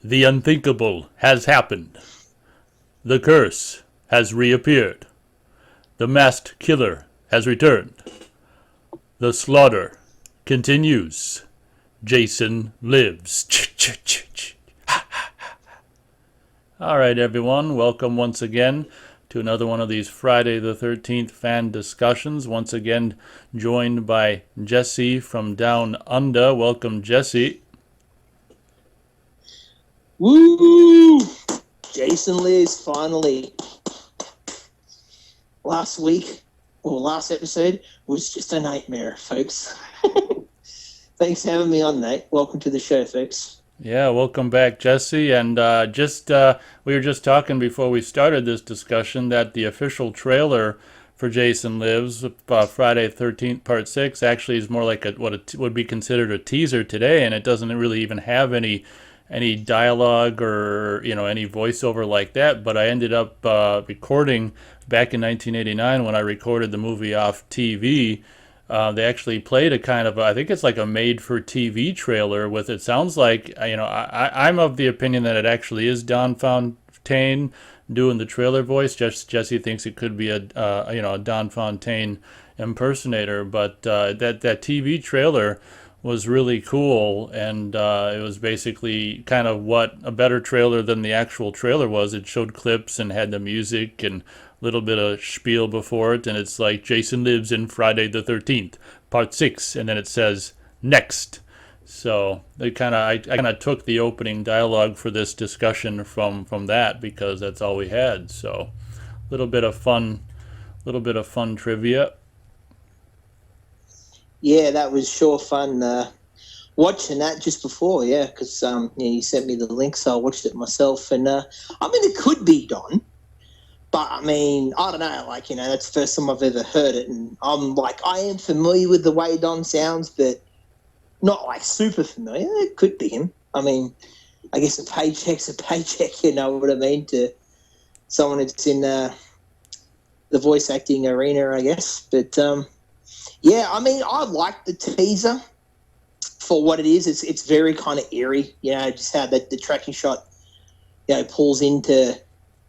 The unthinkable has happened. The curse has reappeared. The masked killer has returned. The slaughter continues. Jason lives. All right, everyone. Welcome once again to another one of these Friday the 13th fan discussions. Once again, joined by Jesse from Down Under. Welcome, Jesse. Woo! Jason lives finally. Last week, or last episode, was just a nightmare, folks. Thanks for having me on, Nate. Welcome to the show, folks. Yeah, welcome back, Jesse. And we were just talking before we started this discussion that the official trailer for Jason Lives, Friday 13th, Part 6, actually is more like what would be considered a teaser today, and it doesn't really even have any dialogue or any voiceover like that. But I ended up recording back in 1989 when I recorded the movie off TV. They actually played a kind of I think it's like a made-for-TV trailer with it sounds like I'm of the opinion that it actually is Don Fontaine doing the trailer voice. Jesse thinks it could be a Don Fontaine impersonator, but that TV trailer was really cool, and it was basically kind of what a better trailer than the actual trailer was. It showed clips and had the music and a little bit of spiel before it, and it's like Jason lives in Friday the 13th, Part 6, and then it says next. So I kind of took the opening dialogue for this discussion from that because that's all we had. So a little bit of fun trivia. Yeah, that was sure fun watching that just before, because you sent me the link, so I watched it myself. And, it could be Don, but, I don't know, that's the first time I've ever heard it. And I am familiar with the way Don sounds, but not, super familiar. It could be him. I guess a paycheck's a paycheck, you know what I mean, to someone that's in the voice acting arena, I guess. But, I like the teaser for what it is. It's very kind of eerie, just how the tracking shot, pulls into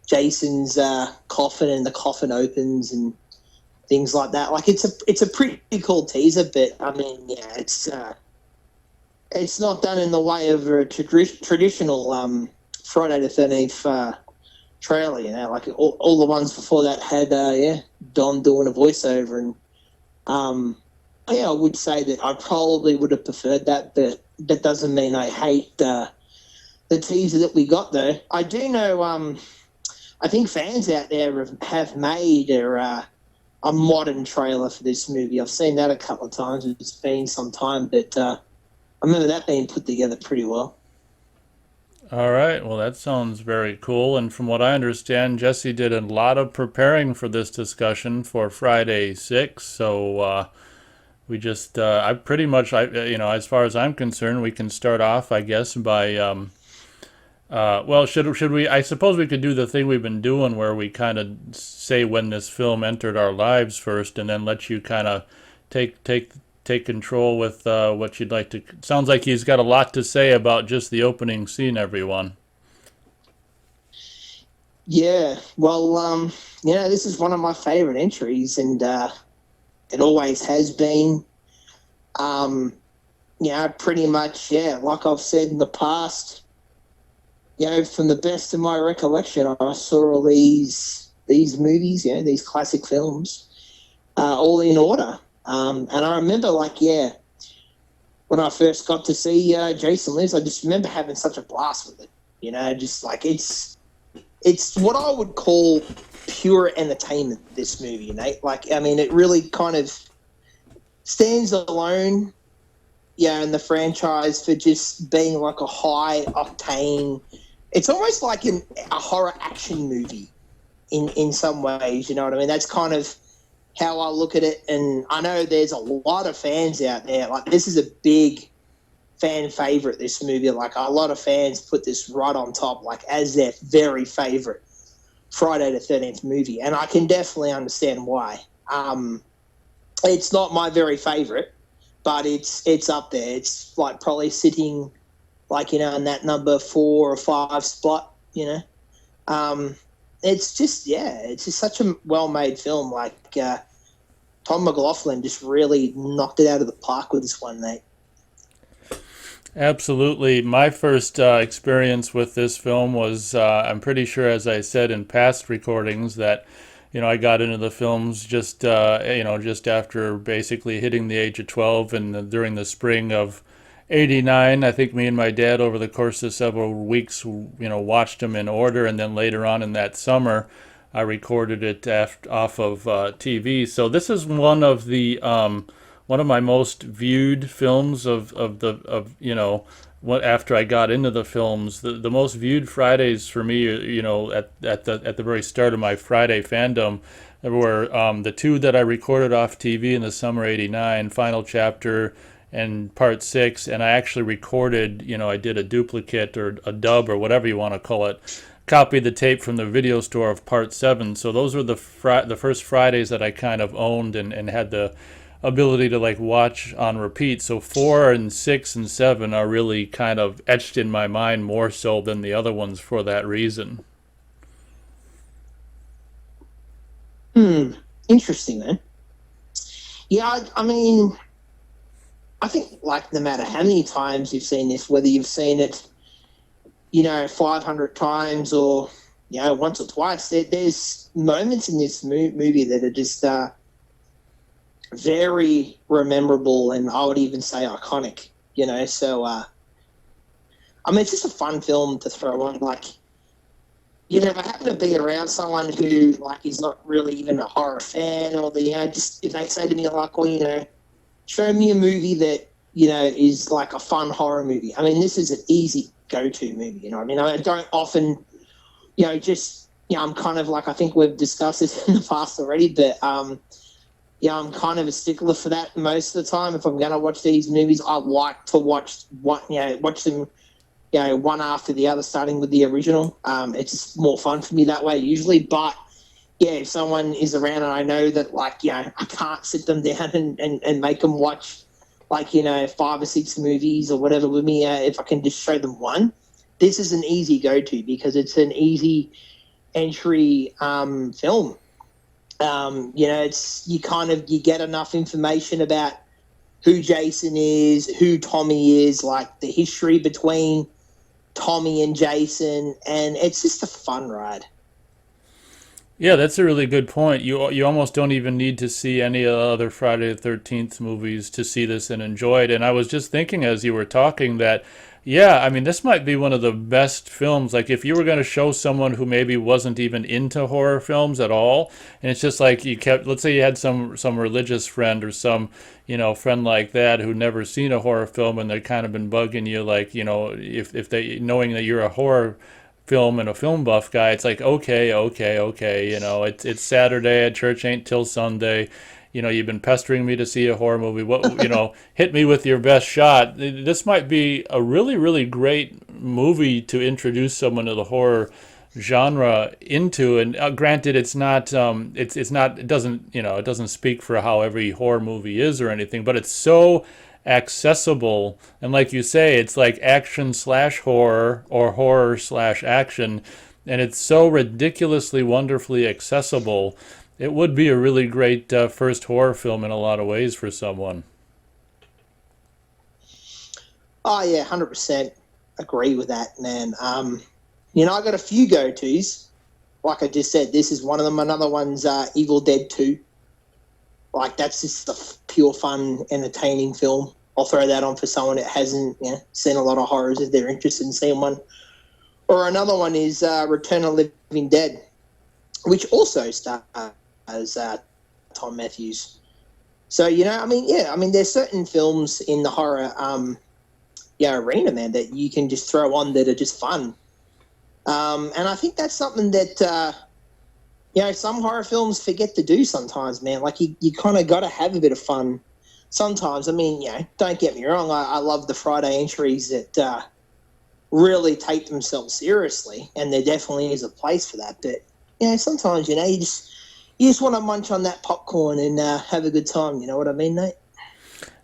Jason's coffin and the coffin opens and things like that. It's a pretty cool teaser, but it's not done in the way of a traditional Friday the 13th trailer. All the ones before that had Don doing a voiceover, and I would say that I probably would have preferred that, but that doesn't mean I hate the teaser that we got, though. I do know, I think fans out there have made a modern trailer for this movie. I've seen that a couple of times. It's been some time, but I remember that being put together pretty well. All right, well, that sounds very cool. And from what I understand, Jesse did a lot of preparing for this discussion for Friday 6. So we just, I pretty much, as far as I'm concerned, we can start off, I guess, by, should we, I suppose we could do the thing we've been doing where we kind of say when this film entered our lives first and then let you kind of take control with what you'd like to. Sounds like he's got a lot to say about just the opening scene, everyone. Yeah, well, this is one of my favorite entries, and it always has been. Pretty much, like I've said in the past, from the best of my recollection, I saw all these movies, these classic films, all in order. And I remember, when I first got to see Jason Lives, I just remember having such a blast with it. It's what I would call pure entertainment, this movie, Nate. It really kind of stands alone, in the franchise for just being like a high-octane. It's almost like a horror action movie in some ways, you know what I mean? That's kind of how I look at it, and I know there's a lot of fans out there. This is a big fan favorite, this movie. A lot of fans put this right on top, as their very favorite Friday the 13th movie, and I can definitely understand why. It's not my very favorite, but it's up there. It's probably sitting like, in that number 4 or 5 spot, It's just, it's just such a well-made film. Like, Tom McLaughlin just really knocked it out of the park with this one, mate. Absolutely. My first experience with this film was, I'm pretty sure, as I said in past recordings, that, I got into the films just, just after basically hitting the age of 12 and during the spring of 89. I think me and my dad, over the course of several weeks, watched them in order. And then later on in that summer, I recorded it off of TV. So this is one of my most viewed films what after I got into the films. The most viewed Fridays for me, at the very start of my Friday fandom, were the two that I recorded off TV in the summer '89, Final Chapter and Part 6, and I actually recorded, I did a duplicate or a dub or whatever you want to call it, copied the tape from the video store of Part 7. So those were the first Fridays that I kind of owned and had the ability to like watch on repeat. So 4 and 6 and 7 are really kind of etched in my mind more so than the other ones for that reason. Interesting, man. Yeah, I mean, I think, like, no matter how many times you've seen this, whether you've seen it, 500 times or, once or twice, there's moments in this movie that are just very memorable, and I would even say iconic, So, I mean, it's just a fun film to throw on. Like, if I happen to be around someone who, like, is not really even a horror fan, or just if they say to me, like, well, show me a movie that, is like a fun horror movie. I mean, this is an easy go-to movie, I mean? I don't often, I'm kind of like, I think we've discussed this in the past already, but, I'm kind of a stickler for that most of the time. If I'm going to watch these movies, I like to watch them, one after the other, starting with the original. It's just more fun for me that way usually. But if someone is around and I know that, like, I can't sit them down and make them watch, like, 5 or 6 movies or whatever with me, if I can just show them one, this is an easy go-to because it's an easy entry film. You get enough information about who Jason is, who Tommy is, like the history between Tommy and Jason, and it's just a fun ride. Yeah, that's a really good point. You almost don't even need to see any of the other Friday the 13th movies to see this and enjoy it. And I was just thinking as you were talking that, yeah, I mean, this might be one of the best films. Like, if you were going to show someone who maybe wasn't even into horror films at all, and it's just like let's say you had some religious friend or some, friend like that who never seen a horror film, and they've kind of been bugging you, like, if they, knowing that you're a horror film and a film buff guy, it's like, okay, it's Saturday at church ain't till Sunday. You've been pestering me to see a horror movie. What, hit me with your best shot. This might be a really, really great movie to introduce someone to the horror genre into. And granted, it's not, it doesn't speak for how every horror movie is or anything, but it's so accessible, and like you say, it's like action slash horror or horror slash action, and it's so ridiculously wonderfully accessible. It would be a really great first horror film in a lot of ways for someone. Oh yeah, 100% agree with that, man. I got a few go-tos. Like I just said, this is one of them. Another one's Evil Dead 2. Like, that's just a pure fun, entertaining film. I'll throw that on for someone that hasn't seen a lot of horrors if they're interested in seeing one. Or another one is Return of the Living Dead, which also stars Tom Matthews. So, there's certain films in the horror arena, man, that you can just throw on that are just fun. And I think that's something that some horror films forget to do sometimes, man. Like, you kind of got to have a bit of fun sometimes. I mean, don't get me wrong. I love the Friday entries that really take themselves seriously, and there definitely is a place for that. But, sometimes, you just want to munch on that popcorn and have a good time. You know what I mean, Nate?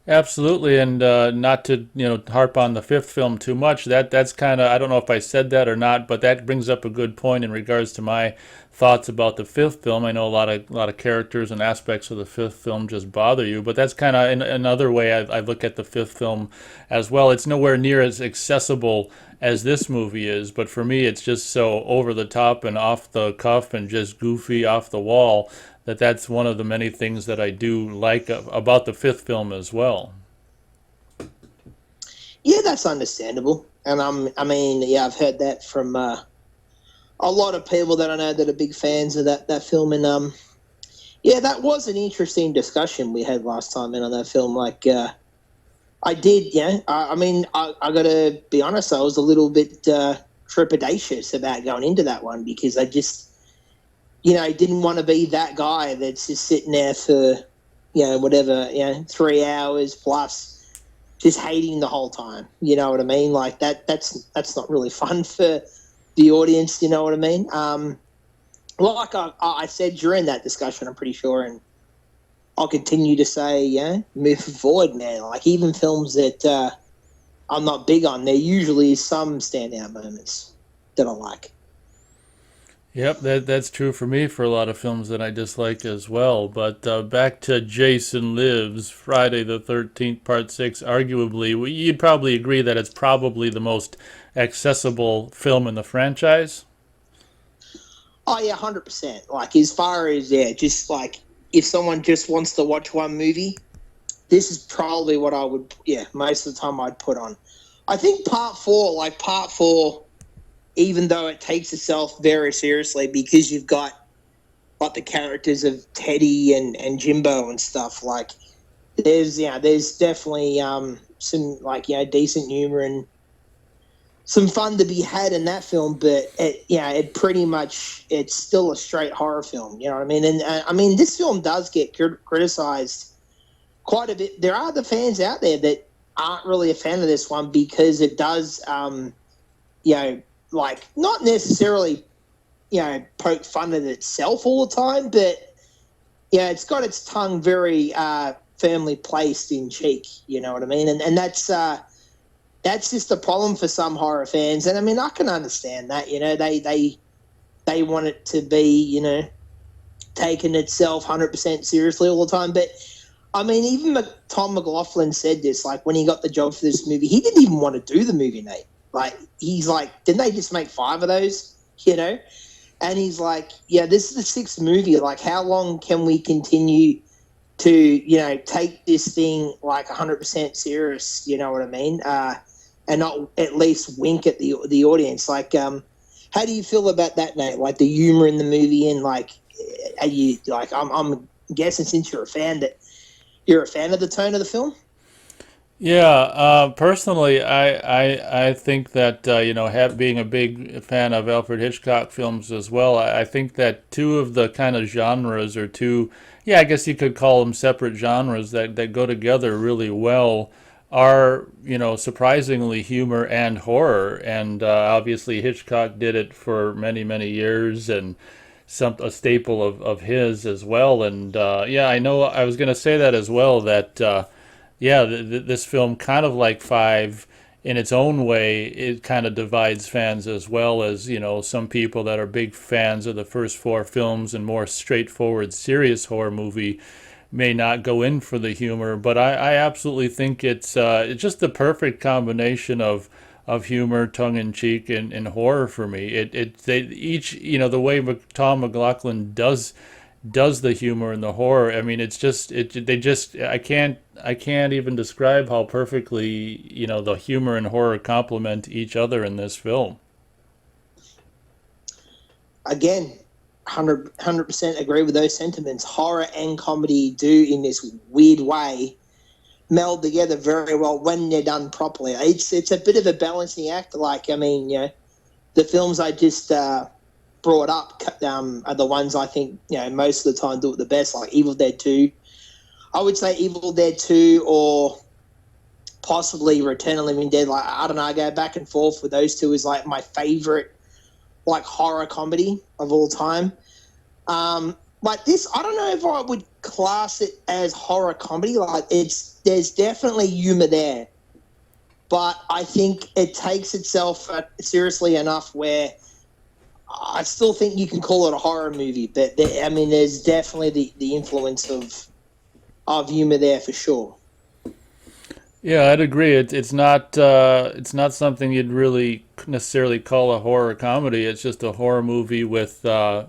Absolutely, and not to harp on the fifth film too much. That's kind of, I don't know if I said that or not, but that brings up a good point in regards to my thoughts about the fifth film. I know a lot of characters and aspects of the fifth film just bother you, but that's kind of another way I look at the fifth film as well. It's nowhere near as accessible as this movie is, but for me, it's just so over the top and off the cuff and just goofy off the wall that's one of the many things that I do like about the fifth film as well. Yeah, that's understandable. And I mean, yeah, I've heard that from a lot of people that I know that are big fans of that film. And yeah, that was an interesting discussion we had last time in on that film. Like, I did, yeah. I mean, I got to be honest, I was a little bit trepidatious about going into that one because I just, didn't want to be that guy that's just sitting there for, whatever, 3 hours plus just hating the whole time. You know what I mean? Like that's not really fun for the audience. You know what I mean? Like I said during that discussion, I'm pretty sure, and I'll continue to say, move forward, man. Like even films that I'm not big on, there usually is some standout moments that I like. Yep, that's true for me for a lot of films that I dislike as well. But back to Jason Lives, Friday the 13th, Part 6. Arguably, you'd probably agree that it's probably the most accessible film in the franchise. Oh yeah, 100%. Like as far as just like if someone just wants to watch one movie, this is probably what I would, most of the time I'd put on. I think part four, even though it takes itself very seriously because you've got like the characters of Teddy and Jimbo and stuff, like there's definitely some like decent humor and some fun to be had in that film, but it pretty much it's still a straight horror film. You know what I mean? And I mean, this film does get criticized quite a bit. There are the fans out there that aren't really a fan of this one because it does, like not necessarily, poke fun at itself all the time, but it's got its tongue very firmly placed in cheek. You know what I mean? And that's just a problem for some horror fans. And I mean, I can understand that. They want it to be, taking itself 100% seriously all the time, but I mean, even Tom McLaughlin said this, like, when he got the job for this movie, he didn't even want to do the movie, Nate. Like, he's like, didn't they just make 5 of those, And he's like, yeah, this is the 6th movie. Like, how long can we continue to, take this thing, like, 100% serious, you know what I mean? And not at least wink at the audience. Like, how do you feel about that, Nate? Like, the humor in the movie and, like, are you, like, I'm guessing since you're a fan of the tone of the film? Yeah, personally, I think that being a big fan of Alfred Hitchcock films as well, I think that two of the kind of genres or two, yeah, I guess you could call them separate genres that go together really well are surprisingly humor and horror, and obviously Hitchcock did it for many years and a staple of his as well, and yeah, I know I was going to say that as well that. Yeah, this film, kind of like Five, in its own way, it kind of divides fans as well as, some people that are big fans of the first 4 films and more straightforward, serious horror movie may not go in for the humor. But I absolutely think it's just the perfect combination of humor, tongue in cheek, and horror for me. They each, the way Tom McLaughlin does the humor and the horror. I mean, it's just they just I can't even describe how perfectly the humor and horror complement each other in this film. Again, 100% agree with those sentiments. Horror and comedy do, in this weird way, meld together very well when they're done properly. It's a bit of a balancing act. Like, I mean, the films I just brought up are the ones I think most of the time do it the best, like Evil Dead 2. I would say Evil Dead 2 or possibly Return of the Living Dead. Like, I don't know, I go back and forth with those two. Is like my favorite like horror comedy of all time. Like this, I don't know if I would class it as horror comedy. Like there's definitely humor there, but I think it takes itself seriously enough where I still think you can call it a horror movie. But there's definitely the influence of humor there for sure. Yeah, I'd agree. It's not something you'd really necessarily call a horror comedy. It's just a horror movie with that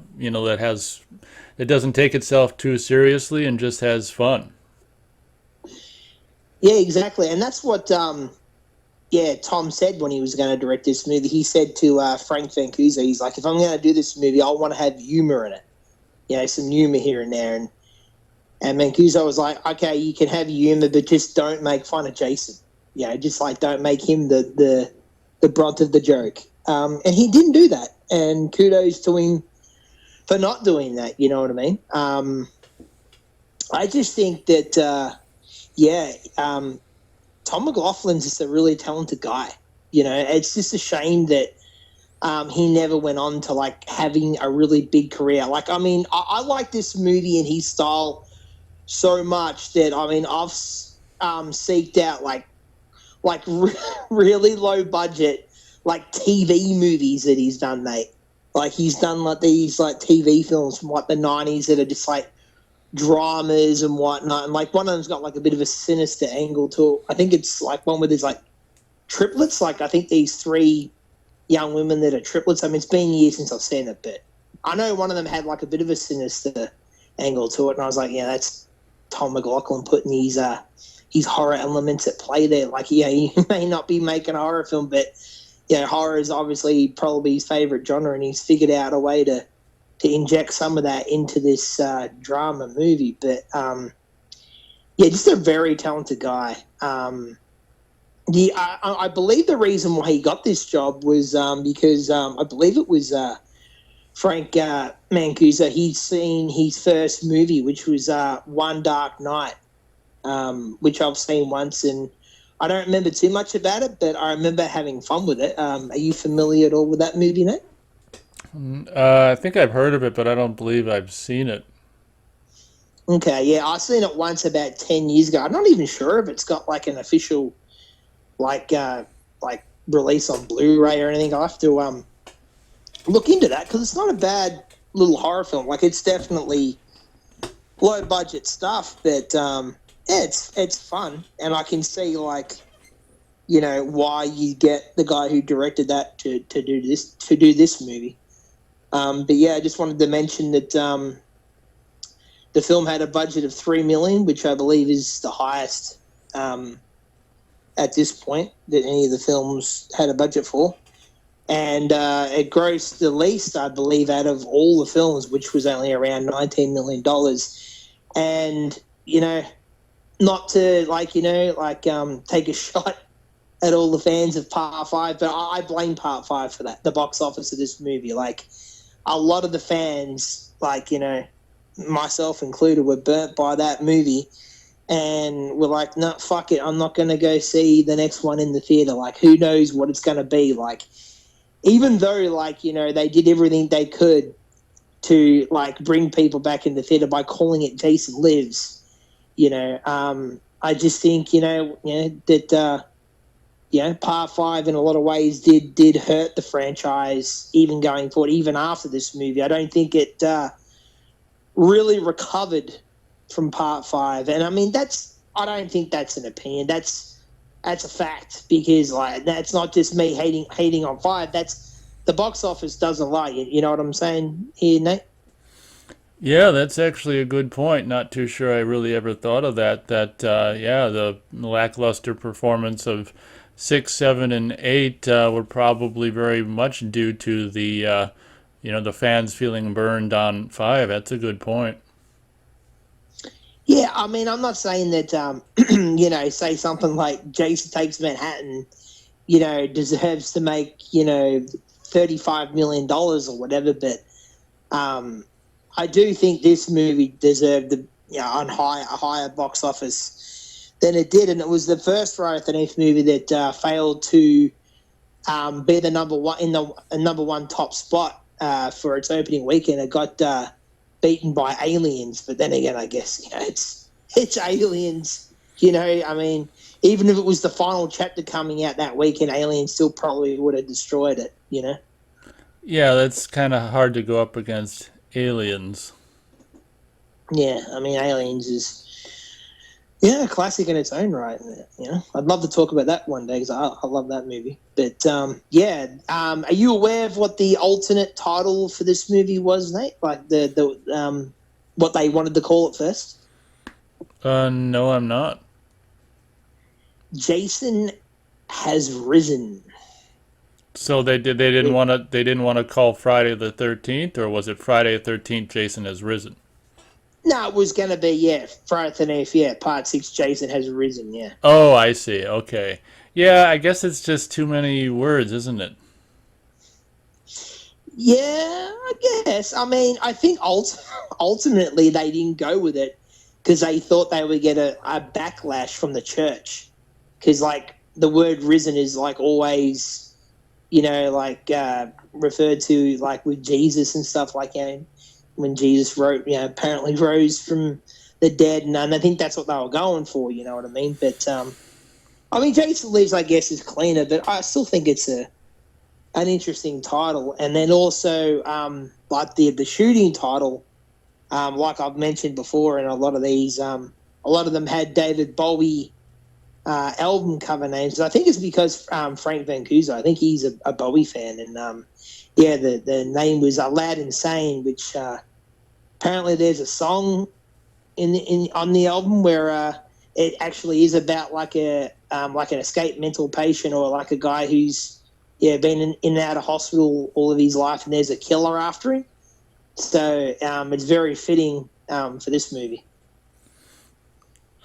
doesn't take itself too seriously and just has fun. Yeah, exactly, and that's what Tom said when he was going to direct this movie. He said to Frank Mancuso, he's like, if I'm going to do this movie, I want to have humor in it. Some humor here and there, and Mancuso was like, okay, you can have humor, but just don't make fun of Jason. Just like don't make him the brunt of the joke. And he didn't do that. And kudos to him for not doing that. You know what I mean? I just think that, Tom McLaughlin's just a really talented guy. It's just a shame that he never went on to like having a really big career. Like, I like this movie and his style so much that I've seeked out like really low budget like TV movies that he's done, mate. Like he's done like these like TV films from like the 90s that are just like dramas and whatnot. And like one of them's got like a bit of a sinister angle to it. I think it's like one where there's like triplets. Like I think these three young women that are triplets. It's been years since I've seen it, but I know one of them had like a bit of a sinister angle to it. And I was like, yeah, that's Tom McLaughlin putting his horror elements at play there. Like, he may not be making a horror film, but horror is obviously probably his favorite genre, and he's figured out a way to inject some of that into this drama movie. But just a very talented guy. I believe the reason why he got this job was because I believe it was Frank Mancuso. He'd seen his first movie, which was One Dark Night, which I've seen once, and I don't remember too much about it, but I remember having fun with it. Are you familiar at all with that movie, Nate? I think I've heard of it, but I don't believe I've seen it. Okay, yeah, I seen it once about 10 years ago. I'm not even sure if it's got like an official like release on Blu-ray or anything. I'll have to look into that because it's not a bad little horror film. Like it's definitely low budget stuff, but it's fun, and I can see like why you get the guy who directed that to do this movie. But yeah, I just wanted to mention that the film had a budget of $3 million, which I believe is the highest at this point that any of the films had a budget for. And it grossed the least, I believe, out of all the films, which was only around $19 million. And, not to, take a shot at all the fans of Part 5, but I blame Part 5 for that, the box office of this movie. Like, a lot of the fans, myself included, were burnt by that movie and were like, no, fuck it, I'm not going to go see the next one in the theater. Like, who knows what it's going to be. Like, even though, they did everything they could to, bring people back in the theater by calling it Jason Lives, I just think, that, Part 5 in a lot of ways did hurt the franchise even going forward, even after this movie. I don't think it really recovered from Part 5. And, I don't think that's an opinion. That's a fact because, that's not just me hating on 5. That's the box office doesn't lie. You know what I'm saying here, Nate? Yeah, that's actually a good point. Not too sure I really ever thought of that. The lackluster performance of 6, 7, and 8 were probably very much due to the fans feeling burned on 5. That's a good point. Yeah, I'm not saying that, say something like Jason Takes Manhattan, deserves to make, $35 million or whatever, but I do think this movie deserved a higher box office than it did, and it was the first Friday the 13th movie that failed to be the number one top spot for its opening weekend. It got beaten by aliens. But then again, I guess it's aliens. You know, I mean, even if it was the final chapter coming out that weekend, aliens still probably would have destroyed it. You know. Yeah, that's kind of hard to go up against aliens. Yeah, I mean, aliens is a classic in its own right. You know, I'd love to talk about that one day because I love that movie. But are you aware of what the alternate title for this movie was, Nate? Like the what they wanted to call it first? No, I'm not. Jason Has Risen. So they didn't want to call Friday the 13th, or was it Friday the 13th? Jason has risen. No, it was going to be Friday the 13th. Yeah, Part 6. Jason Has Risen. Yeah. Oh, I see. Okay. Yeah, I guess it's just too many words, isn't it? Yeah, I guess. I mean, I think ultimately they didn't go with it because they thought they would get a backlash from the church. Because, like, the word risen is, like, always, referred to, like, with Jesus and stuff, like, when Jesus apparently rose from the dead. And I think that's what they were going for, you know what I mean? But, I mean, Jason Lives, I guess, is cleaner, but I still think it's an interesting title. And then also, like the shooting title, like I've mentioned before, and a lot of these, a lot of them had David Bowie album cover names. I think it's because Frank Mancuso, I think he's a Bowie fan, and the name was Loud Insane, which apparently there's a song in on the album where it actually is about like an escaped mental patient or like a guy who's been in and out of hospital all of his life, and there's a killer after him. So it's very fitting for this movie.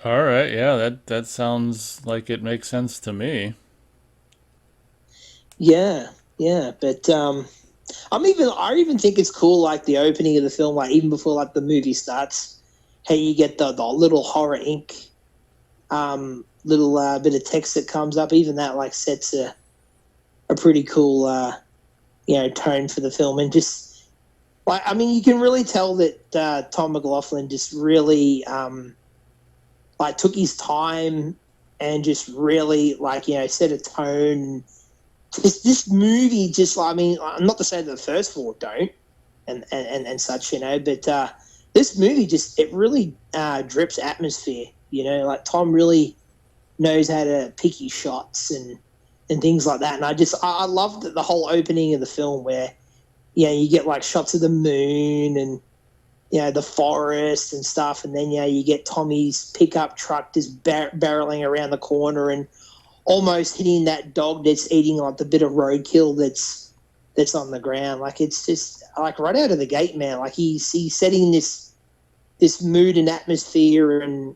All right. Yeah, that sounds like it makes sense to me. Yeah, but I even think it's cool, like the opening of the film, like even before like the movie starts, how you get the little horror ink, little bit of text that comes up. Even that like sets a pretty cool tone for the film, and just like I mean you can really tell that Tom McLaughlin just really like took his time and just really like set a tone. Just this movie, just I mean, not to say that the first four don't, and such, but this movie just it really drips atmosphere. Like Tom really knows how to pick his shots and things like that. And I loved the whole opening of the film where you get like shots of the moon and the forest and stuff, and then you get Tommy's pickup truck just barreling around the corner and almost hitting that dog that's eating like the bit of roadkill that's on the ground. Like it's just like right out of the gate, man. Like he's setting this mood and atmosphere and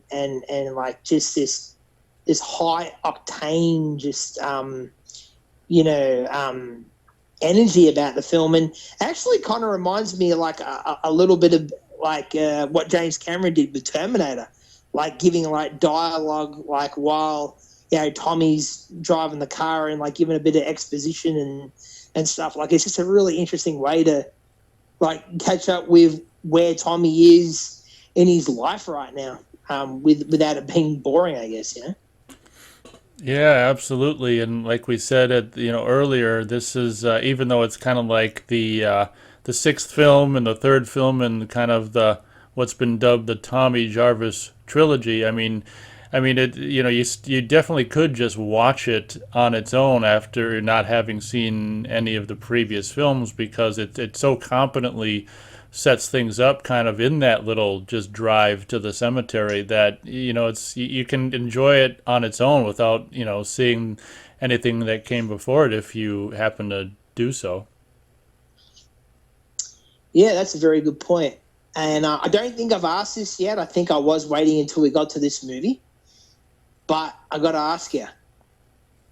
like just this high octane just energy about the film, and actually kind of reminds me of like a little bit of like what James Cameron did with Terminator, like giving like dialogue like while Tommy's driving the car and like giving a bit of exposition and stuff. Like it's just a really interesting way to like catch up with where Tommy is in his life right now, without it being boring, I guess. Yeah, absolutely. And like we said earlier, this is even though it's kind of like the sixth film and the third film and kind of the what's been dubbed the Tommy Jarvis trilogy. I mean it. You definitely could just watch it on its own after not having seen any of the previous films because it so competently sets things up kind of in that little just drive to the cemetery that it's you can enjoy it on its own without seeing anything that came before it if you happen to do so. Yeah, that's a very good point. And I don't think I've asked this yet. I think I was waiting until we got to this movie. But I got to ask you,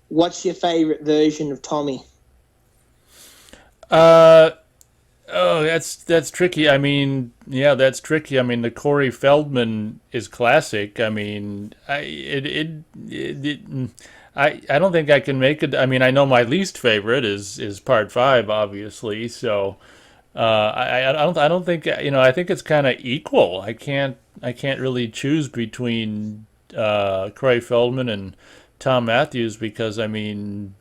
what's your favorite version of Tommy? uh Oh, that's tricky. I mean, yeah, that's tricky. I mean, the Corey Feldman is classic. I mean, I don't think I can make it. I mean, I know my least favorite is part five, obviously. So, I don't think I think it's kind of equal. I can't really choose between Corey Feldman and Tom Matthews because I mean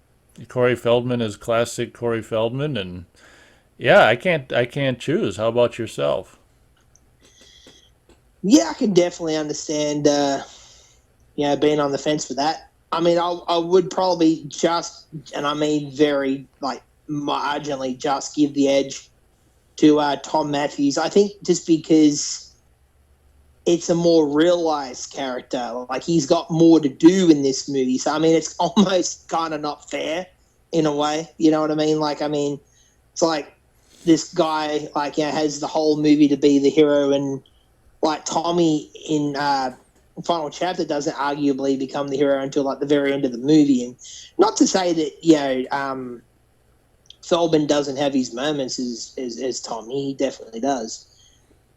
Corey Feldman is classic Corey Feldman, and yeah, I can't choose. How about yourself? Yeah, I can definitely understand. Being on the fence with that. I mean, I would probably just, and I mean very like marginally, just give the edge to Tom Matthews. I think just because it's a more realized character, like he's got more to do in this movie. So I mean, it's almost kind of not fair in a way. You know what I mean? Like, I mean, it's like this guy like has the whole movie to be the hero, and like Tommy in final chapter doesn't arguably become the hero until like the very end of the movie. And not to say that Feldman doesn't have his moments as Tommy, he definitely does.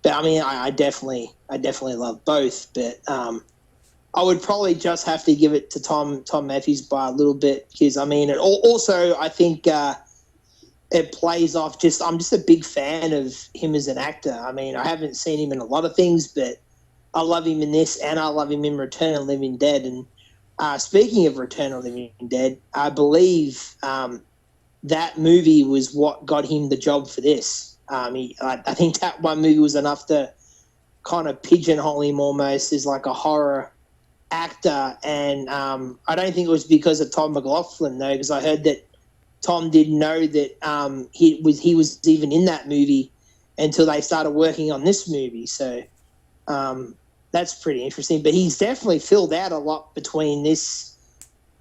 But I mean, I definitely love both. But I would probably just have to give it to Tom Matthews by a little bit because I mean, also I think it plays off. I'm just a big fan of him as an actor. I mean, I haven't seen him in a lot of things, but I love him in this, and I love him in Return of the Living Dead. And speaking of Return of the Living Dead, I believe that movie was what got him the job for this. I think that one movie was enough to kind of pigeonhole him almost as like a horror actor. And I don't think it was because of Tom McLaughlin though, because I heard that Tom didn't know that he was even in that movie until they started working on this movie. So that's pretty interesting. But he's definitely filled out a lot between this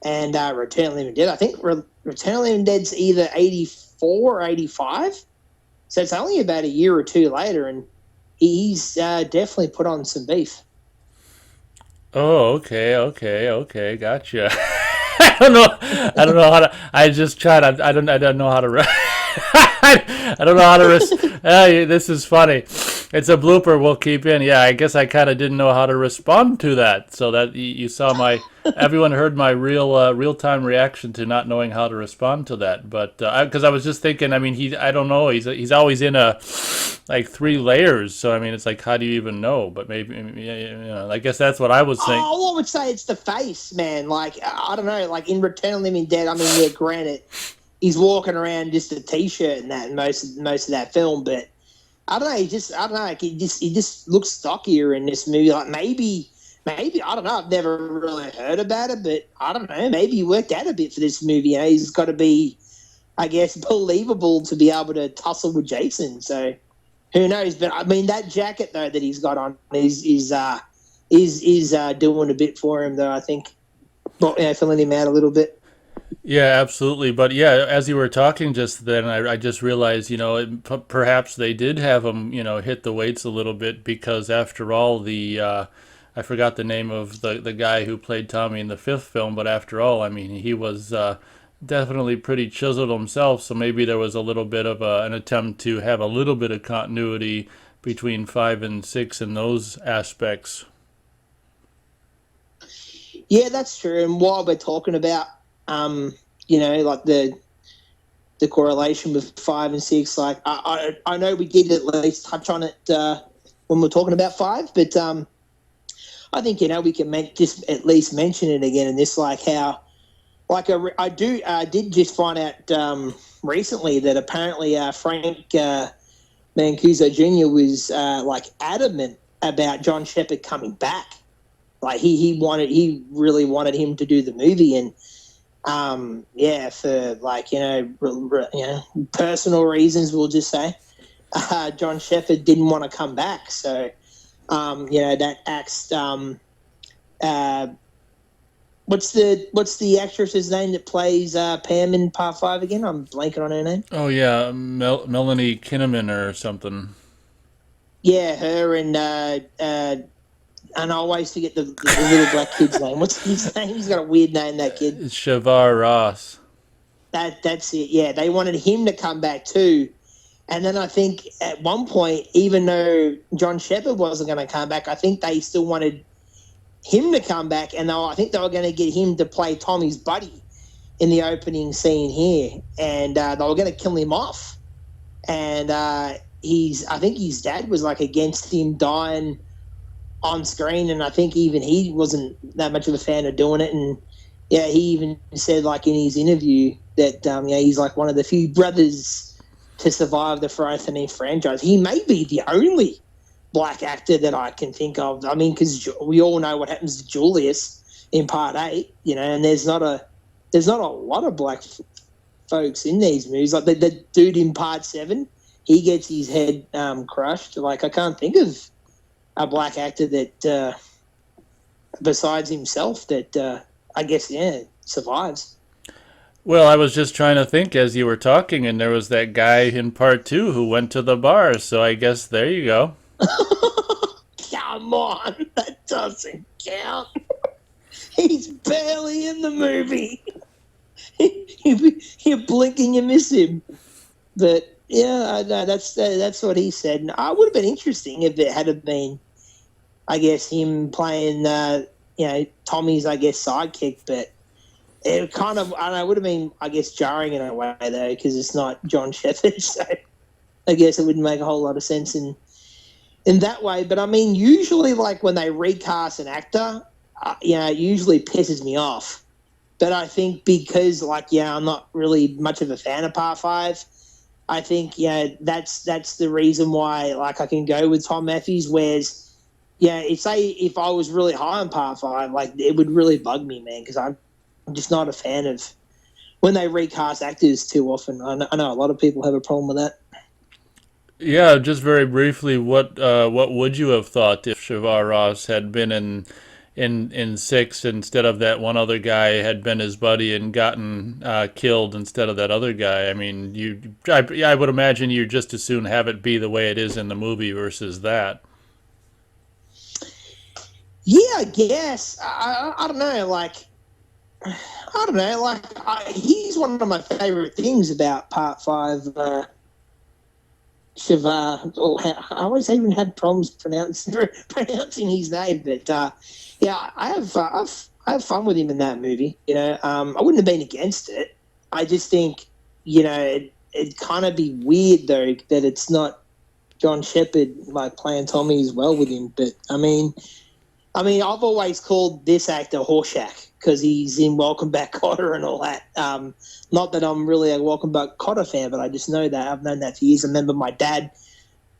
and Return of the Living Dead. I think Return of the Living Dead's either 84 or 85. So it's only about a year or two later, and he's definitely put on some beef. Oh, okay, gotcha. I don't know how to. I just tried. I don't know how to. I don't know how to. Hey, this is funny. It's a blooper we'll keep in. Yeah, I guess I kind of didn't know how to respond to that. So that you saw my. Everyone heard my real time reaction to not knowing how to respond to that. But because I was just thinking, I mean, I don't know. He's always in a like three layers. So I mean, it's like, how do you even know? But maybe, yeah, I guess that's what I was thinking. Oh, I would say it's the face, man. Like, I don't know. Like in Return of the Living Dead, I mean, yeah, granted, he's walking around just a t-shirt and that in most of that film, but I don't know. I don't know. Like, he just looks stockier in this movie. Like maybe I don't know. I've never really heard about it, but I don't know. Maybe he worked out a bit for this movie. He's got to be, I guess, believable to be able to tussle with Jason. So who knows? But I mean, that jacket though that he's got on is doing a bit for him though. I think, well, filling him out a little bit. Yeah, absolutely. But yeah, as you were talking just then, I just realized, perhaps they did have him, hit the weights a little bit because after all, I forgot the name of the guy who played Tommy in the fifth film, but after all, I mean, he was definitely pretty chiseled himself. So maybe there was a little bit of an attempt to have a little bit of continuity between five and six in those aspects. Yeah, that's true. And while we're talking about, like the correlation with 5 and 6, like I know we did at least touch on it when we are talking about 5, but I think we can just at least mention it again in this, like how, like I did just find out recently that apparently Frank Mancuso Jr. was like adamant about John Shepherd coming back. Like he really wanted him to do the movie, and for like personal reasons, we'll just say John Shepherd didn't want to come back. So that acts. What's the actress's name that plays Pam in Part 5 again? I'm blanking on her name. Oh yeah, Melanie Kinnaman or something. Yeah, her and I always forget the little black kid's name. What's his name? He's got a weird name, that kid. It's Shavar Ross. That's it. Yeah, they wanted him to come back too. And then I think at one point, even though John Shepherd wasn't going to come back, I think they still wanted him to come back, and I think they were going to get him to play Tommy's buddy in the opening scene here, and they were going to kill him off. and I think his dad was like against him dying on screen, and I think even he wasn't that much of a fan of doing it. And yeah, he even said like in his interview that he's like one of the few brothers to survive the Friday the 13th franchise. He may be the only black actor that I can think of. I mean, because we all know what happens to Julius in Part 8, and there's not a lot of black folks in these movies. Like the dude in Part 7, he gets his head crushed. Like I can't think of a black actor that besides himself that I guess survives. Well, I was just trying to think as you were talking, and there was that guy in part two who went to the bar. So I guess there you go. Come on, that doesn't count. He's barely in the movie. You blink and you miss him. But yeah, no, that's what he said. And I would have been interesting if it had been, I guess, him playing, Tommy's, I guess, sidekick. But it kind of, I don't know, it would have been, I guess, jarring in a way though, because it's not John Shepherd. So I guess it wouldn't make a whole lot of sense in that way. But I mean, usually, like when they recast an actor, it usually pisses me off. But I think because, I'm not really much of a fan of Part 5. I think, that's the reason why, I can go with Tom Matthews. Whereas, if I was really high on Part 5, it would really bug me, man, because I'm just not a fan of when they recast actors too often. I know a lot of people have a problem with that. Yeah, just very briefly, what would you have thought if Shavar Ross had been in six instead of that one other guy had been his buddy and gotten killed instead of that other guy? I mean, I would imagine you just as soon have it be the way it is in the movie versus that. Yeah, I guess. I don't know. He's one of my favorite things about Part 5. Shavar. I always even had problems pronouncing his name, but I have fun with him in that movie. I wouldn't have been against it. I just think it'd kind of be weird though that it's not John Shepherd playing Tommy as well with him. But I mean, I've always called this actor Horshack because he's in Welcome Back, Kotter and all that. Not that I'm really a Welcome Back, Kotter fan, but I just know that. I've known that for years. I remember my dad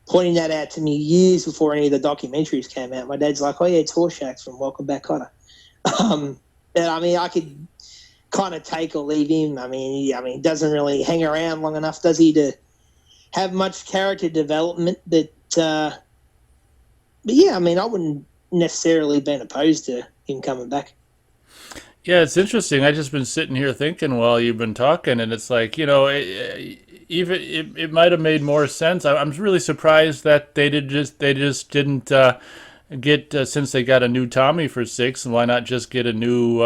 pointing that out to me years before any of the documentaries came out. My dad's like, "Oh yeah, it's Horshack from Welcome Back, Kotter." And I mean, I could kind of take or leave him. I mean, he doesn't really hang around long enough, does he, to have much character development? But yeah, I mean, I wouldn't necessarily been opposed to him coming back. Yeah, it's interesting. I just been sitting here thinking while you've been talking, and it's like even it might have made more sense. I'm really surprised that they just didn't get since they got a new Tommy for six, and why not just get a new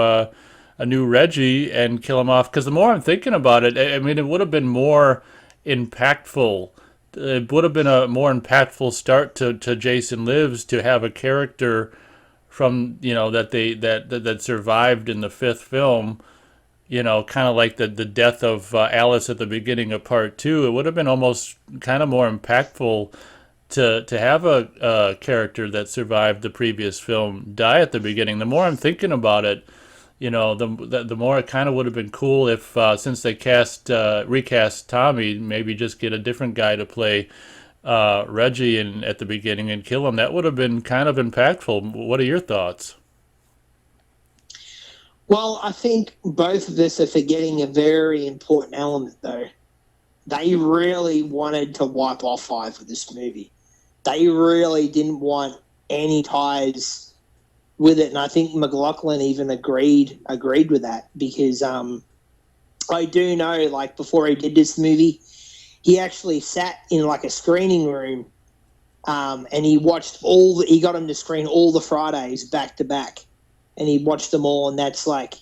Reggie and kill him off? Because the more I'm thinking about it, I mean, it would have been more impactful. It would have been a more impactful start to Jason Lives to have a character from that survived in the fifth film, kind of like the death of Alice at the beginning of part two. It would have been almost kind of more impactful to have a character that survived the previous film die at the beginning. The more I'm thinking about it, the more it kind of would have been cool if since they recast Tommy, maybe just get a different guy to play Reggie at the beginning and kill him. That would have been kind of impactful. What are your thoughts? Well, I think both of us are forgetting a very important element, though. They really wanted to wipe off five with this movie. They really didn't want any ties with it, and I think McLaughlin even agreed with that because I do know, before he did this movie, he actually sat in a screening room, and he got him to screen all the Fridays back to back, and he watched them all, and that's what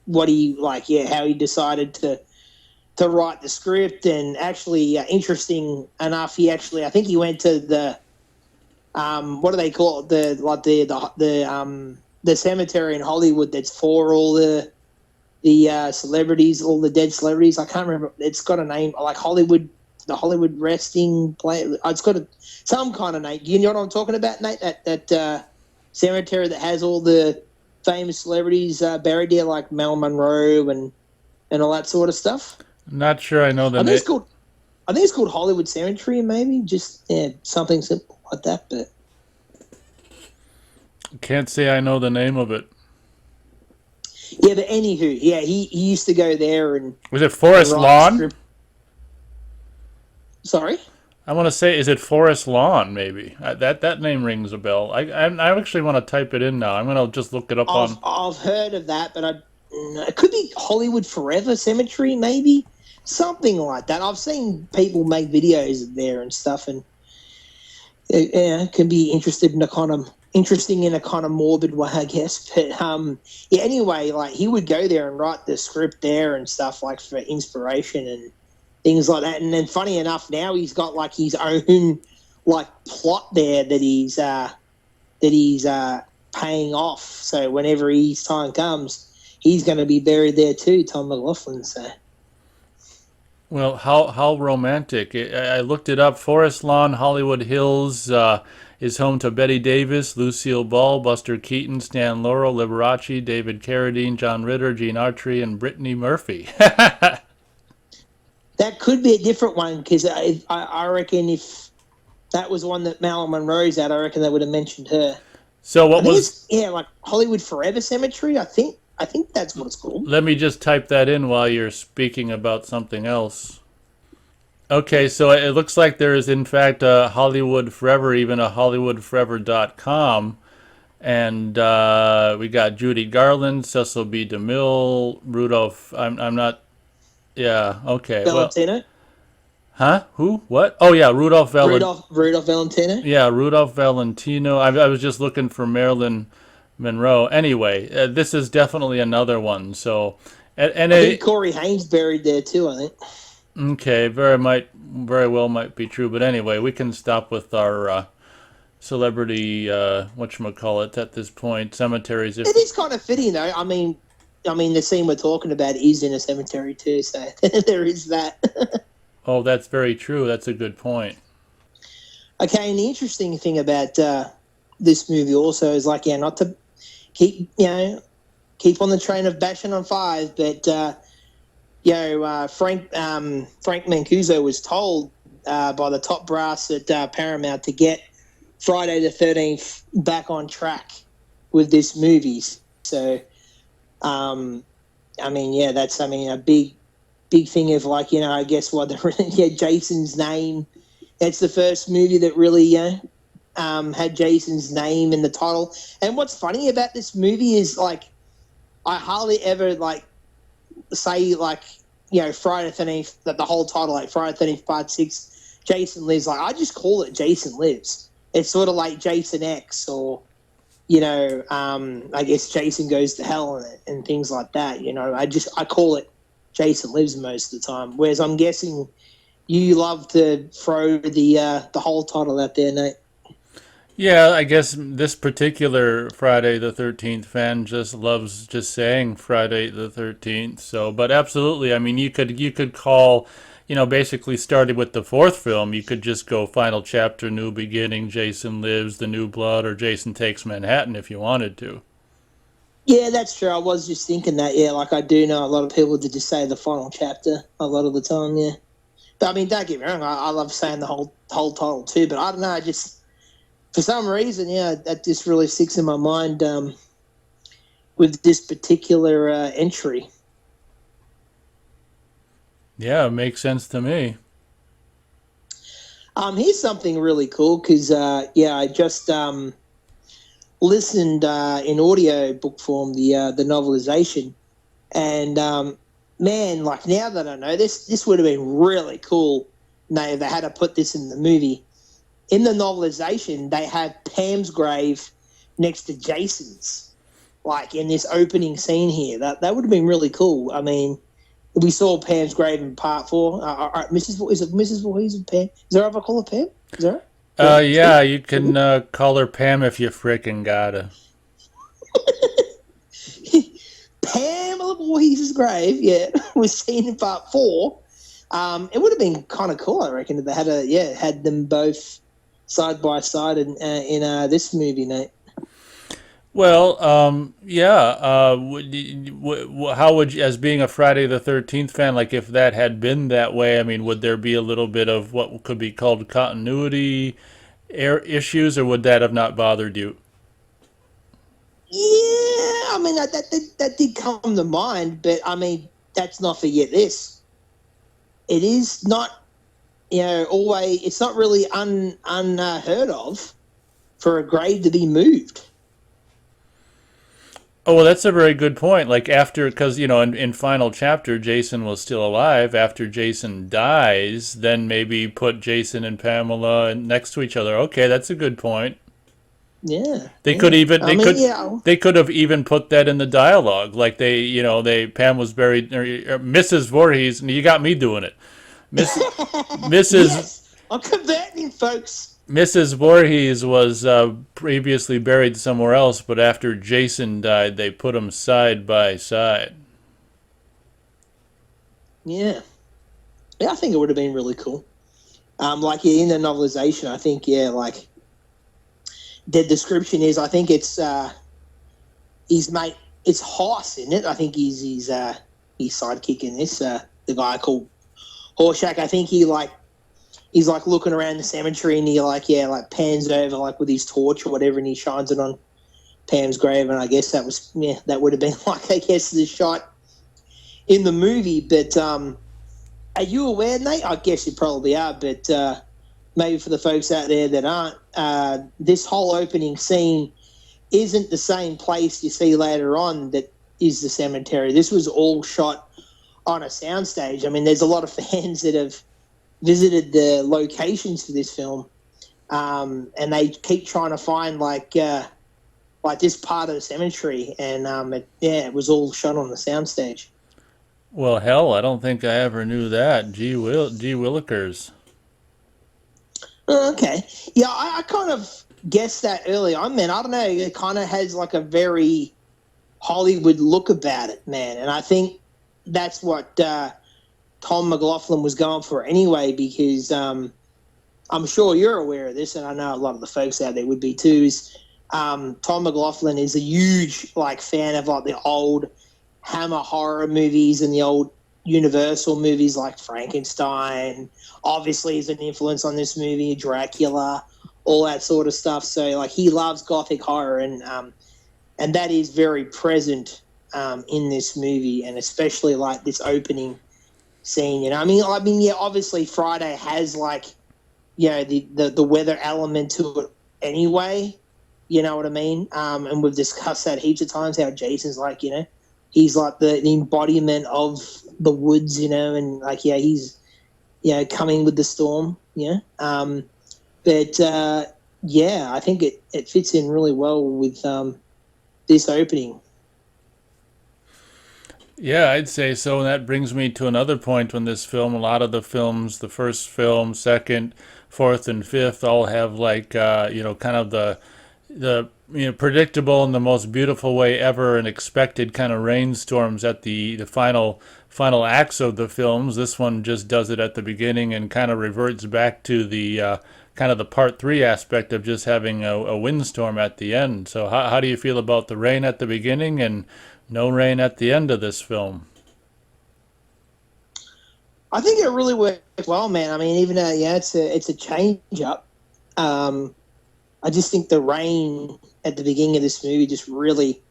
how he decided to write the script. And actually, interesting enough, I think he went to the what do they call it, the cemetery in Hollywood that's for all the celebrities, all the dead celebrities. I can't remember. It's got a name like Hollywood the Hollywood resting place. It's got some kind of name. You know what I'm talking about, Nate? That cemetery that has all the famous celebrities buried there, like Marilyn Monroe and all that sort of stuff. Not sure I know the I think name. it's called I think it's called Hollywood Cemetery, maybe just something simple like that. But Can't say I know the name of it. yeah, but anywho, yeah, he used to go there Was it and Forest write the Lawn? script. Sorry. I want to say, is it Forest Lawn? Maybe that name rings a bell. I actually want to type it in now. I'm gonna just look it up on. I've heard of that, but it could be Hollywood Forever Cemetery, maybe something like that. I've seen people make videos there and stuff, and it can be interesting in a kind of morbid way, I guess. But yeah. Anyway, like he would go there and write the script there and stuff, like for inspiration and things like that. And then, funny enough, now he's got like his own like plot there that he's paying off. So whenever his time comes, he's going to be buried there too, Tom McLaughlin. So Well, how romantic! I looked it up. Forest Lawn, Hollywood Hills, is home to Betty Davis, Lucille Ball, Buster Keaton, Stan Laurel, Liberace, David Carradine, John Ritter, Gene Autry, and Brittany Murphy. that could be a different one, because I reckon if that was one that Marilyn Monroe's at, I reckon they would have mentioned her. So I what think was? it's like Hollywood Forever Cemetery. I think that's what it's called. Let me just type that in while you're speaking about something else. Okay, so it looks like there is in fact a Hollywood Forever, even a HollywoodForever.com. And we got Judy Garland, Cecil B. DeMille, Rudolph. I'm not. Yeah. Okay. Well. Valentino. Huh? Who? What? Oh yeah, Rudolph Valentino. Rudolph Valentino. Yeah, Rudolph Valentino. I was just looking for Marilyn Monroe. Anyway, this is definitely another one. So, and I think Corey Haim's buried there too. I think. okay, very well might be true. But anyway, we can stop with our celebrity whatchamacallit at this point. Cemeteries. If It is kind of fitting, though. I mean, the scene we're talking about is in a cemetery too, so there is that. oh, that's very true. That's a good point. Okay, and the interesting thing about this movie also is, like, not to keep on the train of bashing on Five, but Frank Mancuso was told by the top brass at Paramount to get Friday the 13th back on track with this movie. So, that's a big thing of, like, I guess Jason's name. It's the first movie that really had Jason's name in the title. And what's funny about this movie is, like, I hardly ever say Friday the 13th, that the whole title, like Friday the 13th Part 6, Jason Lives. Like, I just call it Jason Lives. It's sort of like Jason X, or I guess Jason Goes to Hell and things like that. I call it Jason Lives most of the time. Whereas I'm guessing you love to throw the whole title out there, Nate. Yeah, I guess this particular Friday the 13th fan just loves just saying Friday the 13th. So, but absolutely, I mean, you could call, basically started with the fourth film, you could just go Final Chapter, New Beginning, Jason Lives, The New Blood, or Jason Takes Manhattan if you wanted to. Yeah, that's true. I was just thinking that, like, I do know a lot of people that just say the final chapter a lot of the time, yeah. But, I mean, don't get me wrong, I love saying the whole title too, but I don't know, for some reason, that just really sticks in my mind with this particular entry. Yeah, it makes sense to me. Here's something really cool, because, I just listened in audio book form, the novelization, and man, like, now that I know this would have been really cool. They had to put this in the movie. In the novelization, they have Pam's grave next to Jason's, like in this opening scene here. That would have been really cool. I mean, we saw Pam's grave in Part 4. Is it Mrs. Voorhees and Pam? Is that what I call her, Pam? Is that right? Yeah, you can call her Pam if you frickin' gotta. Pamela Voorhees' grave, was seen in Part 4. It would have been kind of cool, I reckon, if they had them both side by side in this movie, Nate. Well, yeah. How would you, as being a Friday the 13th fan, like if that had been that way, I mean, would there be a little bit of what could be called continuity issues, or would that have not bothered you? Yeah, I mean that did come to mind, but I mean that's not forget this. It is not, always. It's not really unheard of for a grade to be moved. Oh, well, that's a very good point. Like after, because in final chapter, Jason was still alive. After Jason dies, then maybe put Jason and Pamela next to each other. Okay, that's a good point. Yeah, They could yeah. even I mean, yeah, they could have even put that in the dialogue. Like Pam was buried, or Mrs. Voorhees, and you got me doing it. Miss Mrs. yes. I'm converting, folks. Mrs. Voorhees was previously buried somewhere else, but after Jason died, they put them side by side. Yeah, yeah. I think it would have been really cool. Like in the novelization, I think like the description is, I think it's his mate. It's Hoss, isn't it? I think he's his sidekick in this. The guy called Horshack. I think he's like looking around the cemetery and he like pans over like with his torch or whatever and he shines it on Pam's grave, and I guess that would have been like, I guess, the shot in the movie. But are you aware, Nate? I guess you probably are, but maybe for the folks out there that aren't, this whole opening scene isn't the same place you see later on that is the cemetery. This was all shot on a soundstage. I mean, there's a lot of fans that have visited the locations for this film, and they keep trying to find like this part of the cemetery, and it was all shot on the soundstage. Well, hell, I don't think I ever knew that. Gee willikers. Okay, yeah, I kind of guessed that early on, man. I don't know, it kind of has like a very Hollywood look about it, man, and I think that's what Tom McLaughlin was going for anyway, because I'm sure you're aware of this, and I know a lot of the folks out there would be too, is Tom McLaughlin is a huge like fan of like the old Hammer horror movies and the old Universal movies like Frankenstein. Obviously is an influence on this movie, Dracula, all that sort of stuff. So like he loves gothic horror, and that is very present in this movie, and especially like this opening scene. Yeah, obviously Friday has like the weather element to it anyway. You know what I mean? And we've discussed that heaps of times, how Jason's like, he's like the embodiment of the woods, and like, he's, coming with the storm. Yeah. But I think it fits in really well with this opening. Yeah, I'd say so. And that brings me to another point when this film, a lot of the films, the first film, second, fourth, and fifth, all have like, kind of the predictable in the most beautiful way ever and expected kind of rainstorms at the final acts of the films. This one just does it at the beginning and kind of reverts back to the kind of the part three aspect of just having a windstorm at the end. So how do you feel about the rain at the beginning and no rain at the end of this film? I think it really worked well, man. I mean, even it's a change up. I just think the rain at the beginning of this movie just really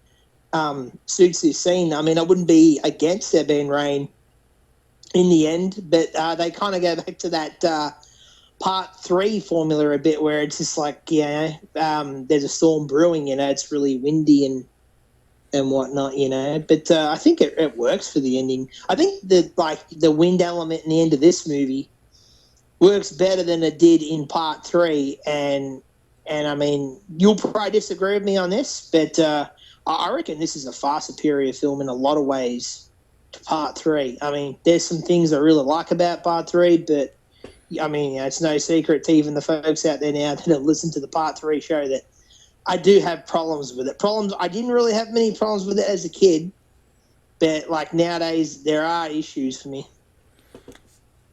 suits this scene. I mean, I wouldn't be against there being rain in the end, but they kind of go back to that part three formula a bit, where it's just like, there's a storm brewing, it's really windy and whatnot, But I think it works for the ending. I think the wind element in the end of this movie works better than it did in part three, and I mean, you'll probably disagree with me on this, but I reckon this is a far superior film in a lot of ways to part three. I mean, there's some things I really like about part three, but I mean, it's no secret to even the folks out there now that have listened to the part three show that I do have problems with it. I didn't really have many problems with it as a kid, but like nowadays there are issues for me.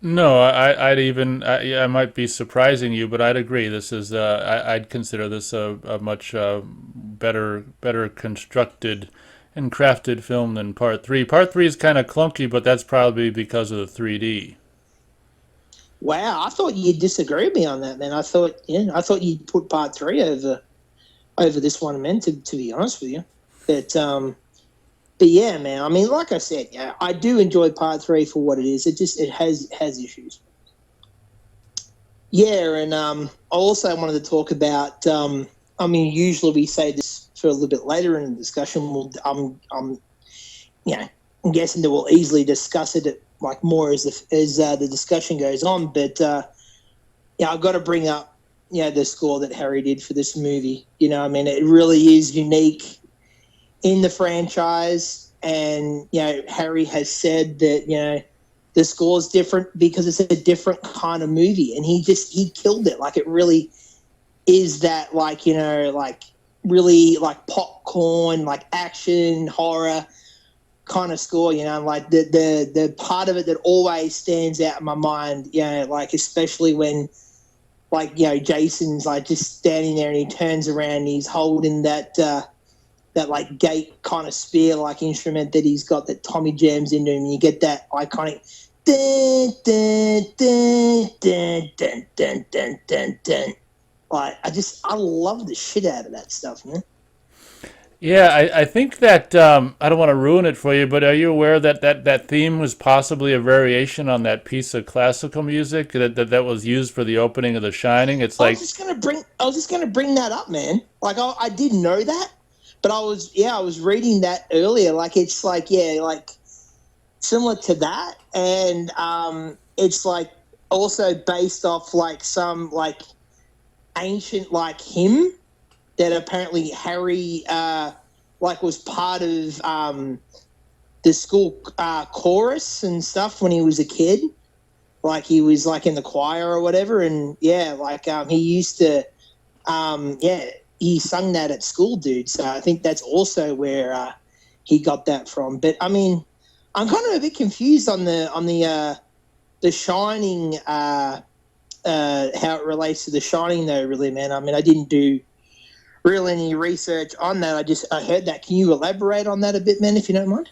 No, I might be surprising you, but I'd agree. This is I'd consider this a much better constructed and crafted film than Part Three. Part Three is kind of clunky, but that's probably because of the 3D. Wow, I thought you'd disagree with me on that, man. I thought you'd put part three over this one, man. To be honest with you, but yeah, man. I mean, like I said, yeah, I do enjoy part three for what it is. It has issues. Yeah, and I also wanted to talk about. I mean, usually we say this for a little bit later in the discussion. You know, I'm guessing that we'll easily discuss it like more as the discussion goes on. But yeah, I've got to bring up the score that Harry did for this movie. I mean, it really is unique in the franchise, and Harry has said that the score is different because it's a different kind of movie, and he killed it. Like, it really is that, like, like really like popcorn, like action horror kind of score, like the part of it that always stands out in my mind, like especially when like Jason's like just standing there and he turns around and he's holding that like gate kind of spear like instrument that he's got that Tommy jams into, and you get that iconic dun, dun, dun, dun, dun, dun, dun, dun, dun. Like, I love the shit out of that stuff, man. Yeah, I think that I don't want to ruin it for you, but are you aware that that theme was possibly a variation on that piece of classical music that was used for the opening of The Shining? It's like, I was just gonna bring that up, man. Like, I didn't know that, but I was reading that earlier. Like, it's like, like similar to that, and it's like also based off like some like ancient like hymn that apparently Harry like was part of the school chorus and stuff when he was a kid. Like, he was like in the choir or whatever, and like he used to he sung that at school, dude. So I think that's also where he got that from. But I mean, I'm kind of a bit confused on the Shining, how it relates to The Shining, though. Really, man. I mean, I didn't do really any research on that. I heard that. Can you elaborate on that a bit, man, if you don't mind?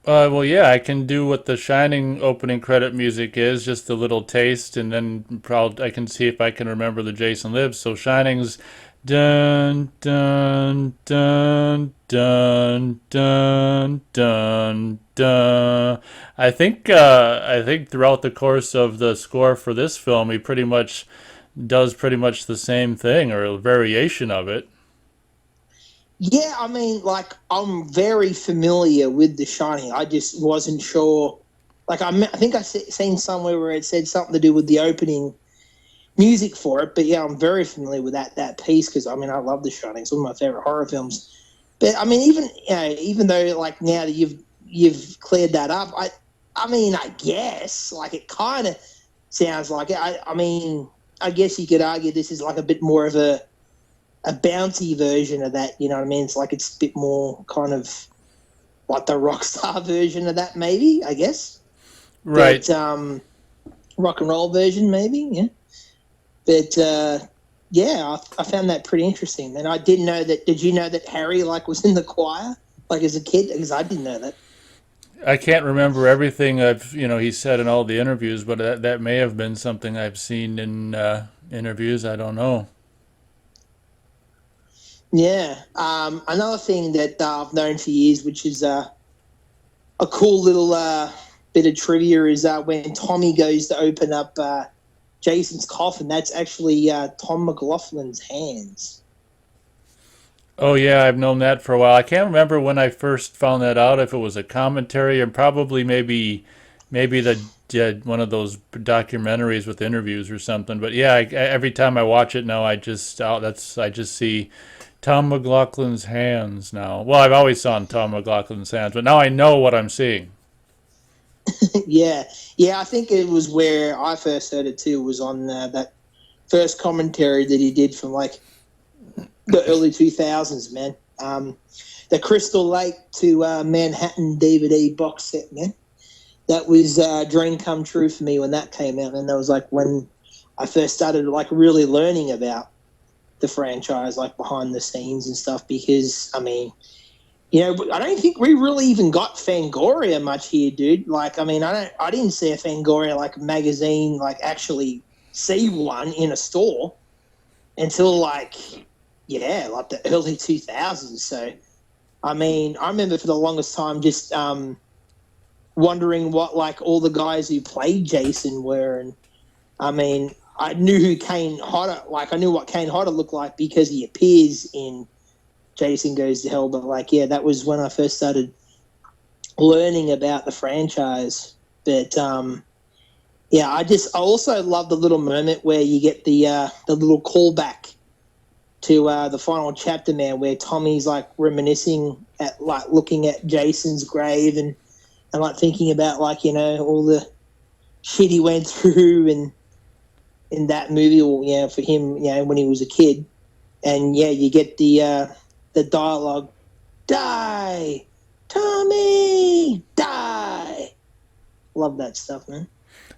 well, yeah, I can do what The Shining opening credit music is, just a little taste, and then probably I can see if I can remember the Jason Lives. So Shining's dun dun dun dun dun dun dun. I think throughout the course of the score for this film, he pretty much does pretty much the same thing or a variation of it. Yeah, I mean, like, I'm very familiar with The Shining. I just wasn't sure. Like, I think seen somewhere where it said something to do with the opening music for it. But yeah, I'm very familiar with that piece because I mean, I love The Shining. It's one of my favorite horror films. But I mean, even though like now that you've cleared that up, I mean, I guess like it kind of sounds like it. I mean, I guess you could argue this is like a bit more of a bouncy version of that. You know what I mean? It's like it's a bit more kind of like the rock star version of that, maybe. I guess. Right. But rock and roll version, maybe. Yeah. But yeah, I found that pretty interesting. And I didn't know that. Did you know that Harry like was in the choir like as a kid? Because I didn't know that. I can't remember everything he said in all the interviews, but that may have been something I've seen in interviews. I don't know. Yeah. Another thing that I've known for years, which is a cool little bit of trivia, is when Tommy goes to open up Jason's coffin, that's actually Tom McLaughlin's hands. Oh yeah, I've known that for a while. I can't remember when I first found that out. If it was a commentary, and probably maybe one of those documentaries with interviews or something. But yeah, every time I watch it now, I just see Tom McLaughlin's hands now. Well, I've always saw Tom McLaughlin's hands, but now I know what I'm seeing. Yeah. Yeah, I think it was where I first heard it too, was on that first commentary that he did from like the early 2000s, man. The Crystal Lake to Manhattan DVD box set, man. that was a dream come true for me when that came out, and that was like when I first started like really learning about the franchise, like behind the scenes and stuff. Because I mean, I don't think we really even got Fangoria much here, dude. Like, I mean, I didn't see a Fangoria like magazine, like actually see one in a store until like the early 2000s. So, I mean, I remember for the longest time just wondering what like all the guys who played Jason were, and I mean, I knew who Kane Hodder, like I knew what Kane Hodder looked like because he appears in Jason Goes to Hell. But like, yeah, that was when I first started learning about the franchise. But I also love the little moment where you get the little callback to the final chapter, man, where Tommy's like reminiscing at like looking at Jason's grave and like thinking about like all the shit he went through and in that movie, or for him, when he was a kid, and you get the dialogue, die, Tommy, die. Love that stuff, man.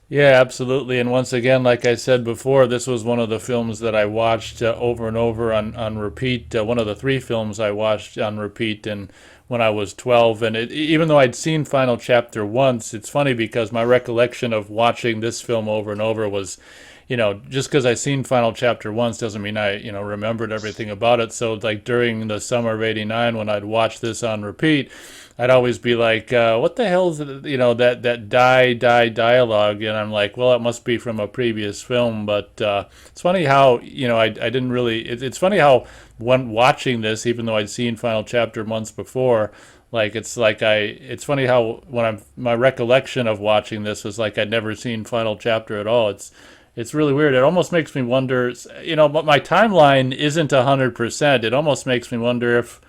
Yeah, absolutely. And once again, like I said before, this was one of the films that I watched over and over on repeat. One of the three films I watched on repeat and when I was 12. And even though I'd seen Final Chapter once, it's funny because my recollection of watching this film over and over was, just because I seen Final Chapter once doesn't mean I, remembered everything about it. So like during the summer of '89 when I'd watch this on repeat, I'd always be like, what the hell is it, that die dialogue? And I'm like, well, it must be from a previous film. But it's funny how, I didn't really, it's funny how when watching this, even though I'd seen Final Chapter months before, like, it's funny how my recollection of watching this was like I'd never seen Final Chapter at all. It's really weird. It almost makes me wonder, but my timeline isn't 100%. It almost makes me wonder if,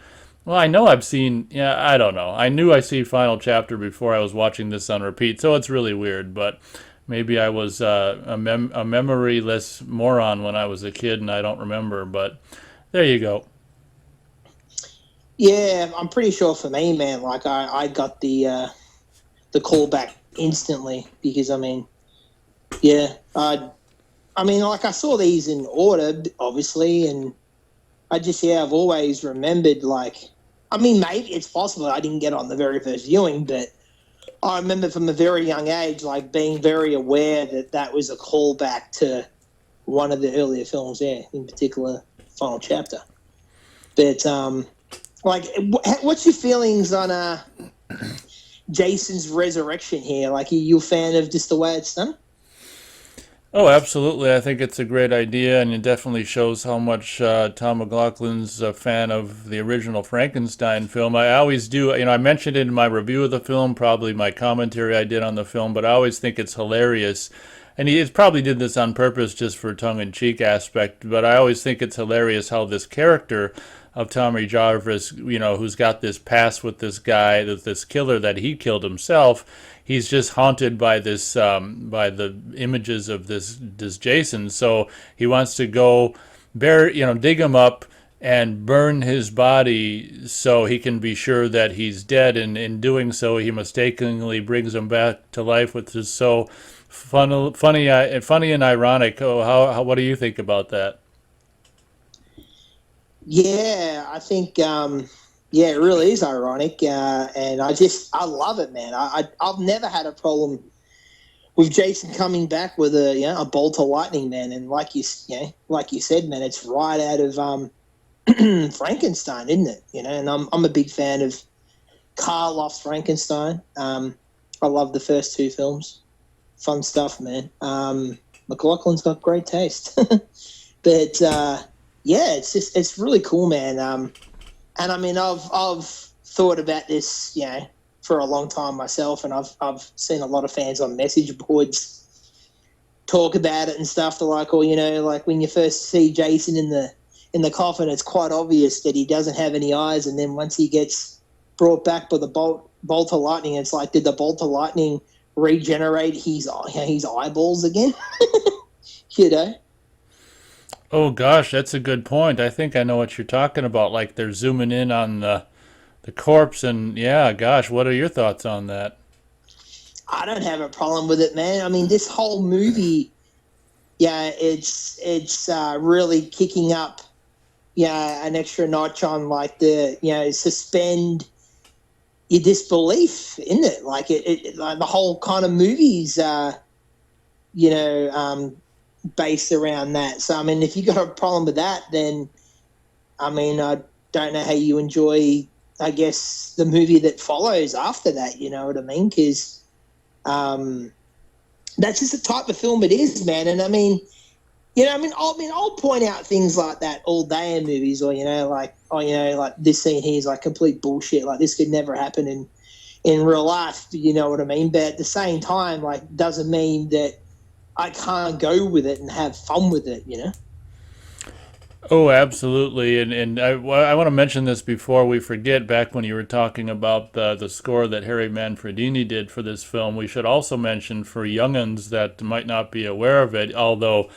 well, I know I've seen, I don't know. I knew I see Final Chapter before I was watching this on repeat, so it's really weird, but maybe I was a memoryless moron when I was a kid and I don't remember, but there you go. Yeah, I'm pretty sure for me, man, like I got the call back instantly because, I mean, like I saw these in order, obviously, and I've always remembered, like, I mean, maybe it's possible I didn't get on the very first viewing, but I remember from a very young age, like, being very aware that was a callback to one of the earlier films, in particular, Final Chapter. But, what's your feelings on Jason's resurrection here? Like, are you a fan of just the way it's done? Oh, absolutely. I think it's a great idea, and it definitely shows how much Tom McLaughlin's a fan of the original Frankenstein film. I always do, I mentioned it in my review of the film, probably my commentary I did on the film, but I always think it's hilarious. And he probably did this on purpose just for tongue-in-cheek aspect, but I always think it's hilarious how this character of Tommy Jarvis, who's got this past with this guy, this killer that he killed himself. He's just haunted by this, by the images of this Jason. So he wants to go dig him up and burn his body so he can be sure that he's dead. And in doing so, he mistakenly brings him back to life, which is so funny and ironic. Oh, what do you think about that? Yeah, I think it really is ironic, and I love it, man. I've never had a problem with Jason coming back with a bolt of lightning, man. And like you said, man, it's right out of Frankenstein, isn't it? And I'm a big fan of Karloff's Frankenstein. I love the first two films. Fun stuff, man. McLaughlin's got great taste, but. It's really cool, man. And I mean, I've thought about this, for a long time myself, and I've seen a lot of fans on message boards talk about it and stuff. They're like, like when you first see Jason in the coffin, it's quite obvious that he doesn't have any eyes, and then once he gets brought back by the bolt of lightning, it's like, did the bolt of lightning regenerate his eyeballs again? you know. Oh gosh, that's a good point. I think I know what you're talking about. Like they're zooming in on the corpse, and yeah, gosh, what are your thoughts on that? I don't have a problem with it, man. I mean, this whole movie, yeah, it's really kicking up, yeah, an extra notch on like the suspend your disbelief in it. Like it like the whole kind of movies, you know, based around that. So I mean, if you got a problem with that, then I mean, I don't know how you enjoy, I guess, the movie that follows after that. You know what I mean? Because that's just the type of film it is, man. And I mean, I'll point out things like that all day in movies, or like this scene here is like complete bullshit. Like this could never happen in real life. You know what I mean? But at the same time, like, doesn't mean that I can't go with it and have fun with it. You know? Oh, absolutely. And I want to mention this before we forget, back when you were talking about the score that Harry Manfredini did for this film. We should also mention, for young'uns that might not be aware of it, although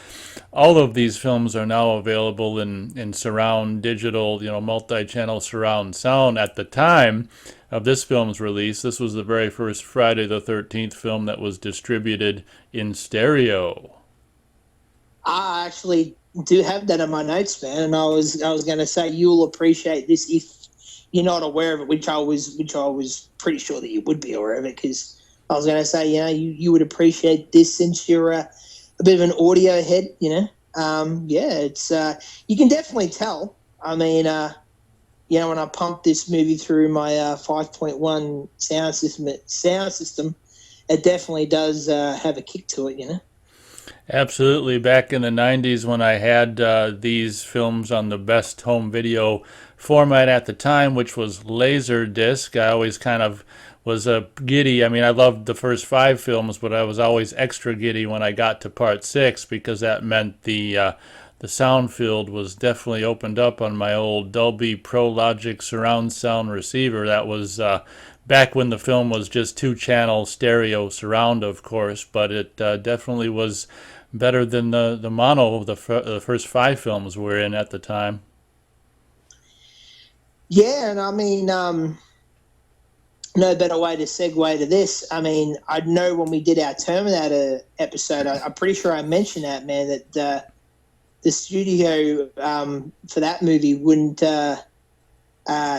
all of these films are now available in surround digital, multi-channel surround sound. At the time of this film's release, this was the very first Friday the 13th film that was distributed in stereo. I actually do have that in my notes, man, and I was going to say you'll appreciate this if you're not aware of it, which I was pretty sure that you would be aware of it, because I was going to say, you would appreciate this since you're a bit of an audio head, yeah, it's you can definitely tell. I mean, when I pumped this movie through my 5.1 sound system, it definitely does have a kick to it. Absolutely. Back in the 90s, when I had these films on the best home video format at the time, which was Laserdisc, I always kind of was giddy. I mean, I loved the first 5 films, but I was always extra giddy when I got to part 6, because that meant the sound field was definitely opened up on my old Dolby Pro Logic surround sound receiver. That was back when the film was just 2-channel stereo surround, of course, but it definitely was better than the mono the first 5 films were in at the time. Yeah, and I mean, no better way to segue to this. I mean, I know when we did our Terminator episode, I'm pretty sure I mentioned that, man, that the studio for that movie wouldn't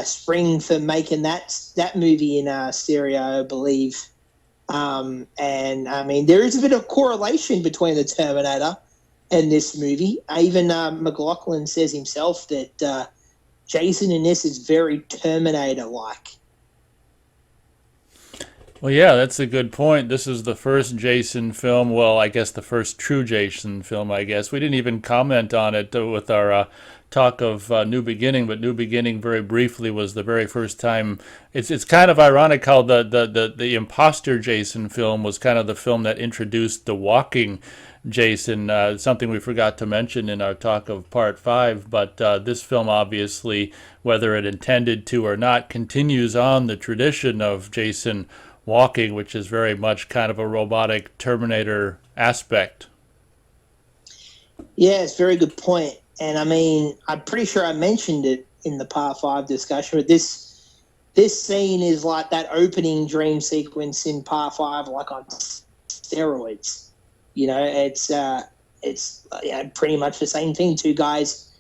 spring for making that movie in stereo, I believe. And I mean, there is a bit of correlation between the Terminator and this movie. Even McLaughlin says himself that Jason in this is very Terminator-like. Well, yeah, that's a good point. This is the first Jason film. Well, I guess the first true Jason film, I guess. We didn't even comment on it with our talk of New Beginning, but New Beginning, very briefly, was the very first time. It's kind of ironic how the Imposter Jason film was kind of the film that introduced the walking Jason, something we forgot to mention in our talk of part 5. But this film, obviously, whether it intended to or not, continues on the tradition of Jason walking, which is very much kind of a robotic Terminator aspect. Yeah, it's a very good point. And I mean, I'm pretty sure I mentioned it in the Part 5 discussion, but this scene is like that opening dream sequence in Part 5, like on steroids. It's pretty much the same thing. 2 guys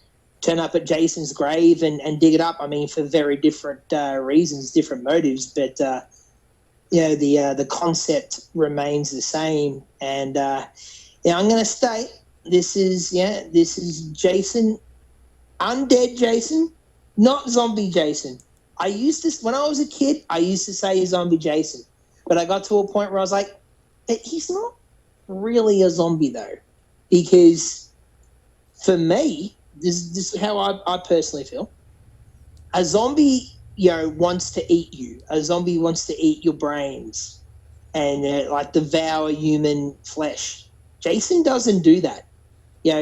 turn up at Jason's grave and dig it up. I mean, for very different reasons, different motives, but the concept remains the same. And I'm going to state this is Jason, undead Jason, not zombie Jason. When I was a kid, I used to say zombie Jason, but I got to a point where I was like, he's not really a zombie though, because for me, this is how I personally feel. A zombie, wants to eat you. A zombie wants to eat your brains and like devour human flesh. Jason doesn't do that.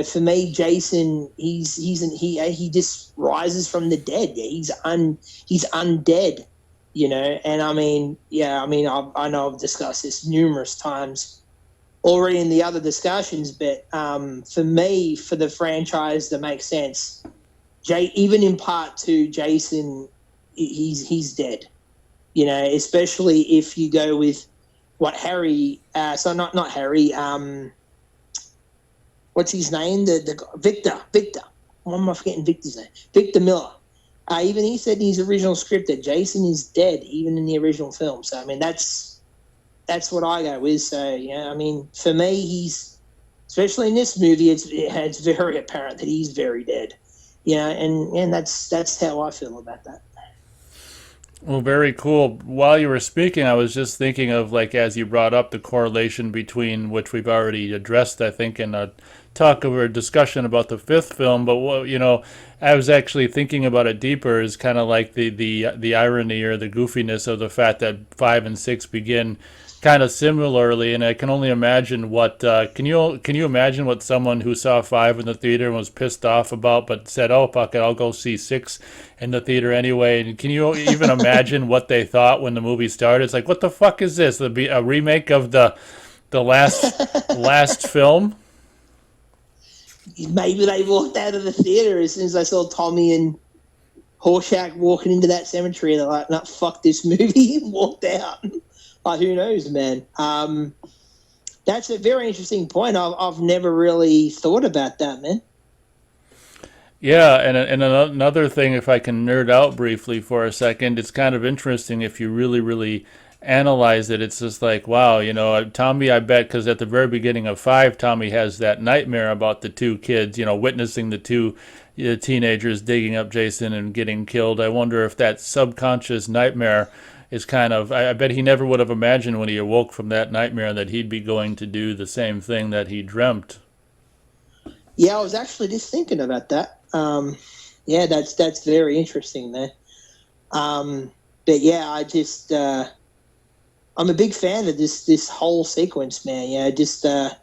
For me, Jason, he just rises from the dead. He's undead, And I mean, I know I've discussed this numerous times already in the other discussions, but for me, for the franchise to make sense, even in part 2, Jason, he's dead. Especially if you go with what Harry? So not Harry. What's his name? The Victor. Victor. Why am I forgetting Victor's name? Victor Miller. Even he said in his original script that Jason is dead, even in the original film. So I mean, that's what I go with. So yeah, I mean, for me, he's especially in this movie, it's very apparent that he's very dead. Yeah, and that's how I feel about that. Well, very cool. While you were speaking, I was just thinking of, like, as you brought up the correlation between, which we've already addressed, I think, in a talk of a discussion about the fifth film. But what, I was actually thinking about it deeper, is kind of like the irony or the goofiness of the fact that 5 and 6 begin kind of similarly, and I can only imagine what can you imagine what someone who saw 5 in the theater and was pissed off about, but said, "Oh fuck it, I'll go see 6 in the theater anyway." And can you even imagine what they thought when the movie started? It's like, what the fuck is this? It'll be a remake of the last film. Maybe they walked out of the theater as soon as they saw Tommy and Horshack walking into that cemetery. They're like, "No, fuck this movie," and walked out. Like, who knows, man? That's a very interesting point. I've never really thought about that, man. Yeah, and another thing, if I can nerd out briefly for a second, it's kind of interesting if you really, really analyze it. It's just like, wow, Tommy, I bet, because at the very beginning of 5, Tommy has that nightmare about the two kids, witnessing the two teenagers digging up Jason and getting killed. I wonder if that subconscious nightmare is kind of, I bet he never would have imagined when he awoke from that nightmare that he'd be going to do the same thing that he dreamt. Yeah, I was actually just thinking about that. Yeah, that's very interesting there. But yeah, I'm a big fan of this whole sequence, man. Yeah, just the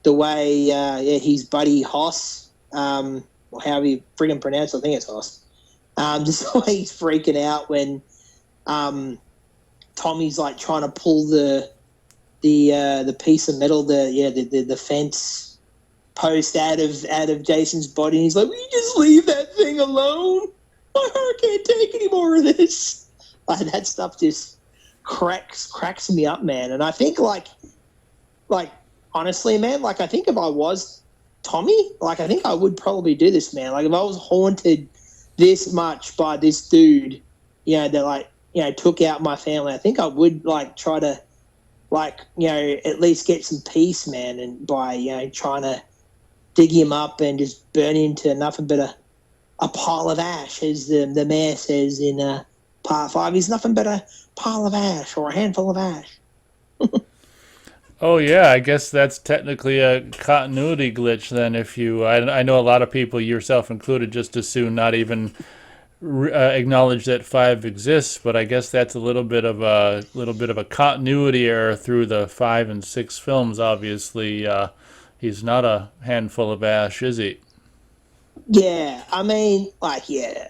way his buddy Hoss, or how you freaking pronounce it, I think it's Hoss. Just the way he's freaking out when Tommy's like trying to pull the piece of metal, the fence post out of Jason's body, and he's like, "Will you just leave that thing alone? My heart can't take any more of this." Like, that stuff just cracks me up, man. And I think like honestly, man, like, I think if I was Tommy, like, I think I would probably do this, man. Like, if I was haunted this much by this dude, that like, took out my family, I think I would like try to like, at least get some peace, man, and by trying to dig him up and just burn him to nothing but a pile of ash, as the mayor says in part 5. He's nothing but a pile of ash, or a handful of ash. Oh yeah, I guess that's technically a continuity glitch then. If I know a lot of people, yourself included, just as soon not even acknowledge that 5 exists, but I guess that's a little bit of a continuity error through the 5 and 6 films. Obviously, he's not a handful of ash, is he? Yeah, I mean, like, yeah,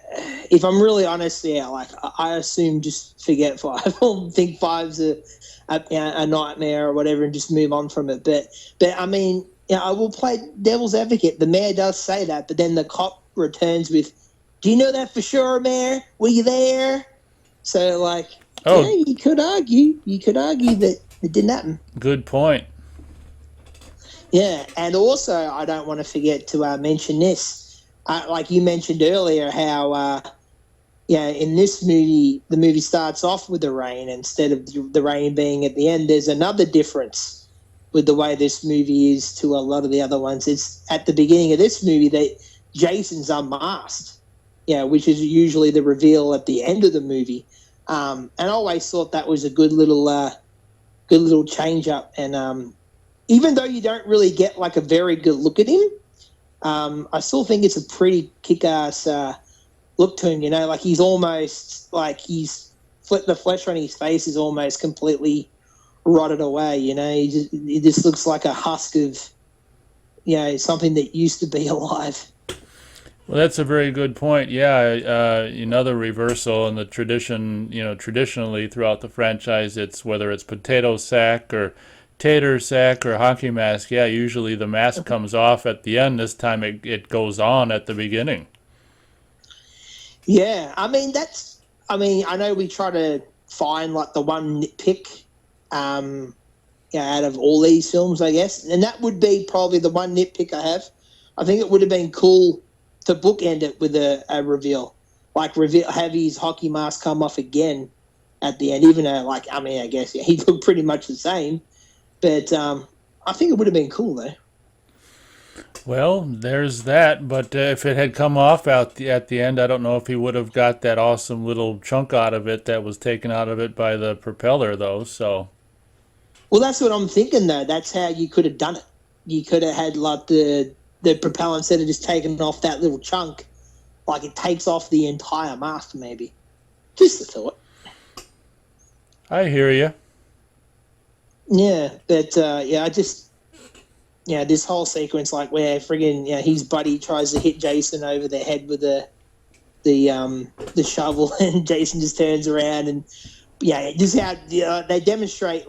if I'm really honest, yeah, like, I assume just forget 5. I don't think 5's a nightmare or whatever, and just move on from it. But I mean, I will play devil's advocate. The mayor does say that, but then the cop returns with, "Do you know that for sure, Mayor? Were you there?" So, like, Oh, yeah, you could argue that it didn't happen. good point. Yeah, and also I don't want to forget to mention this. Like you mentioned earlier, how in this movie the movie starts off with the rain instead of the rain being at the end. There's another difference with the way this movie is to a lot of the other ones. It's at the beginning of this movie that Jason's unmasked. Yeah, which is usually the reveal at the end of the movie. And I always thought that was a good little change up. And even though you don't really get like a very good look at him, I still think it's a pretty kick-ass look to him. Like, he's almost like the flesh on his face is almost completely rotted away. He just looks like a husk of something that used to be alive. Well, that's a very good point. Yeah, another reversal in the tradition. Traditionally throughout the franchise, it's whether it's potato sack or tater sack or hockey mask. Yeah, usually the mask comes off at the end. This time it goes on at the beginning. Yeah, I mean, I know we try to find like the one nitpick out of all these films, I guess. And that would be probably the one nitpick I have. I think it would have been cool to bookend it with a reveal, like have his hockey mask come off again at the end. Even though, I guess he looked pretty much the same, but I think it would have been cool though. Well, there's that. But if it had come off at the end, I don't know if he would have got that awesome little chunk out of it that was taken out of it by the propeller, though. So, Well, that's what I'm thinking though. That's how you could have done it. You could have had like the propeller, instead of just taking off that little chunk, like it takes off the entire mask, maybe. Just a thought. I hear you. Yeah, but this whole sequence, like where friggin' his buddy tries to hit Jason over the head with the shovel, and Jason just turns around and just how they demonstrate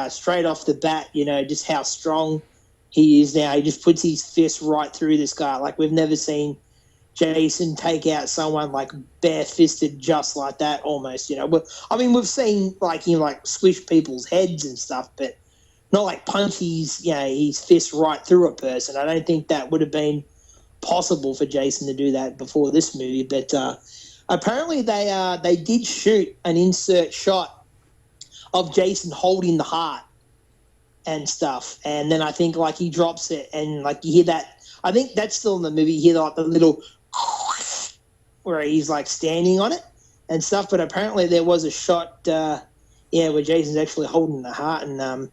straight off the bat, just how strong he is now. He just puts his fist right through this guy. Like we've never seen Jason take out someone like bare-fisted just like that, almost. But I mean, we've seen him squish people's heads and stuff, but not like punch his fist right through a person. I don't think that would have been possible for Jason to do that before this movie. But apparently they did shoot an insert shot of Jason holding the heart and stuff, and then I think he drops it, and you hear that. I think that's still in the movie. You hear the little where he's standing on it and stuff. But apparently there was a shot, where Jason's actually holding the heart, and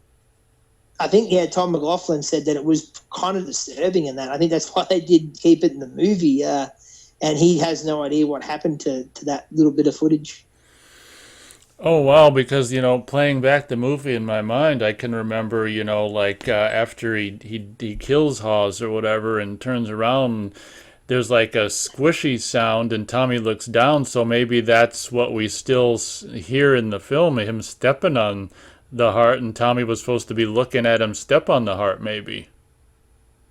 I think Tom McLaughlin said that it was kind of disturbing in that. I think that's why they did keep it in the movie, and he has no idea what happened to that little bit of footage. Oh wow, because playing back the movie in my mind, I can remember, after he kills Hawes or whatever and turns around, there's like a squishy sound, and Tommy looks down, so maybe that's what we still hear in the film, him stepping on the heart, and Tommy was supposed to be looking at him step on the heart, maybe.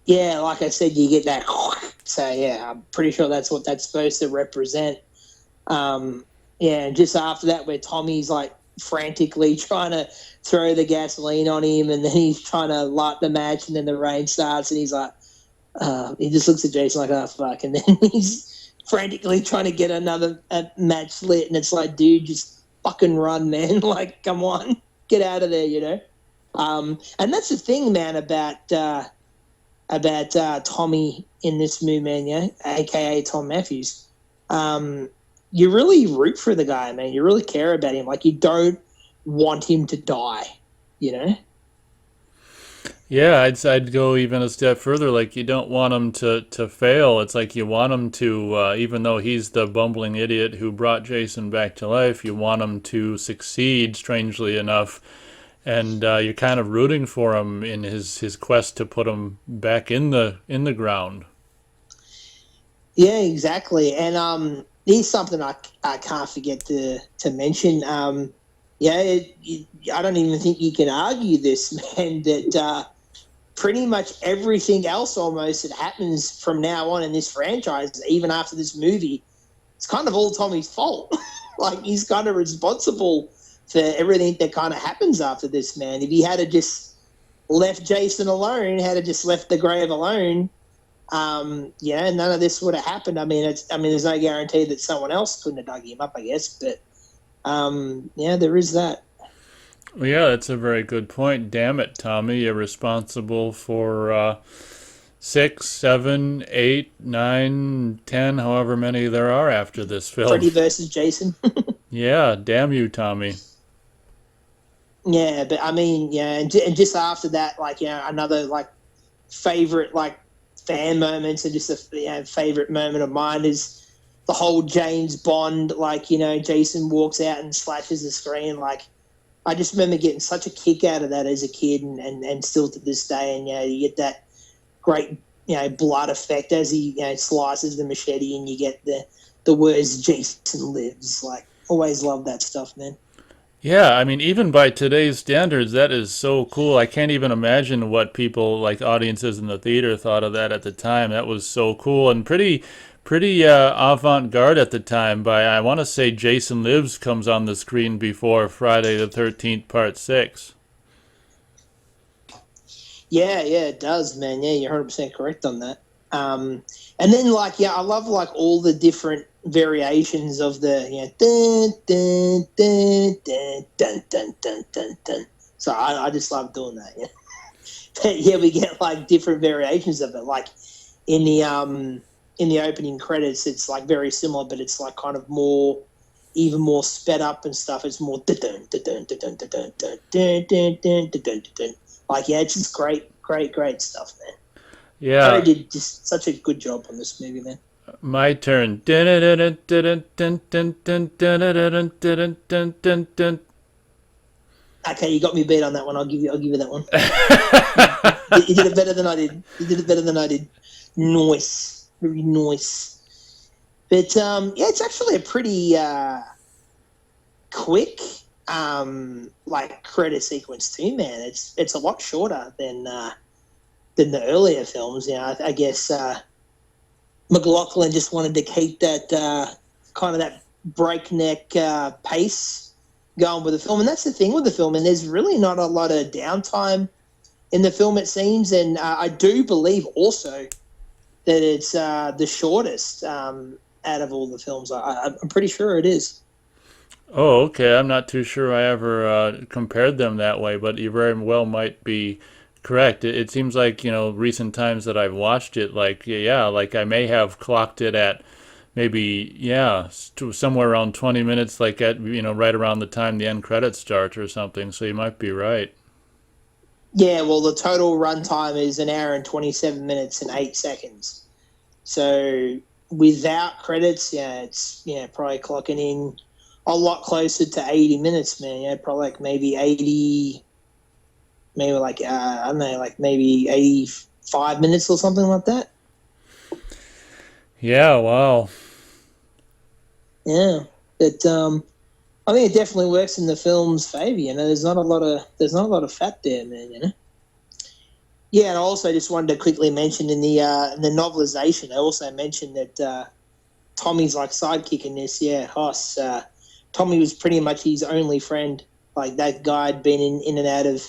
Yeah, like I said, you get that. So yeah, I'm pretty sure that's what that's supposed to represent. And just after that, where Tommy's frantically trying to throw the gasoline on him, and then he's trying to light the match, and then the rain starts, and he's he just looks at Jason like, oh fuck, and then he's frantically trying to get another match lit, and it's like, dude, just fucking run, man! Come on, get out of there, And that's the thing, man, about Tommy in this movie, man, aka Tom Matthews. You really root for the guy, man. You really care about him. You don't want him to die, Yeah, I'd go even a step further. You don't want him to fail. It's you want him to, even though he's the bumbling idiot who brought Jason back to life, you want him to succeed, strangely enough. And you're kind of rooting for him in his quest to put him back in the ground. Yeah, exactly. And here's something I can't forget to mention. I don't even think you can argue this, man, that pretty much everything else almost that happens from now on in this franchise, even after this movie, it's kind of all Tommy's fault. He's kind of responsible for everything that kind of happens after this, man. If he had just left Jason alone, had just left the grave alone, none of this would have happened. I mean, there's no guarantee that someone else couldn't have dug him up, I guess. But there is that. Well, yeah, that's a very good point. Damn it, Tommy, you're responsible for 6, 7, 8, 9, 10, however many there are after this film. Freddy versus Jason. Yeah, damn you, Tommy. Yeah, but I mean, and just after that, another favorite fan moments, and just a favorite moment of mine is the whole James Bond, Jason walks out and slashes the screen. I just remember getting such a kick out of that as a kid, and still to this day. And you get that great blood effect as he slices the machete, and you get the words "Jason lives." Always love that stuff, man. Yeah, I mean, even by today's standards, that is so cool. I can't even imagine what people, audiences in the theater, thought of that at the time. That was so cool and pretty avant-garde at the time. By I want to say Jason Lives comes on the screen before Friday the 13th Part 6. Yeah, yeah, it does, man. Yeah, you're 100% correct on that. And then like, yeah, I love like all the different variations of the dun dun dun dun dun dun dun dun dun. So I just love doing that. Yeah, but yeah, we get like different variations of it. Like in the um in the opening credits, it's like very similar, but it's like kind of more, even more sped up and stuff. It's more dun dun dun dun dun dun dun dun dun dun dun dun dun dun. Like, yeah, it's just great, great, great stuff, man. Harry Yeah, did just such a good job on this movie, man. my turn. Dun, dun, dun, dun, dun, dun, dun, dun, dun, dun, dun, dun, dun. Okay, you got me beat on that one. I'll give you that one. You did it better than I did. You did it better than I did. Nice, very nice. But yeah, it's actually a pretty quick like credit sequence too, man. It's a lot shorter than the earlier films. You know, I guess McLaughlin just wanted to keep that kind of that breakneck pace going with the film, and that's the thing with the film. And there's really not a lot of downtime in the film, it seems. And I do believe also that it's the shortest out of all the films. I'm pretty sure it is. Oh, okay. I'm not too sure I ever compared them that way, but you very well might be correct. It seems like, recent times that I've watched it, like, yeah, like I may have clocked it at maybe, yeah, somewhere around 20 minutes, like at, right around the time the end credits start or something. So you might be right. Yeah, well, the total runtime is an hour and 27 minutes and 8 seconds. So without credits, yeah, it's probably clocking in a lot closer to 80 minutes, man. Yeah, probably like maybe 80, maybe like I don't know, like maybe 85 minutes or something like that. Yeah, wow. Yeah, but I think it definitely works in the film's favor. You know, there's not a lot of fat there, man. You know. Yeah, and I also just wanted to quickly mention in the novelization, I also mentioned that Tommy's like sidekick in this. Yeah, Hoss. Tommy was pretty much his only friend. Like that guy had been in and out of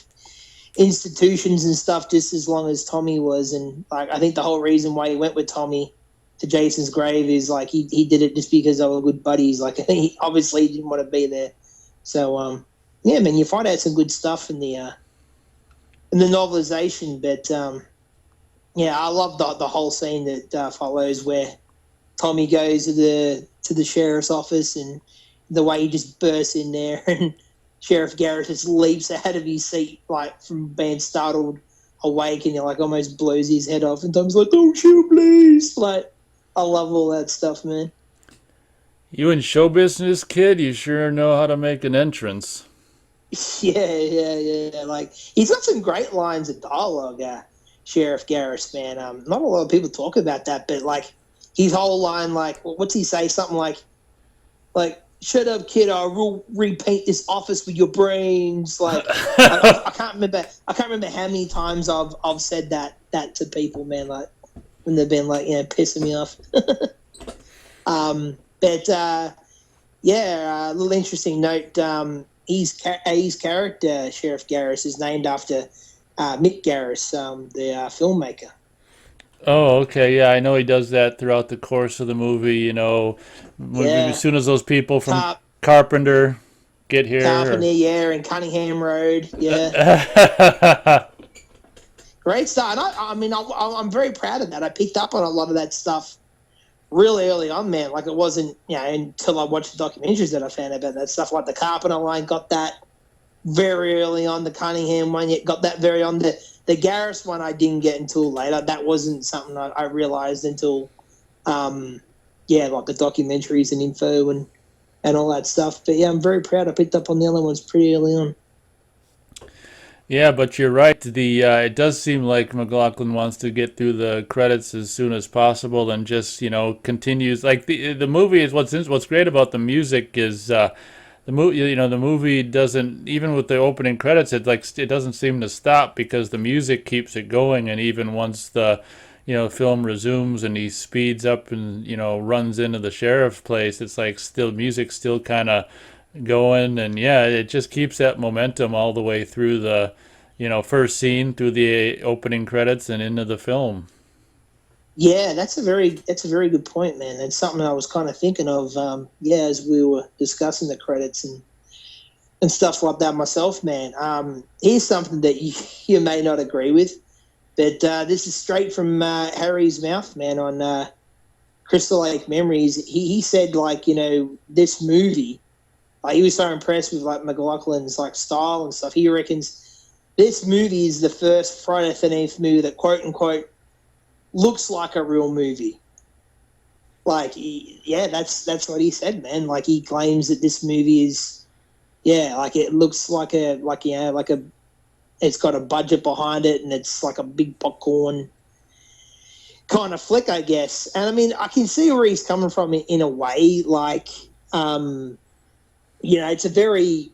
institutions and stuff just as long as Tommy was, and like I think the whole reason why he went with Tommy to Jason's grave is like he did it just because they were good buddies. Like I think he obviously didn't want to be there. So yeah, man, you find out some good stuff in the novelization, but yeah, I love the whole scene that follows where Tommy goes to the sheriff's office and the way he just bursts in there and Sheriff Garrett just leaps out of his seat like from being startled awake and he like almost blows his head off and Tom's like, "Don't shoot, please!" Like, I love all that stuff, man. You in show business, kid? You sure know how to make an entrance. Yeah, yeah, yeah. Like he's got some great lines of dialogue, Sheriff Garrett, man. Not a lot of people talk about that, but like his whole line, like what's he say? Something like "Shut up, kid! I will repaint this office with your brains." Like I can't remember. I can't remember how many times I've said that to people, man. Like when they've been like pissing me off. But yeah, a little interesting note. His character, Sheriff Garris, is named after Mick Garris, the filmmaker. Oh, okay. Yeah, I know he does that throughout the course of the movie. As Yeah, soon as those people from Carp, Carpenter get here. Carpenter, yeah, and Cunningham Road, yeah. Great start. And I mean, I'm very proud of that. I picked up on a lot of that stuff really early on, man. Like it wasn't, until I watched the documentaries that I found out about that stuff. Like the Carpenter line got that very early on. The Cunningham one, yet got that very on. The Garris one I didn't get until later. That wasn't something I realized until, like the documentaries and info and all that stuff. But yeah, I'm very proud. I picked up on the other ones pretty early on. Yeah, but you're right. The it does seem like McLaughlin wants to get through the credits as soon as possible, and just continues. Like the movie is what's great about the music is the movie doesn't, even with the opening credits, it doesn't seem to stop because the music keeps it going, and even once the film resumes and he speeds up and runs into the sheriff's place, it's like still music still kind of going, and yeah, it just keeps that momentum all the way through the first scene through the opening credits and into the film. Yeah, that's a very good point, man. It's something I was kind of thinking of. Yeah, as we were discussing the credits and stuff like that myself, man. Here's something that you may not agree with, but this is straight from Harry's mouth, man. On Crystal Lake Memories, he said like this movie, like he was so impressed with like McLaughlin's like style and stuff. He reckons this movie is the first Friday the 13th movie that quote unquote looks like a real movie. Like, yeah, that's what he said, man. Like he claims that this movie is, yeah, like it looks like it's got a budget behind it and it's like a big popcorn kind of flick, I guess. And I mean, I can see where he's coming from in a way. Like, it's a very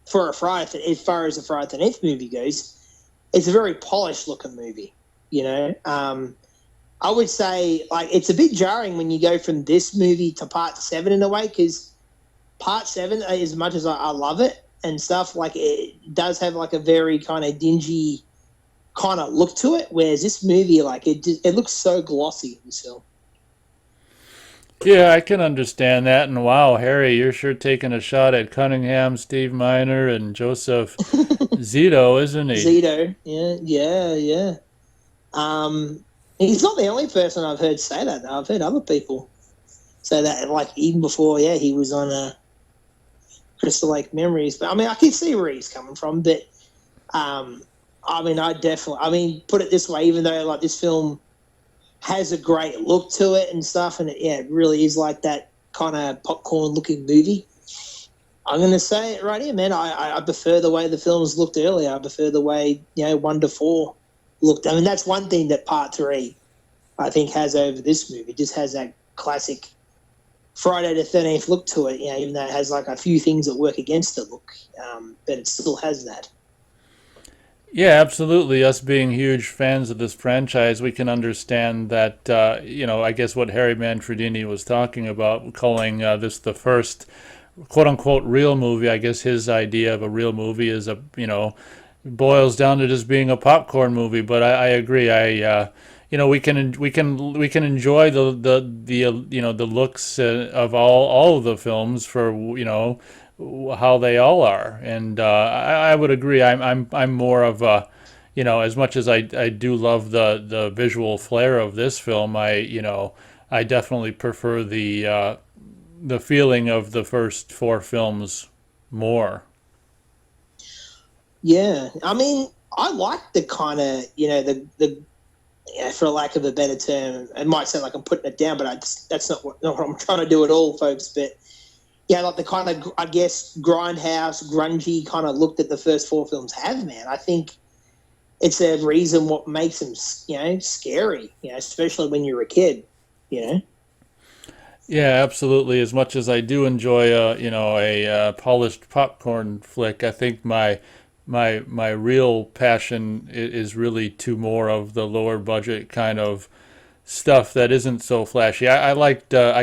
for a Friday, as far as the Friday the 13th movie goes, it's a very polished looking movie. I would say like it's a bit jarring when you go from this movie to Part 7 in a way, because Part 7, as much as I love it and stuff, like it does have like a very kind of dingy kind of look to it, whereas this movie, like it looks so glossy in this film. Yeah, I can understand that. And wow, Harry, you're sure taking a shot at Cunningham, Steve Miner, and Joseph Zito, isn't he? Zito, yeah. He's not the only person I've heard say that, though. I've heard other people say that, like even before, yeah, he was on Crystal Lake Memories. But I mean, I can see where he's coming from. But I mean, put it this way: even though like this film has a great look to it and stuff, and it really is like that kind of popcorn-looking movie. I'm going to say it right here, man. I prefer the way the films looked earlier. I prefer the way 1 to 4 looked. I mean, that's one thing that Part 3 I think has over this movie. It just has that classic Friday the 13th look to it. Even though it has like a few things that work against the look, but it still has that. Yeah, absolutely. Us being huge fans of this franchise, we can understand that, I guess what Harry Manfredini was talking about, calling this the first quote unquote real movie. I guess his idea of a real movie is boils down to just being a popcorn movie. But I agree. We can enjoy the looks of all of the films for how they all are, and I would agree. I'm more of a, as much as I do love the visual flair of this film, I definitely prefer the feeling of the first four films more. Yeah, I mean, I like the kind of the for lack of a better term, it might sound like I'm putting it down, but that's not what I'm trying to do at all, folks. But yeah, like the kind of, I guess, grindhouse, grungy kind of look that the first four films have, man. I think it's a reason what makes them, scary, especially when you're a kid, you know? Yeah, absolutely. As much as I do enjoy a polished popcorn flick, I think my real passion is really to more of the lower budget kind of stuff that isn't so flashy. I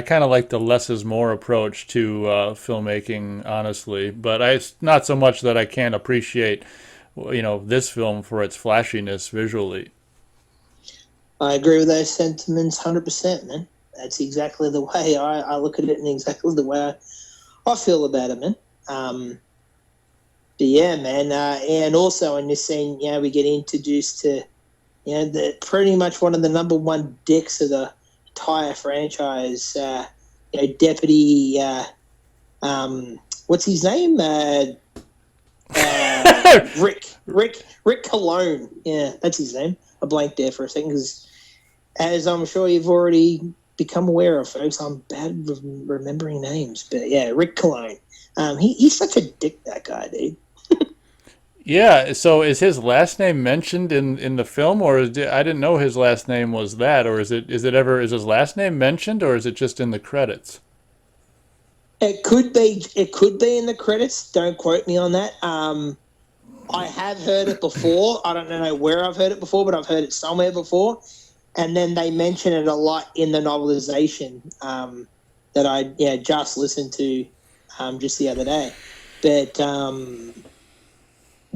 kind of like the less is more approach to filmmaking, honestly. But it's not so much that I can't appreciate, this film for its flashiness visually. I agree with those sentiments 100%, man. That's exactly the way I look at it and exactly the way I feel about it, man. But yeah, man, and also in this scene, we get introduced to, pretty much one of the number one dicks of the entire franchise, Deputy, what's his name? Rick Cologne. Yeah, that's his name. I blanked there for a second because, as I'm sure you've already become aware of, folks, I'm bad with remembering names. But yeah, Rick Cologne. He's such a dick, that guy, dude. Yeah, so is his last name mentioned in the film, or I didn't know his last name was that, or is his last name mentioned, or is it just in the credits? It could be. It could be in the credits. Don't quote me on that. I have heard it before. I don't know where I've heard it before, but I've heard it somewhere before. And then they mention it a lot in the novelization that I just listened to just the other day. But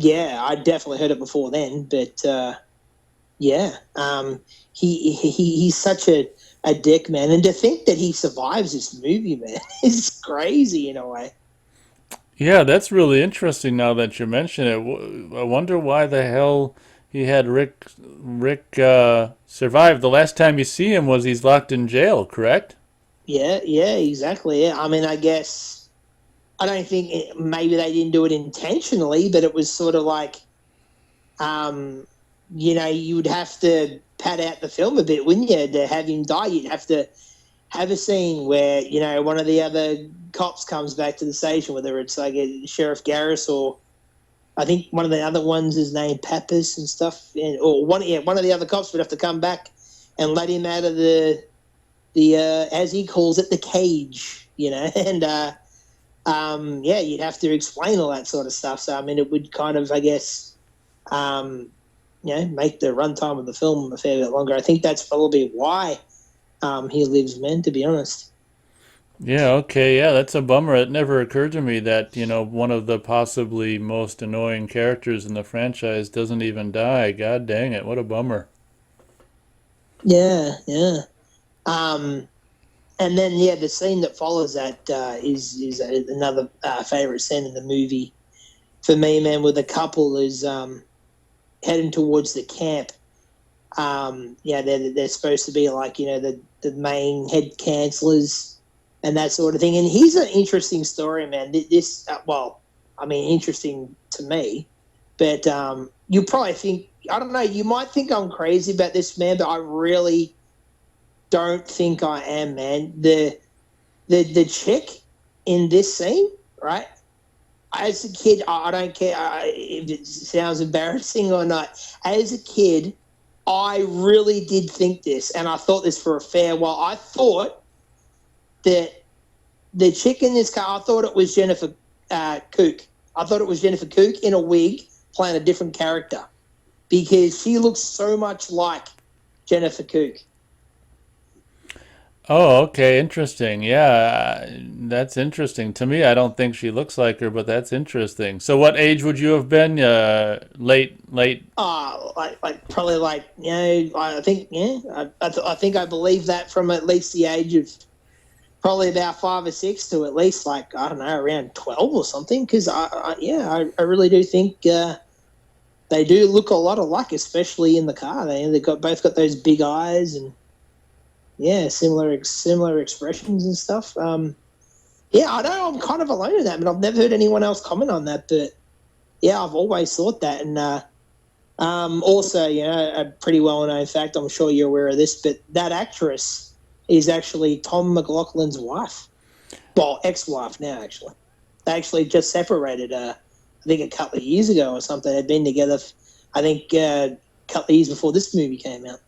Yeah, I definitely heard it before then, but yeah, he's such a dick, man, and to think that he survives this movie, man, is crazy in a way. Yeah, that's really interesting now that you mention it. I wonder why the hell he had Rick survive. The last time you see him was he's locked in jail, correct? Yeah, yeah, exactly. Yeah, I mean, I guess I don't think maybe they didn't do it intentionally, but it was sort of like, um, you would have to pad out the film a bit, wouldn't you, to have him die? You'd have to have a scene where one of the other cops comes back to the station, whether it's like a Sheriff Garris or I think one of the other ones is named Pappas and stuff, or one of the other cops would have to come back and let him out of the as he calls it, the cage, and yeah, you'd have to explain all that sort of stuff. So I mean, it would kind of, I guess, um, make the runtime of the film a fair bit longer. I think that's probably why he lives, man. To be honest. Yeah, okay, yeah, that's a bummer. It never occurred to me that, one of the possibly most annoying characters in the franchise doesn't even die. God dang it, what a bummer. Yeah, yeah. Um, and then yeah, the scene that follows that is another favorite scene in the movie for me, man. With the couple is heading towards the camp. Yeah, they're supposed to be like the main head counselors and that sort of thing. And he's an interesting story, man. This well, I mean, interesting to me, but you probably think I don't know. You might think I'm crazy about this, man, but I really don't think I am, man. The chick in this scene, right? As a kid, I don't care if it sounds embarrassing or not. As a kid, I really did think this, and I thought this for a fair while. I thought that the chick in this car, I thought it was Jennifer Cook. I thought it was Jennifer Cook in a wig playing a different character because she looks so much like Jennifer Cook. Oh, okay, interesting. Yeah, that's interesting. To me, I don't think she looks like her, but that's interesting. So what age would you have been? Late. Like probably like I think I think I believe that from at least the age of probably about 5 or 6 to at least like I don't know around 12 or something because I really do think they do look a lot alike, especially in the car. They both got those big eyes and yeah, similar expressions and stuff. Yeah, I know I'm kind of alone in that, but I've never heard anyone else comment on that. But yeah, I've always thought that, and also, a pretty well-known fact. I'm sure you're aware of this, but that actress is actually Tom McLaughlin's wife. Well, ex-wife now, actually. They actually just separated. I think a couple of years ago or something. They'd been together. I think a couple of years before this movie came out.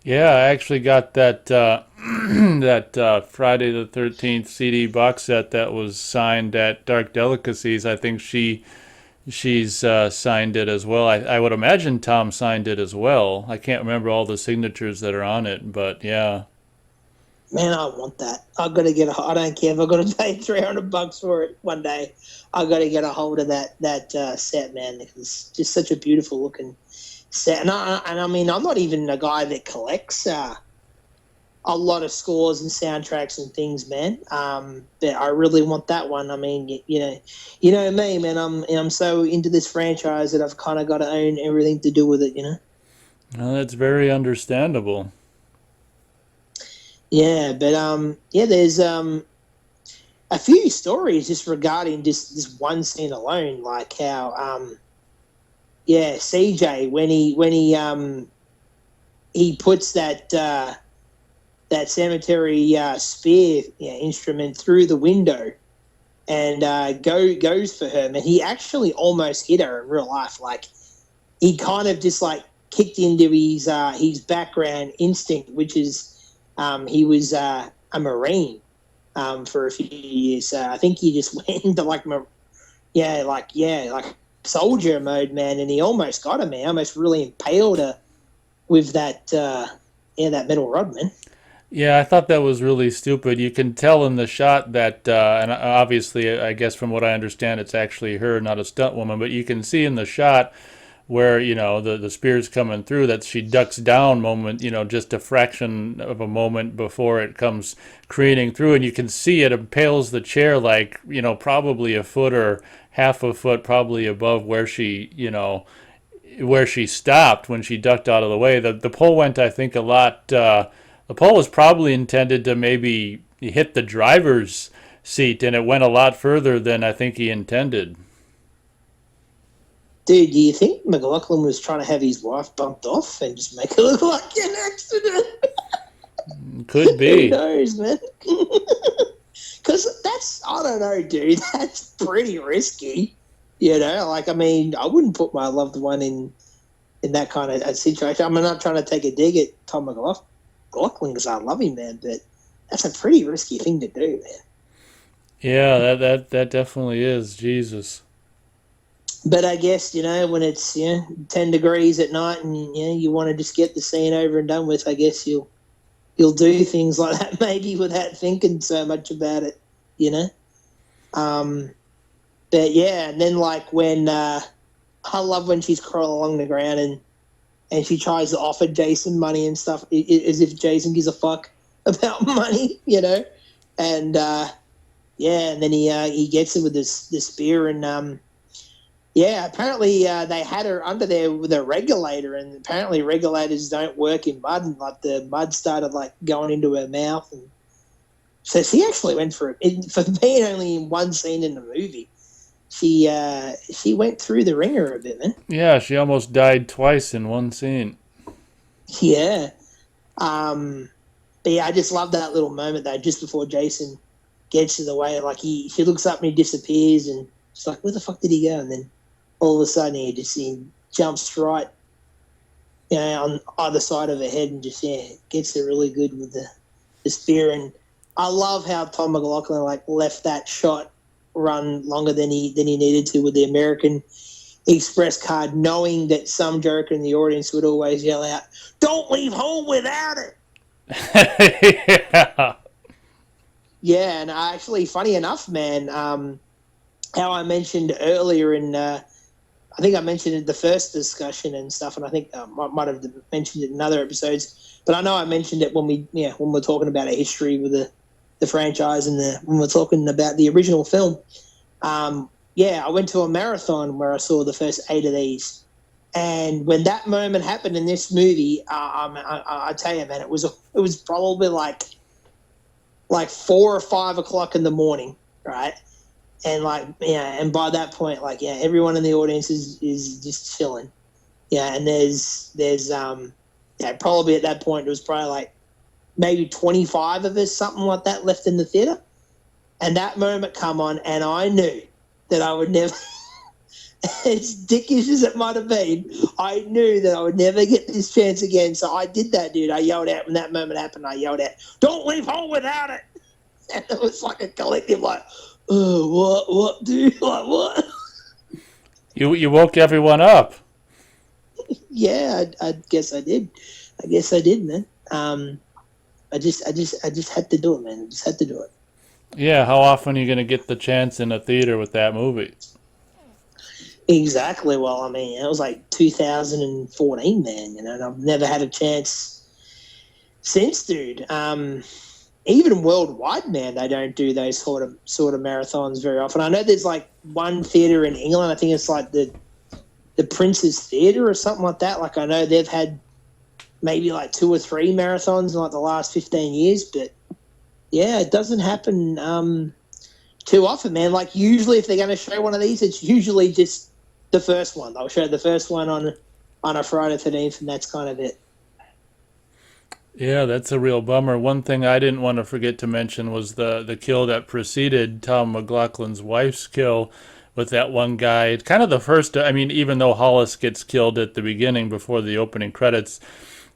Yeah, I actually got that that Friday the 13th CD box set that was signed at Dark Delicacies. I think she's signed it as well. I would imagine Tom signed it as well. I can't remember all the signatures that are on it, but yeah. Man, I want that. I've got to get I don't care if I've got to pay $300 for it one day. I've got to get a hold of that set, man. It's just such a beautiful looking set. And I mean, I'm not even a guy that collects a lot of scores and soundtracks and things, man. But I really want that one. I mean, you know me, man. I'm so into this franchise that I've kind of got to own everything to do with it, Well, that's very understandable. Yeah, but yeah, there's a few stories just regarding this one scene alone, like how yeah, CJ when he puts that cemetery spear instrument through the window and goes for her, and he actually almost hit her in real life. Like he kind of just like kicked into his background instinct, which is he was a Marine for a few years. I think he just went into like soldier mode, man, and he almost got her, man. Almost really impaled her with that that metal rod, man. Yeah, I thought that was really stupid. You can tell in the shot that, and obviously, I guess from what I understand, it's actually her, not a stunt woman. But you can see in the shot where the spear's coming through that she ducks down moment, just a fraction of a moment before it comes careening through, and you can see it impales the chair like probably a foot or half a foot probably above where she stopped when she ducked out of the way. The pole went, I think, a lot. The pole was probably intended to maybe hit the driver's seat, and it went a lot further than I think he intended. Dude, do you think McLaughlin was trying to have his wife bumped off and just make it look like an accident? Could Who be. knows, man? Because that's, I don't know, dude, that's pretty risky. Like, I mean, I wouldn't put my loved one in that kind of a situation. I'm not trying to take a dig at Tom McLaughlin because I love him, man, but that's a pretty risky thing to do, man. Yeah, that definitely is. Jesus. But I guess, when it's, 10 degrees at night and, you want to just get the scene over and done with, I guess you'll do things like that maybe without thinking so much about it, you know? Um, but yeah, and then like when I love when she's crawling along the ground and she tries to offer Jason money and stuff as if Jason gives a fuck about money, And yeah, and then he gets it with this spear and yeah, apparently they had her under there with a regulator, and apparently regulators don't work in mud, and like the mud started like going into her mouth, and so she actually went for it. For being only in one scene in the movie, she went through the ringer a bit, man. Yeah, she almost died twice in one scene. Yeah, but yeah, I just love that little moment though, just before Jason gets to the way, like she looks up and he disappears, and she's like, "Where the fuck did he go?" And then all of a sudden he jumps right, on either side of her head and just gets her really good with the spear. And I love how Tom McLaughlin like left that shot run longer than he needed to with the American Express card, knowing that some joker in the audience would always yell out, "Don't leave home without it." Yeah. Yeah, and actually, funny enough, man, how I mentioned earlier I think I mentioned it in the first discussion and stuff, and I think I might have mentioned it in other episodes. But I know I mentioned it when we're talking about a history with the franchise and when we're talking about the original film. I went to a marathon where I saw the first 8 of these, and when that moment happened in this movie, I tell you, man, it was probably like 4 or 5 o'clock in the morning, right? And and by that point, everyone in the audience is just chilling. Yeah, and there's probably at that point it was probably like maybe 25 of us, something like that, left in the theater. And that moment come on, and I knew that I would never, as dickish as it might have been, I knew that I would never get this chance again. So I did that, dude. I yelled out when that moment happened. I yelled out, "Don't leave home without it!" And it was like a collective, like, "Oh, what, dude? Like, what?" You woke everyone up. Yeah, I guess I did. I guess I did, man. I just had to do it, man. I just had to do it. Yeah, how often are you going to get the chance in a theater with that movie? Exactly. Well, I mean, it was like 2014, man. And I've never had a chance since, dude. Even worldwide, man, they don't do those sort of marathons very often. I know there's like one theater in England. I think it's like the Prince's Theatre or something like that. Like I know they've had maybe like 2 or 3 marathons in like the last 15 years, but yeah, it doesn't happen too often, man. Like usually, if they're going to show one of these, it's usually just the first one. They'll show the first one on a Friday 13th, and that's kind of it. Yeah, that's a real bummer. One thing I didn't want to forget to mention was the kill that preceded Tom McLaughlin's wife's kill with that one guy. It's kind of the first, I mean, even though Hollis gets killed at the beginning before the opening credits,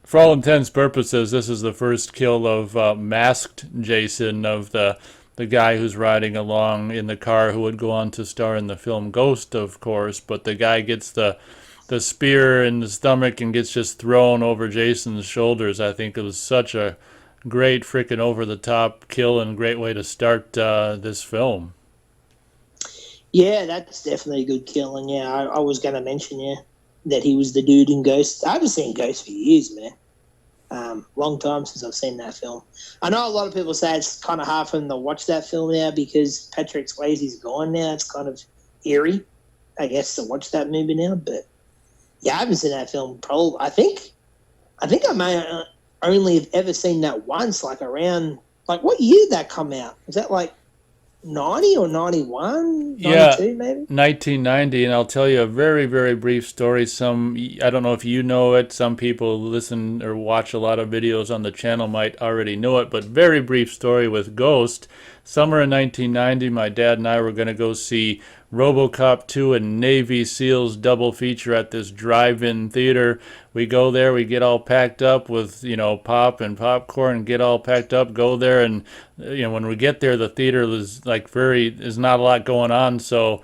for all intents and purposes, this is the first kill of masked Jason, of the guy who's riding along in the car who would go on to star in the film Ghost, of course. But the guy gets the spear in the stomach and gets just thrown over Jason's shoulders. I think it was such a great freaking over the top kill and great way to start this film. Yeah, that's definitely a good kill. And yeah, I was going to mention, yeah, that he was the dude in Ghost. I haven't seen Ghost for years, man. Long time since I've seen that film. I know a lot of people say it's kind of hard for them to watch that film now because Patrick Swayze's gone now. It's kind of eerie, I guess, to watch that movie now. But yeah, I haven't seen that film. Probably, I may only have ever seen that once, like around like what year did that come out? Was that like 90 or 91, Yeah, 92 maybe? 1990, and I'll tell you a very, very brief story. I don't know if you know it. Some people listen or watch a lot of videos on the channel might already know it, but very brief story with Ghost. Summer of 1990, my dad and I were going to go see RoboCop 2 and Navy SEALs double feature at this drive-in theater. We go there, we get all packed up with, pop and popcorn, get all packed up, go there, and when we get there, the theater is like there's not a lot going on, so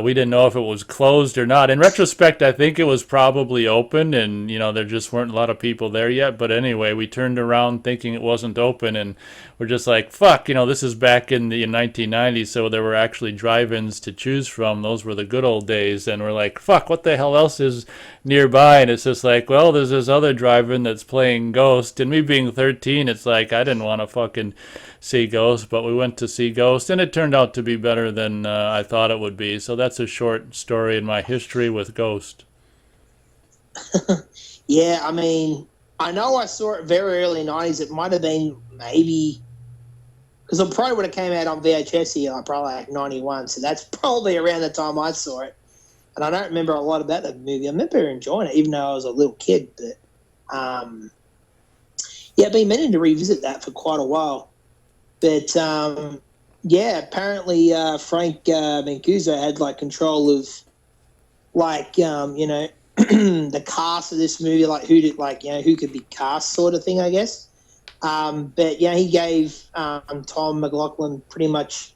we didn't know if it was closed or not. In retrospect, I think it was probably open, and there just weren't a lot of people there yet. But anyway, we turned around thinking it wasn't open, and we're just like, "Fuck!" This is back in the 1990s, so there were actually drive-ins to choose from. Those were the good old days, and we're like, "Fuck! What the hell else is nearby?" And it's just like, well, there's this other drive-in that's playing Ghost, and me being 13, it's like I didn't want to fucking see Ghost, but we went to see Ghost, and it turned out to be better than I thought it would be. So that's a short story in my history with Ghost. Yeah, I mean, I know I saw it very early 90s. It might have been maybe because it probably would have came out on VHS here, like probably like 91. So that's probably around the time I saw it. And I don't remember a lot about that movie. I remember enjoying it, even though I was a little kid. But yeah, I've been meaning to revisit that for quite a while. But yeah, apparently Frank Mancuso had like control of like the cast of this movie, like who could be cast, sort of thing, I guess. But yeah, he gave Tom McLaughlin pretty much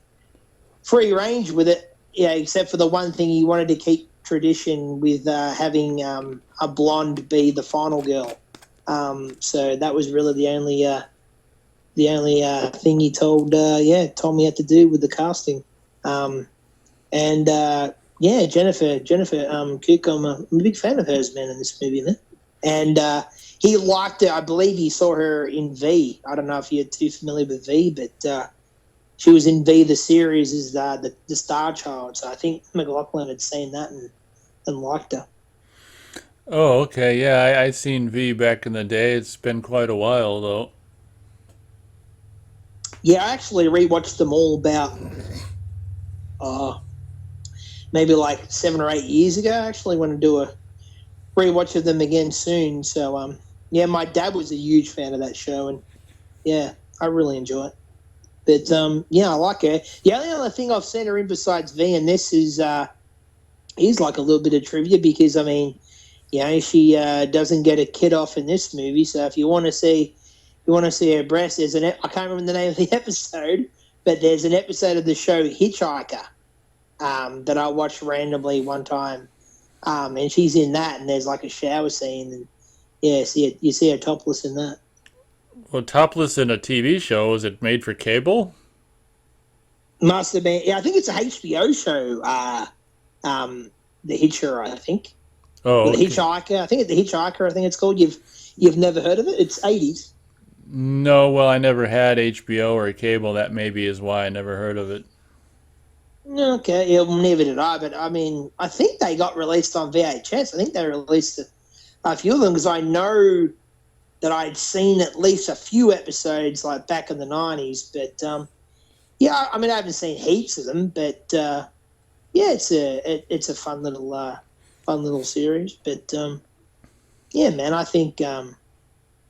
free range with it. Yeah, except for the one thing he wanted to keep tradition with having a blonde be the final girl. So that was really the only thing he told Tom he had to do with the casting. And Jennifer Cook, I'm a big fan of hers, man, in this movie, man. And he liked it. I believe he saw her in V. I don't know if you're too familiar with V, but she was in V, the series, as the Star Child. So I think McLaughlin had seen that and liked her. Oh, okay. Yeah, I seen V back in the day. It's been quite a while, though. Yeah, I actually rewatched them all about maybe like 7 or 8 years ago. I actually want to do a rewatch of them again soon. So yeah, my dad was a huge fan of that show, and yeah, I really enjoy it. But yeah, I like her. The only other thing I've seen her in besides V and this is like a little bit of trivia because I mean, she doesn't get a kid off in this movie. So if you want to see her breast, I can't remember the name of the episode, but there's an episode of the show Hitchhiker that I watched randomly one time, and she's in that, and there's like a shower scene, and yeah, you see her topless in that. Well, topless in a TV show, is it made for cable? Must have been. Yeah, I think it's a HBO show. The Hitcher, I think. Oh, Or the okay. Hitchhiker. I think it's the Hitchhiker. I think it's called. You've never heard of it? It's 80s. No, well, I never had HBO or cable. That maybe is why I never heard of it. Okay, yeah, well, neither did I. But I mean, I think they got released on VHS. I think they released a few of them because I know that I'd seen at least a few episodes like back in the 90s. But yeah, I mean, I haven't seen heaps of them. But yeah, it's a fun little series. But yeah, man, I think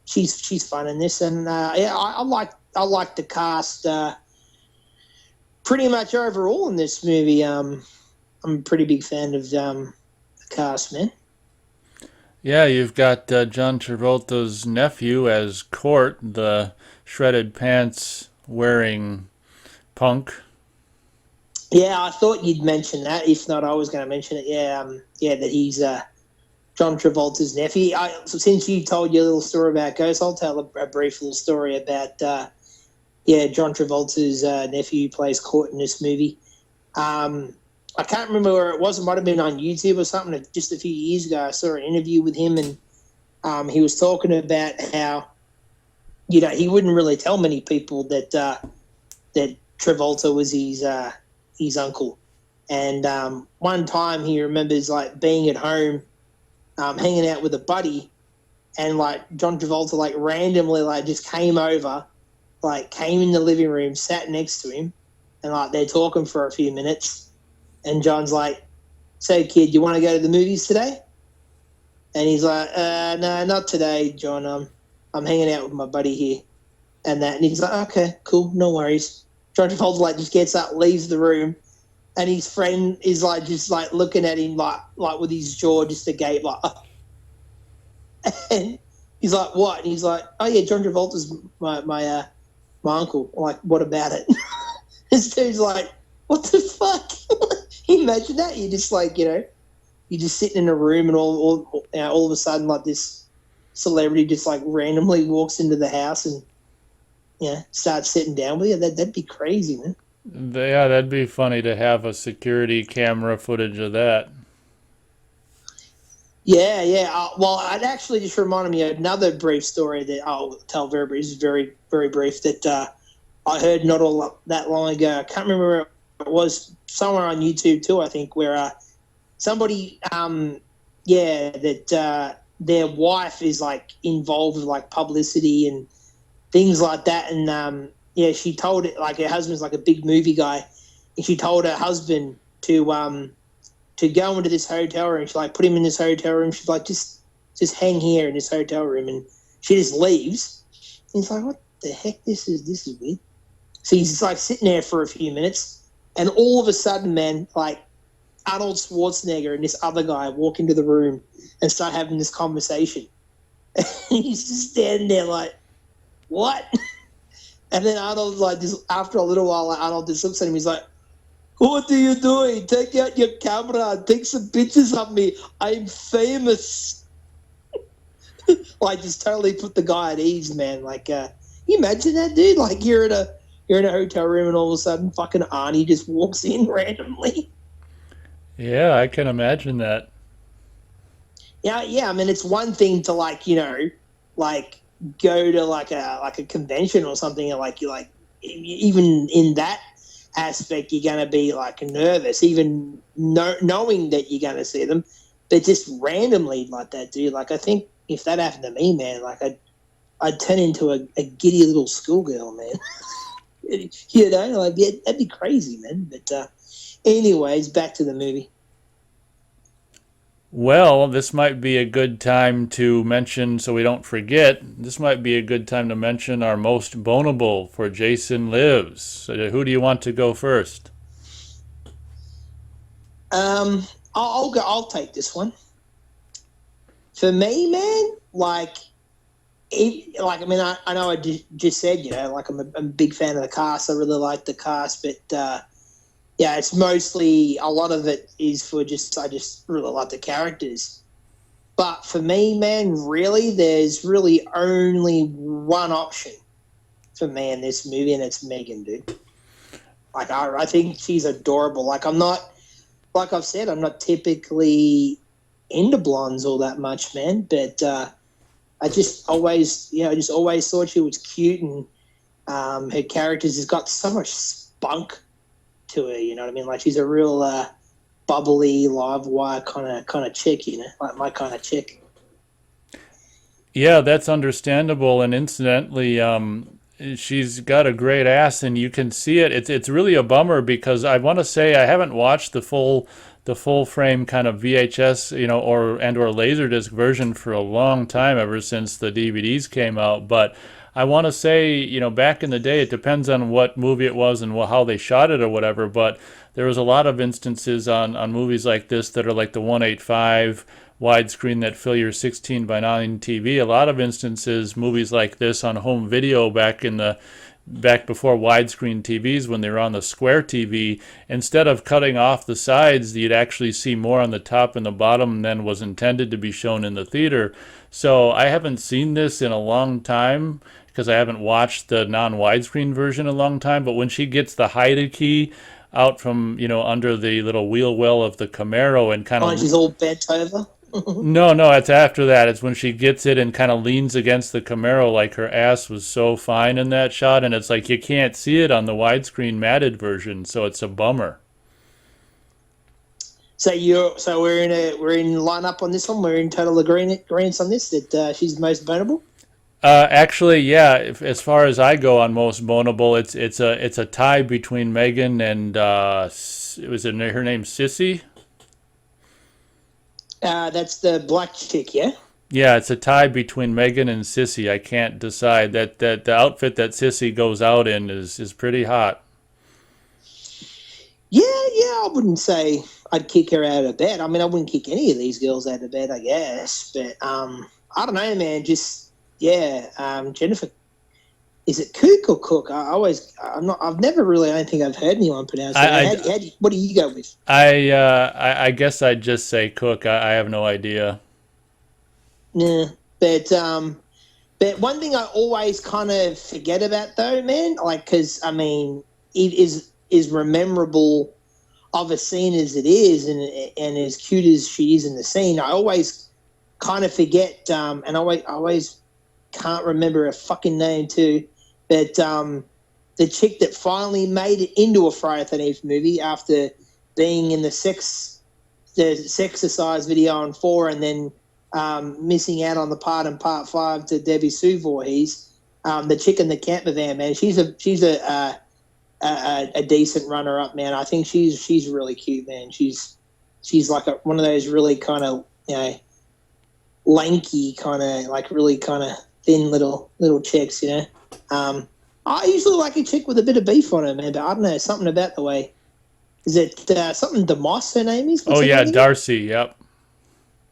she's fun in this, and yeah, I like the cast. Pretty much overall in this movie, I'm a pretty big fan of the cast, man. Yeah, you've got John Travolta's nephew as Court, the shredded pants wearing punk. Yeah, I thought you'd mention that. If not, I was going to mention it. Yeah, that John Travolta's nephew. So since you told your little story about Ghost, I'll tell a brief little story about John Travolta's nephew who plays Court in this movie. I can't remember where it was. It might have been on YouTube or something. Just a few years ago, I saw an interview with him, and he was talking about how, he wouldn't really tell many people that that Travolta was his uncle. And one time he remembers like being at home, hanging out with a buddy, and like John Travolta like randomly like just came over, like came in the living room, sat next to him, and like they're talking for a few minutes, and John's like, "So kid, you want to go to the movies today?" And he's like, "No, not today, John. I'm hanging out with my buddy here." And he's like, "Okay, cool, no worries." John Travolta like just gets up, leaves the room, and his friend is like just like looking at him like with his jaw just agape, like. And he's like, "What?" And he's like, "Oh yeah, John Travolta's my uncle." Like, what about it? This dude's like, "What the fuck?" Can you imagine that? You're just like, you're just sitting in a room, and all of a sudden, like this celebrity just like randomly walks into the house and starts sitting down with you. That'd be crazy, man. Yeah, that'd be funny to have a security camera footage of that. Yeah, yeah. Well, it actually just reminded me of another brief story that I'll tell very brief. It's very, very brief that I heard not all that long ago. I can't remember where it was, somewhere on YouTube too, I think, where somebody, their wife is like involved with like publicity and things like that. And she told it, like her husband's like a big movie guy, and she told her husband to go into this hotel room. She like put him in this hotel room. She's like, just hang here in this hotel room, and she just leaves. And he's like, "What the heck? This is weird." So he's just like sitting there for a few minutes, and all of a sudden, man, like Arnold Schwarzenegger and this other guy walk into the room and start having this conversation. And he's just standing there like, "What?" And then Arnold, like, just after a little while, like, Arnold just looks at him. He's like, "What are you doing? Take out your camera and take some pictures of me. I'm famous." Like, just totally put the guy at ease, man. Like, you imagine that, dude? Like, you're in a hotel room, and all of a sudden, fucking Arnie just walks in randomly. Yeah, I can imagine that. Yeah. I mean, it's one thing to like go to like a convention or something, and like even in that aspect, you're going to be like nervous, even knowing that you're going to see them, but just randomly like that, dude. Like, I think if that happened to me, man, like I'd turn into a giddy little schoolgirl, man. Like, yeah, that'd be crazy, man. But anyways, back to the movie. Well, this might be a good time to mention, so we don't forget, this might be a good time to mention our most bonable for Jason Lives. So who do you want to go first? I'll go. I'll take this one. For me, man, like, I mean, I know I just said, like I'm a big fan of the cast. I really like the cast, but it's mostly, a lot of it is for I just really like the characters. But for me, man, really, there's really only one option for me in this movie, and it's Megan, dude. Like, I think she's adorable. Like, I'm not, like I've said, I'm not typically into blondes all that much, man. But I just always, thought she was cute, and her characters has got so much spunk to her. You know what I mean? Like, she's a real bubbly, live wire kind of chick. Like my kind of chick. Yeah, that's understandable. And incidentally, she's got a great ass, and you can see it. It's really a bummer because I want to say I haven't watched the full frame kind of VHS, or Laserdisc version for a long time, ever since the DVDs came out. But I want to say, back in the day, it depends on what movie it was and how they shot it or whatever. But there was a lot of instances on movies like this that are like the 185 widescreen that fill your 16 by 9 TV. A lot of instances, movies like this on home video back in the back before widescreen TVs, when they were on the square TV, instead of cutting off the sides, you'd actually see more on the top and the bottom than was intended to be shown in the theater. So I haven't seen this in a long time because I haven't watched the non-widescreen version in a long time. But when she gets the Haida key out from, under the little wheel well of the Camaro and kind Oh, and of, she's all bent over. no, it's after that. It's when she gets it and kind of leans against the Camaro, like her ass was so fine in that shot, and it's like you can't see it on the widescreen matted version, so it's a bummer. So we're in line up on this one. We're in total agreement on this that she's the most vulnerable. Actually, yeah. As far as I go on most bonable, it's a tie between Megan and was it her name Sissy? That's the black chick, yeah. Yeah, it's a tie between Megan and Sissy. I can't decide. That the outfit that Sissy goes out in is pretty hot. Yeah, I wouldn't say I'd kick her out of bed. I mean, I wouldn't kick any of these girls out of bed, I guess. But I don't know, man. Just Jennifer. Is it Cook or Cook? I've never really. I don't think I've heard anyone pronounce it. What do you go with? I guess I'd just say Cook. I have no idea. Yeah, but one thing I always kind of forget about though, man, like because I mean, it is memorable of a scene as it is, and as cute as she is in the scene, I always kind of forget, and I always can't remember her fucking name too. But the chick that finally made it into a Friday the 13th movie after being in the Sexercise video on 4 and then missing out on the part in part 5 to Debbie Sue Voorhees, the chick in the camper van, man. She's a decent runner up, man. I think she's really cute, man. She's like one of those really kind of lanky kind of like really kind of thin little chicks, I usually like a chick with a bit of beef on her, man, but I don't know, something about the way. Is it something DeMoss, her name is? Oh, yeah, Darcy, yep.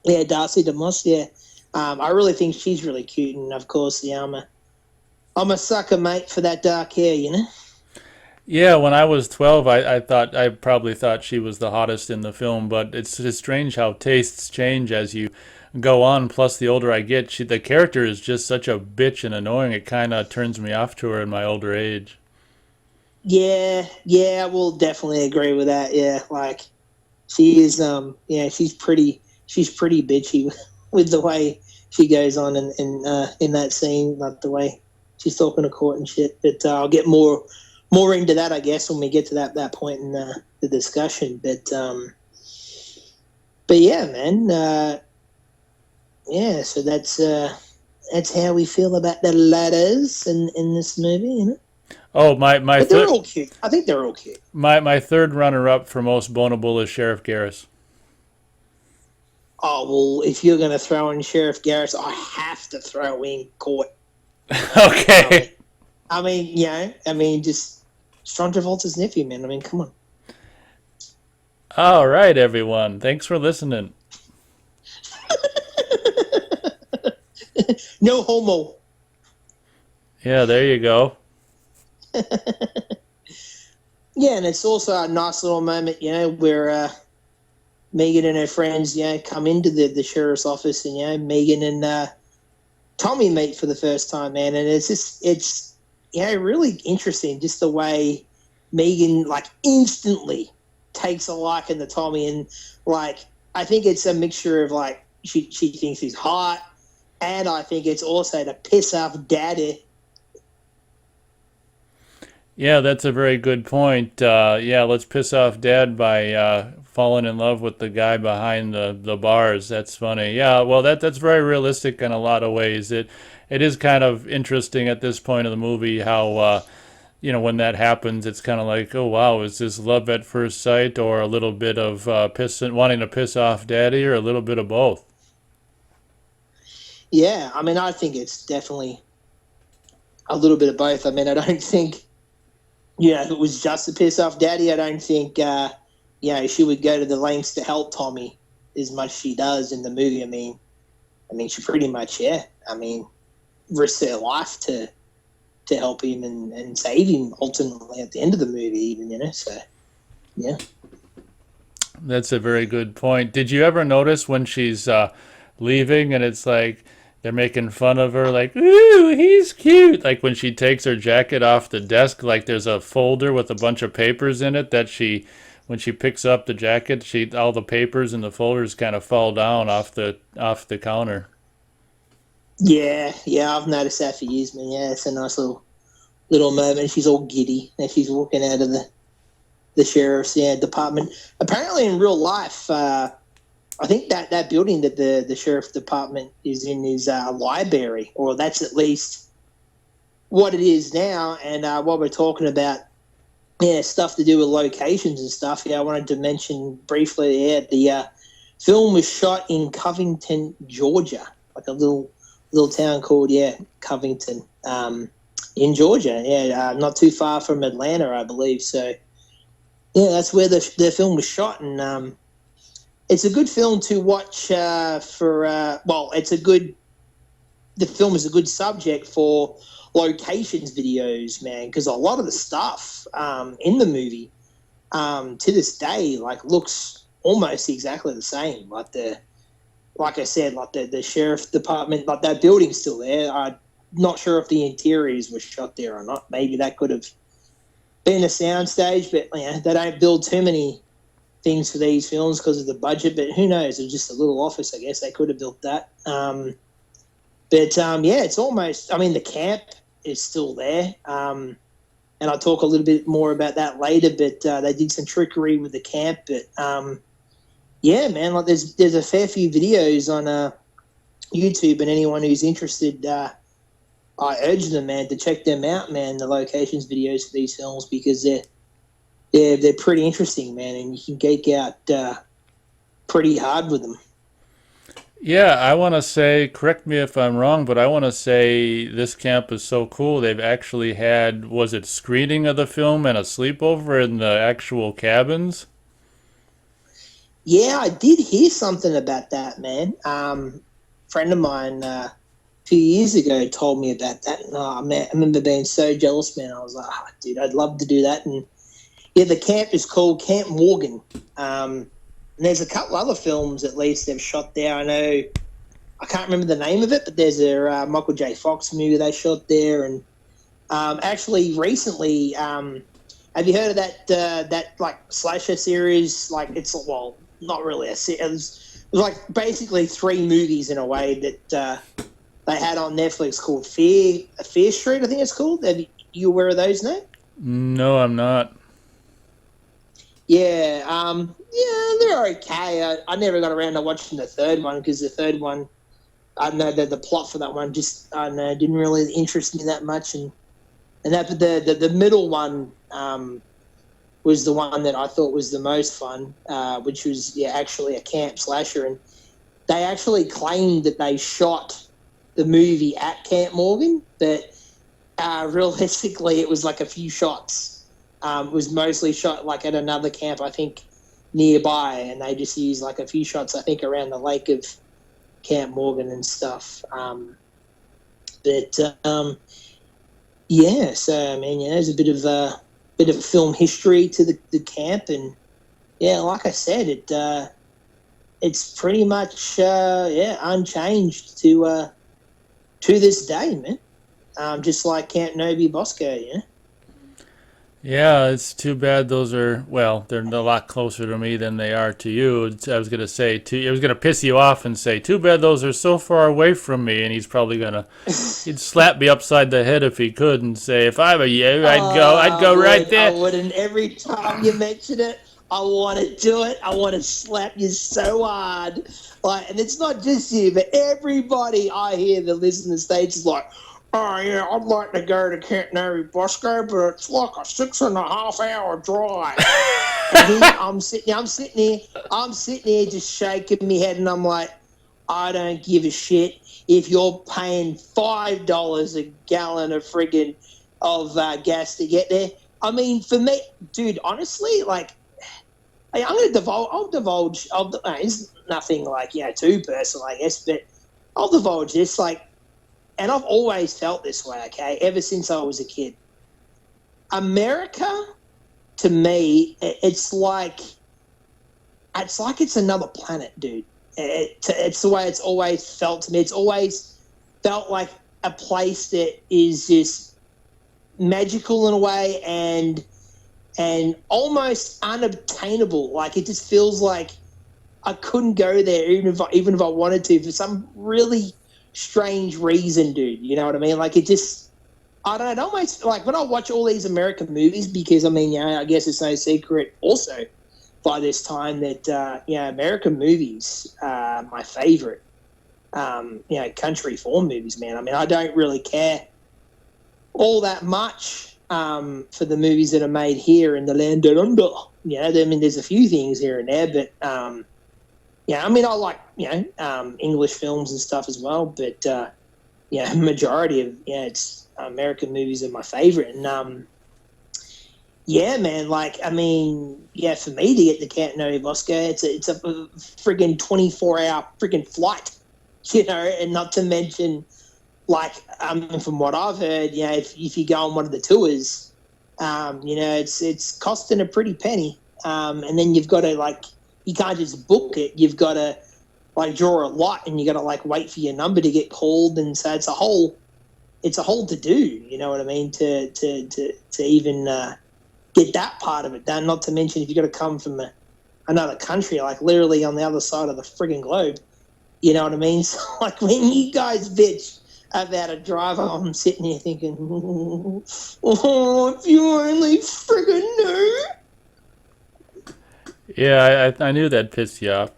Yeah, Darcy DeMoss, yeah. I really think she's really cute, and of course, yeah, I'm a sucker, mate, for that dark hair, Yeah, when I was 12, I probably thought she was the hottest in the film, but it's strange how tastes change as you go on. Plus, the older I get, the character is just such a bitch and annoying. It kind of turns me off to her in my older age. Yeah, I will definitely agree with that. Yeah, like she is. She's pretty bitchy with the way she goes on in that scene, like the way she's talking to court and shit. But I'll get more into that, I guess, when we get to that point in the discussion. But yeah, man. So that's how we feel about the ladders in this movie, Oh, but they're all cute. I think they're all cute. My third runner-up for most bonable is Sheriff Garris. Oh, well, if you're going to throw in Sheriff Garris, I have to throw in Court. Okay. I mean, just John Travolta's nephew, man. I mean, come on. All right, everyone. Thanks for listening. No homo. Yeah, there you go. Yeah, and it's also a nice little moment, where Megan and her friends, come into the sheriff's office, and Megan and Tommy meet for the first time, man, and it's really interesting just the way Megan like instantly takes a liking to Tommy, and like I think it's a mixture of like she thinks he's hot, and I think it's also to piss off Daddy. Yeah, that's a very good point. Let's piss off Dad by falling in love with the guy behind the bars. That's funny. Yeah, well, that's very realistic in a lot of ways. It is kind of interesting at this point of the movie how when that happens, it's kind of like, oh wow, is this love at first sight or a little bit of wanting to piss off Daddy, or a little bit of both? Yeah, I mean, I think it's definitely a little bit of both. I mean, I don't think. If it was just to piss off Daddy, I don't think, she would go to the lengths to help Tommy as much as she does in the movie. I mean, she pretty much, risks her life to to help him and save him ultimately at the end of the movie, even, so yeah. That's a very good point. Did you ever notice when she's leaving and it's like they're making fun of her, like, ooh, he's cute? Like when she takes her jacket off the desk, like there's a folder with a bunch of papers in it that when she picks up the jacket, all the papers and the folders kind of fall down off the counter. Yeah, I've noticed that for years, man. Yeah, it's a nice little moment. She's all giddy and she's walking out of the sheriff's department. Apparently, in real life, I think that building that the sheriff's department is in is a library, or that's at least what it is now. And while we're talking about stuff to do with locations and stuff, I wanted to mention briefly, the film was shot in Covington, Georgia, like a little town called Covington, in Georgia. Not too far from Atlanta, I believe. So that's where the film was shot, and it's a good film to watch the film is a good subject for locations videos, man, because a lot of the stuff in the movie to this day looks almost exactly the same. Like I said, the sheriff department, that building's still there. I'm not sure if the interiors were shot there or not. Maybe that could have been a soundstage, but they don't build too many things for these films because of the budget. But who knows? It was just a little office, I guess. They could have built that. It's almost. I mean, the camp is still there, and I'll talk a little bit more about that later. But they did some trickery with the camp. But man, there's a fair few videos on YouTube, and anyone who's interested, I urge them, man, to check them out, man. The locations videos for these films, because they're pretty interesting, man, and you can geek out pretty hard with them. Yeah, I want to say, correct me if I'm wrong, but I want to say this camp is so cool. They've actually had, was it screening of the film and a sleepover in the actual cabins? Yeah, I did hear something about that, man. Friend of mine a few years ago told me about that, and man, I remember being so jealous, man. I was like, dude, I'd love to do that. And the camp is called Camp Morgan. And there's a couple other films, at least, they've shot there. I know, I can't remember the name of it, but there's a Michael J. Fox movie they shot there. And actually, recently, have you heard of that slasher series? Not really a series. It was like basically three movies in a way that they had on Netflix called Fear Street, I think it's called. Are you aware of those now? No, I'm not. Yeah, they're okay. I never got around to watching the third one because the third one, I don't know, the plot for that one just, I don't know, didn't really interest me that much. And that, but the middle one was the one that I thought was the most fun, which was actually a camp slasher. And they actually claimed that they shot the movie at Camp Morgan, but realistically it was like a few shots. It was mostly shot like at another camp, I think, nearby, and they just used like a few shots, I think, around the lake of Camp Morgan and stuff. So I mean, there's a bit of film history to the camp, and like I said, it's pretty much unchanged to this day, man. Just like Camp Nobi Bosco, Yeah, it's too bad those are, well, they're a lot closer to me than they are to you. I was going to say, I was going to piss you off and say, too bad those are so far away from me. And he's probably going to, he'd slap me upside the head if he could and say, if I were you, I'd go right there. I wouldn't. Every time you mention it, I want to do it. I want to slap you so hard. And it's not just you, but everybody I hear that lives in the States is like, oh, yeah, I'd like to go to Camp Nobi Bosco, but it's like a 6.5 hour drive. And I'm sitting here just shaking my head, and I'm like, I don't give a shit if you're paying $5 a gallon of friggin' of gas to get there. I mean, for me, dude, honestly, I'm going to divulge, it's nothing too personal, I guess, but I'll divulge this, and I've always felt this way, okay, ever since I was a kid. America, to me, it's another planet, dude. It's the way it's always felt to me. It's always felt like a place that is just magical in a way and almost unobtainable. Like, it just feels like I couldn't go there even if I wanted to, for some really strange reason, dude. You know what I mean? Like, it just, I don't know, it almost, like, when I watch all these American movies, because, I mean, you know, I guess it's no secret also by this time that, American movies are my favorite, country form movies, man. I mean, I don't really care all that much for the movies that are made here in the land down under. You know, I mean, there's a few things here and there, but, I mean, I like, English films and stuff as well, but, majority of, it's American movies are my favorite. And, man, like, I mean, for me to get to Canton Moscow, it's a friggin' 24-hour friggin' flight, and not to mention, like, from what I've heard, if you go on one of the tours, it's costing a pretty penny. And then you've got to, like, you can't just book it. You've got to, like, draw a lot, and you got to, like, wait for your number to get called. And so it's a whole to do, you know what I mean, to even get that part of it done. Not to mention if you got to come from another country, like literally on the other side of the friggin' globe, you know what I mean? So, like, when you guys bitch about a driver, I'm sitting here thinking, oh, if you only friggin' knew. Yeah, I knew that pissed you off.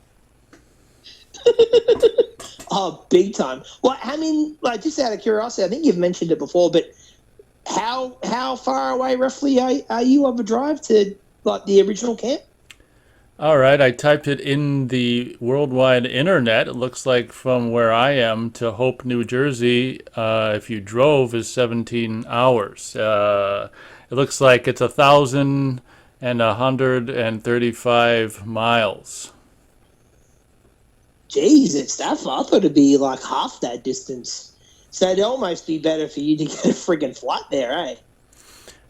Oh, big time. Well, I mean, like, just out of curiosity, I think you've mentioned it before, but how far away roughly are you of a drive to, like, the original camp? All right, I typed it in the worldwide internet. It looks like from where I am to Hope, New Jersey, if you drove, is 17 hours. It looks like it's 1,135 miles. Jeez, it's that far. I thought it'd be like half that distance. So it'd almost be better for you to get a friggin' flight there, eh?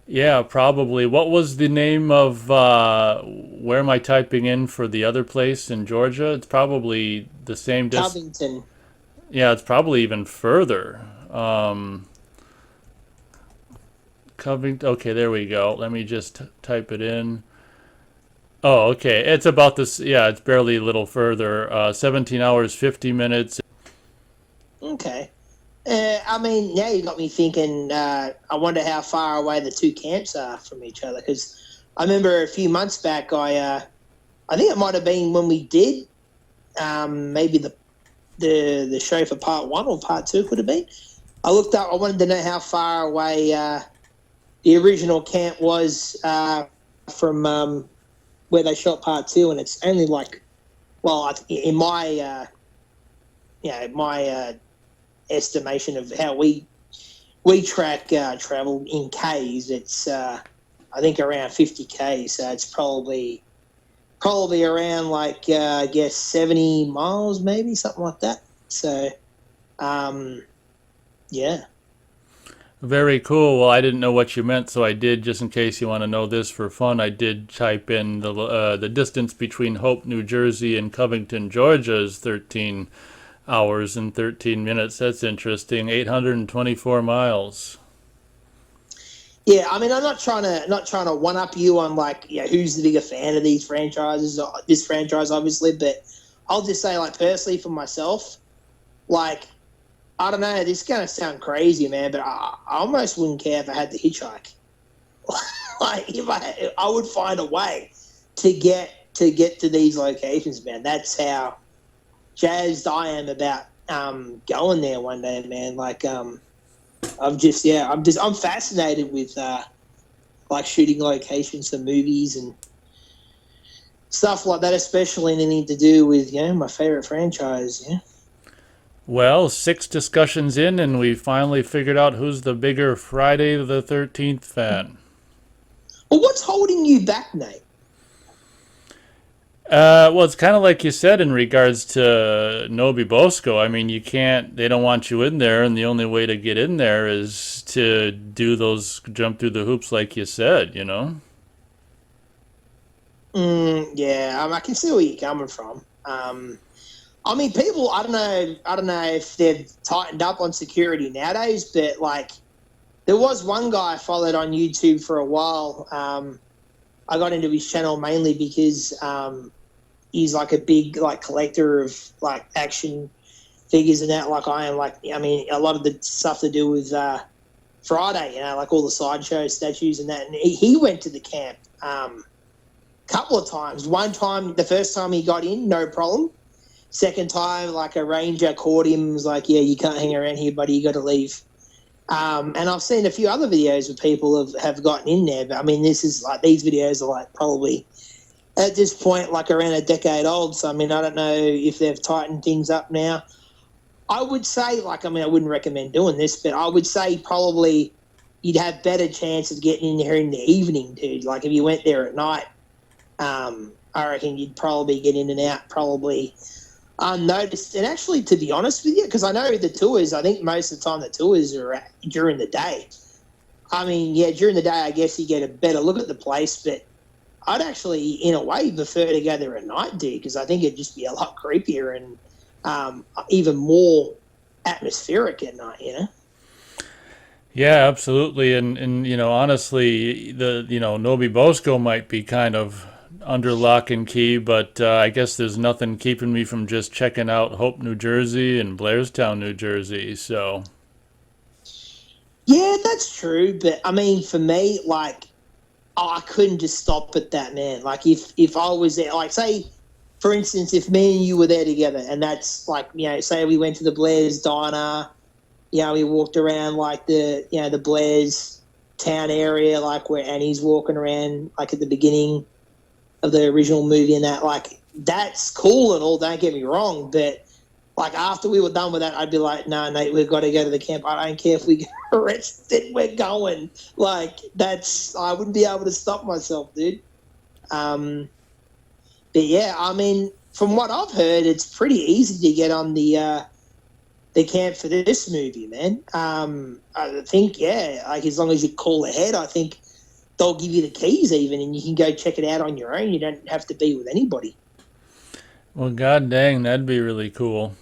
Yeah, probably. What was the name of where am I typing in for the other place in Georgia? It's probably the same distance. Covington. Yeah, it's probably even further. Covington. Okay, there we go. Let me just type it in. Oh, okay. It's about this. Yeah, it's barely a little further. 17 hours, 50 minutes. Okay. I mean, now you got me thinking, I wonder how far away the two camps are from each other. Because I remember a few months back, I think it might have been when we did maybe the show for part 1 or part 2 could have been. I looked up, I wanted to know how far away the original camp was from where they shot part 2, and it's only like, well, in my estimation of how we track travel in Ks, it's I think around 50 Ks, so it's probably around, like, I guess 70 miles, maybe something like that. So yeah. Very cool. Well, I didn't know what you meant, so I did, just in case you want to know this for fun, I did type in the distance between Hope, New Jersey and Covington, Georgia is 13 hours and 13 minutes. That's interesting. 824 miles. Yeah, I mean, I'm not trying to one up you on, like, who's the bigger fan of these franchises, this franchise, obviously, but I'll just say, like, personally for myself, like, I don't know, this is going to sound crazy, man, but I almost wouldn't care if I had to hitchhike. Like, if I would find a way to get to these locations, man. That's how jazzed I am about going there one day, man. Like, I'm fascinated with like shooting locations for movies and stuff like that, especially anything to do with my favorite franchise. Yeah. Well, 6 discussions in, and we finally figured out who's the bigger Friday the 13th fan. Well, what's holding you back, Nate? Well, it's kind of like you said in regards to Nobi Bosco. I mean, you can't, they don't want you in there, and the only way to get in there is to do those, jump through the hoops like you said, you know? Yeah, I can see where you're coming from. I mean, people, I don't know if they've tightened up on security nowadays, but like, there was one guy I followed on YouTube for a while. I got into his channel mainly because he's like a big like collector of like action figures and that. Like I am. Like I mean, a lot of the stuff to do with Friday, you know, like all the sideshow statues and that. And he went to the camp couple of times. One time, the first time he got in, no problem. Second time, like a ranger caught him, was like, "Yeah, you can't hang around here, buddy. You got to leave." And I've seen a few other videos where people have gotten in there, but I mean, this is like these videos are like probably at this point like around a decade old. So I mean, I don't know if they've tightened things up now. I would say, like, I mean, I wouldn't recommend doing this, but I would say probably you'd have better chance of getting in there in the evening, dude. Like if you went there at night, I reckon you'd probably get in and out probably unnoticed. And actually, to be honest with you, because I know the tours, I think most of the time the tours are during the day. I mean, yeah, during the day, I guess you get a better look at the place, but I'd actually, in a way, prefer to go there at night, dude, because I think it'd just be a lot creepier and even more atmospheric at night, you know? Yeah, absolutely. And you know, honestly, Nobi Bosco might be kind of under lock and key, but I guess there's nothing keeping me from just checking out Hope, New Jersey and Blairstown, New Jersey. So, Yeah, that's true. But I mean, for me, like, I couldn't just stop at that, man. Like, if I was there, like, say, for instance, if me and you were there together, and that's like, you know, say we went to the Blair's diner, you know, we walked around like the Blair's town area, like where Annie's walking around, like at the beginning of the original movie, and that, like, that's cool and all. Don't get me wrong, but like after we were done with that, I'd be like, "No, Nate, we've got to go to the camp. I don't care if we get arrested. We're going." Like I wouldn't be able to stop myself, dude. Um, but yeah, I mean, from what I've heard, it's pretty easy to get on the camp for this movie, man. I think, yeah, like as long as you call ahead, I think they'll give you the keys even, and you can go check it out on your own. You don't have to be with anybody. well, god dang, that'd be really cool.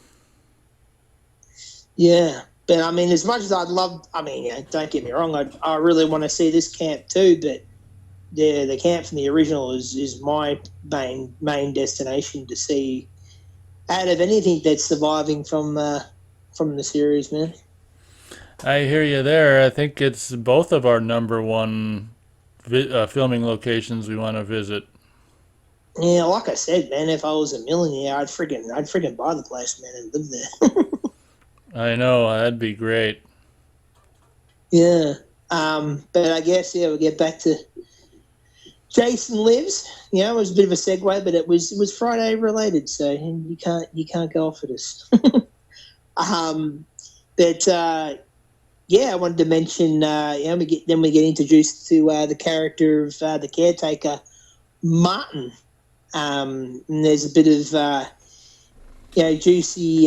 Yeah, but I mean, as much as I'd love, I mean, yeah, don't get me wrong, I really want to see this camp too. But the camp from the original is my main destination to see out of anything that's surviving from the series, man. I hear you there. I think it's both of our number one filming locations we want to visit. Yeah, like I said, man, if I was a millionaire, I'd friggin' buy the place, man, and live there. I know, that'd be great. Yeah. But I guess, yeah, we'll get back to Jason Lives. Yeah, it was a bit of a segue, but it was Friday related, so you can't go off of this. um, but yeah, I wanted to mention. Yeah, we get introduced to the character of the caretaker, Martin. And there's a bit of juicy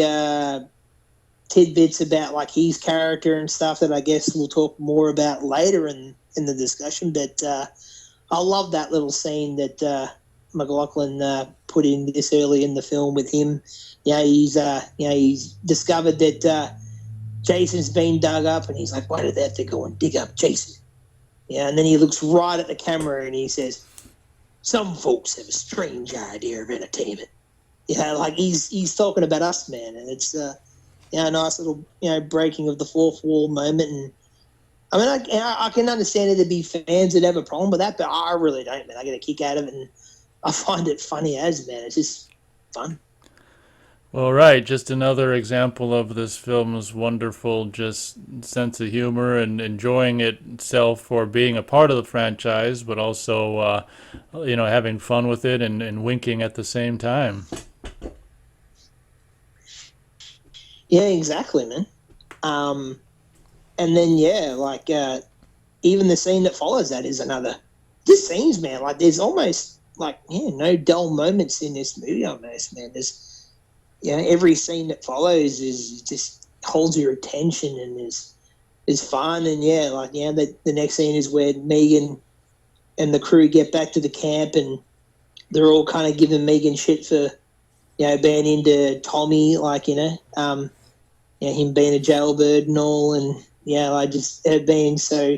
tidbits about like his character and stuff that I guess we'll talk more about later in the discussion. But I love that little scene that McLaughlin put in this early in the film with him. He's discovered that Jason's been dug up, and he's like, "Why did they have to go and dig up Jason?" Yeah, and then he looks right at the camera and he says, "Some folks have a strange idea of entertainment." Yeah, like he's talking about us, man, and it's a nice little breaking of the fourth wall moment. And I mean, I can understand it to be fans that have a problem with that, but I really don't, man. I get a kick out of it, and I find it funny as, man. It's just fun. Well, right, just another example of this film's wonderful just sense of humor and enjoying it itself for being a part of the franchise, but also, having fun with it and winking at the same time. Yeah, exactly, man. Um, and then yeah, like even the scene that follows that is another. This scenes, man, like there's almost no dull moments in this movie almost, man. There's every scene that follows is just holds your attention and is fun. And the next scene is where Megan and the crew get back to the camp, and they're all kind of giving Megan shit for being into Tommy, him being a jailbird and all, and just being so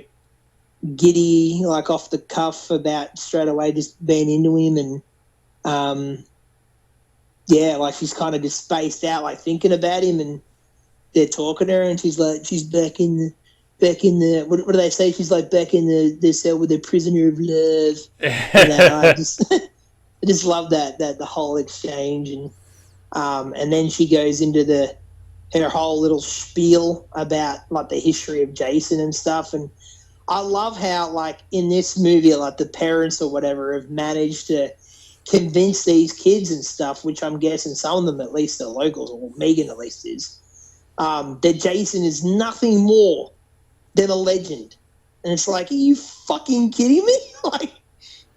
giddy, like off the cuff about straight away just being into him. And she's kind of just spaced out, like thinking about him, and they're talking to her, and she's back in the what do they say? She's like back in the cell with the prisoner of love. And I just love that the whole exchange. And then she goes into her whole little spiel about like the history of Jason and stuff. And I love how, like, in this movie, like, the parents or whatever have managed to convince these kids and stuff, which I'm guessing some of them at least are locals, or Megan at least is, that Jason is nothing more than a legend. And it's like, are you fucking kidding me? Like,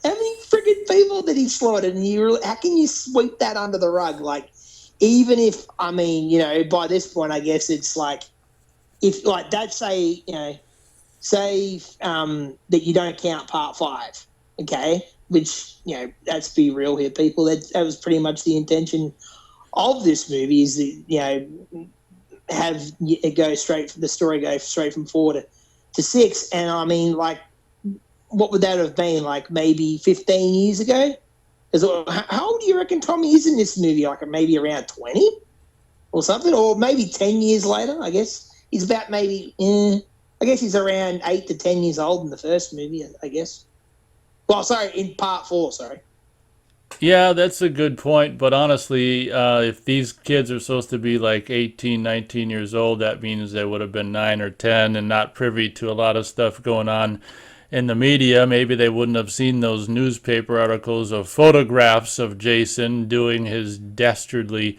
how many friggin' people did he slaughter? And how can you sweep that under the rug? Like, even if, I mean, by this point, I guess it's like, if, like, that say that you don't count part 5, okay? Which, let's be real here, people. That was pretty much the intention of this movie, is that, have it go the story go straight from 4 to 6. And I mean, like, what would that have been, like, maybe 15 years ago? How old do you reckon Tommy is in this movie? Like, maybe around 20 or something? Or maybe 10 years later, I guess. He's about maybe, I guess he's around 8 to 10 years old in the first movie, I guess. Well, sorry, in part 4, sorry. Yeah, that's a good point. But honestly, if these kids are supposed to be like 18, 19 years old, that means they would have been 9 or 10 and not privy to a lot of stuff going on in the media. Maybe they wouldn't have seen those newspaper articles of photographs of Jason doing his dastardly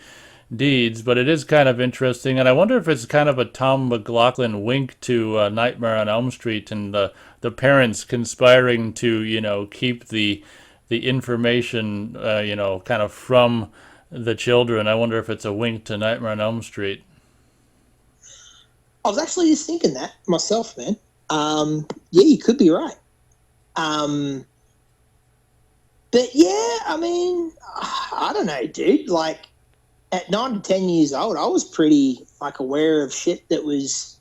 deeds. But it is kind of interesting, and I wonder if it's kind of a Tom McLaughlin wink to Nightmare on Elm Street, and the parents conspiring to keep the information kind of from the children. I wonder if it's a wink to Nightmare on Elm Street. I was actually just thinking that myself, man. You could be right. But yeah, I mean, I don't know, dude. Like, at 9 to 10 years old, I was pretty, like, aware of shit that was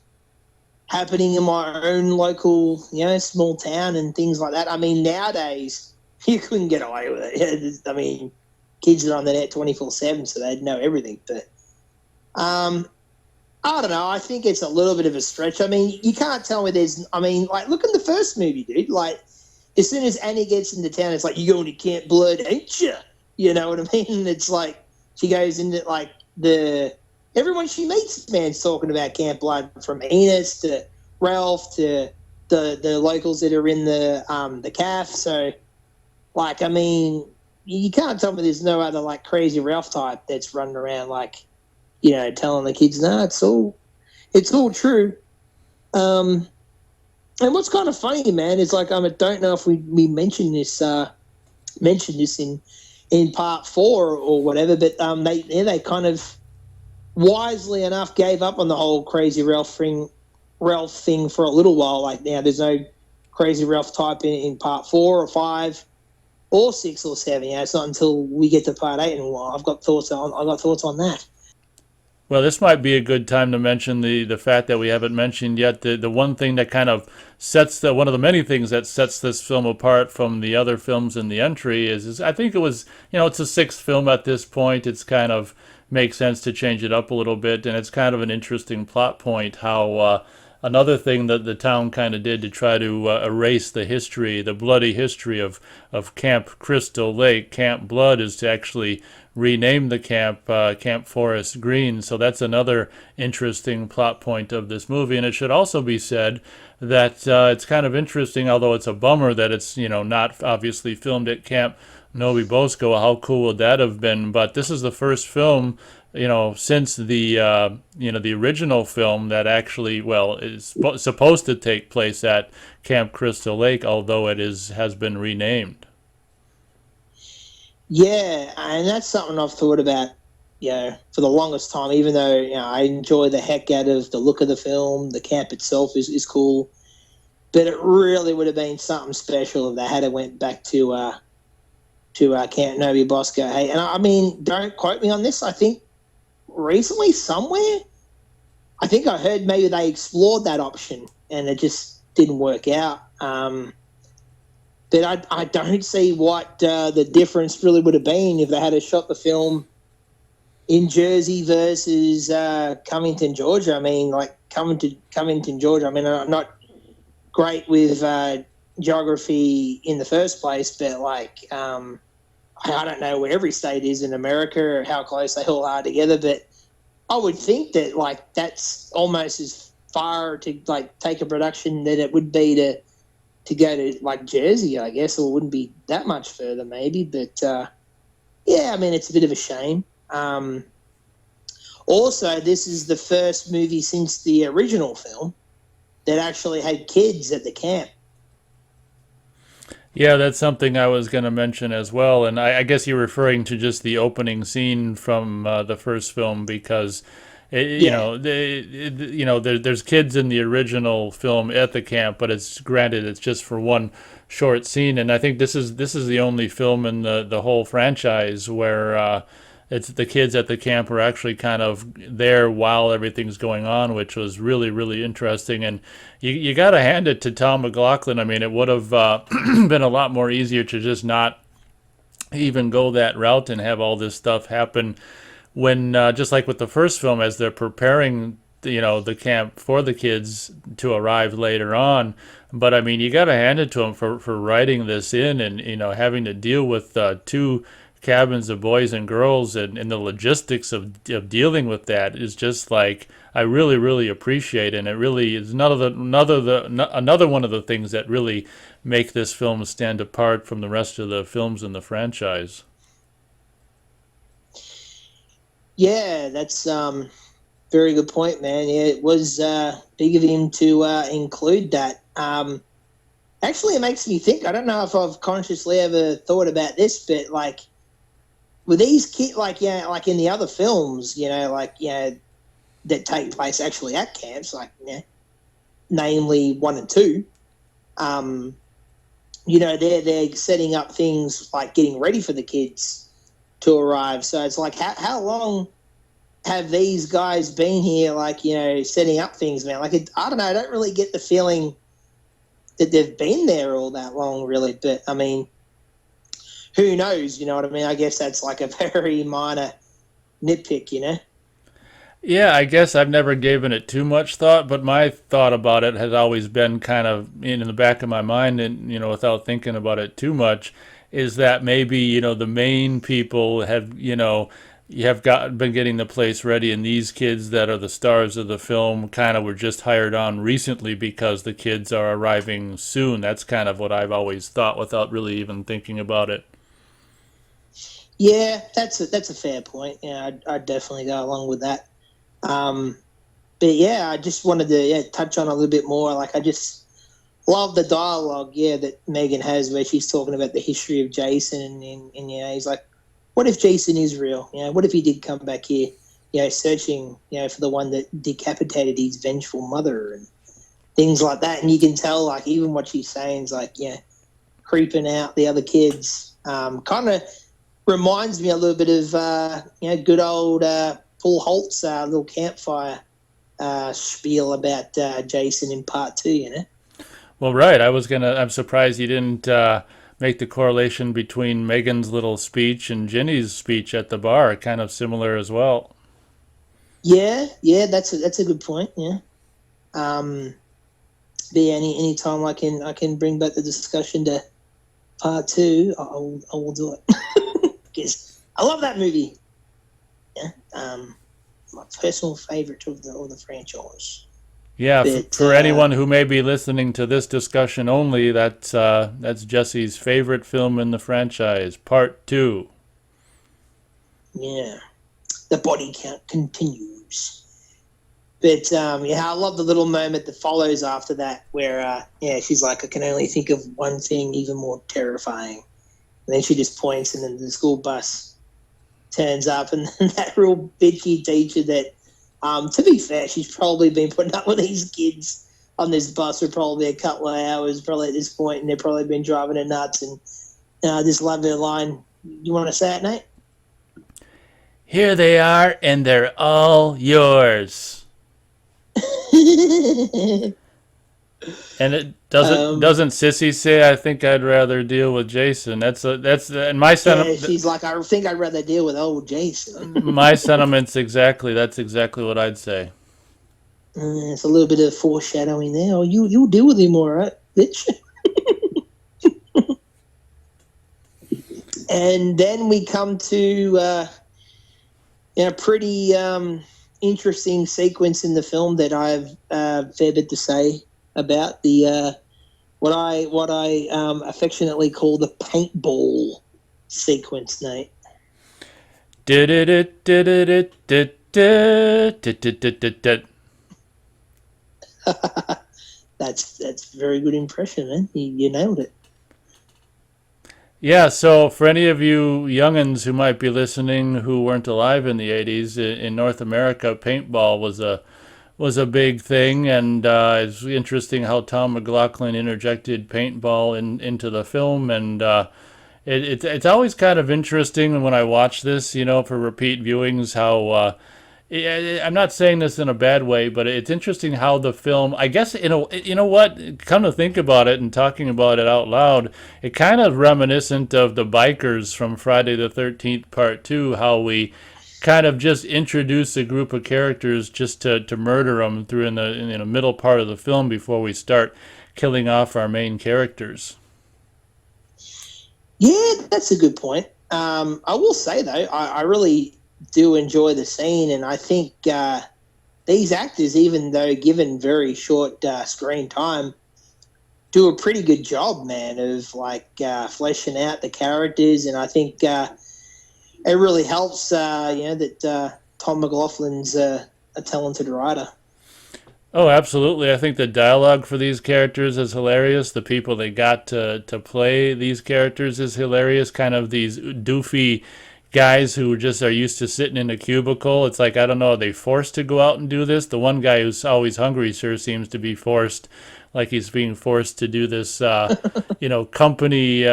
happening in my own local, small town and things like that. I mean, nowadays, you couldn't get away with it. I mean, kids are on the net 24/7, so they'd know everything. But I don't know. I think it's a little bit of a stretch. I mean, you can't tell me like, look at the first movie, dude. Like, as soon as Annie gets into town, it's like, you going to Camp Blood, ain't you? You know what I mean? And it's like, she goes into, like, everyone she meets, man's talking about Camp Blood, from Enos to Ralph to the locals that are in the calf. So, like, I mean, you can't tell me there's no other, like, crazy Ralph type that's running around, like, telling the kids, no, it's all true. And what's kind of funny, man, is, like, I don't know if we mentioned this in part 4 or whatever, but they kind of wisely enough gave up on the whole crazy Ralph thing for a little while. Like, now there's no crazy Ralph type in part 4 or 5 or 6 or 7. It's not until we get to part 8, and I've got thoughts on that. Well, this might be a good time to mention the fact that we haven't mentioned yet. The one thing that kind of one of the many things that sets this film apart from the other films in the entry is I think it was, it's a 6th film at this point. It's kind of makes sense to change it up a little bit, and it's kind of an interesting plot point how another thing that the town kind of did to try to erase the bloody history of Camp Crystal Lake, Camp Blood, is to actually rename the camp Camp Forest Green. So that's another interesting plot point of this movie. And it should also be said that it's kind of interesting, although it's a bummer that it's not obviously filmed at Camp Novi Bosco. How cool would that have been? But this is the first film since the the original film that actually, is supposed to take place at Camp Crystal Lake, although it has been renamed. Yeah, and that's something I've thought about, for the longest time. Even though I enjoy the heck out of the look of the film, the camp itself is cool, but it really would have been something special if they had went back to Camp Novi Bosco. Hey, and I mean, don't quote me on this. I think recently somewhere, I think I heard maybe they explored that option and it just didn't work out. But I don't see what the difference really would have been if they had shot the film in Jersey versus Covington, Georgia. I mean, like Covington, Georgia. I mean, I'm not great with geography in the first place, but I don't know where every state is in America or how close they all are together. But I would think that that's almost as far to take a production that it would be to go to Jersey, I guess, or it wouldn't be that much further maybe. But yeah, I mean, it's a bit of a shame. Also, this is the first movie since the original film that actually had kids at the camp. Yeah, that's something I was going to mention as well, and I guess you're referring to just the opening scene from the first film because, Yeah, there's kids in the original film at the camp, but it's granted it's just for one short scene, and I think this is the only film in the whole franchise where it's the kids at the camp are actually kind of there while everything's going on, which was really, really interesting. And you got to hand it to Tom McLaughlin. I mean, it would have been a lot more easier to just not even go that route and have all this stuff happen when, just like with the first film, as they're preparing, the camp for the kids to arrive later on. But I mean, you got to hand it to him for writing this in and, having to deal with two cabins of boys and girls and the logistics of dealing with that is just like I really really appreciate, and it really is another one of the things that really make this film stand apart from the rest of the films in the franchise. yeah, that's very good point, man. Yeah, it was big of him to include that. Actually, it makes me think. I don't know if I've consciously ever thought about this, but with these kids, like in the other films, that take place actually at camps, namely 1 and 2, they're setting up things like getting ready for the kids to arrive. So it's like, how long have these guys been here, setting up things, man? I don't know, I don't really get the feeling that they've been there all that long, really. But, I mean, who knows, you know what I mean? I guess that's like a very minor nitpick. Yeah, I guess I've never given it too much thought, but my thought about it has always been kind of in the back of my mind, and without thinking about it too much, is that maybe the main people have you have been getting the place ready, and these kids that are the stars of the film kind of were just hired on recently because the kids are arriving soon. That's kind of what I've always thought without really even thinking about it. Yeah, that's a fair point. Yeah, I'd definitely go along with that. Um, but yeah, I just wanted to touch on a little bit more. I just love the dialogue, that Megan has where she's talking about the history of Jason, and he's like, what if Jason is real? What if he did come back here, searching, for the one that decapitated his vengeful mother and things like that. And you can tell, even what she's saying is creeping out the other kids. Kind of reminds me a little bit of, good old Paul Holt's little campfire spiel about Jason in part 2. Well, right. I'm surprised you didn't make the correlation between Megan's little speech and Ginny's speech at the bar. Kind of similar as well. Yeah, that's a good point. Yeah. But yeah, any time I can bring back the discussion to part 2, I will do it because I love that movie. Yeah. My personal favorite of the franchise. Yeah, But for anyone who may be listening to this discussion only, that's Jesse's favorite film in the franchise, Part 2. yeah, the body count continues. But yeah, I love the little moment that follows after that, where she's like, I can only think of one thing even more terrifying. And then she just points, and then the school bus turns up, and that real bitchy teacher that, to be fair, she's probably been putting up with these kids on this bus for probably a couple of hours, probably at this point, and they've probably been driving her nuts. And I just love her line. You want to say it, Nate? Here they are, and they're all yours. And it doesn't Sissy say, "I think I'd rather deal with Jason"? That's and my Yeah, sentiment. she's like, I think I'd rather deal with old Jason. My sentiments exactly. That's exactly what I'd say. It's a little bit of foreshadowing there. Oh, you'll deal with him, all right, bitch. And then we come to a pretty interesting sequence in the film that I have a fair bit to say about the what I affectionately call the paintball sequence, Nate. Did it. That's a very good impression, man. You nailed it. Yeah, so for any of you youngins who might be listening who weren't alive in the 80s, in North America, paintball was a big thing, and it's interesting how Tom McLaughlin interjected paintball into the film, and it's always kind of interesting when I watch this, for repeat viewings, how I'm not saying this in a bad way, but it's interesting how the film, I guess, you know what, come to think about it and talking about it out loud, it kind of reminiscent of the bikers from Friday the 13th Part 2, how we kind of just introduce a group of characters just to murder them through in the middle part of the film before we start killing off our main characters. Yeah, that's a good point. I will say, though, I really do enjoy the scene, and I think these actors, even though given very short screen time, do a pretty good job, man, of fleshing out the characters, and I think it really helps, that Tom McLaughlin's a talented writer. Oh, absolutely. I think the dialogue for these characters is hilarious. The people they got to play these characters is hilarious. Kind of these doofy guys who just are used to sitting in a cubicle. It's like, I don't know, are they forced to go out and do this? The one guy who's always hungry sure seems to be forced, like he's being forced to do this, company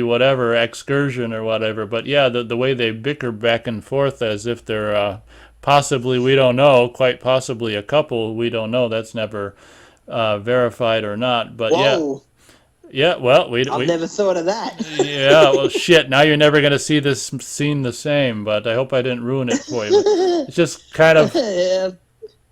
whatever, excursion or whatever. But yeah, the way they bicker back and forth as if they're possibly, we don't know, quite possibly a couple, we don't know. That's never verified or not. But Whoa. Yeah, well, I've never thought of that. Yeah, well, shit. Now you're never going to see this scene the same. But I hope I didn't ruin it for you. It's just kind of Yeah.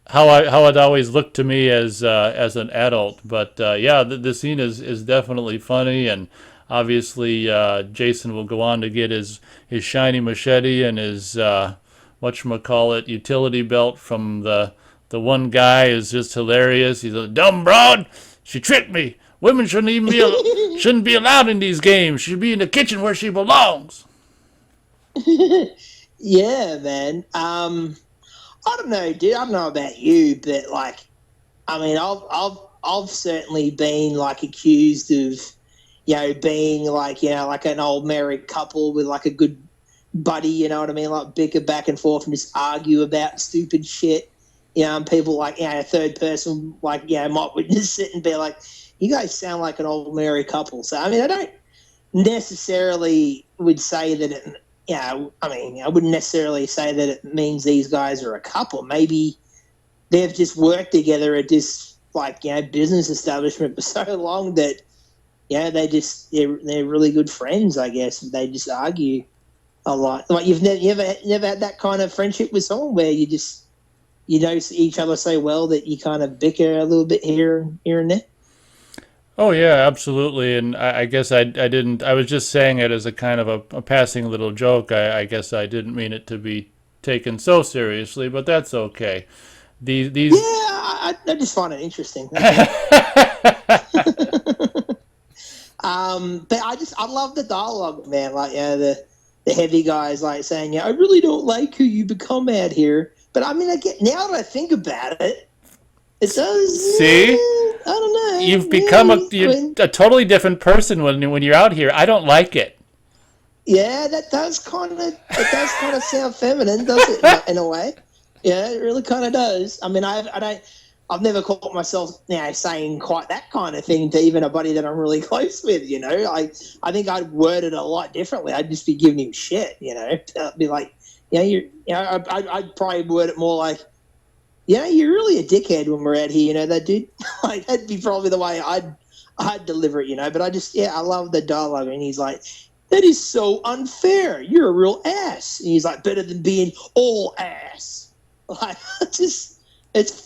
how it always looked to me as an adult. But yeah, the scene is definitely funny, and obviously Jason will go on to get his shiny machete and his whatchamacallit utility belt from the one guy is just hilarious. He's a dumb broad. She tricked me. Women shouldn't be allowed in these games. She should be in the kitchen where she belongs. Yeah, man. I don't know, dude. I don't know about you, but I mean, I've certainly been accused of, being like an old married couple with a good buddy. You know what I mean? Bicker back and forth and just argue about stupid shit. And people a third person might witness it and be like, you guys sound like an old married couple. So, I mean, I don't necessarily would say that it, I wouldn't necessarily say that it means these guys are a couple. Maybe they've just worked together at this, business establishment for so long that, they're really good friends, I guess. They just argue a lot. You've never had that kind of friendship with someone where you know each other so well that you kind of bicker a little bit here and there? Oh yeah, absolutely. And I guess I didn't. I was just saying it as a kind of a passing little joke. I guess I didn't mean it to be taken so seriously, but that's okay. These Yeah, I just find it interesting. But I love the dialogue, man. The heavy guys saying, I really don't like who you become out here. But I mean, now that I think about it, it does. See? don't know. You've become Yeah, I mean, a totally different person when you're out here. I don't like it. yeah, it does kind of sound feminine, does it? In a way, yeah, it really kind of does. I mean, I've never caught myself saying quite that kind of thing to even a buddy that I'm really close with. I think I'd word it a lot differently. I'd just be giving him shit. I'd be like, I'd probably word it more like, you're really a dickhead when we're out here. That dude. Like that'd be probably the way I'd deliver it. But I love the dialogue, and he's like, that is so unfair. You're a real ass. And he's like, better than being all ass. Like, it's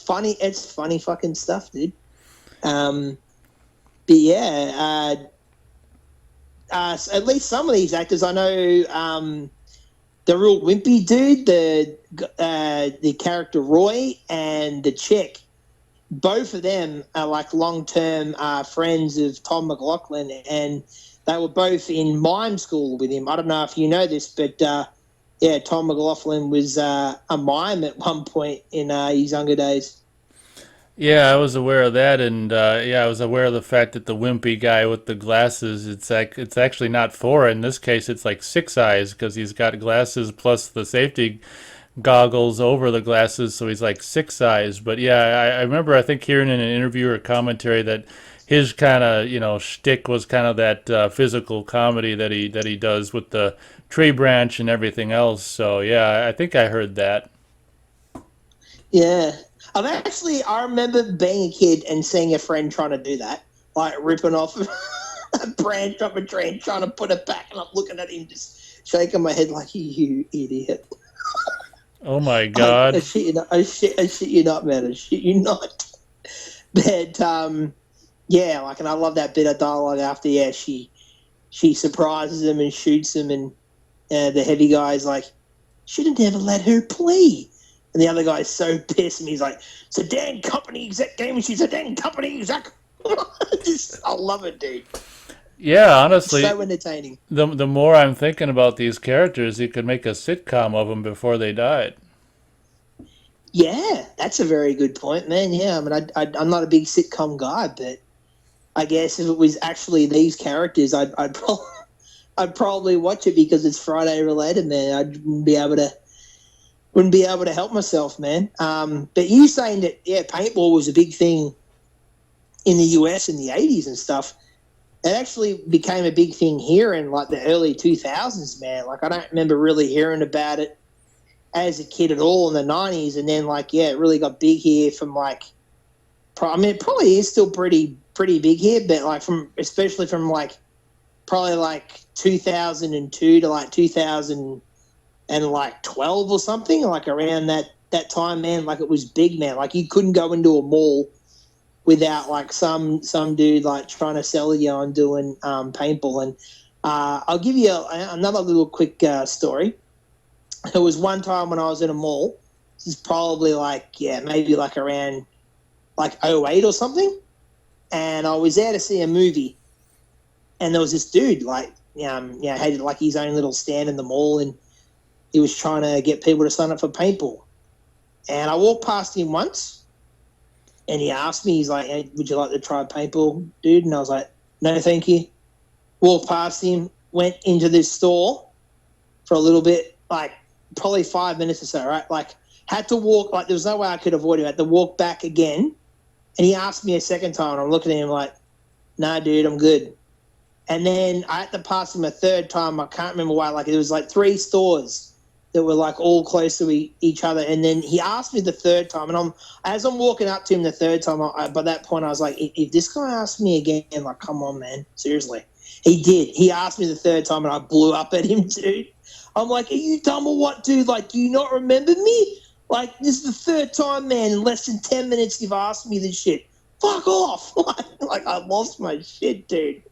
funny. It's funny fucking stuff, dude. But yeah, at least some of these actors I know. The real wimpy dude, the character Roy, and the chick, both of them are like long-term friends of Tom McLaughlin, and they were both in mime school with him. I don't know if you know this, but Tom McLaughlin was a mime at one point in his younger days. Yeah, I was aware of that, and I was aware of the fact that the wimpy guy with the glasses, it's actually not four. In this case, it's like six eyes because he's got glasses plus the safety goggles over the glasses, so he's like six eyes. But yeah, I remember I think hearing in an interview or commentary that his kind of shtick was kind of that physical comedy that he does with the tree branch and everything else. So yeah, I think I heard that. Yeah. I remember being a kid and seeing a friend trying to do that, like ripping off a branch off a tree and trying to put it back, and I'm looking at him just shaking my head like, you idiot. Oh my I God. shit you not, I shit you not, man, I shit you not. But, like, and I love that bit of dialogue after, she surprises him and shoots him, and the heavy guy's like, should have never let her play. And the other guy's so pissed, and he's like, it's a dang company exec game, and she's a dang company exec. I love it, dude. Yeah, It's honestly, so entertaining. the more I'm thinking about these characters, you could make a sitcom of them before they died. Yeah, that's a very good point, man. Yeah, I mean, I'm not a big sitcom guy, but I guess if it was actually these characters, I'd probably watch it because it's Friday related, man. I wouldn't be able to help myself, man. But you saying that, paintball was a big thing in the US in the 80s and stuff. It actually became a big thing here in like the early 2000s, man. Like I don't remember really hearing about it as a kid at all in the 90s, and then it really got big here from like. I mean, it probably is still pretty big here, but like especially from like probably like 2002 to like 2012 or something, like around that time, man. Like it was big, man. Like you couldn't go into a mall without like some dude like trying to sell you on doing paintball. And I'll give you another little quick story. There was one time when I was in a mall. This is probably maybe like around like '08 or something, and I was there to see a movie, and there was this dude had like his own little stand in the mall, and he was trying to get people to sign up for paintball. And I walked past him once, and he asked me, he's like, hey, would you like to try paintball, dude? And I was like, no, thank you. Walked past him, went into this store for a little bit, like probably 5 minutes or so, right? Like had to walk, like there was no way I could avoid him. I had to walk back again. And he asked me a second time, and I'm looking at him like, nah, dude, I'm good. And then I had to pass him a third time. I can't remember why. Like it was like 3 stores that were like all close to each other. And then he asked me the third time, and as I'm walking up to him the third time, by that point I was like, if this guy asks me again, like, come on, man, seriously. He did. He asked me the third time, and I blew up at him, dude. I'm like, are you dumb or what, dude? Like, do you not remember me? Like, this is the third time, man, in less than 10 minutes you've asked me this shit. Fuck off. Like I lost my shit, dude.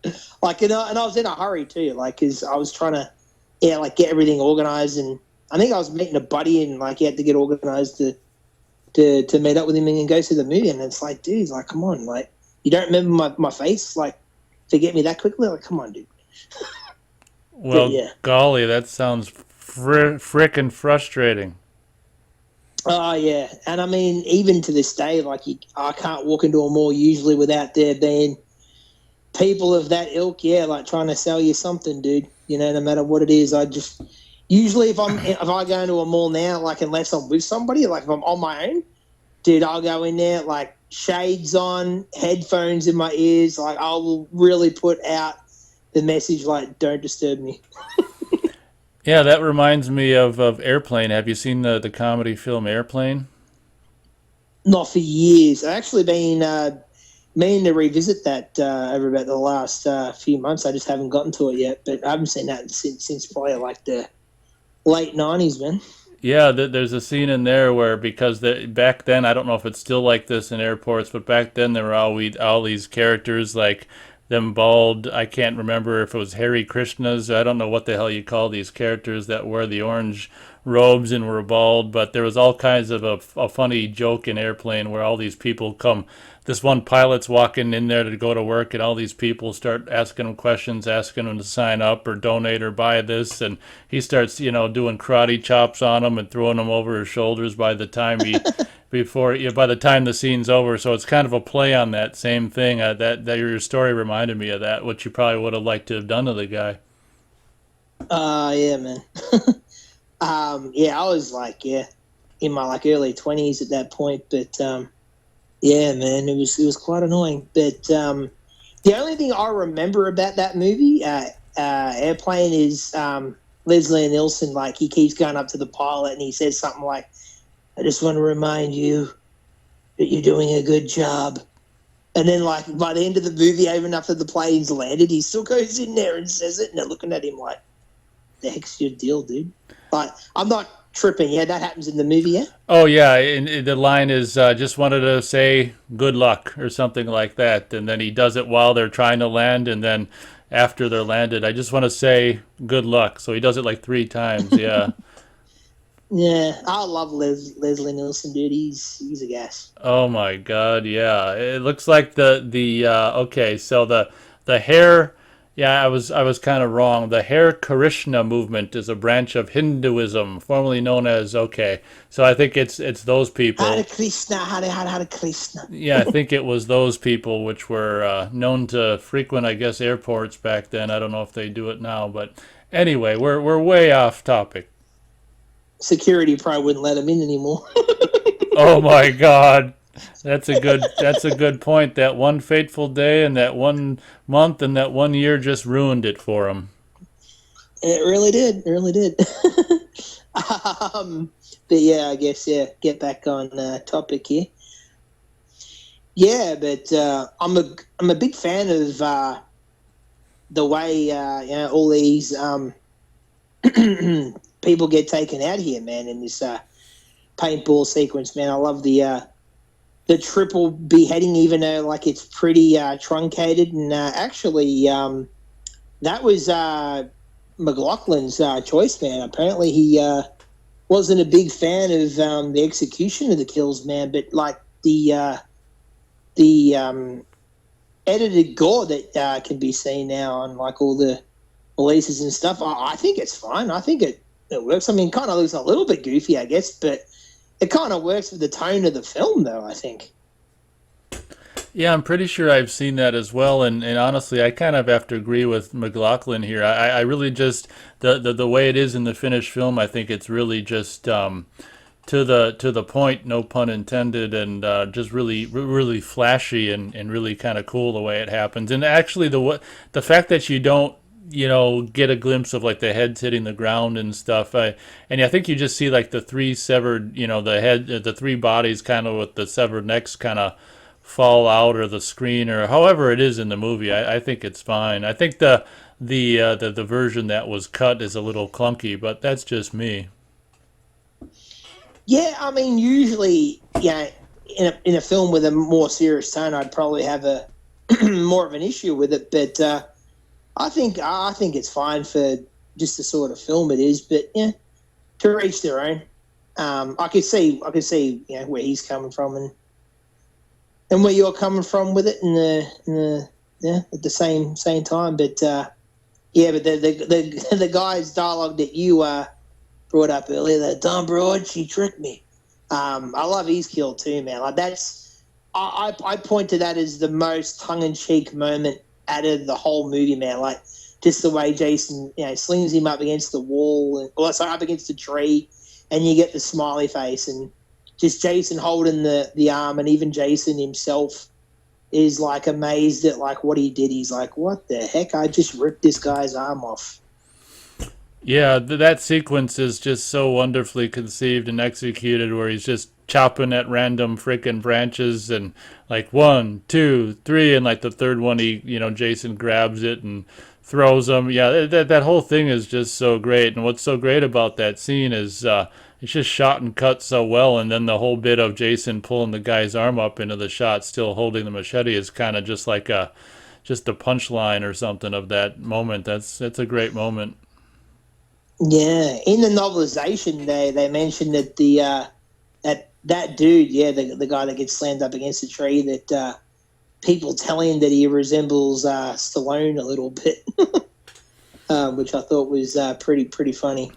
Like, and I was in a hurry, too, like, because I was trying to, get everything organized. And I think I was meeting a buddy, and, like, he had to get organized to meet up with him and go see the movie. And it's like, dude, like, come on. Like, you don't remember my face? Like, forget me that quickly? Like, come on, dude. But, Well, yeah. golly, that sounds frickin' frustrating. Oh yeah, and I mean, even to this day, like I can't walk into a mall usually without there being people of that ilk. Yeah, like trying to sell you something, dude. You know, no matter what it is, I just usually if I go into a mall now, like unless I'm with somebody, like if I'm on my own, dude, I'll go in there like shades on, headphones in my ears, like I will really put out the message like don't disturb me. Yeah, that reminds me of Airplane. Have you seen the comedy film Airplane? Not for years. I've actually been meaning to revisit that over about the last few months. I just haven't gotten to it yet, but I haven't seen that since probably like the late '90s, man. Yeah, there's a scene in there where because back then I don't know if it's still like this in airports, but back then there were all these characters like them bald. I can't remember if it was Harry Krishnas. I don't know what the hell you call these characters that wear the orange robes and were bald. But there was all kinds of a funny joke in Airplane where all these people come. This one pilot's walking in there to go to work, and all these people start asking him questions, asking him to sign up or donate or buy this, and he starts, doing karate chops on them and throwing them over his shoulders by the time by the time the scene's over. So it's kind of a play on that same thing. That your story reminded me of that, what you probably would have liked to have done to the guy. Yeah, man. Yeah, I was like, yeah, in my like early 20s at that point, but yeah, man, it was quite annoying. But the only thing I remember about that movie, Airplane, is Leslie Nielsen. Like he keeps going up to the pilot and he says something like, "I just want to remind you that you're doing a good job." And then, like by the end of the movie, even after the plane's landed, he still goes in there and says it, and they're looking at him like, "The heck's your deal, dude?" Like I'm not tripping. Yeah, that happens in the movie. Yeah. Oh yeah, and the line is just wanted to say good luck or something like that, and then he does it while they're trying to land, and then after they're landed, I just want to say good luck. So he does it like three times. Yeah. Yeah, I love Leslie Nielsen, dude. He's a gas. Oh my God, yeah. It looks like the okay, so the hair, yeah, I was kind of wrong. The Hare Krishna movement is a branch of Hinduism, formerly known as okay. So I think it's those Hare people. Krishna, Hare Krishna. Yeah, I think it was those people which were known to frequent, I guess, airports back then. I don't know if they do it now, but anyway, we're way off topic. Security probably wouldn't let him in anymore. Oh my God. That's a good point. That one fateful day and that one month and that one year just ruined it for him. It really did. It really did. But yeah, I guess yeah. Get back on topic here. Yeah, but I'm a big fan of the way all these people get taken out here, man. In this paintball sequence, man. I love the triple beheading, even though like it's pretty truncated. And actually, that was McLaughlin's choice, man. Apparently, he wasn't a big fan of the execution of the kills, man. But like the edited gore that can be seen now on like all the releases and stuff, I think it's fine. I think it works. I mean, it kind of looks a little bit goofy, I guess, but it kind of works with the tone of the film, though, I think. Yeah, I'm pretty sure I've seen that as well, and honestly, I kind of have to agree with McLaughlin here. I really just the way it is in the finished film, I think it's really just to the point, no pun intended, and just really flashy and really kind of cool the way it happens. And actually, the fact that you don't get a glimpse of like the heads hitting the ground and stuff, and I think you just see like the three severed, the three bodies kind of with the severed necks kind of fall out or the screen or however it is in the movie. I think it's fine. I think the version that was cut is a little clunky, but that's just me. Yeah, I mean, usually, in a film with a more serious tone, I'd probably have a more of an issue with it. But I think it's fine for just the sort of film it is. But yeah, to each their own. I could see, where he's coming from and where you're coming from with it, at the same time. But yeah, but the guy's dialogue that you brought up earlier, that dumb broad, she tricked me. I love his kill too, man. Like that's, I point to that as the most tongue in cheek moment out of the whole movie, man. Like just the way Jason, slings him up against the wall, up against the tree, and you get the smiley face, and just Jason holding the arm, and even Jason himself is like amazed at like what he did. He's like, "What the heck? I just ripped this guy's arm off." Yeah, that sequence is just so wonderfully conceived and executed, where he's just chopping at random freaking branches and like one, two, three, and like the third one, Jason grabs it and throws them. Yeah, that whole thing is just so great. And what's so great about that scene is it's just shot and cut so well, and then the whole bit of Jason pulling the guy's arm up into the shot, still holding the machete, is kind of just like a punchline or something of that moment. That's a great moment. Yeah, in the novelization, they mentioned that that dude, the guy that gets slammed up against the tree, that people tell him that he resembles Stallone a little bit, which I thought was pretty funny.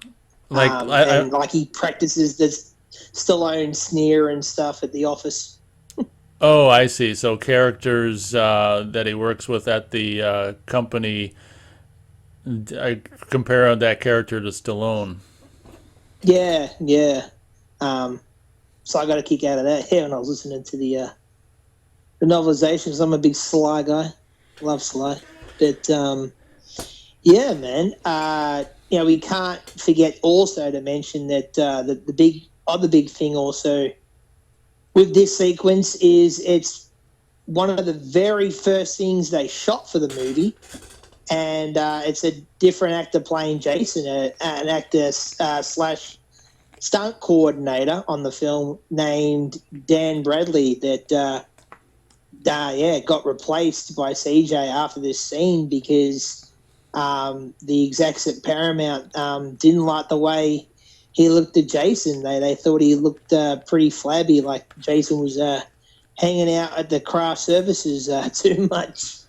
Like And like he practices this Stallone sneer and stuff at the office. Oh, I see. So characters that he works with at the company, I compare that character to Stallone. Yeah, yeah. So I got a kick out of that here when I was listening to the novelizations. I'm a big Sly guy, love Sly, but yeah, man. We can't forget also to mention that the other big thing also with this sequence is it's one of the very first things they shot for the movie, and it's a different actor playing Jason, an actor slash stunt coordinator on the film named Dan Bradley that got replaced by CJ after this scene because the execs at Paramount didn't like the way he looked at Jason. They thought he looked pretty flabby, like Jason was hanging out at the craft services too much.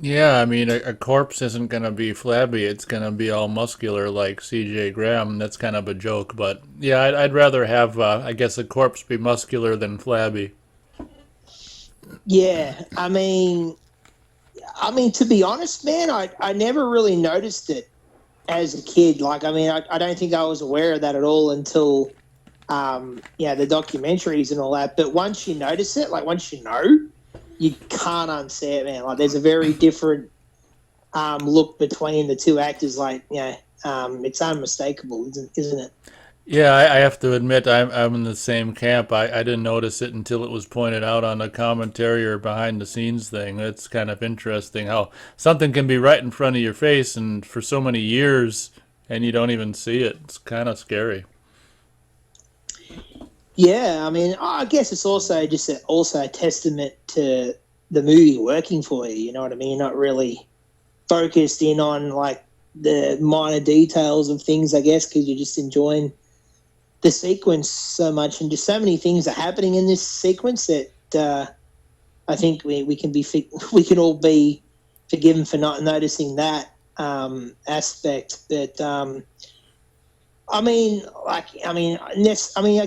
Yeah, I mean, a corpse isn't going to be flabby. It's going to be all muscular like C.J. Graham. That's kind of a joke. But yeah, I'd rather have, I guess, a corpse be muscular than flabby. Yeah, I mean, to be honest, man, I never really noticed it as a kid. Like, I mean, I don't think I was aware of that at all until, the documentaries and all that. But once you notice it, like once you know, you can't unsee it, man. Like, there's a very different look between the two actors. Like, it's unmistakable, isn't it? Yeah, I have to admit I'm in the same camp. I didn't notice it until it was pointed out on a commentary or behind the scenes thing. It's kind of interesting how something can be right in front of your face and for so many years and you don't even see it. It's kind of scary. Yeah, I mean, I guess it's also just also a testament to the movie working for you. You know what I mean? You're not really focused in on like the minor details of things, I guess, because you're just enjoying the sequence so much, and just so many things are happening in this sequence that I think we can we can all be forgiven for not noticing that aspect. But I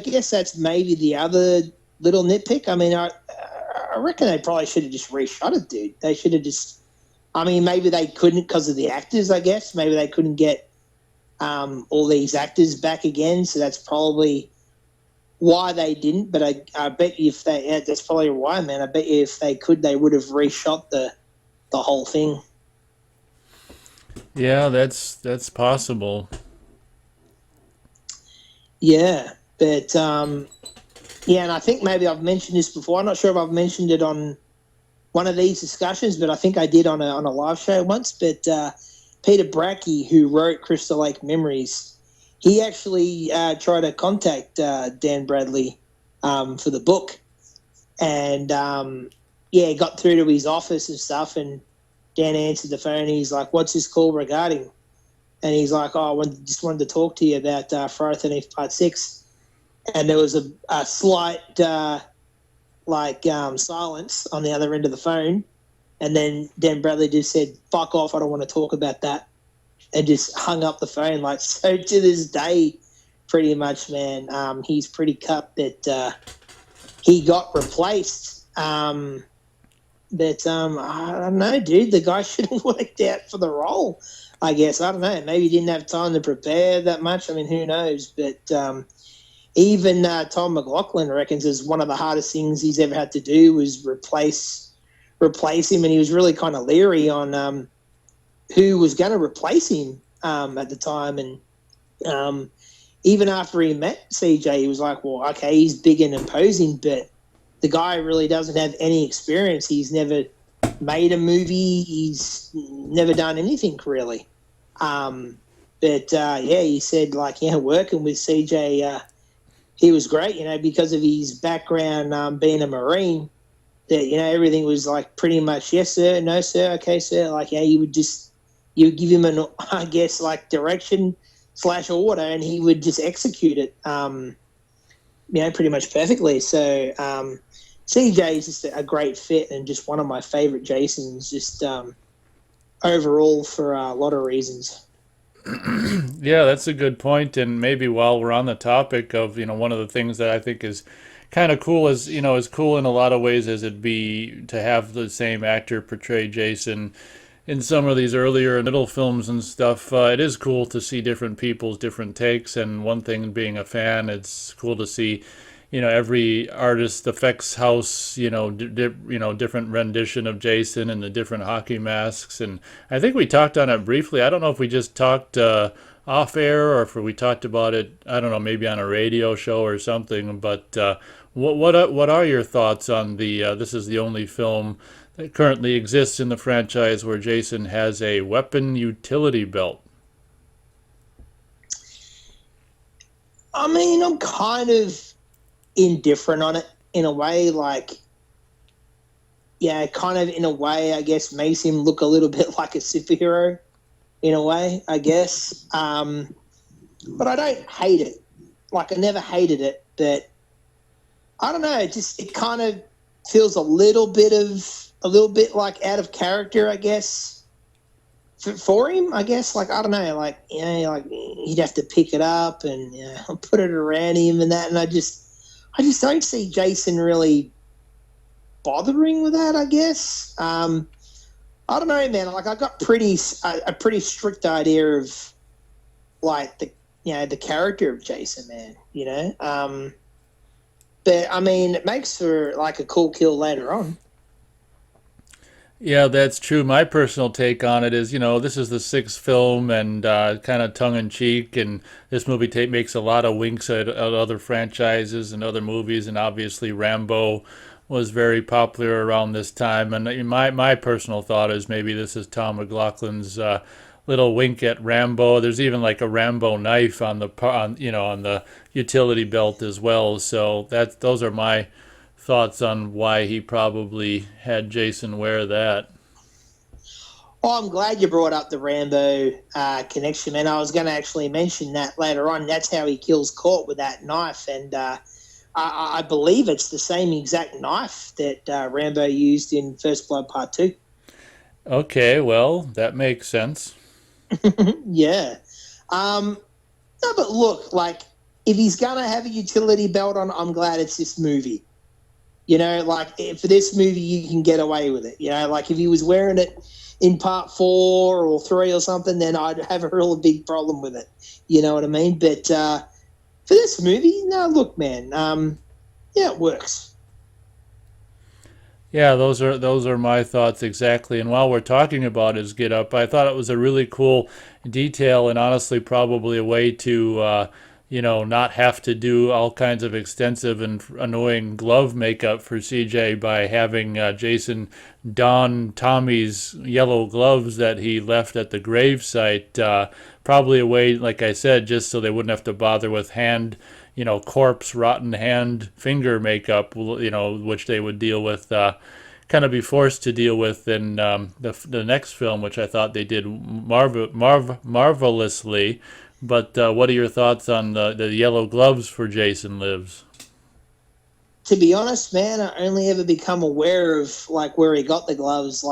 guess that's maybe the other little nitpick. I mean, I reckon they probably should have just reshot it, dude. They should have just. I mean, maybe they couldn't because of the actors. I guess maybe they couldn't get all these actors back again. So that's probably why they didn't. But I bet you if they, that's probably why, man. I bet you if they could, they would have reshot the whole thing. Yeah, that's possible. Yeah, but and I think maybe I've mentioned this before. I'm not sure if I've mentioned it on one of these discussions, but I think I did on a live show once. But Peter Bracke, who wrote Crystal Lake Memories, he actually tried to contact Dan Bradley for the book, and he got through to his office and stuff, and Dan answered the phone. And he's like, "What's this call regarding?" And he's like, "Oh, just wanted to talk to you about Friday 13th Part 6." And there was a slight silence on the other end of the phone. And then Dan Bradley just said, "Fuck off, I don't want to talk about that," and just hung up the phone. Like, so to this day, pretty much, man. He's pretty cut that he got replaced. But I don't know, dude. The guy should have worked out for the role. I guess I don't know. Maybe he didn't have time to prepare that much. I mean, who knows? But even Tom McLaughlin reckons is one of the hardest things he's ever had to do was replace him, and he was really kind of leery on who was going to replace him at the time. And even after he met CJ, he was like, "Well, okay, he's big and imposing, but the guy really doesn't have any experience. He's never made a movie. He's never done anything really." But he said working with CJ, he was great, because of his background being a Marine, that, everything was like pretty much, yes, sir, no, sir, okay, sir. You would give him an, I guess, like direction / order, and he would just execute it, pretty much perfectly. So, CJ is just a great fit and just one of my favorite Jasons, just overall for a lot of reasons. Yeah, that's a good point. And maybe while we're on the topic of, one of the things that I think is kind of cool is cool in a lot of ways as it'd be to have the same actor portray Jason in some of these earlier and middle films and stuff. It is cool to see different people's different takes. And one thing being a fan, it's cool to see every artist effects house, different rendition of Jason and the different hockey masks. And I think we talked on it briefly. I don't know if we just talked off air or if we talked about it, I don't know, maybe on a radio show or something. But what are your thoughts on this is the only film that currently exists in the franchise where Jason has a weapon utility belt? I mean, I'm kind of indifferent on it in a way, kind of in a way, I guess, makes him look a little bit like a superhero in a way, I guess. But I don't hate it. I never hated it, but I don't know, it kind of feels a little bit like out of character, I guess, for him, I guess. I don't know, he'd have to pick it up and put it around him and that, and I just don't see Jason really bothering with that, I guess. I don't know, man. I got a pretty strict idea of the character of Jason, man. But I mean, it makes for a cool kill later on. Yeah, that's true. My personal take on it is, this is the sixth film and kind of tongue in cheek, and this movie makes a lot of winks at other franchises and other movies, and obviously Rambo was very popular around this time. And my personal thought is maybe this is Tom McLaughlin's little wink at Rambo. There's even like a Rambo knife on the utility belt as well. So those are my thoughts on why he probably had Jason wear that. Oh, I'm glad you brought up the Rambo connection, man. I was going to actually mention that later on. That's how he kills Court, with that knife, and I believe it's the same exact knife that Rambo used in First Blood Part 2. Okay, well, that makes sense. Yeah. No, but look, if he's going to have a utility belt on, I'm glad it's this movie. For this movie, you can get away with it. If he was wearing it in part 4 or 3 or something, then I'd have a real big problem with it. You know what I mean? But for this movie, no, look, man, it works. Yeah, those are my thoughts exactly. And while we're talking about his get up, I thought it was a really cool detail, and honestly probably a way to not have to do all kinds of extensive and annoying glove makeup for CJ by having Jason don Tommy's yellow gloves that he left at the gravesite. Probably a way, like I said, just so they wouldn't have to bother with corpse, rotten hand, finger makeup, which they would deal with, kind of be forced to deal with in the next film, which I thought they did marvelously. But what are your thoughts on the yellow gloves for Jason Lives? To be honest, man, I only ever become aware of where he got the gloves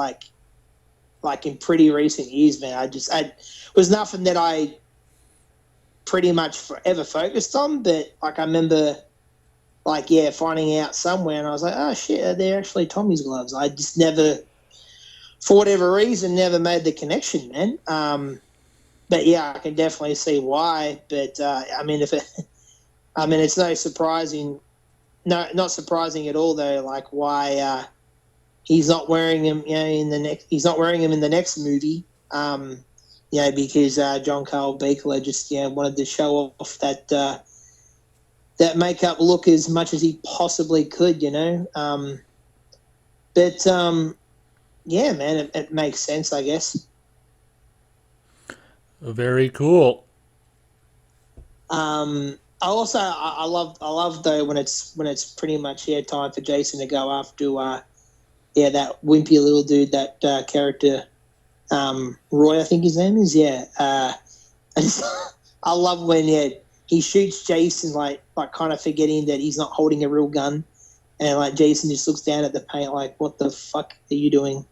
in pretty recent years, man. It was nothing that I pretty much forever focused on. But like I remember, like finding out somewhere, and I was like, oh shit, they're actually Tommy's gloves. I just never, for whatever reason, never made the connection, man. But yeah, I can definitely see why. But I mean, it's no surprising, not surprising at all though. Like why he's not wearing him, he's not wearing him in the next movie. Because John Carl Beekler just wanted to show off that makeup look as much as he possibly could, But man, it makes sense, I guess. Very cool. I love though when it's pretty much time for Jason to go after that wimpy little dude, that character Roy, I think his name is. I love when he shoots Jason like kind of forgetting that he's not holding a real gun, and like Jason just looks down at the paint like, what the fuck are you doing?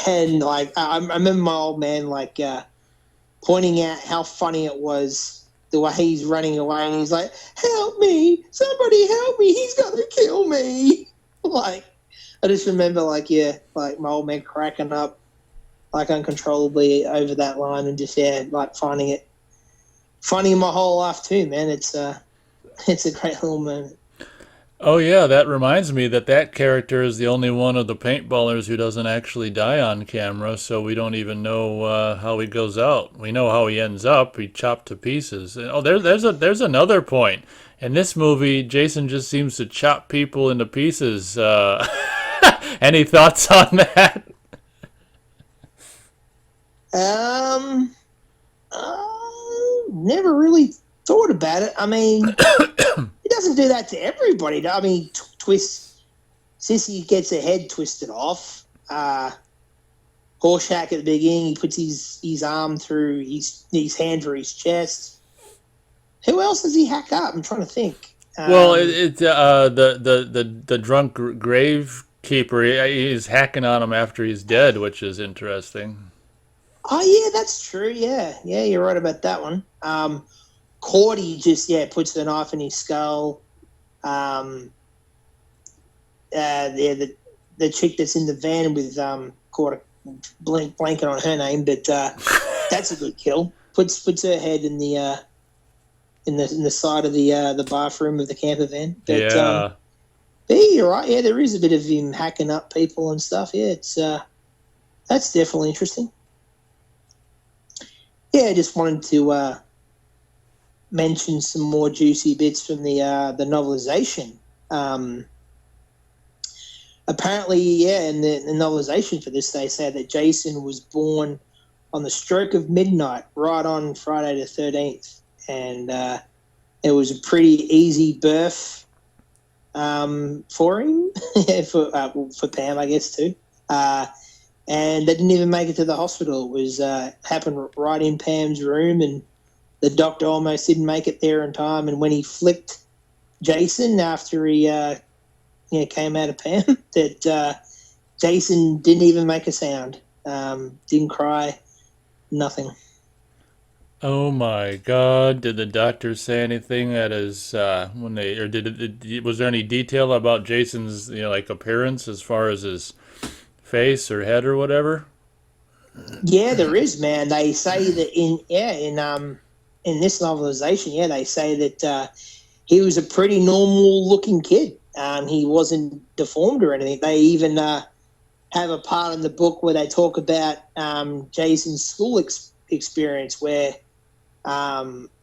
And like I remember my old man pointing out how funny it was the way he's running away, and he's like, help me, somebody help me, he's gonna kill me. Like I just remember like my old man cracking up like uncontrollably over that line, and just like finding it funny my whole life too, man. It's a great little moment. Oh yeah, that reminds me that character is the only one of the paintballers who doesn't actually die on camera, so we don't even know how he goes out. We know how he ends up. He chopped to pieces. Oh, there's another point. In this movie, Jason just seems to chop people into pieces. Any thoughts on that? Never really thought about it. I mean, he doesn't do that to everybody. I mean, Sissy gets her head twisted off. Horshack at the beginning, he puts his arm through his hand through his chest. Who else does he hack up? I'm trying to think. Well, the drunk gravekeeper, he's hacking on him after he's dead, which is interesting. Oh yeah, that's true. Yeah, you're right about that one. Cordy just puts the knife in his skull. The chick that's in the van with caught blanket on her name, but that's a good kill. Puts her head in the side of the bathroom of the camper van. But, yeah. You're right. Yeah, there is a bit of him hacking up people and stuff. Yeah, it's that's definitely interesting. Yeah, I just wanted to mention some more juicy bits from the novelization. Apparently, in the novelization for this, they say that Jason was born on the stroke of midnight, right on Friday the 13th. And it was a pretty easy birth for him, for Pam, I guess, too. And they didn't even make it to the hospital. It was happened right in Pam's room, and the doctor almost didn't make it there in time. And when he flicked Jason after he came out of Pam, that Jason didn't even make a sound, didn't cry, nothing. Oh my God! Did the doctor say anything at his when they or was there any detail about Jason's appearance as far as his face or head or whatever? Yeah, there is, man. They say that in this novelization, they say that he was a pretty normal looking kid. He wasn't deformed or anything. They even have a part in the book where they talk about Jason's school experience where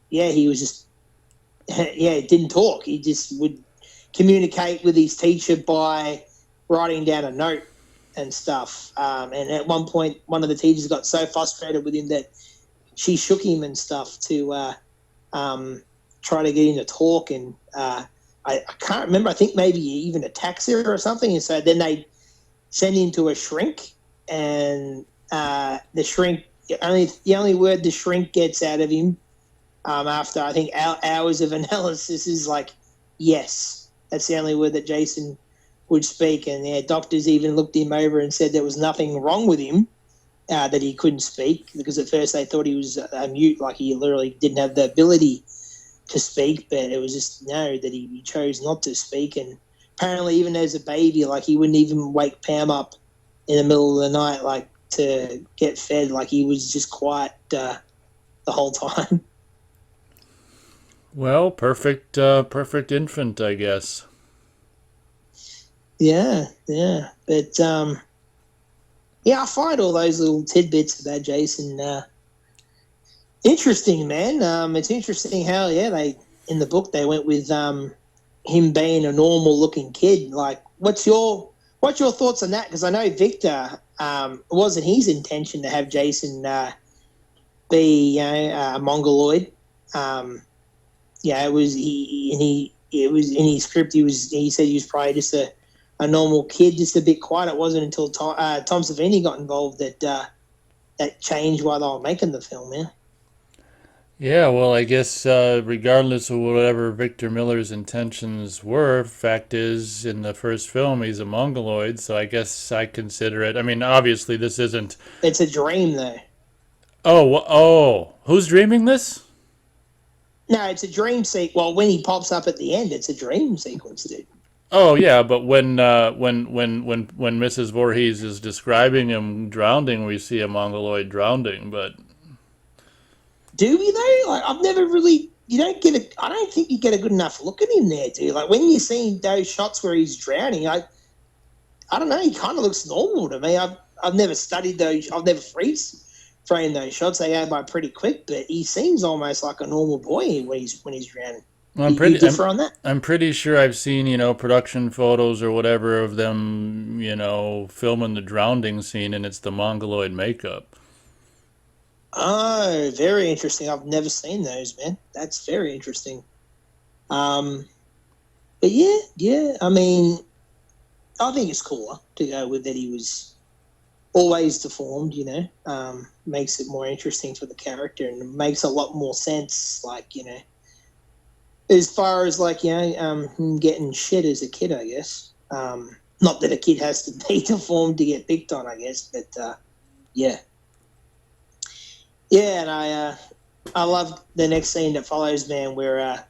he was just didn't talk. He just would communicate with his teacher by writing down a note and stuff. And at one point, one of the teachers got so frustrated with him that she shook him and stuff to try to get him to talk. And I can't remember. I think maybe even a taxi or something. And so then they send him to a shrink, and the shrink. The only word the shrink gets out of him after I think hours of analysis is like yes. That's the only word that Jason would speak, and doctors even looked him over and said there was nothing wrong with him, that he couldn't speak, because at first they thought he was a mute, like he literally didn't have the ability to speak, but it was just no, that he chose not to speak. And apparently, even as a baby, like he wouldn't even wake Pam up in the middle of the night, like to get fed. Like he was just quiet the whole time. Well, perfect infant, I guess. Yeah, yeah, but yeah, I find all those little tidbits about Jason interesting, man. It's interesting how they in the book they went with him being a normal looking kid. Like, what's your thoughts on that? Because I know Victor, it wasn't his intention to have Jason be a mongoloid. Yeah, it was it was in his script. He said he was probably just a normal kid, just a bit quiet. It wasn't until Tom Savini got involved that that changed why they were making the film. Yeah. Yeah, well, I guess regardless of whatever Victor Miller's intentions were, fact is, in the first film, he's a mongoloid, so I guess I consider it. I mean, obviously, this isn't. It's a dream, though. Oh, who's dreaming this? No, it's a dream sequence. Well, when he pops up at the end, it's a dream sequence, dude. Oh, yeah, but when Mrs. Voorhees is describing him drowning, we see a mongoloid drowning, but Do we though? Like, I've never really. You don't get a. I don't think you get a good enough look at him there, dude. Like when you see those shots where he's drowning, I don't know. He kind of looks normal to me. I've never studied those. I've never freeze framed those shots. They go by pretty quick, but he seems almost like a normal boy when he's drowning. well, You differ on that? I'm pretty sure I've seen, production photos or whatever of them, filming the drowning scene, and it's the mongoloid makeup. Oh, very interesting. I've never seen those, man. That's very interesting. Um, but yeah, yeah. I mean, I think it's cooler to go with that he was always deformed. Makes it more interesting for the character and makes a lot more sense. Like as far as like him getting shit as a kid, I guess. Not that a kid has to be deformed to get picked on, I guess, but yeah. Yeah, and I love the next scene that follows, man, where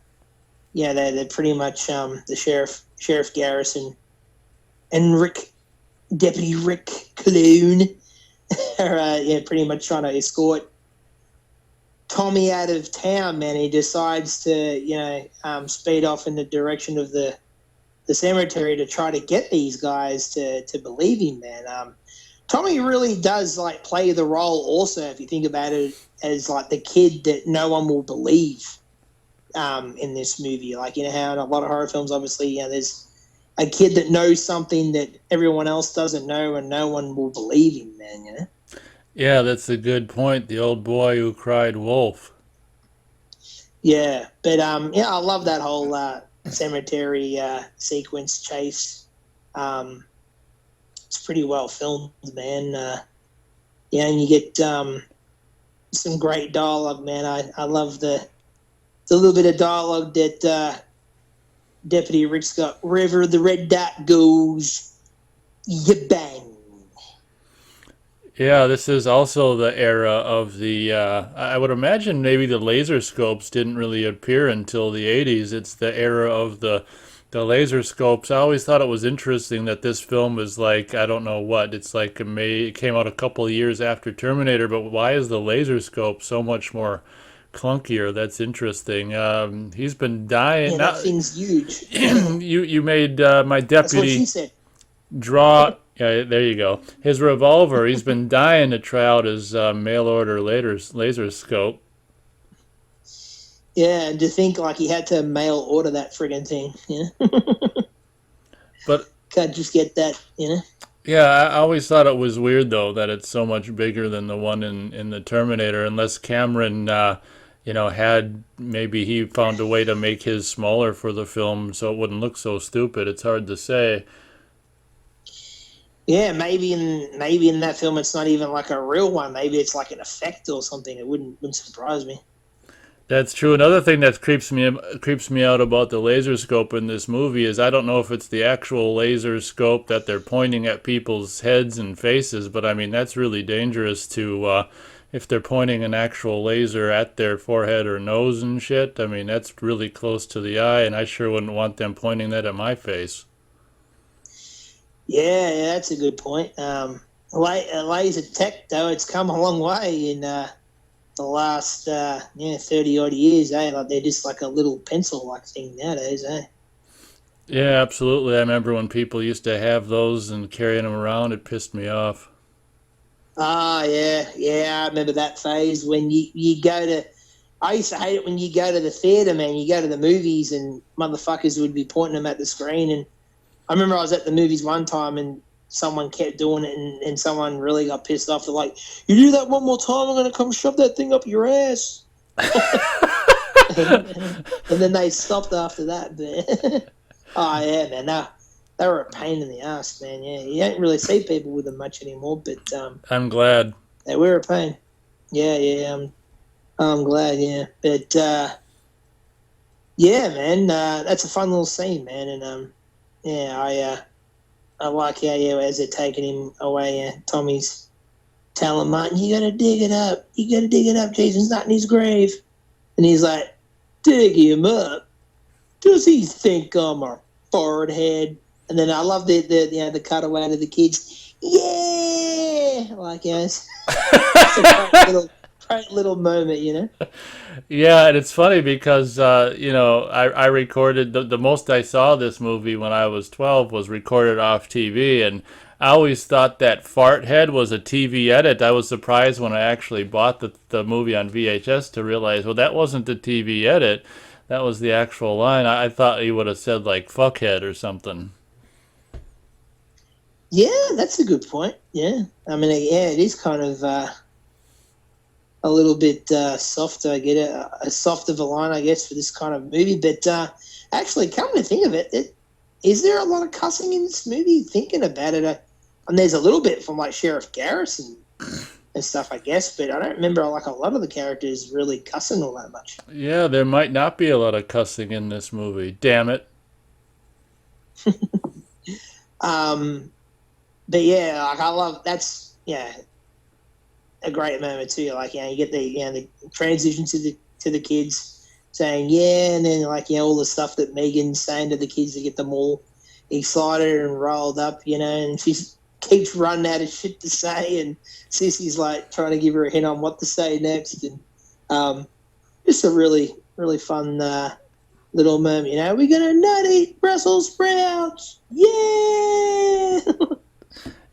they're pretty much the sheriff Garrison and Deputy Rick Cologne are pretty much trying to escort Tommy out of town, man. He decides to speed off in the direction of the cemetery to try to get these guys to believe him, man. Tommy really does like play the role also, if you think about it, as like the kid that no one will believe in this movie. Like, how in a lot of horror films, obviously, there's a kid that knows something that everyone else doesn't know and no one will believe him, man. Yeah, that's a good point. The old boy who cried wolf. Yeah, but I love that whole cemetery sequence chase. It's pretty well filmed, man. And you get some great dialogue, man. I love the little bit of dialogue that Deputy Rick's got. Wherever the red dot goes, you bang. Yeah, this is also the era of the. I would imagine maybe the laser scopes didn't really appear until the 80s. It's the era of the laser scopes. I always thought it was interesting that this film is like, I don't know what, it's like it came out a couple of years after Terminator, but why is the laser scope so much more clunkier? That's interesting. He's been dying. Yeah, that thing's huge. You made my That's what she deputy said. draw. Yeah, there you go. His revolver. He's been dying to try out his mail order laser scope. Yeah, and to think like he had to mail order that friggin' thing. But Can't just get that, yeah, I always thought it was weird though that it's so much bigger than the one in the Terminator. Unless Cameron, had maybe he found a way to make his smaller for the film so it wouldn't look so stupid. It's hard to say. Yeah, maybe in that film it's not even like a real one. Maybe it's like an effect or something. It wouldn't surprise me. That's true. Another thing that creeps me out about the laser scope in this movie is I don't know if it's the actual laser scope that they're pointing at people's heads and faces, but I mean that's really dangerous to if they're pointing an actual laser at their forehead or nose and shit. I mean that's really close to the eye, and I sure wouldn't want them pointing that at my face. Yeah, that's a good point. Laser tech, though, it's come a long way in the last 30 odd years. Like they're just like a little pencil like thing nowadays. Yeah, absolutely. I remember when people used to have those and carrying them around. It pissed me off. Ah, yeah. I remember that phase when you go to. I used to hate it when you go to the theater, man. You go to the movies and motherfuckers would be pointing them at the screen. And I remember I was at the movies one time and someone kept doing it, and someone really got pissed off. They're like, "You do that one more time, I'm gonna come shove that thing up your ass." And then they stopped after that. But oh yeah, man, no, they were a pain in the ass, man. Yeah, you don't really see people with them much anymore, but I'm glad. they were a pain. Yeah. I'm glad. Yeah, but yeah, man, that's a fun little scene, man, and yeah, I like how as they're taking him away, Tommy's telling Martin, "You gotta dig it up. You gotta dig it up. Jason's not in his grave," and he's like, "Dig him up? Does he think I'm a forehead head?" And then I love the cutaway to the kids. Yeah, like it's a great little moment, you know. Yeah, and it's funny because I recorded the most I saw this movie when I was 12 was recorded off TV, and I always thought that fart head was a TV edit. I was surprised when I actually bought the movie on VHS to realize, well, that wasn't the TV edit. That was the actual line. I thought he would have said like fuckhead or something. Yeah, that's a good point. Yeah, I mean, yeah, it is kind of a little bit softer. I get a softer of a line, I guess, for this kind of movie. But actually, come to think of it, is there a lot of cussing in this movie? Thinking about it, and there's a little bit from like Sheriff Garrison and stuff, I guess. But I don't remember like a lot of the characters really cussing all that much. Yeah, there might not be a lot of cussing in this movie. Damn it. Um, but yeah, like I love that's a great moment too. Like you get the transition to the kids saying yeah, and then like all the stuff that Megan's saying to the kids to get them all excited and rolled up, and she keeps running out of shit to say, and Sissy's like trying to give her a hint on what to say next, and just a really really fun little moment. We're gonna nut eat Brussels sprouts, yeah.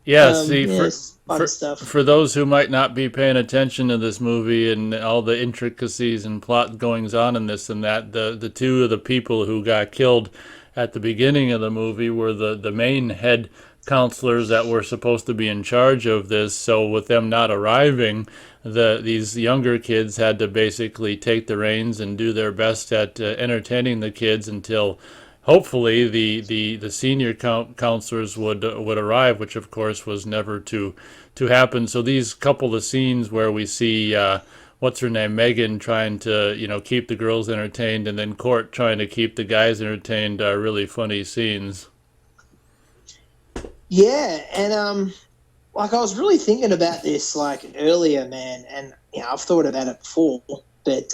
Yeah, see, Yes, fun stuff. for those who might not be paying attention to this movie and all the intricacies and plot goings on in this and that, the two of the people who got killed at the beginning of the movie were the main head counselors that were supposed to be in charge of this. So with them not arriving, these younger kids had to basically take the reins and do their best at entertaining the kids until hopefully the senior counselors would arrive, which of course was never to happen. So these couple of scenes where we see what's her name, Megan, trying to keep the girls entertained, and then Court trying to keep the guys entertained are really funny scenes. Yeah, and like I was really thinking about this like earlier, man, and I've thought about it before, but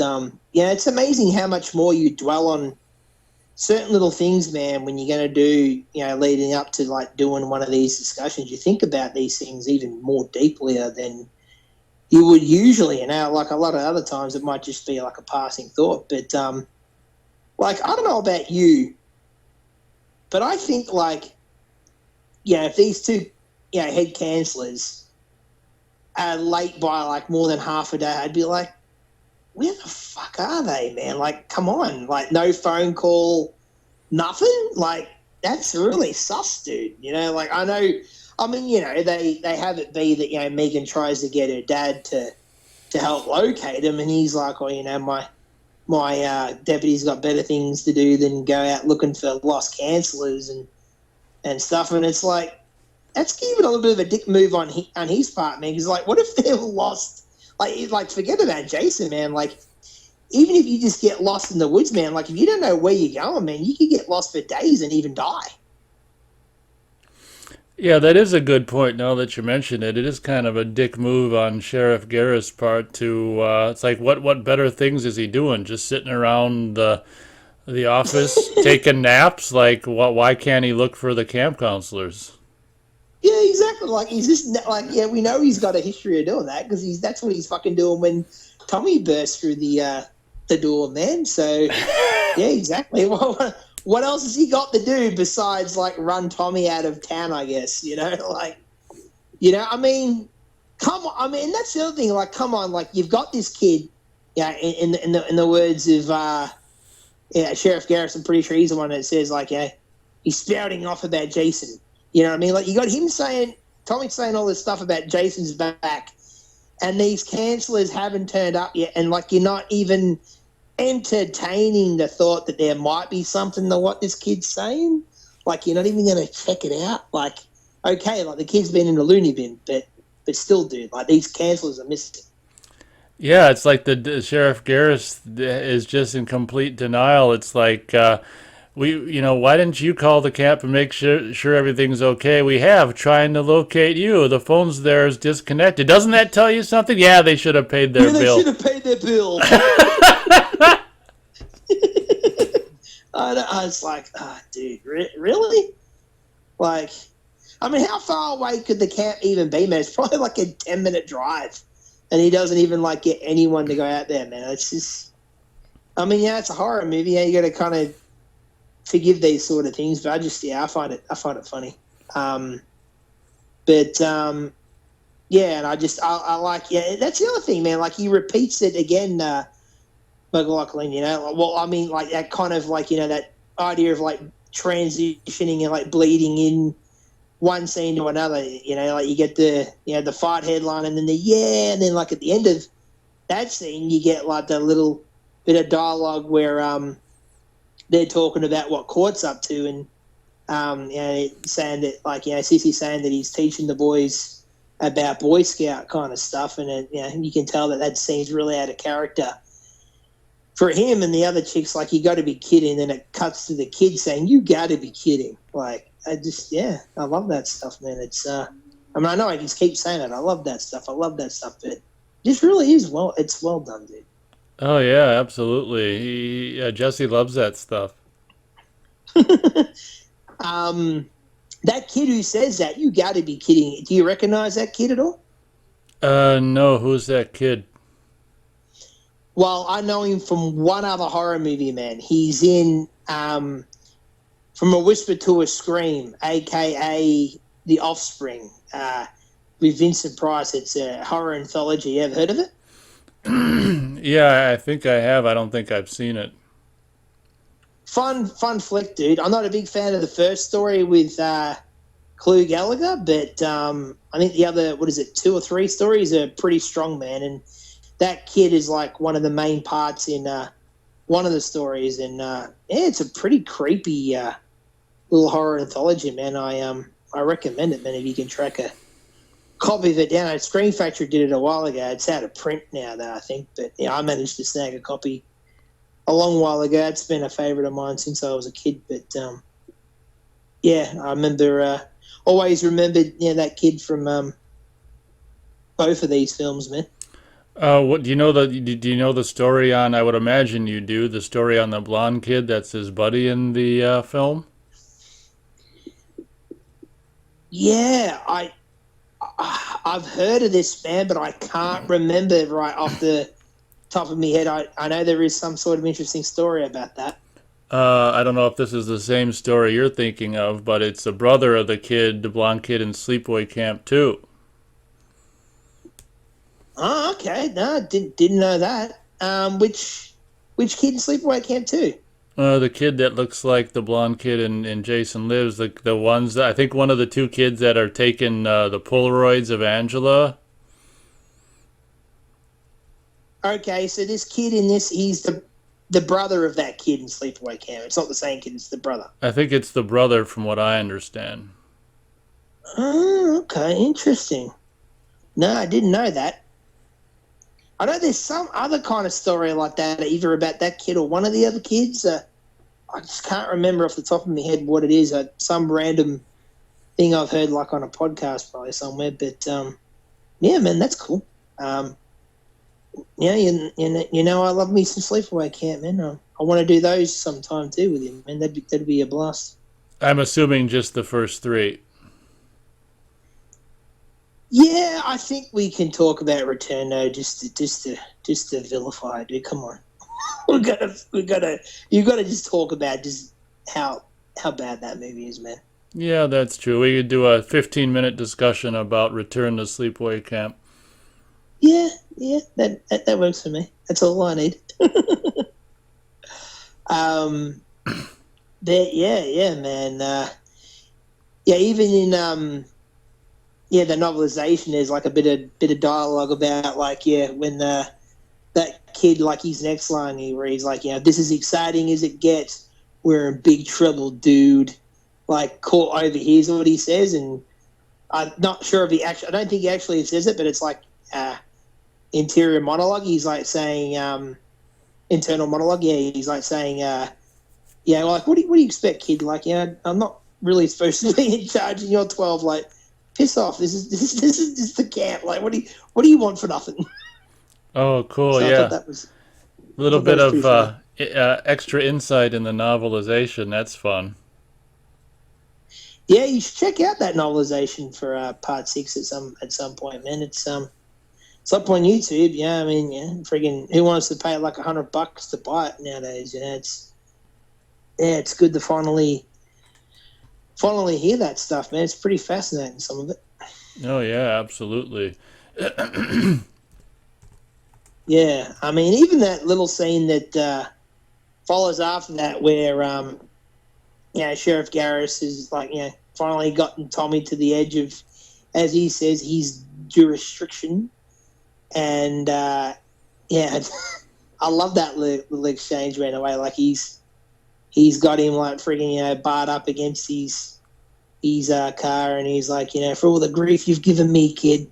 it's amazing how much more you dwell on certain little things, man, when you're going to do, leading up to like doing one of these discussions. You think about these things even more deeply than you would usually. Like a lot of other times, it might just be like a passing thought. But like I don't know about you, but I think like if these two head counsellors are late by like more than half a day, I'd be like, where the fuck are they, man? Like, come on. Like, no phone call, nothing? Like, that's really sus, dude. Like, they have it be that, Megan tries to get her dad to help locate him, and he's like, my deputy's got better things to do than go out looking for lost counsellors and stuff. And it's like, that's even a little bit of a dick move on his part, man. Because, like, what if they're lost? Like, forget about Jason, man. Like, even if you just get lost in the woods, man, like if you don't know where you're going, man, you could get lost for days and even die. Yeah, that is a good point. Now that you mention it, it is kind of a dick move on Sheriff Garrett's part to. It's like, what better things is he doing? Just sitting around the office taking naps? Like, why can't he look for the camp counselors? Yeah, exactly. Like he's just like, yeah, we know he's got a history of doing that because that's what he's fucking doing when Tommy burst through the door, man. So yeah, exactly. Well, what else has he got to do besides like run Tommy out of town? I guess like I mean, come on. I mean, that's the other thing. Like, come on, like you've got this kid. Yeah, in the words of Sheriff Garrett, I'm pretty sure he's the one that says like, yeah, he's spouting off about Jason. You know what I mean? Like you got him saying, Tommy saying all this stuff about Jason's back, and these cancellers haven't turned up yet, and like you're not even entertaining the thought that there might be something to what this kid's saying. Like you're not even going to check it out. Like, okay, like the kid's been in the loony bin, but still, dude, like these cancellers are missing. Yeah, it's like the Sheriff Garrett is just in complete denial. It's like, why didn't you call the camp and make sure everything's okay? We have, trying to locate you. The phone's there is disconnected. Doesn't that tell you something? Yeah, they should have paid their Yeah, they bill. should have paid their bill. I was like, dude, really? Like, I mean, how far away could the camp even be, man? It's probably like a 10-minute drive. And he doesn't even, like, get anyone to go out there, man. It's just, I mean, yeah, it's a horror movie. Yeah, you got to kind of forgive these sort of things. But I find it funny. Yeah, and I like, yeah, that's the other thing, man. Like, he repeats it again, McLaughlin, well, I mean, like that kind of like, that idea of like transitioning and like bleeding in one scene to another, like you get the fight headline and then and then like at the end of that scene, you get like the little bit of dialogue where they're talking about what Court's up to and, saying that like, Sissy's saying that he's teaching the boys about Boy Scout kind of stuff. And, you can tell that scene's really out of character for him, and the other chick's like, you got to be kidding. Then it cuts to the kid saying, you got to be kidding. Like, I love that stuff, man. It's, I mean, I know I just keep saying it. I love that stuff. But it just really is it's well done, dude. Oh yeah, absolutely. Jesse loves that stuff. That kid who says that, you got to be kidding. Do you recognize that kid at all? No, who's that kid? Well, I know him from one other horror movie, man. He's in From a Whisper to a Scream, a.k.a. The Offspring, with Vincent Price. It's a horror anthology. You ever heard of it? Yeah, I think I have. I don't think I've seen it. Fun flick, dude. I'm not a big fan of the first story with Clu Gallagher, but I think the other, 2 or 3 stories are pretty strong, man. And that kid is like one of the main parts in one of the stories, and it's a pretty creepy little horror anthology, man. I recommend it, man. If you can track a copy of it down, Screen Factory did it a while ago. It's out of print now, though, I think, but I managed to snag a copy a long while ago. It's been a favorite of mine since I was a kid, but I remember always remembered that kid from both of these films, man. What do you know the story on? I would imagine you do the story on the blonde kid that's his buddy in the film. Yeah, I've heard of this band, but I can't remember right off the top of my head. I know there is some sort of interesting story about that. I don't know if this is the same story you're thinking of, but it's the brother of the blonde kid in Sleepaway Camp 2. Oh, okay. No, didn't know that. Which kid in Sleepaway Camp 2? The kid that looks like the blonde kid in Jason Lives, the ones I think one of the 2 kids that are taking the Polaroids of Angela. Okay, so this kid in this, he's the brother of that kid in Sleepaway Camp. It's not the same kid, it's the brother. I think it's the brother from what I understand. Oh, okay, interesting. No, I didn't know that. I know there's some other kind of story like that, either about that kid or one of the other kids. I just can't remember off the top of my head what it is. Some random thing I've heard like on a podcast probably somewhere. But yeah, man, that's cool. Yeah, you know, I love me some sleepaway camp, man. I want to do those sometime too with you, man. That'd be a blast. I'm assuming just the first three. Yeah, I think we can talk about Return though, just to vilify, dude. Come on, you gotta just talk about just how bad that movie is, man. Yeah, that's true. We could do a 15-minute discussion about Return to Sleepaway Camp. Yeah, that works for me. That's all I need. But yeah, man. Yeah, even in yeah, the novelization, there's like a bit of dialogue about like, yeah, when that kid, like his next line, he reads like, you know, this is exciting as it gets. We're in big trouble, dude. Like, caught overhears what he says, and I'm not sure if I don't think he actually says it, but it's like interior monologue. He's like saying internal monologue. Yeah, he's like saying, yeah, like what do you expect, kid? Like, yeah, I'm not really supposed to be in charge, and you're 12. Like, piss off. This is just the camp. Like, what do you want for nothing? Oh, cool. So I Yeah, thought that was a little bit pretty of funny. extra insight in the novelization. That's fun. Yeah, you should check out that novelization for part 6 at some point, man. It's up on YouTube. Yeah, I mean, yeah, friggin' who wants to pay like $100 to buy it nowadays? You know, it's good to finally hear that stuff, man. It's pretty fascinating, some of it. Oh yeah, absolutely. Yeah, I mean, even that little scene that follows after that, where you know, Sheriff Garris is like, you know, finally gotten Tommy to the edge of, as he says, his jurisdiction, and yeah, I love that little exchange right away. Like he's got him like freaking, you know, barred up against his car, and he's like, you know, for all the grief you've given me, kid,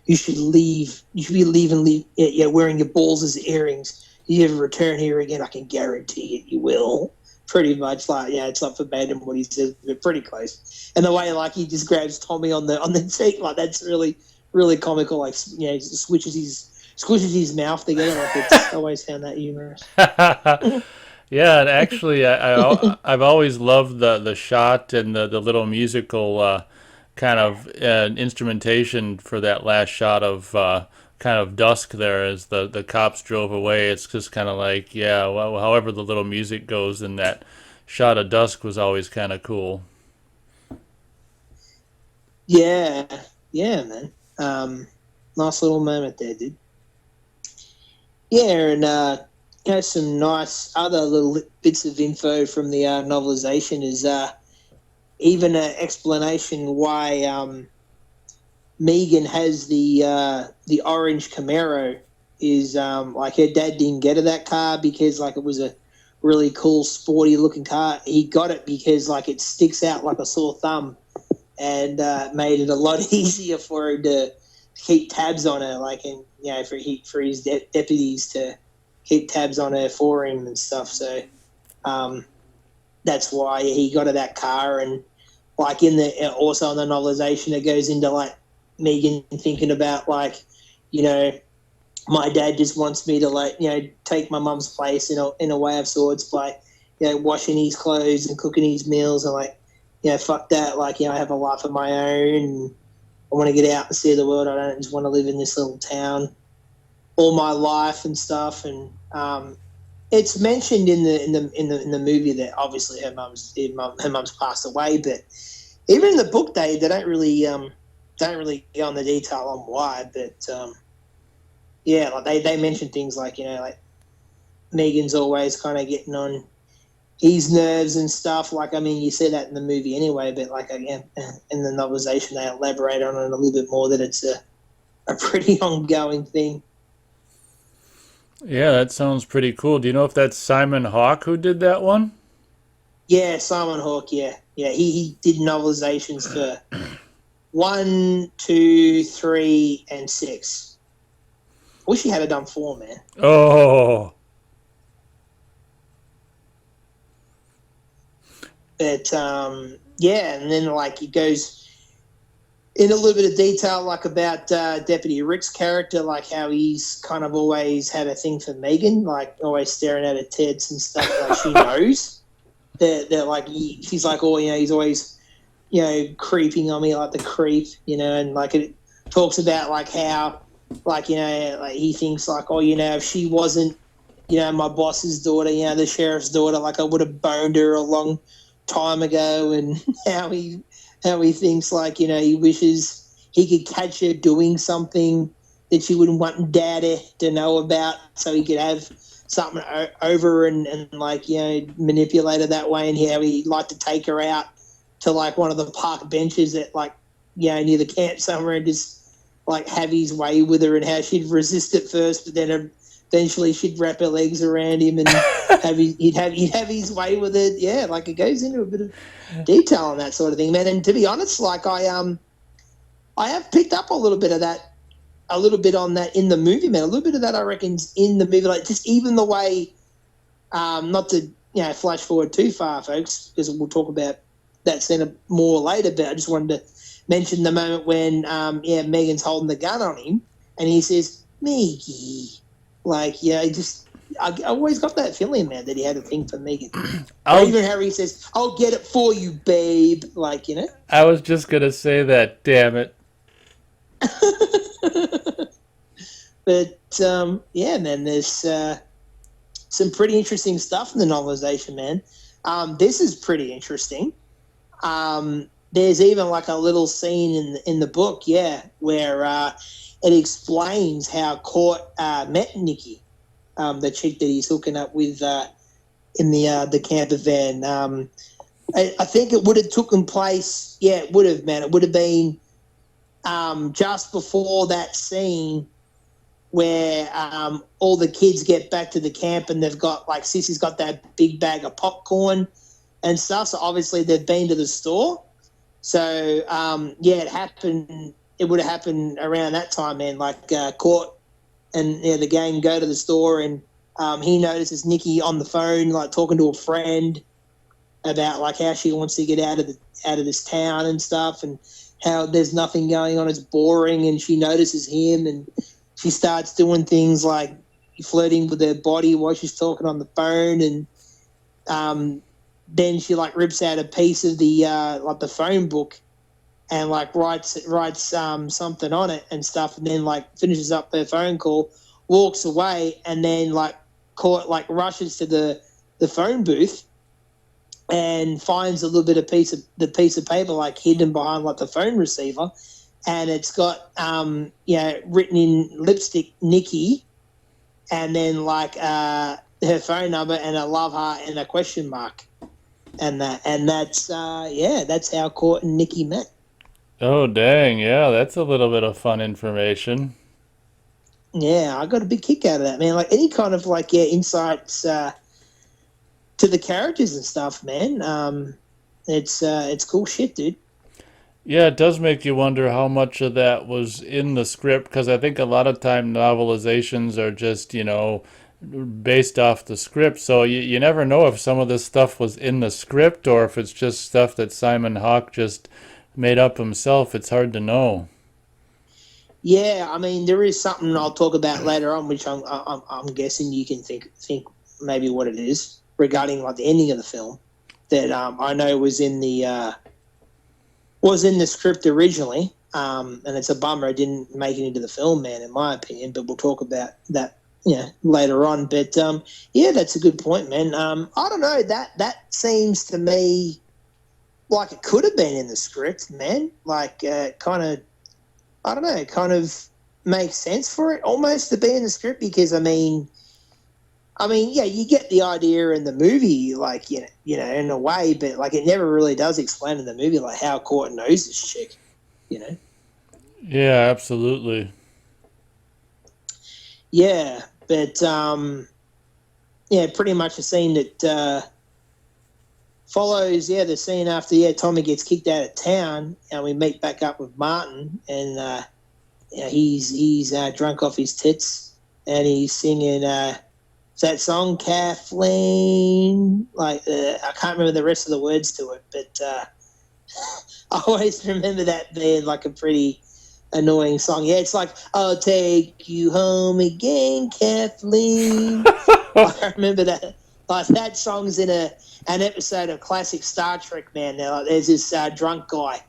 you should leave. You should be leaving, yeah, wearing your balls as earrings. You ever return here again, I can guarantee it, you will. Pretty much, like, yeah, it's not verbatim what he says, but pretty close. And the way, like, he just grabs Tommy on the cheek, like, that's really, really comical. Like, you know, squishes his mouth together. Like, it's always found that humorous. Yeah, and actually, I've always loved the shot and the little musical kind of instrumentation for that last shot of kind of dusk there as the cops drove away. It's just kind of like, yeah, well, however the little music goes in that shot of dusk was always kind of cool. Yeah, man. Nice little moment there, dude. Yeah, and you know, some nice other little bits of info from the novelization is even an explanation why Megan has the orange Camaro is like her dad didn't get her that car because like it was a really cool sporty looking car. He got it because like it sticks out like a sore thumb, and made it a lot easier for him to keep tabs on her, like, and you know, for his deputies to keep tabs on her for him and stuff. So that's why he got her that car. And like in the also in the novelization, it goes into like Megan thinking about like, you know, my dad just wants me to like, you know, take my mum's place in a way of sorts by, you know, washing his clothes and cooking his meals, and like, you know, fuck that. Like, you know, I have a life of my own, and I want to get out and see the world. I don't just want to live in this little town all my life and stuff. And it's mentioned in the movie that obviously her mum's passed away, but even in the book they don't really go on the detail on why. But yeah, like they mention things like, you know, like Megan's always kind of getting on his nerves and stuff. Like, I mean, you see that in the movie anyway, but like again, in the novelization they elaborate on it a little bit more, that it's a pretty ongoing thing. Yeah, that sounds pretty cool. Do you know if that's Simon Hawke who did that one? Yeah, Simon Hawke. Yeah, he did novelizations for 1, 2, 3, and 6. wish he had it done for, man. Oh, But yeah, and then like he goes in a little bit of detail, like about Deputy Rick's character, like how he's kind of always had a thing for Megan, like always staring at her tits and stuff. Like she knows that like she's like, oh, he's always, creeping on me like the creep, and like it talks about like how, like like he thinks like, oh, if she wasn't, my boss's daughter, the sheriff's daughter, like I would have boned her a long time ago, and how he thinks like he wishes he could catch her doing something that she wouldn't want Dad to know about, so he could have something over and like manipulate her that way, and how he'd like to take her out to like one of the park benches at like near the camp somewhere and just like have his way with her, and how she'd resist at first, but then eventually she'd wrap her legs around him and he'd have his way with it. Yeah, like it goes into a bit of detail on that sort of thing, man. And to be honest, like I have picked up a little bit of that, a little bit on that in the movie, man. A little bit of that I reckon's in the movie, like just even the way, not to flash forward too far, folks, because we'll talk about that scene more later. But I just wanted to mention the moment when Megan's holding the gun on him and he says, "Meggie." Like, I always got that feeling, man, that he had a thing for Megan. Or even Harry says, "I'll get it for you, babe." Like, I was just gonna say that. Damn it. But yeah, man, there's some pretty interesting stuff in the novelization, man. This is pretty interesting. There's even like a little scene in the book, where it explains how Court met Nikki, the chick that he's hooking up with in the camper van. I think it would have taken place. Yeah, it would have, man. It would have been just before that scene where all the kids get back to the camp and they've got like Sissy's got that big bag of popcorn and stuff. So obviously they've been to the store. So it happened. It would have happened around that time, man. Like Court and the gang go to the store, and he notices Nikki on the phone, like talking to a friend about like how she wants to get out of this town and stuff, and how there's nothing going on, it's boring, and she notices him, and she starts doing things like flirting with her body while she's talking on the phone, and then she like rips out a piece of the like the phone book and like writes something on it and stuff, and then like finishes up her phone call, walks away, and then like Court like rushes to the phone booth and finds a little bit of piece of paper like hidden behind like the phone receiver, and it's got written in lipstick Nikki, and then like her phone number and a love heart and a question mark, and that's how Court and Nikki met. Oh, dang. Yeah, that's a little bit of fun information. Yeah, I got a big kick out of that, man. Like any kind of like insights to the characters and stuff, man. It's cool shit, dude. Yeah, it does make you wonder how much of that was in the script, because I think a lot of time novelizations are just, based off the script. So you never know if some of this stuff was in the script or if it's just stuff that Simon Hawke just made up himself. It's hard to know. Yeah, I mean, there is something I'll talk about later on, which I'm guessing you can think maybe what it is regarding like the ending of the film that I know was in the script originally, and it's a bummer it didn't make it into the film, man, in my opinion. But we'll talk about that later on. But that's a good point, man. I don't know, that seems to me like it could have been in the script, man. Like kind of, I don't know, it kind of makes sense for it almost to be in the script, because I mean, you get the idea in the movie, like, in a way, but like it never really does explain in the movie, like how Court knows this chick, Yeah, absolutely. Yeah, but pretty much a scene that follows, the scene after, Tommy gets kicked out of town, and we meet back up with Martin, and he's drunk off his tits, and he's singing that song Kathleen. Like I can't remember the rest of the words to it, but I always remember that being like a pretty annoying song. Yeah, it's like I'll take you home again, Kathleen. I remember that. Like that song's in an episode of classic Star Trek. Man, there's this drunk guy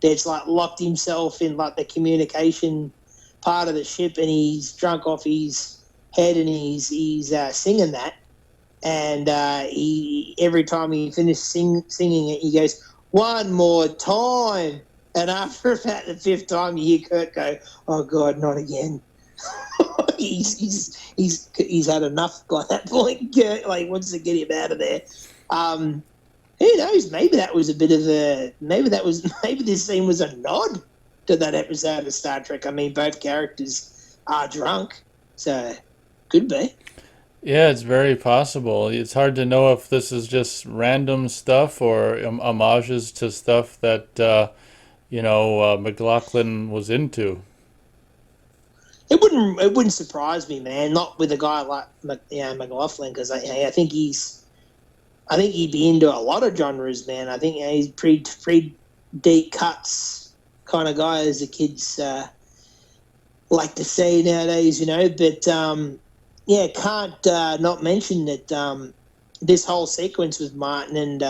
that's like locked himself in like the communication part of the ship, and he's drunk off his head, and he's singing that, and he every time he finishes singing it, he goes, "One more time." And after about the fifth time, you hear Kurt go, "Oh God, not again." he's had enough by that point. Kurt like wants to get him out of there. Who knows? Maybe that was a bit of a maybe this scene was a nod to that episode of Star Trek. I mean, both characters are drunk, so could be. Yeah, it's very possible. It's hard to know if this is just random stuff or homages to stuff that McLaughlin was into. It wouldn't surprise me, man. Not with a guy like McLaughlin, because I think he'd be into a lot of genres, man. I think he's pretty deep cuts kind of guy, as the kids like to say nowadays, But can't not mention that this whole sequence with Martin and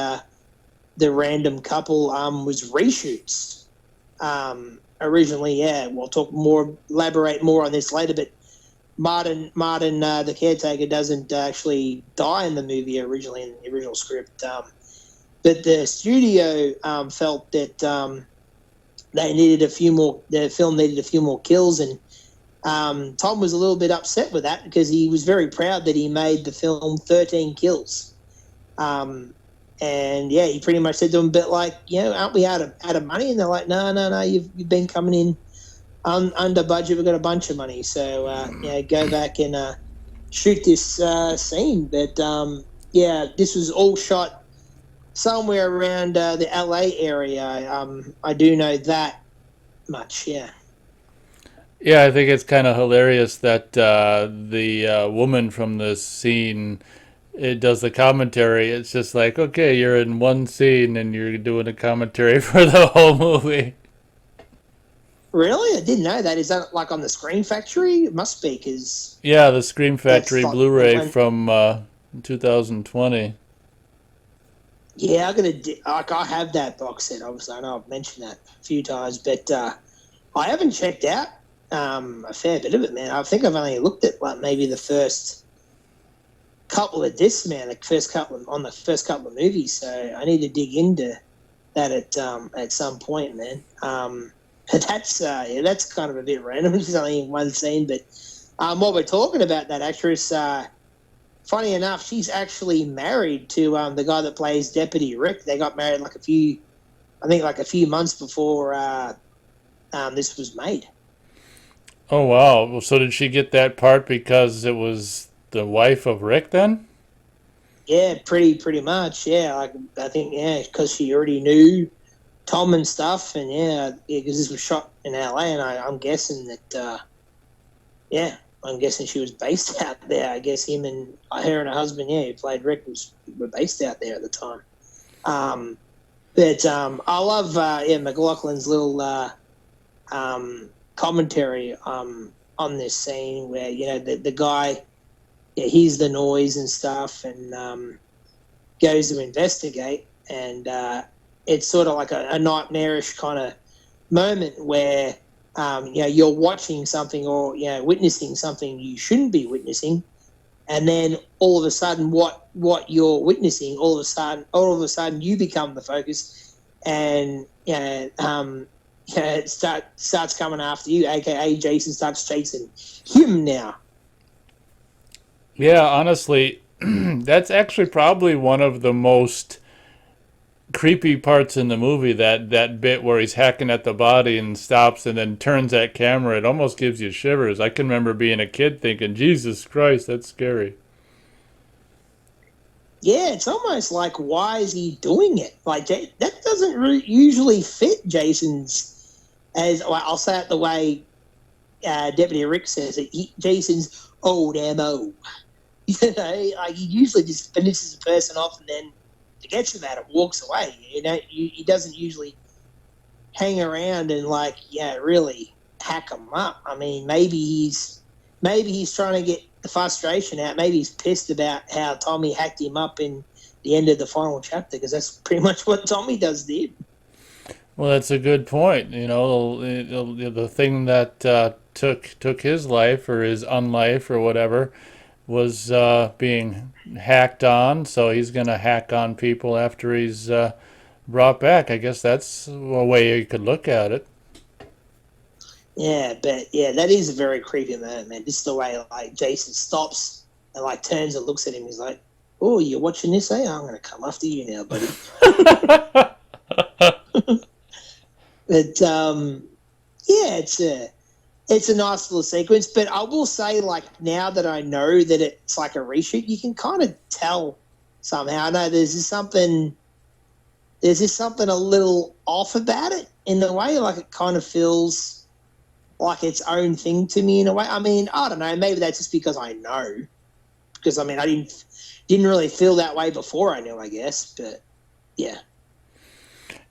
the random couple was reshoots. Originally, we'll elaborate more on this later, but Martin, the caretaker, doesn't actually die in the movie originally in the original script. But the studio felt that the film needed a few more kills, and Tom was a little bit upset with that because he was very proud that he made the film 13 kills. And he pretty much said to them, "But like, aren't we out of money?" And they're like, "No, you've been coming in under budget. We've got a bunch of money, so go back and shoot this scene." But this was all shot somewhere around the LA area. I do know that much. Yeah. Yeah, I think it's kind of hilarious that the woman from this scene, it does the commentary. It's just like, okay, you're in one scene and you're doing a commentary for the whole movie. Really? I didn't know that. Is that like on the Screen Factory? It must be, because... Yeah, the Scream Factory Blu-ray from 2020. Yeah, I have that box set, obviously. I know I've mentioned that a few times, but I haven't checked out a fair bit of it, man. I think I've only looked at like maybe the first couple of discs, man, the first couple of movies, so I need to dig into that at some point, man. That's kind of a bit random. It's only in one scene, but while we're talking about that actress, funny enough, she's actually married to the guy that plays Deputy Rick. They got married like a few months before this was made. Oh wow! Well, so did she get that part because it was the wife of Rick then? Yeah, pretty much. Yeah, I think because she already knew Tom and stuff, and because this was shot in LA, and I'm guessing that I'm guessing she was based out there. I guess her and her husband, who played Rick, were based out there at the time. But I love McLaughlin's little commentary on this scene where the guy hears the noise and stuff and goes to investigate, and it's sort of like a nightmarish kind of moment where you're watching something or witnessing something you shouldn't be witnessing, and then all of a sudden what you're witnessing, all of a sudden you become the focus, and it starts coming after you, aka Jason starts chasing him now. Yeah, honestly, that's actually probably one of the most creepy parts in the movie, that bit where he's hacking at the body and stops and then turns that camera. It almost gives you shivers. I can remember being a kid thinking, Jesus Christ, that's scary. Yeah, it's almost like, why is he doing it? Like, that doesn't usually fit Jason's, as I'll say it the way Deputy Rick says that Jason's old MO. Like he usually just finishes a person off and then forgets about it, walks away. He doesn't usually hang around and really hack them up. I mean, maybe he's trying to get the frustration out. Maybe he's pissed about how Tommy hacked him up in the end of the final chapter, because that's pretty much what Tommy does there. Well, that's a good point. The thing that took his life or his unlife or whatever was being hacked on, so he's gonna hack on people after he's brought back. I guess that's a way you could look at it. Yeah, but yeah, that is a very creepy moment, man. Just the way like Jason stops and like turns and looks at him. He's like, "Oh, you're watching this, eh? I'm gonna come after you now, buddy." But yeah, it's a nice little sequence. But I will say, like now that I know that it's like a reshoot, you can kind of tell somehow. I know there's just something a little off about it in a way. Like it kind of feels like its own thing to me in a way. I mean, I don't know. Maybe that's just because I know. Because I mean, I didn't really feel that way before I knew, I guess. But yeah.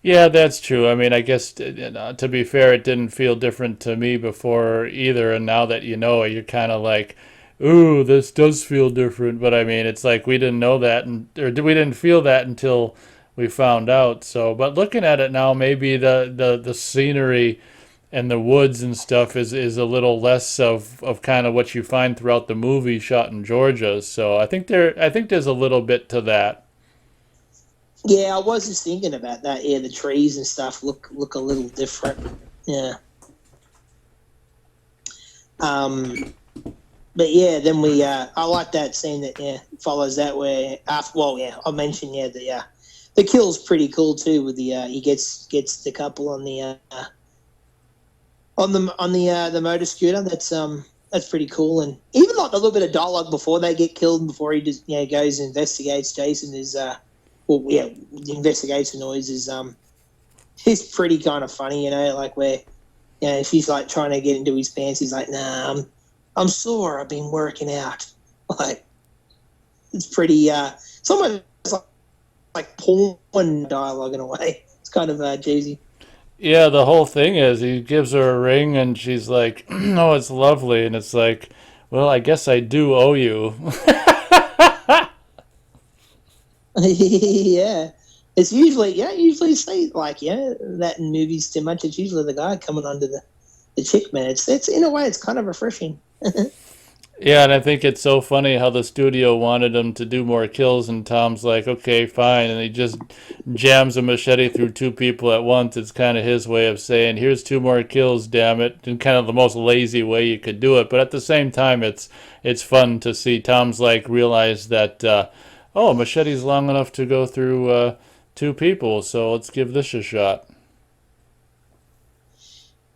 Yeah, that's true. I mean, I guess to be fair, it didn't feel different to me before either, and now that you know it, you're kind of like, "Ooh, this does feel different." But I mean, it's like we didn't know that, or we didn't feel that until we found out. So, but looking at it now, maybe the scenery and the woods and stuff is a little less of kind of what you find throughout the movie shot in Georgia. So I think there's a little bit to that. Yeah, I was just thinking about that. Yeah, the trees and stuff look a little different. Yeah. Um, but yeah, then I like that scene that follows that where after. Well, yeah, I mentioned the kill's pretty cool too. With he gets the couple on the motor scooter. That's pretty cool. And even like a little bit of dialogue before they get killed and before he just goes and investigates Jason is the investigation noise is pretty kind of funny, like where she's like trying to get into his pants. He's like, "Nah, I'm sore. I've been working out." Like it's pretty. It's almost like porn dialogue in a way. It's kind of cheesy. Yeah, the whole thing is he gives her a ring and she's like, "Oh, it's lovely." And it's like, "Well, I guess I do owe you." Yeah. It's usually usually say like that in movies too much. It's usually the guy coming onto the chick, man. It's in a way it's kind of refreshing. Yeah, and I think it's so funny how the studio wanted him to do more kills, and Tom's like, "Okay, fine," and he just jams a machete through two people at once. It's kind of his way of saying, "Here's two more kills, damn it," and kind of the most lazy way you could do it. But at the same time, it's fun to see Tom's like realize that, oh, a machete's long enough to go through two people, so let's give this a shot.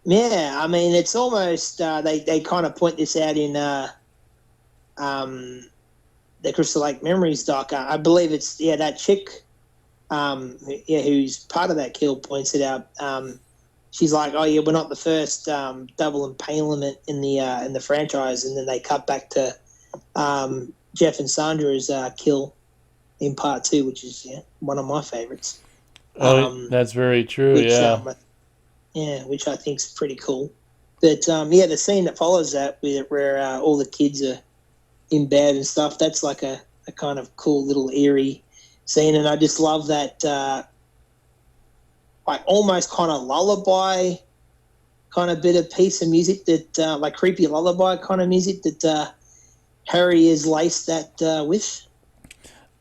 Yeah, I mean it's almost they kind of point this out in um, the Crystal Lake Memories doc. I believe it's that chick who's part of that kill points it out. She's like, "Oh yeah, we're not the first double impalement in the franchise," and then they cut back to Jeff and Sandra's kill in part two, which is one of my favorites. Oh, Um, that's very true. which Yeah. which I think is pretty cool. But the scene that follows that, where all the kids are in bed and stuff, that's like a kind of cool little eerie scene, and I just love that like almost kind of lullaby kind of bit of piece of music that like creepy lullaby kind of music that Harry is laced that with.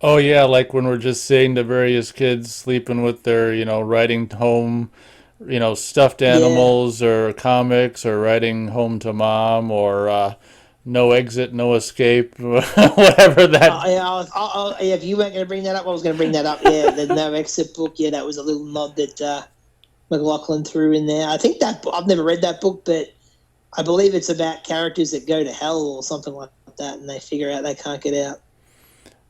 Oh yeah, like when we're just seeing the various kids sleeping with their, writing home, stuffed Yeah. animals or comics or writing home to mom or no exit, no escape, whatever that. Yeah, if you weren't going to bring that up, I was going to bring that up. Yeah, the No Exit book. Yeah, that was a little nod that McLaughlin threw in there. I think I've never read that book, but I believe it's about characters that go to hell or something like that, and they figure out they can't get out.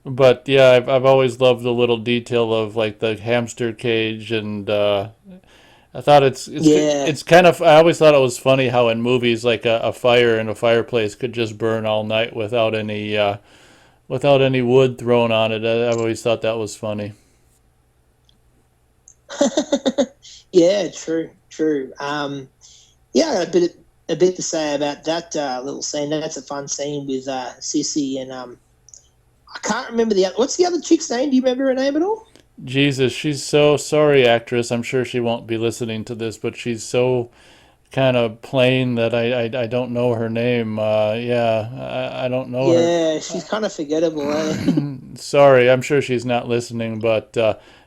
But yeah, I've always loved the little detail of like the hamster cage and I thought it's Yeah. it's kind of I always thought it was funny how in movies like a fire in a fireplace could just burn all night without any wood thrown on it. I've always thought that was funny. Yeah, true, true. Yeah, I got a bit to say about that little scene. That's a fun scene with Sissy and I can't remember the other. What's the other chick's name? Do you remember her name at all? Jesus, she's so sorry, actress. I'm sure she won't be listening to this, but she's so kind of plain that I don't know her name. Yeah, I don't know her. Yeah, she's kind of forgettable, eh? Sorry, I'm sure she's not listening, but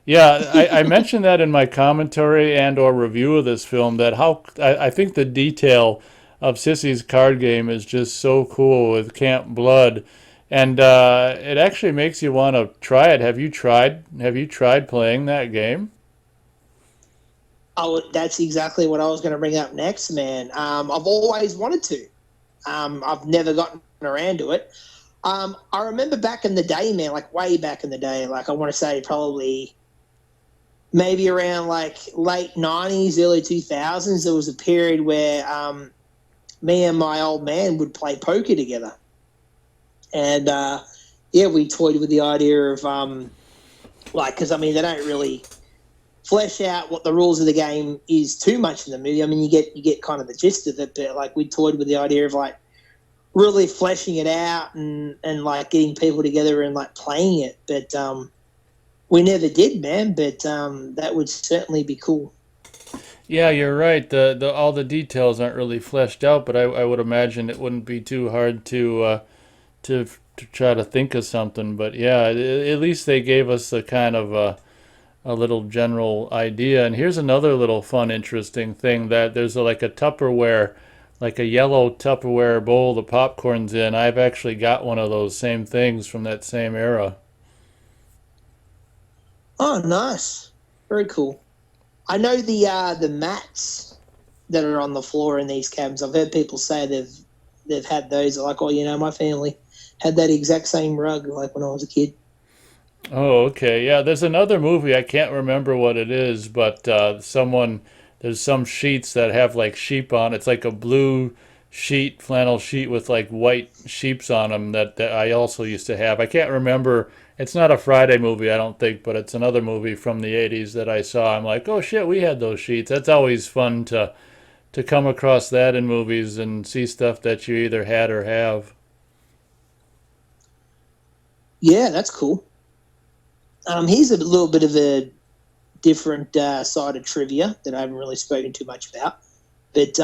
yeah, I mentioned that in my commentary and or review of this film that how I think the detail of Sissy's card game is just so cool with Camp Blood, and it actually makes you want to try it. Have you tried playing that game? Oh, that's exactly what I was going to bring up next, man. I've always wanted to. I've never gotten around to it. I remember back in the day, man, like way back in the day, like I want to say probably maybe around like late 90s, early 2000s, there was a period where me and my old man would play poker together. And yeah, we toyed with the idea of like, because I mean, they don't really flesh out what the rules of the game is too much in the movie. I mean, you get kind of the gist of it, but like we toyed with the idea of like really fleshing it out and like getting people together and like playing it. But we never did, man. But that would certainly be cool. Yeah, you're right. The all the details aren't really fleshed out, but I would imagine it wouldn't be too hard to try to think of something. But yeah, at least they gave us a kind of a little general idea. And here's another little fun, interesting thing that there's like a Tupperware, like a yellow Tupperware bowl the popcorn's in. I've actually got one of those same things from that same era. Oh, nice, very cool. I know the mats that are on the floor in these cabins. I've heard people say they've had those. Like, oh, you know, my family had that exact same rug like when I was a kid. Oh, okay. Yeah, there's another movie. I can't remember what it is, but there's some sheets that have like sheep on. It's like a blue sheet, flannel sheet with like white sheeps on them that I also used to have. I can't remember. It's not a Friday movie, I don't think, but it's another movie from the 80s that I saw. I'm like, oh shit, we had those sheets. That's always fun to come across that in movies and see stuff that you either had or have. Yeah, that's cool. Here's a little bit of a different side of trivia that I haven't really spoken too much about. But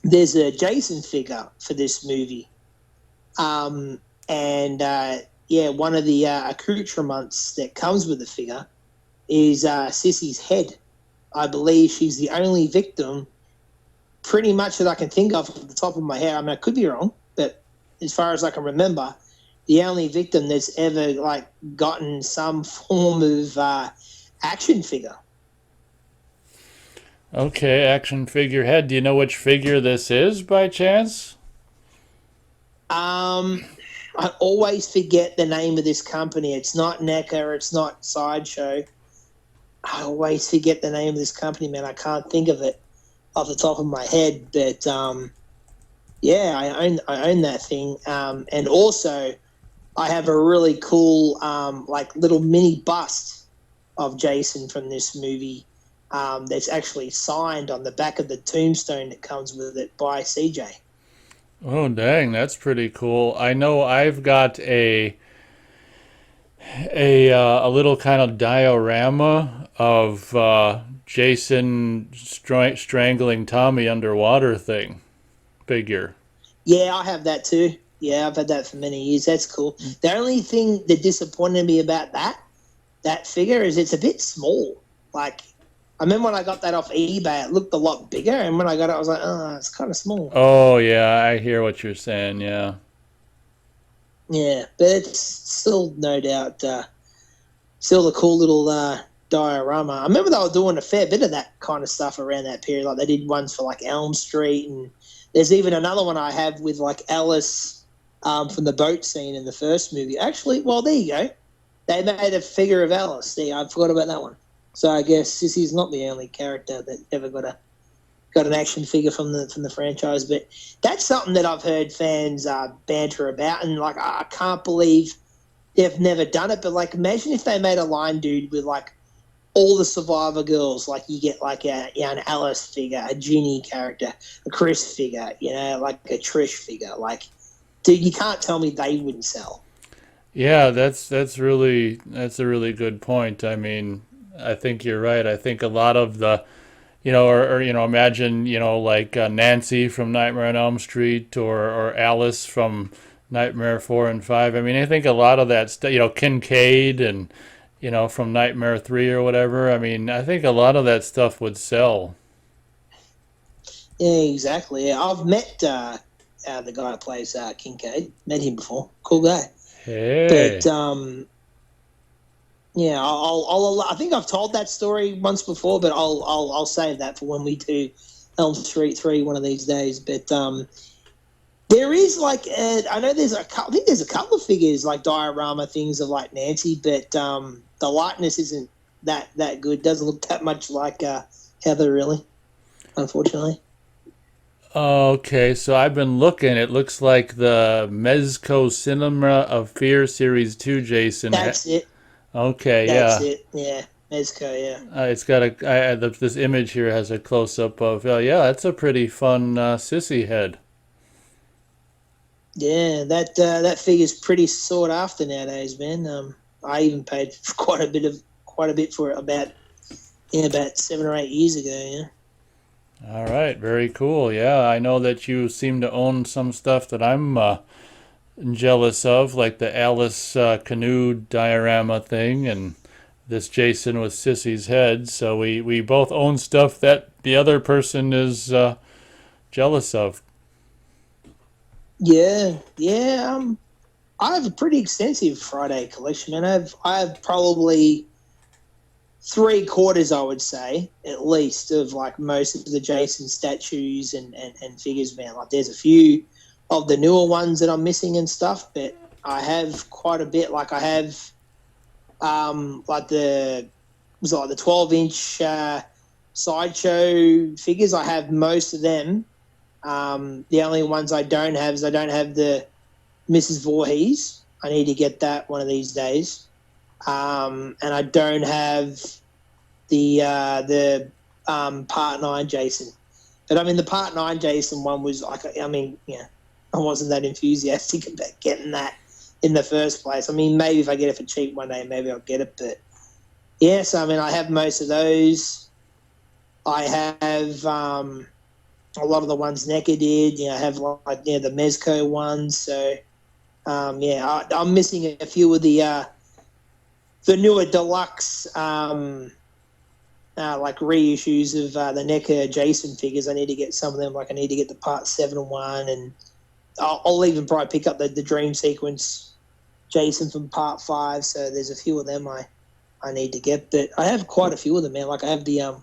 there's a Jason figure for this movie. And yeah, one of the accoutrements that comes with the figure is Sissy's head. I believe she's the only victim, pretty much that I can think of off the top of my head. I mean, I could be wrong, but as far as I can remember, the only victim that's ever like gotten some form of action figure. Okay, action figure head. Do you know which figure this is by chance? I always forget the name of this company. It's not NECA. It's not Sideshow. I always forget the name of this company, man. I can't think of it off the top of my head. But yeah, I own that thing. And also, I have a really cool like little mini bust of Jason from this movie that's actually signed on the back of the tombstone that comes with it by CJ. Oh, dang, that's pretty cool. I know I've got a little kind of diorama of Jason strangling Tommy underwater thing figure. Yeah, I have that too. Yeah, I've had that for many years. That's cool. The only thing that disappointed me about that figure is it's a bit small. Like I remember when I got that off eBay, it looked a lot bigger, and when I got it, I was like, oh, it's kind of small. Oh, yeah, I hear what you're saying. Yeah. Yeah, but it's still no doubt still a cool little diorama. I remember they were doing a fair bit of that kind of stuff around that period. Like they did ones for like Elm Street, and there's even another one I have with like Alice from the boat scene in the first movie. Actually, well, there you go. They made a figure of Alice. There, I forgot about that one. So I guess Sissy's not the only character that ever got an action figure from the franchise. But that's something that I've heard fans banter about, and like I can't believe they've never done it. But like, imagine if they made a line, dude, with like all the Survivor girls. Like you get like an Alice figure, a Ginny character, a Chris figure, like a Trish figure. Like, dude, you can't tell me they wouldn't sell. Yeah, that's a really good point. I mean, I think you're right. I think a lot of the or imagine, like Nancy from Nightmare on Elm Street, or Alice from Nightmare 4 and 5. I mean, I think a lot of that stuff, Kincaid and, from Nightmare 3 or whatever. I mean, I think a lot of that stuff would sell. Yeah, exactly. Yeah, I've met the guy who plays Kincaid. Met him before. Cool guy. But Hey. yeah, I think I've told that story once before, but I'll save that for when we do Elm Street 3 one of these days. But there is like I know I think there's a couple of figures like diorama things of like Nancy, but the likeness isn't that good. Doesn't look that much like Heather, really, unfortunately. Okay, so I've been looking. It looks like the Mezco Cinema of Fear Series 2, Jason. That's it. Okay, That's yeah. it. Yeah, Mezco. Yeah. It's got this image here has a close up of, yeah, that's a pretty fun sissy head. Yeah, that figure's pretty sought after nowadays, man. I even paid for quite a bit for it about 7 or 8 years ago. Yeah. All right, very cool. Yeah, I know that you seem to own some stuff that I'm jealous of, like the Alice canoe diorama thing and this Jason with Sissy's head. So we both own stuff that the other person is jealous of. Yeah, yeah. I have a pretty extensive Friday collection, and I have probably 3/4, I would say, at least, of like most of the Jason statues and figures. Man, like there's a few of the newer ones that I'm missing and stuff, but I have quite a bit. Like I have like the 12-inch sideshow figures. I have most of them. The only ones I don't have is I don't have the Mrs. Voorhees. I need to get that one of these days. And I don't have the Part 9 Jason. But I mean, the Part 9 Jason one was like, I mean, I wasn't that enthusiastic about getting that in the first place. I mean, maybe if I get it for cheap one day, maybe I'll get it. But yes, I mean, I have most of those. I have a lot of the ones NECA did. I have like the Mezco ones. So I'm missing a few of the newer deluxe like reissues of the NECA Jason figures. I need to get some of them. Like I need to get the Part 7 one, and I'll even probably pick up the Dream Sequence Jason from Part 5. So there's a few of them I need to get. But I have quite a few of them, man. Like I have the a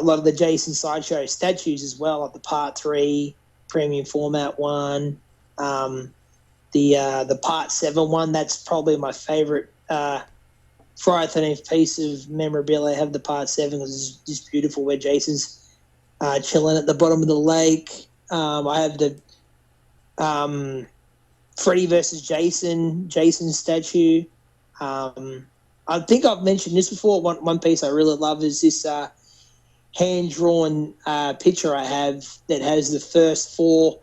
lot of the Jason Sideshow statues as well, like the Part 3 premium format one. The Part 7 one, that's probably my favorite Friday 13th piece of memorabilia. I have the Part 7 because it's just beautiful where Jason's chilling at the bottom of the lake. I have the Freddy versus Jason statue. I think I've mentioned this before. One piece I really love is this hand-drawn picture I have that has the first 4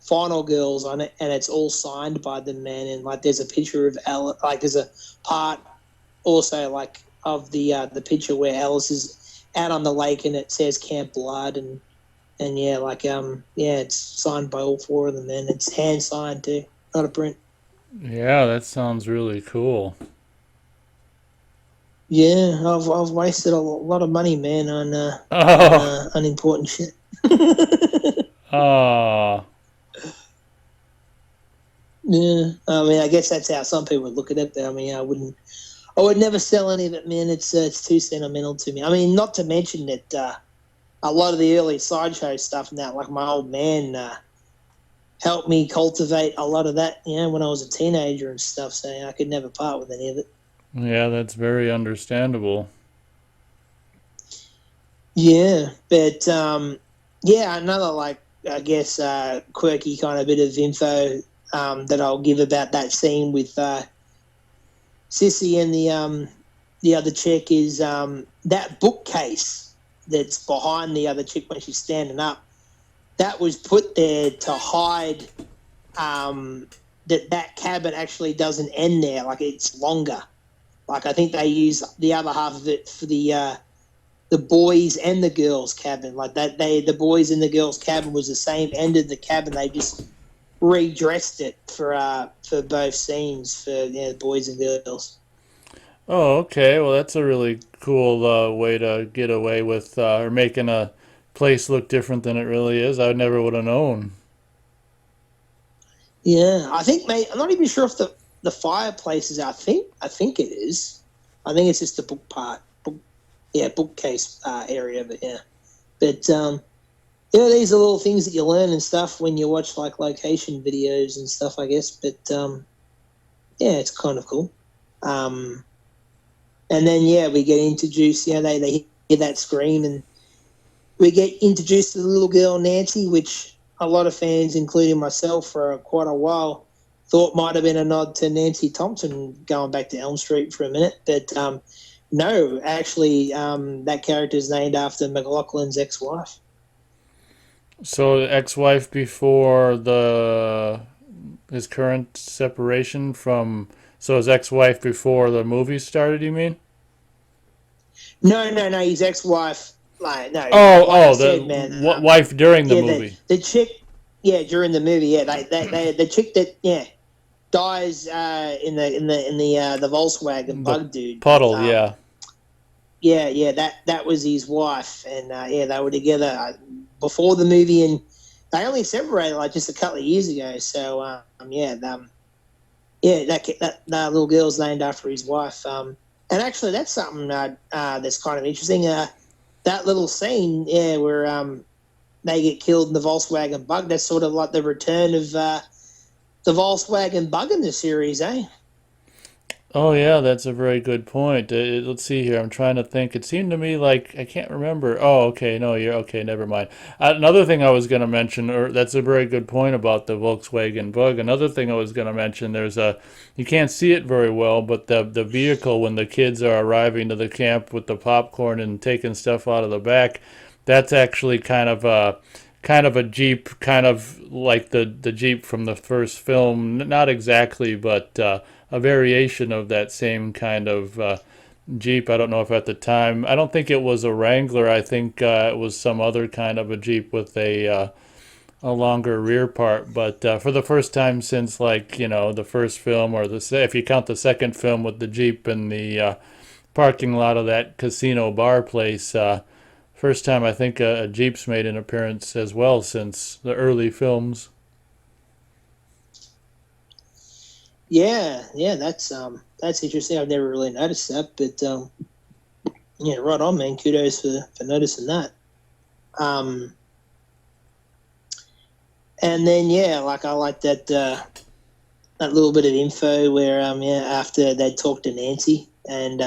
final girls on it, and it's all signed by them, man. And like, there's a picture of Alice. Like, there's a part also like of the picture where Alice is out on the lake, and it says Camp Blood, and it's signed by all 4 of them, man. It's hand signed too, not a print. Yeah, that sounds really cool. Yeah, I've wasted a lot of money, man, on Oh, unimportant shit. ah, Yeah, I mean, I guess that's how some people would look at it. But I mean, I would never sell any of it, man. It's too sentimental to me. I mean, not to mention that a lot of the early sideshow stuff and that, like my old man helped me cultivate a lot of that, when I was a teenager and stuff. So I could never part with any of it. Yeah, that's very understandable. Yeah, but yeah, another like I guess quirky kind of bit of info that I'll give about that scene with Sissy and the other chick is that bookcase that's behind the other chick when she's standing up. That was put there to hide that cabin actually doesn't end there. Like it's longer. Like I think they use the other half of it for the boys and the girls cabin. Like that the boys and the girls cabin was the same end of the cabin. They just redressed it for both scenes for the boys and girls. Oh, okay. Well, that's a really cool way to get away with or making a place look different than it really is. I never would have known. Yeah, I think mate. I'm not even sure if the fireplace is. I think it is. I think it's just the book part. Yeah, bookcase area of it. Yeah, but yeah, these are little things that you learn and stuff when you watch like location videos and stuff. I guess, but yeah, it's kind of cool. Um, and then yeah, we get introduced. Yeah, they hear that scream, and we get introduced to the little girl Nancy, which a lot of fans, including myself, for quite a while thought might have been a nod to Nancy Thompson going back to Elm Street for a minute, but no, actually, that character is named after McLaughlin's ex-wife. So, the ex-wife before the his current separation from. So his ex-wife before the movie started. You mean? No, no, no, his ex-wife. Like no, Oh, like I oh, the said, man. wife during the Yeah, movie. the chick. Yeah, during the movie, yeah, the chick that dies in the Volkswagen The Bug dude. puddle. Yeah. Yeah, yeah, that was his wife, and yeah, they were together before the movie, and they only separated like just a couple of years ago. So yeah, yeah, that little girl's named after his wife. And actually, that's something that's kind of interesting. That little scene, yeah, where they get killed in the Volkswagen Bug. That's sort of like the return of the Volkswagen Bug in the series, eh? Oh yeah, that's a very good point. Let's see here. I'm trying to think. It seemed to me like I can't remember. Oh, okay. No, you're okay. Never mind. Another thing I was going to mention, or that's a very good point about the Volkswagen Bug. Another thing I was going to mention, there's a you can't see it very well, but the vehicle when the kids are arriving to the camp with the popcorn and taking stuff out of the back, that's actually kind of a Jeep, kind of like the Jeep from the first film. Not exactly, but a variation of that same kind of Jeep. I don't know if at the time, I don't think it was a Wrangler. I think it was some other kind of a Jeep with a longer rear part. But for the first time since like the first film, or if you count the second film with the Jeep in the parking lot of that casino bar place. First time I think a Jeep's made an appearance as well since the early films. Yeah, yeah, that's interesting. I've never really noticed that, but yeah, right on, man. Kudos for noticing that. Um, and then yeah, like I like that little bit of info where yeah, after they talked to Nancy and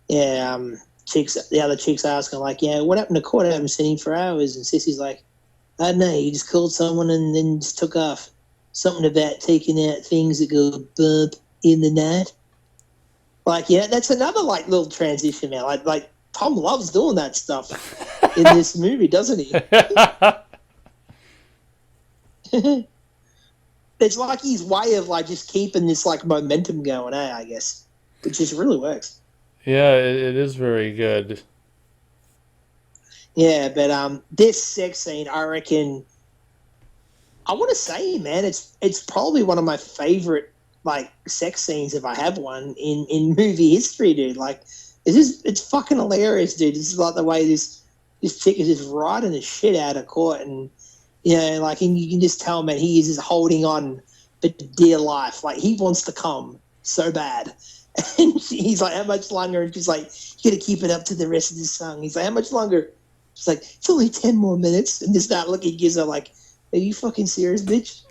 yeah, the other chicks asking like, yeah, what happened to court? I haven't seen him for hours, and Sissy's like, I don't know, he just called someone and then just took off. Something about taking out things that go bump in the night. Like, yeah, that's another like little transition now. Like Tom loves doing that stuff in this movie, doesn't he? It's like his way of like just keeping this like momentum going, I guess, which just really works. Yeah, it is very good. Yeah, but this sex scene, I reckon, I want to say, man, it's probably one of my favorite like sex scenes if I have one in movie history, dude. Like, it's fucking hilarious, dude. This is like the way this chick is just riding the shit out of court, and like, and you can just tell, man, he is just holding on for dear life. Like, he wants to come so bad. And he's like, how much longer? And she's like, you gotta keep it up to the rest of the song. He's like, how much longer? She's like, it's only 10 more minutes. And just that look he gives her like, are you fucking serious, bitch?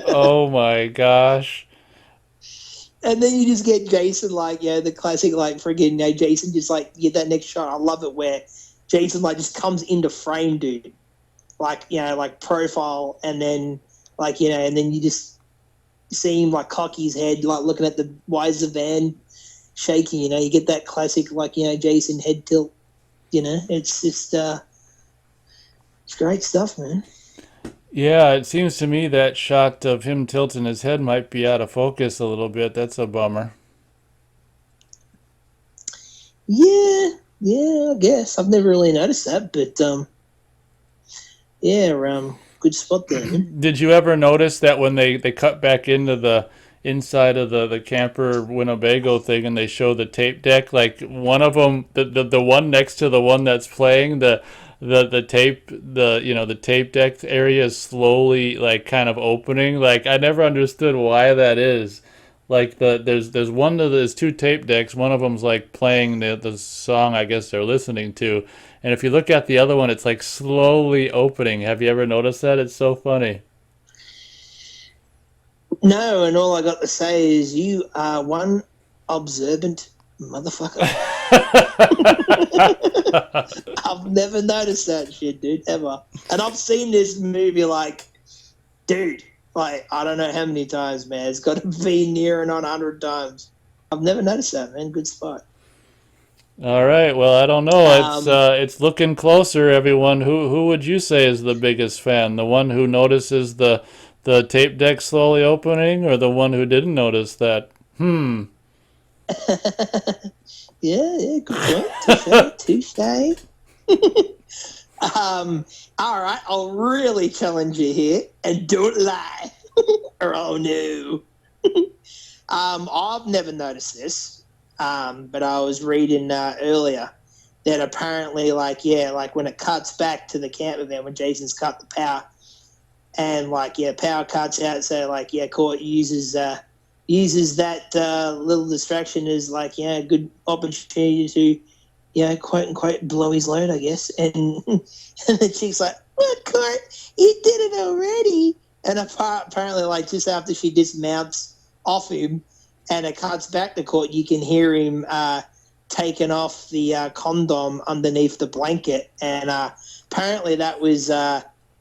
Oh my gosh. And then you just get Jason, like, yeah, the classic, like, friggin', Jason just, like, get that next shot. I love it where Jason, like, just comes into frame, dude. Like, like, profile, and then, like, and then you just see him, like, cock his head, like, looking at the why is the van shaking, you get that classic, like, Jason head tilt, it's just, it's great stuff, man. Yeah, it seems to me that shot of him tilting his head might be out of focus a little bit. That's a bummer. Yeah, I guess. I've never really noticed that, but, yeah, good spot there, man. Did you ever notice that when they cut back into the inside of the camper Winnebago thing and they show the tape deck, like one of them, the one next to the one that's playing, the tape, the tape deck area is slowly like kind of opening. Like I never understood why that is. Like there's two tape decks. One of them's like playing the song I guess they're listening to, and if you look at the other one, it's like slowly opening. Have you ever noticed that? It's so funny. No, and all I got to say is you are one observant motherfucker. I've never noticed that shit, dude, ever. And I've seen this movie, like, dude, like, I don't know how many times, man. It's got to be near and on 100 times. I've never noticed that, man. Good spot. All right. Well, I don't know. Um, It's looking closer, everyone. Who would you say is the biggest fan? The one who notices the tape deck slowly opening, or the one who didn't notice that? Hmm. yeah, good point. Touche. All right, I'll really challenge you here and do it live. Oh no. I've never noticed this, but I was reading earlier that apparently, like when it cuts back to the camper van when Jason's cut the power, and power cuts out, so Court uses that little distraction as a good opportunity to quote unquote blow his load, I guess. And the chick's like, "What, Court? You did it already?" And apparently, just after she dismounts off him, and it cuts back to Court, you can hear him taking off the condom underneath the blanket, and apparently that was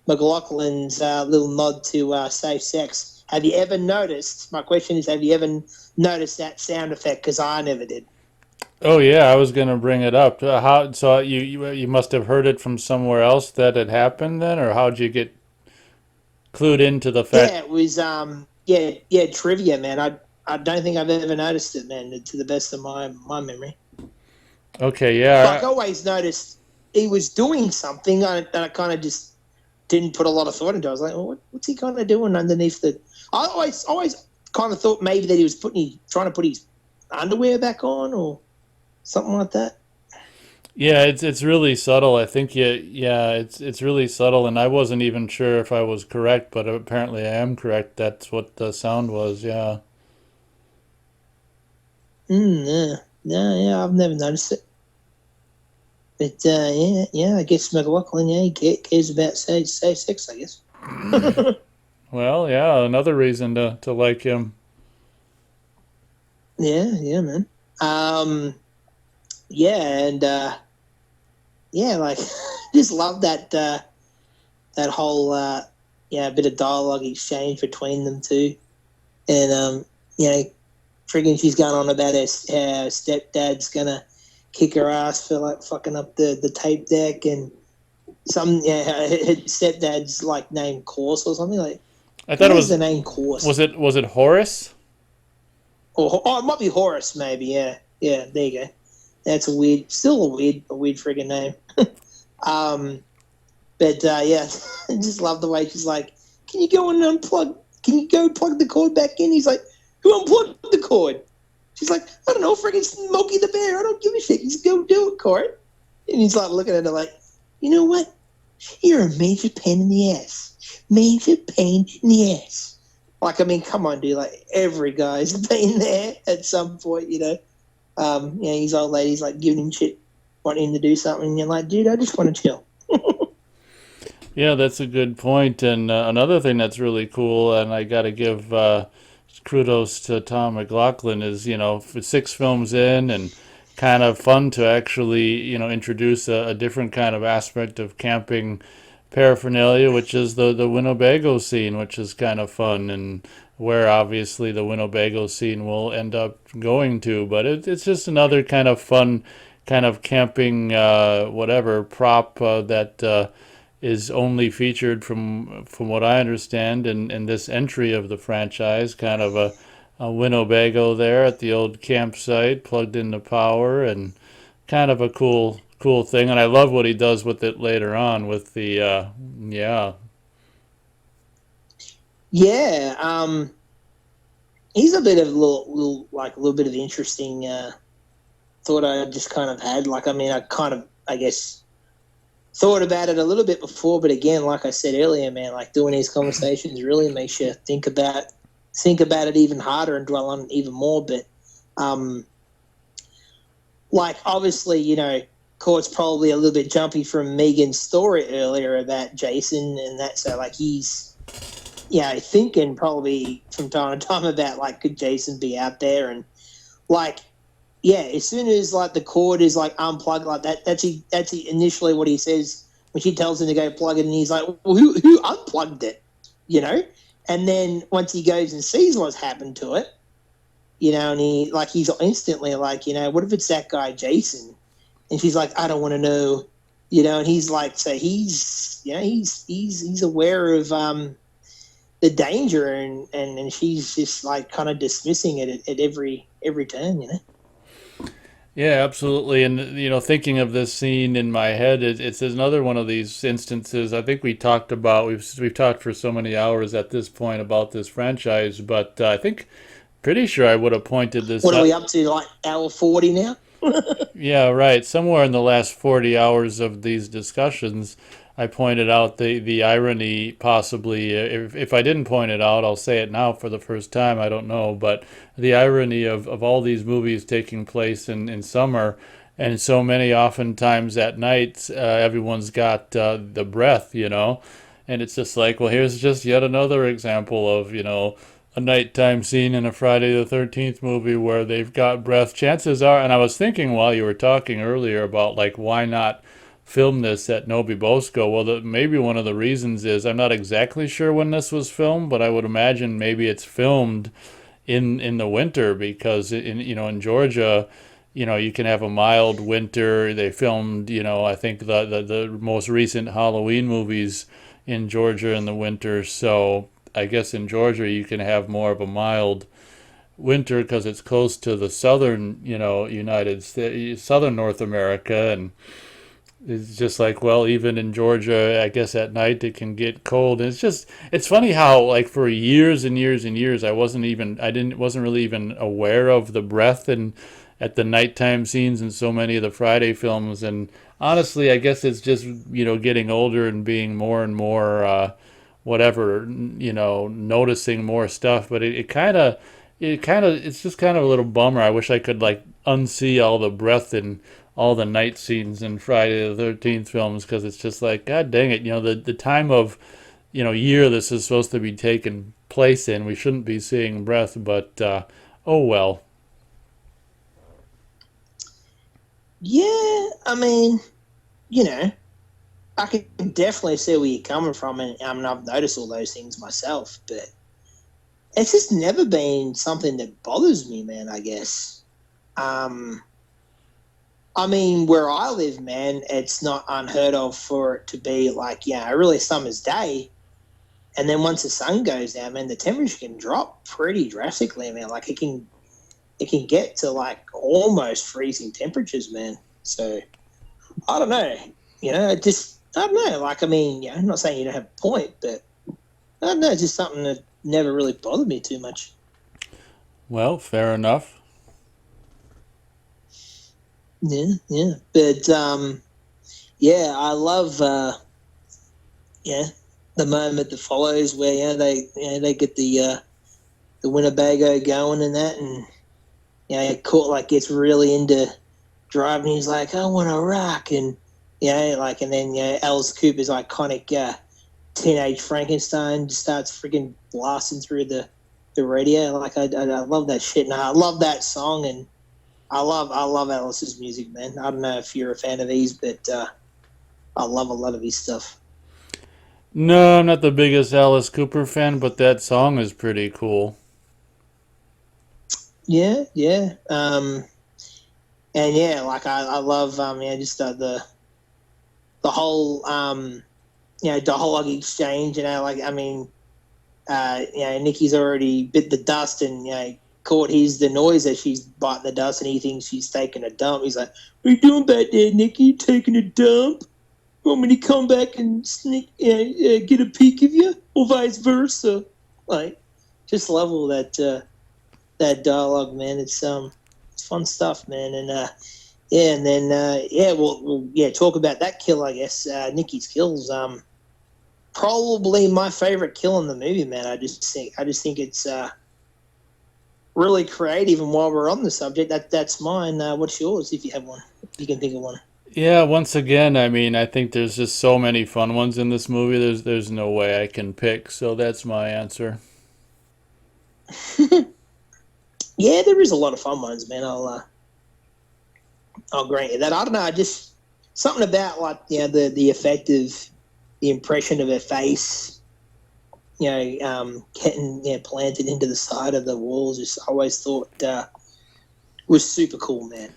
McLaughlin's little nod to safe sex. Have you ever noticed? My question is, have you ever noticed that sound effect? Because I never did. Oh yeah, I was gonna bring it up. How? So you must have heard it from somewhere else that it happened then, or how'd you get clued into the fact? Yeah, it was trivia, man. I don't think I've ever noticed it, man, to the best of my memory. Okay, yeah. I always noticed he was doing something, and I kind of just didn't put a lot of thought into it. I was like, well, what's he kind of doing underneath the... I always kind of thought maybe that he was trying to put his underwear back on or something like that. Yeah, it's really subtle. I think it's really subtle, and I wasn't even sure if I was correct, but apparently I am correct. That's what the sound was. Yeah. Yeah, I've never noticed it. But I guess McLaughlin, he cares about safe sex, I guess. Well, yeah, another reason to like him. Yeah, man. And just love that whole bit of dialogue exchange between them two, and friggin' she's going on about her stepdad's gonna kick her ass for fucking up the tape deck, and her stepdad's named Course or something like. I thought it was the name Course. Was it Horace? Or it might be Horace, maybe. Yeah, there you go. That's still a weird friggin' name. But I just love the way she's like, "Can you go and unplug? Can you go plug the cord back in?" He's like, "Who unplugged the cord?" She's like, "I don't know, friggin' Smokey the Bear. I don't give a shit. Just go do it, Cord." And he's looking at her like, "You know what? You're a major pain in the ass. Major pain in the ass." Come on, dude. Every guy's been there at some point, his old lady's giving him shit, wanting him to do something, and you're like, dude, I just want to chill. Yeah, that's a good point. And another thing that's really cool, and I got to give kudos to Tom McLaughlin is, for 6 films in and kind of fun to actually, introduce a different kind of aspect of camping paraphernalia, which is the Winnebago scene, which is kind of fun and where obviously the Winnebago scene will end up going to. But it's just another kind of fun kind of camping, whatever prop that is only featured from what I understand in this entry of the franchise, kind of a Winnebago there at the old campsite, plugged into power, and kind of a cool thing. And I love what he does with it later on with the yeah. Yeah, he's a bit of a little bit of interesting thought I just kind of had. Like, I mean, I guess, thought about it a little bit before, but again, like I said earlier, man, like doing these conversations really makes you think about it even harder and dwell on it even more. But, like, obviously, Court's probably a little bit jumpy from Megan's story earlier about Jason and that. So, like, he's, thinking probably from time to time about, like, could Jason be out there? And, like, yeah, as soon as, like, the cord is, like, unplugged like that, that's initially what he says when she tells him to go plug it, and he's like, well, who unplugged it? And then once he goes and sees what's happened to it, and he's instantly like, what if it's that guy Jason? And she's like, I don't want to know, and he's like, so he's aware of the danger, and she's just like kind of dismissing it at every turn. Yeah, absolutely. And thinking of this scene in my head, it's another one of these instances. I think we talked about we've talked for so many hours at this point about this franchise, but I think pretty sure I would have pointed this What are we out. up to, like hour 40 now? Yeah, right. Somewhere in the last 40 hours of these discussions, I pointed out the irony, possibly. If I didn't point it out, I'll say it now for the first time. I don't know. But the irony of all these movies taking place in summer and so many oftentimes at night, everyone's got the breath, And it's just like, well, here's just yet another example of, a nighttime scene in a Friday the 13th movie where they've got breath. Chances are, and I was thinking while you were talking earlier about, like, why not film this at Novi Bosco? Well, maybe one of the reasons is I'm not exactly sure when this was filmed, but I would imagine maybe it's filmed in the winter because in Georgia, you can have a mild winter. They filmed, I think the most recent Halloween movies in Georgia in the winter, so I guess in Georgia you can have more of a mild winter because it's close to the southern, United States, southern North America, and it's just like, well, even in Georgia, I guess at night it can get cold. And it's funny how, like, for years and years and years, wasn't really even aware of the breath and at the nighttime scenes in so many of the Friday films. And honestly, I guess it's just, getting older and being more and more, whatever, noticing more stuff. But it's just kind of a little bummer. I wish I could, like, unsee all the breath and all the night scenes in Friday the 13th films because it's just like, God dang it, the time of, year this is supposed to be taking place in, we shouldn't be seeing breath, but oh well. Yeah, I mean, you know, I can definitely see where you're coming from, and I mean, I've noticed all those things myself, but it's just never been something that bothers me, man, I guess. Um, I mean, where I live, man, it's not unheard of for it to be like, a really summer's day. And then once the sun goes down, man, the temperature can drop pretty drastically, man. Like it can get to like almost freezing temperatures, man. So I don't know. I don't know. Like, I mean, I'm not saying you don't have a point, but I don't know, it's just something that never really bothered me too much. Well, fair enough. Yeah, yeah. But yeah, I love yeah, the moment that follows where they get the Winnebago going and that, and Court like gets really into driving. He's like, I want to rock, and and then Alice Cooper's iconic teenage Frankenstein just starts freaking blasting through the the radio. Like I love that shit, and I love that song, and I love Alice's music, man. I don't know if you're a fan of his, but I love a lot of his stuff. No, I'm not the biggest Alice Cooper fan, but that song is pretty cool. Yeah, yeah. And yeah, like I love yeah, just the whole dialogue exchange. Like I mean, Nikki's already bit the dust and caught his the noise as she's biting the dust, and he thinks she's taking a dump. He's like, "What are you doing back there, Nikki? Taking a dump? You want me to come back and get a peek of you, or vice versa?" Like, just love all that dialogue, man. It's fun stuff, man. And yeah, and then talk about that kill. I guess Nikki's kills. Probably my favorite kill in the movie, man. I just think it's really creative. And while we're on the subject, that's mine. What's yours, if you have one? If you can think of one. Yeah, once again, I mean, I think there's just so many fun ones in this movie. There's no way I can pick, so that's my answer. Yeah, there is a lot of fun ones, man. I'll grant you that. I don't know. I just something about like the effect of the impression of her face, getting planted into the side of the walls. Just I always thought was super cool, man.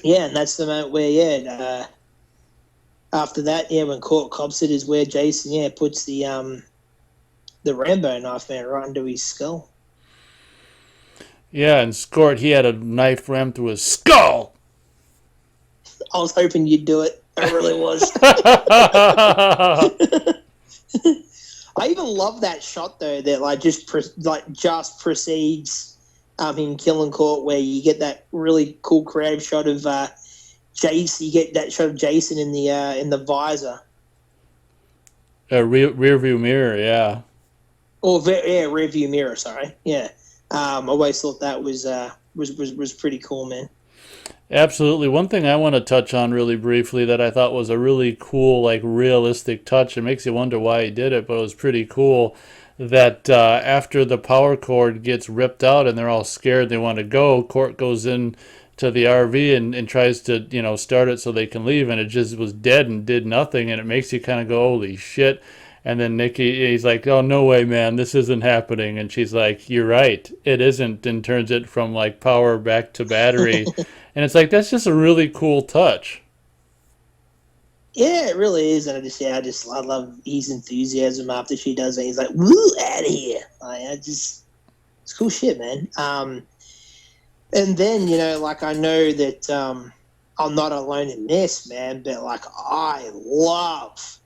Yeah, and that's the moment where after that, when Court cops it is where Jason puts the Rambo knife man right into his skull. Yeah, and Scort, he had a knife rammed through his skull. I was hoping you'd do it. I really was. I even love that shot though that just precedes him killing Court, where you get that really cool creative shot of Jason. You get that shot of Jason in the visor. A rear view mirror, yeah. Rear view mirror. Sorry, yeah. I always thought that was pretty cool, man. Absolutely. One thing I want to touch on really briefly that I thought was a really cool, like realistic touch. It makes you wonder why he did it, but it was pretty cool that after the power cord gets ripped out and they're all scared, they want to go. Court goes in to the RV and tries to start it so they can leave, and it just was dead and did nothing, and it makes you kind of go, holy shit. And then he's like, oh, no way, man, this isn't happening. And she's like, you're right, it isn't, and turns it from like power back to battery. And it's like, that's just a really cool touch. Yeah, it really is, and I love his enthusiasm after she does it. He's like, "Woo, out of here!" It's cool shit, man. And then like I know that I'm not alone in this, man, but like I love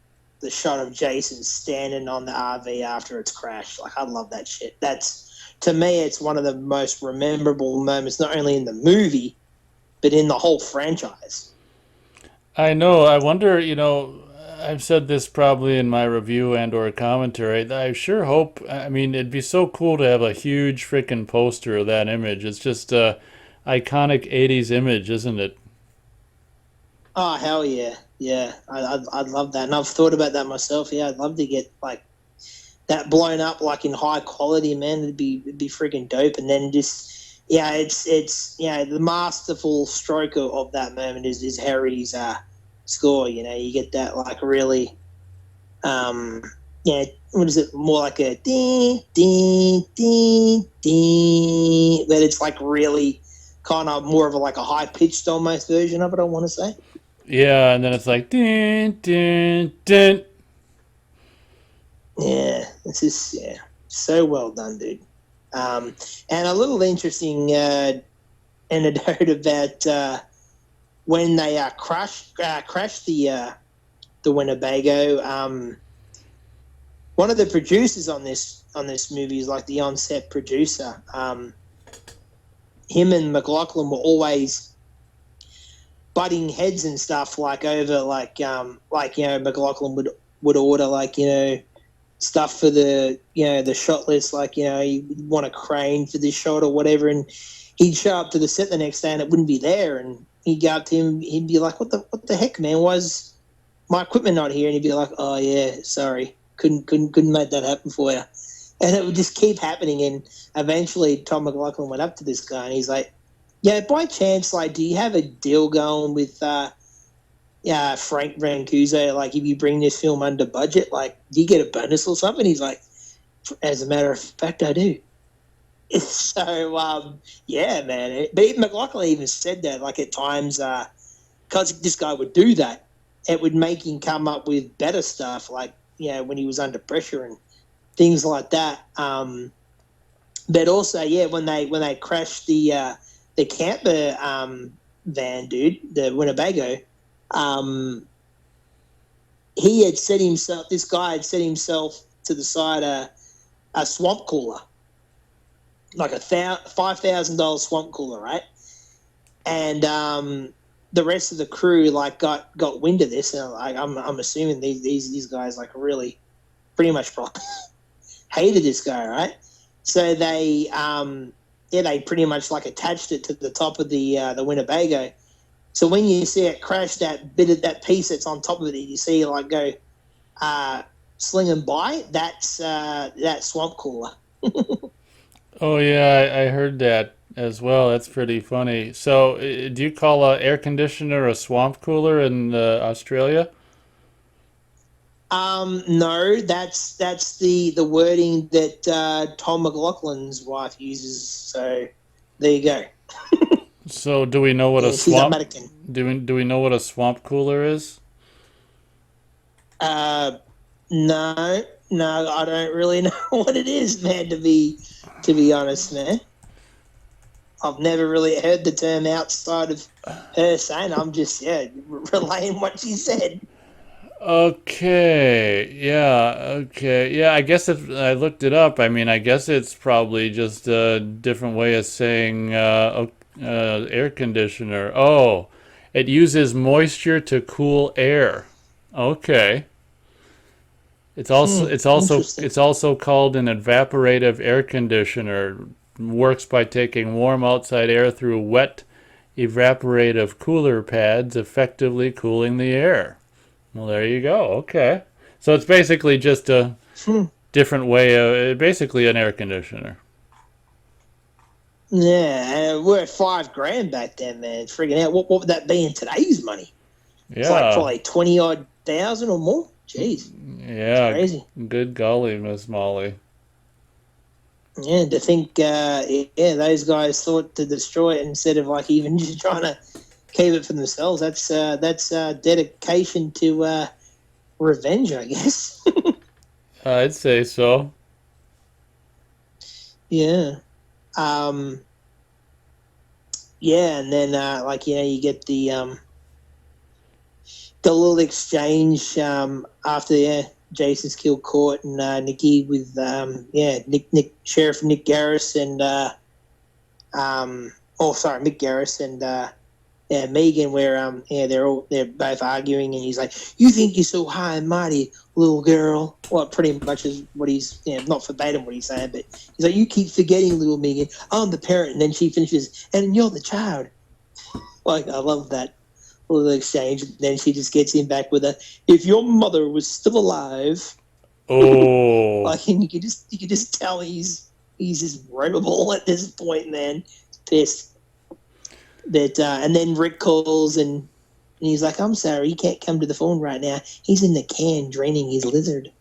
the shot of Jason standing on the RV after it's crashed. Like I love that shit. That's to me, it's one of the most memorable moments, not only in the movie, but in the whole franchise. I know. I wonder, I've said this probably in my review and or commentary. I sure hope, I mean, it'd be so cool to have a huge freaking poster of that image. It's just a iconic 80s image, isn't it? Oh hell yeah, yeah! I'd love that, and I've thought about that myself. Yeah, I'd love to get like that blown up, like in high quality, man. It'd be freaking dope. And then just it's the masterful stroke of that moment is Harry's score. You get that like really what is it? More like a ding ding ding ding, but it's like really kind of more of like a high pitched almost version of it. I want to say. Yeah, and then it's like, dun, dun, dun. Yeah, so well done, dude. And a little interesting anecdote about when they crashed the Winnebago. One of the producers on this movie is like the on-set producer. Him and McLaughlin were always butting heads and stuff, like over McLaughlin would order stuff for the shot list, you want a crane for this shot or whatever, and he'd show up to the set the next day and it wouldn't be there, and he'd go up to him, he'd be like, what the heck, man, why's my equipment not here? And he'd be like, oh yeah, sorry, couldn't make that happen for you. And it would just keep happening. And eventually, Tom McLaughlin went up to this guy and he's like, "Yeah, by chance, like, do you have a deal going with Frank Rancuso? Like, if you bring this film under budget, like, do you get a bonus or something?" He's like, "As a matter of fact, I do." So, yeah, man. But McLaughlin even said that, like, at times, because this guy would do that, it would make him come up with better stuff, like, when he was under pressure and things like that. But also, yeah, when they crashed the camper van, dude, the Winnebago, he had set himself. This guy had set himself to the side a swamp cooler, like a $5,000 swamp cooler, right? And the rest of the crew like got wind of this, and like, I'm assuming these guys like really pretty much hated this guy, right? So they they pretty much like attached it to the top of the Winnebago. So when you see it crash, that piece that's on top of it, you see like go slinging by. That's that swamp cooler. Oh yeah, I heard that as well. That's pretty funny. So, do you call a air conditioner a swamp cooler in Australia? No, that's the wording that Tom McLaughlin's wife uses. So there you go. So, do we know what a Yeah, she's swamp American. do we know what a swamp cooler is? Uh, no, no, I don't really know what it is, man. To be honest, man, I've never really heard the term outside of her saying. I'm just relaying what she said. Okay, yeah, okay, yeah. I guess if I looked it up, I mean, I guess it's probably just a different way of saying air conditioner. Oh, it uses moisture to cool air. Okay. It's also it's also Interesting. it's also called an evaporative air conditioner. Works by taking warm outside air through wet evaporative cooler pads, effectively cooling the air. Well, there you go. Okay. So it's basically just a Hmm. different way of basically an air conditioner. Yeah, we're at $5 grand back then, man. Freaking out. What would that be in today's money? It's like Yeah. probably 20 odd thousand or more. Jeez, it's Yeah. crazy. Good golly, Miss Molly. Yeah, to think, those guys thought to destroy it instead of like even just trying to keep it for themselves. That's dedication to revenge, I guess. I'd say so. Yeah. Um, yeah, and then you get the little exchange after Jason's killed Court and Nicky with Nick Sheriff Nick Garris and Mick Garris and Megan, where they're both arguing, and he's like, "You think you're so high and mighty, little girl?" Well, pretty much is what he's not verbatim what he's saying, but he's like, "You keep forgetting, little Megan. I'm the parent," and then she finishes, "And you're the child." Like, I love that little exchange. Then she just gets him back with a, "If your mother was still alive," Oh. like, and you could just tell he's just ropeable at this point, man. He's pissed. That and then Rick calls and he's like, "I'm sorry, he can't come to the phone right now. He's in the can draining his lizard."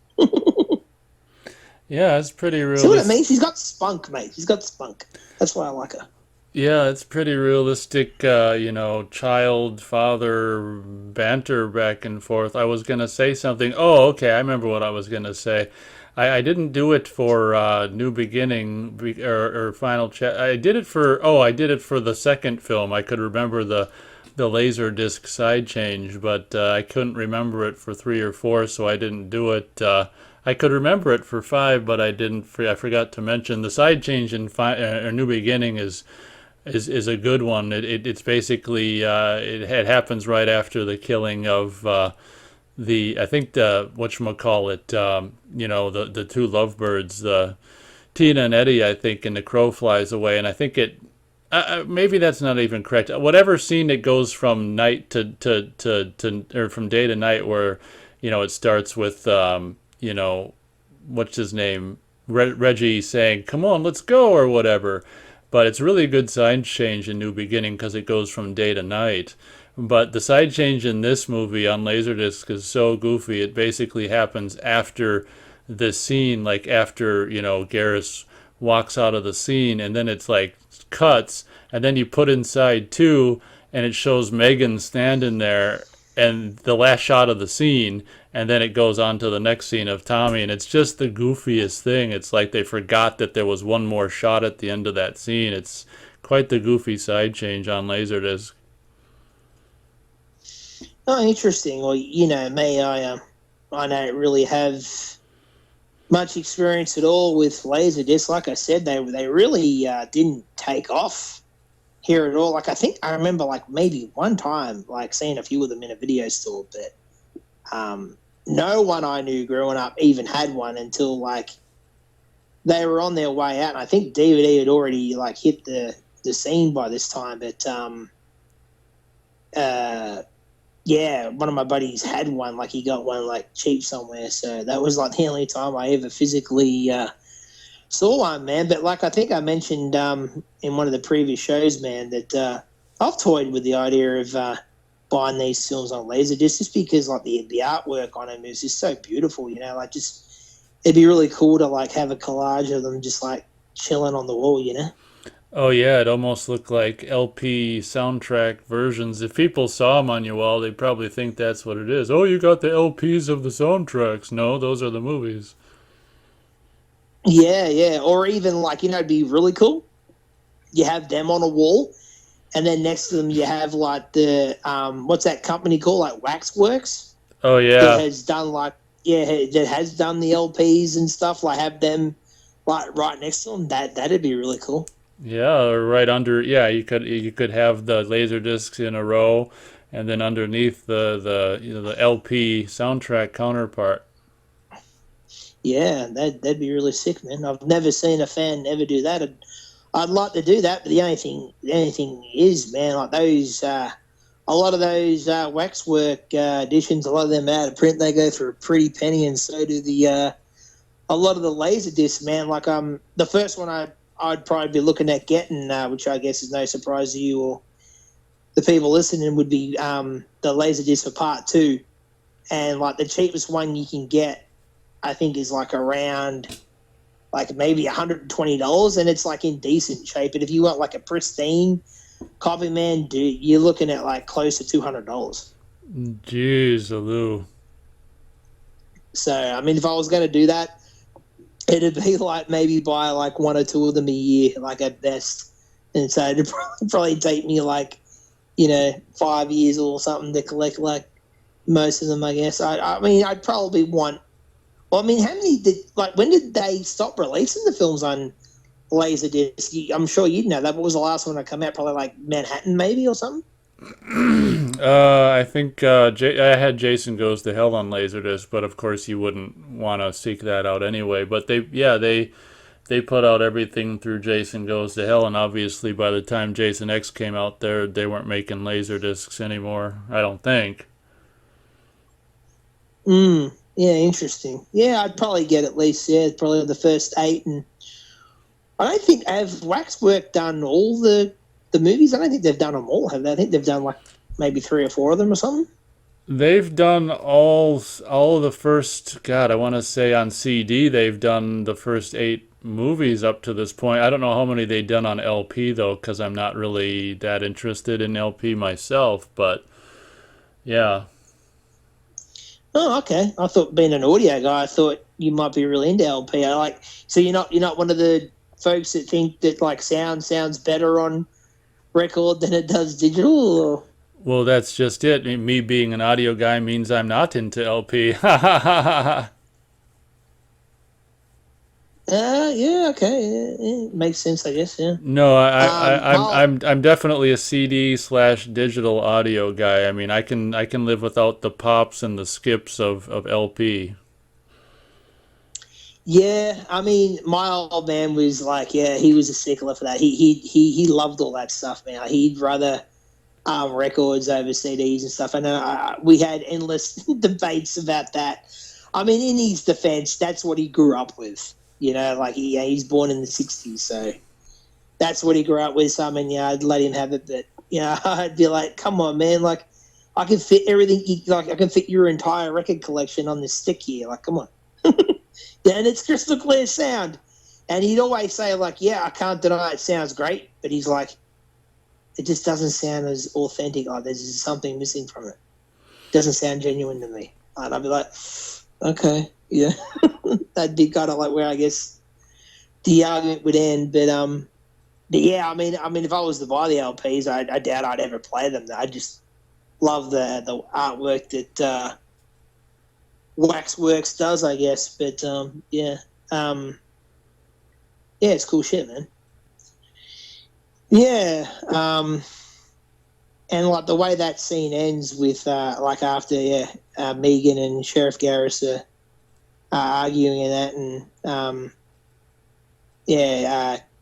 Yeah, it's pretty See what it realistic. means? She's got spunk, mate. She's got spunk. That's why I like her. Yeah, it's pretty realistic, child father banter back and forth. I was gonna say something. Oh, okay, I remember what I was gonna say. I didn't do it for New Beginning or Final Chat. I did it for the second film. I could remember the laser disc side change, but I couldn't remember it for three or four, so I didn't do it. I could remember it for five, but I didn't. I forgot to mention the side change in New Beginning is a good one. It's basically it happens right after the killing of the I think the whatchamacallit, the two lovebirds, Tina and Eddie, I think, and the crow flies away, and I think it maybe that's not even correct. Whatever scene it goes from night to or from day to night, where it starts with what's his name, Reggie saying, "Come on, let's go," or whatever. But it's really a good side change in New Beginning because it goes from day to night. But the side change in this movie on Laserdisc is so goofy. It basically happens after the scene, like after, Garrus walks out of the scene, and then it's like cuts, and then you put inside two, and it shows Megan standing there, and the last shot of the scene, and then it goes on to the next scene of Tommy, and it's just the goofiest thing. It's like they forgot that there was one more shot at the end of that scene. It's quite the goofy side change on Laserdisc. Oh, interesting. Well, me, I don't really have much experience at all with Laserdisc. Like I said, they really didn't take off here at all. Like I remember like maybe one time like seeing a few of them in a video store, but no one I knew growing up even had one until like they were on their way out. And I think DVD had already like hit the scene by this time, but yeah, one of my buddies had one. Like he got one like cheap somewhere, so that was like the only time I ever physically saw one, man. But like I think I mentioned in one of the previous shows, man, that I've toyed with the idea of buying these films on Laserdisc just because like the artwork on them is just so beautiful, like just it'd be really cool to like have a collage of them just like chilling on the wall. Oh yeah, it almost looked like LP soundtrack versions. If people saw them on your wall, they'd probably think that's what it is. Oh, you got the LPs of the soundtracks. No, those are the movies. Yeah, yeah. Or even like, it'd be really cool. You have them on a wall, and then next to them you have like the what's that company called? Like Waxworks Oh that yeah, has done like yeah, that has done the LPs and stuff. Like have them like right next to them. That'd be really cool. yeah, or right under. Yeah, you could have the laser discs in a row, and then underneath the LP soundtrack counterpart. Yeah, that'd be really sick, man. I've never seen a fan ever do that. I'd like to do that, but the only thing is, man, like those, a lot of those waxwork editions, a lot of them out of print, they go for a pretty penny, and so do a lot of the laser discs, man. Like the first one I'd probably be looking at getting, which I guess is no surprise to you or the people listening, would be the laser disc for part two, and like the cheapest one you can get, I think, is like around like maybe $120, and it's like in decent shape. But if you want like a pristine copy, man, dude, you're looking at like close to $200. Jeez, Lou. So I mean, if I was going to do that, it'd be like maybe buy like one or two of them a year, like at best. And so it'd probably take me like 5 years or something to collect like most of them. I guess. I mean, I'd probably want. Well, I mean, how many when did they stop releasing the films on Laserdisc? I'm sure you'd know that. What was the last one to come out? Probably like Manhattan, maybe, or something? I think I had Jason Goes to Hell on Laserdisc, but of course you wouldn't want to seek that out anyway. But they put out everything through Jason Goes to Hell, and obviously by the time Jason X came out, there they weren't making Laserdiscs anymore. I don't think. Yeah, interesting. Yeah, I'd probably get at least, probably the first eight. And I don't think, have Waxwork done all the movies? I don't think they've done them all, have they? I think they've done like maybe three or four of them or something. They've done all of the first. God, I want to say on CD they've done the first 8 movies up to this point. I don't know how many they've done on LP though, because I'm not really that interested in LP myself. But yeah. Oh, okay. I thought, being an audio guy, I thought you might be really into LP. So you're not one of the folks that think that like sounds better on record than it does digital, or? Well, that's just it. Me being an audio guy means I'm not into LP. Ha ha ha ha ha. Yeah, okay, yeah, makes sense, I guess. Yeah. No, I'm I'll I'm I'm definitely a CD slash digital audio guy. I mean, I can live without the pops and the skips of LP. Yeah, I mean, my old man was like, yeah, he was a stickler for that. He loved all that stuff, man. He'd rather records over CDs and stuff. And we had endless debates about that. I mean, in his defense, that's what he grew up with. Like he's born in the '60s, so that's what he grew up with. So I mean, I'd let him have it, but I'd be like, come on, man, like I can fit everything, like I can fit your entire record collection on this stick here, like come on. Yeah, and it's crystal clear sound. And he'd always say, like, yeah, I can't deny it sounds great, but he's like, it just doesn't sound as authentic. Oh, there's just something missing from it. It doesn't sound genuine to me. And I'd be like, okay, yeah. That'd be kind of like where I guess the argument would end. But yeah, I mean, if I was to buy the LPs, I doubt I'd ever play them. I just love the artwork that Waxworks does, I guess. But yeah. Yeah, it's cool shit, man. Yeah, and like the way that scene ends with like after Megan and Sheriff Garris are arguing in that, and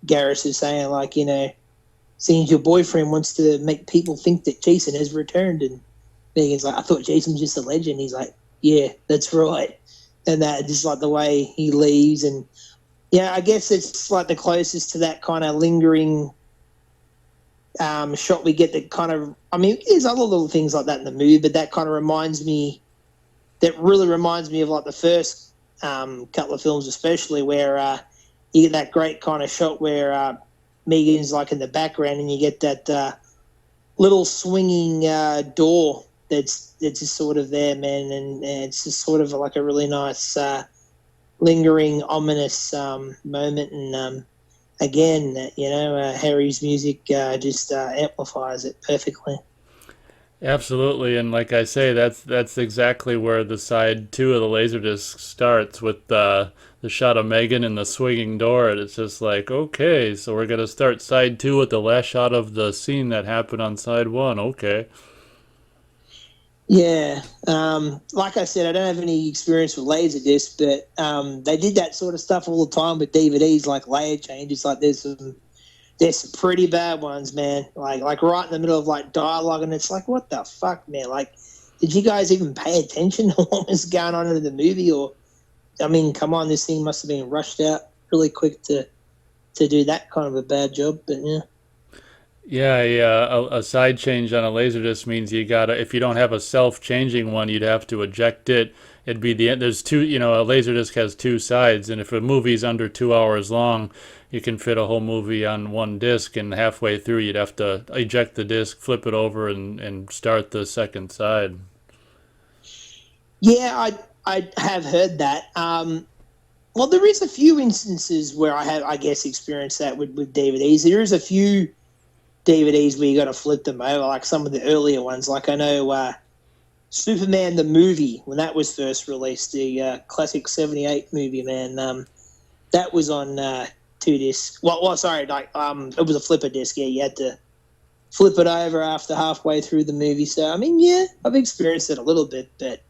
Garris is saying like seems your boyfriend wants to make people think that Jason has returned, and Megan's like, I thought Jason was just a legend. He's like, yeah, that's right, and that just like the way he leaves and. Yeah, I guess it's like the closest to that kind of lingering shot we get that kind of, I mean, there's other little things like that in the movie, but that kind of really reminds me of like the first couple of films, especially where you get that great kind of shot where Megan's like in the background and you get that little swinging door that's just sort of there, man, and it's just sort of like a really nice lingering, ominous moment, and again, Harry's music just amplifies it perfectly. Absolutely, and like I say, that's exactly where the side two of the Laserdisc starts with the shot of Megan and the swinging door. And it's just like, okay, so we're gonna start side two with the last shot of the scene that happened on side one. Okay. Yeah, like I said, I don't have any experience with Laserdisc, but they did that sort of stuff all the time with DVDs, like layer changes. Like there's some pretty bad ones, man. Like right in the middle of like dialogue, and it's like, what the fuck, man? Like, did you guys even pay attention to what was going on in the movie? Or, I mean, come on, this thing must have been rushed out really quick to do that kind of a bad job. But yeah. Yeah, yeah. A side change on a Laserdisc means you gotta, if you don't have a self-changing one, you'd have to eject it. It'd be the end. There's two, a Laserdisc has two sides, and if a movie's under 2 hours long, you can fit a whole movie on one disc, and halfway through, you'd have to eject the disc, flip it over, and start the second side. Yeah, I have heard that. Well, there is a few instances where I have, I guess, experienced that with DVDs. There is a few DVDs where you got to flip them over, like some of the earlier ones. Like I know Superman the movie, when that was first released, the classic '78 movie, man, that was on two discs. Well, sorry, like it was a flipper disc. Yeah, you had to flip it over after halfway through the movie. So I mean, yeah, I've experienced it a little bit, but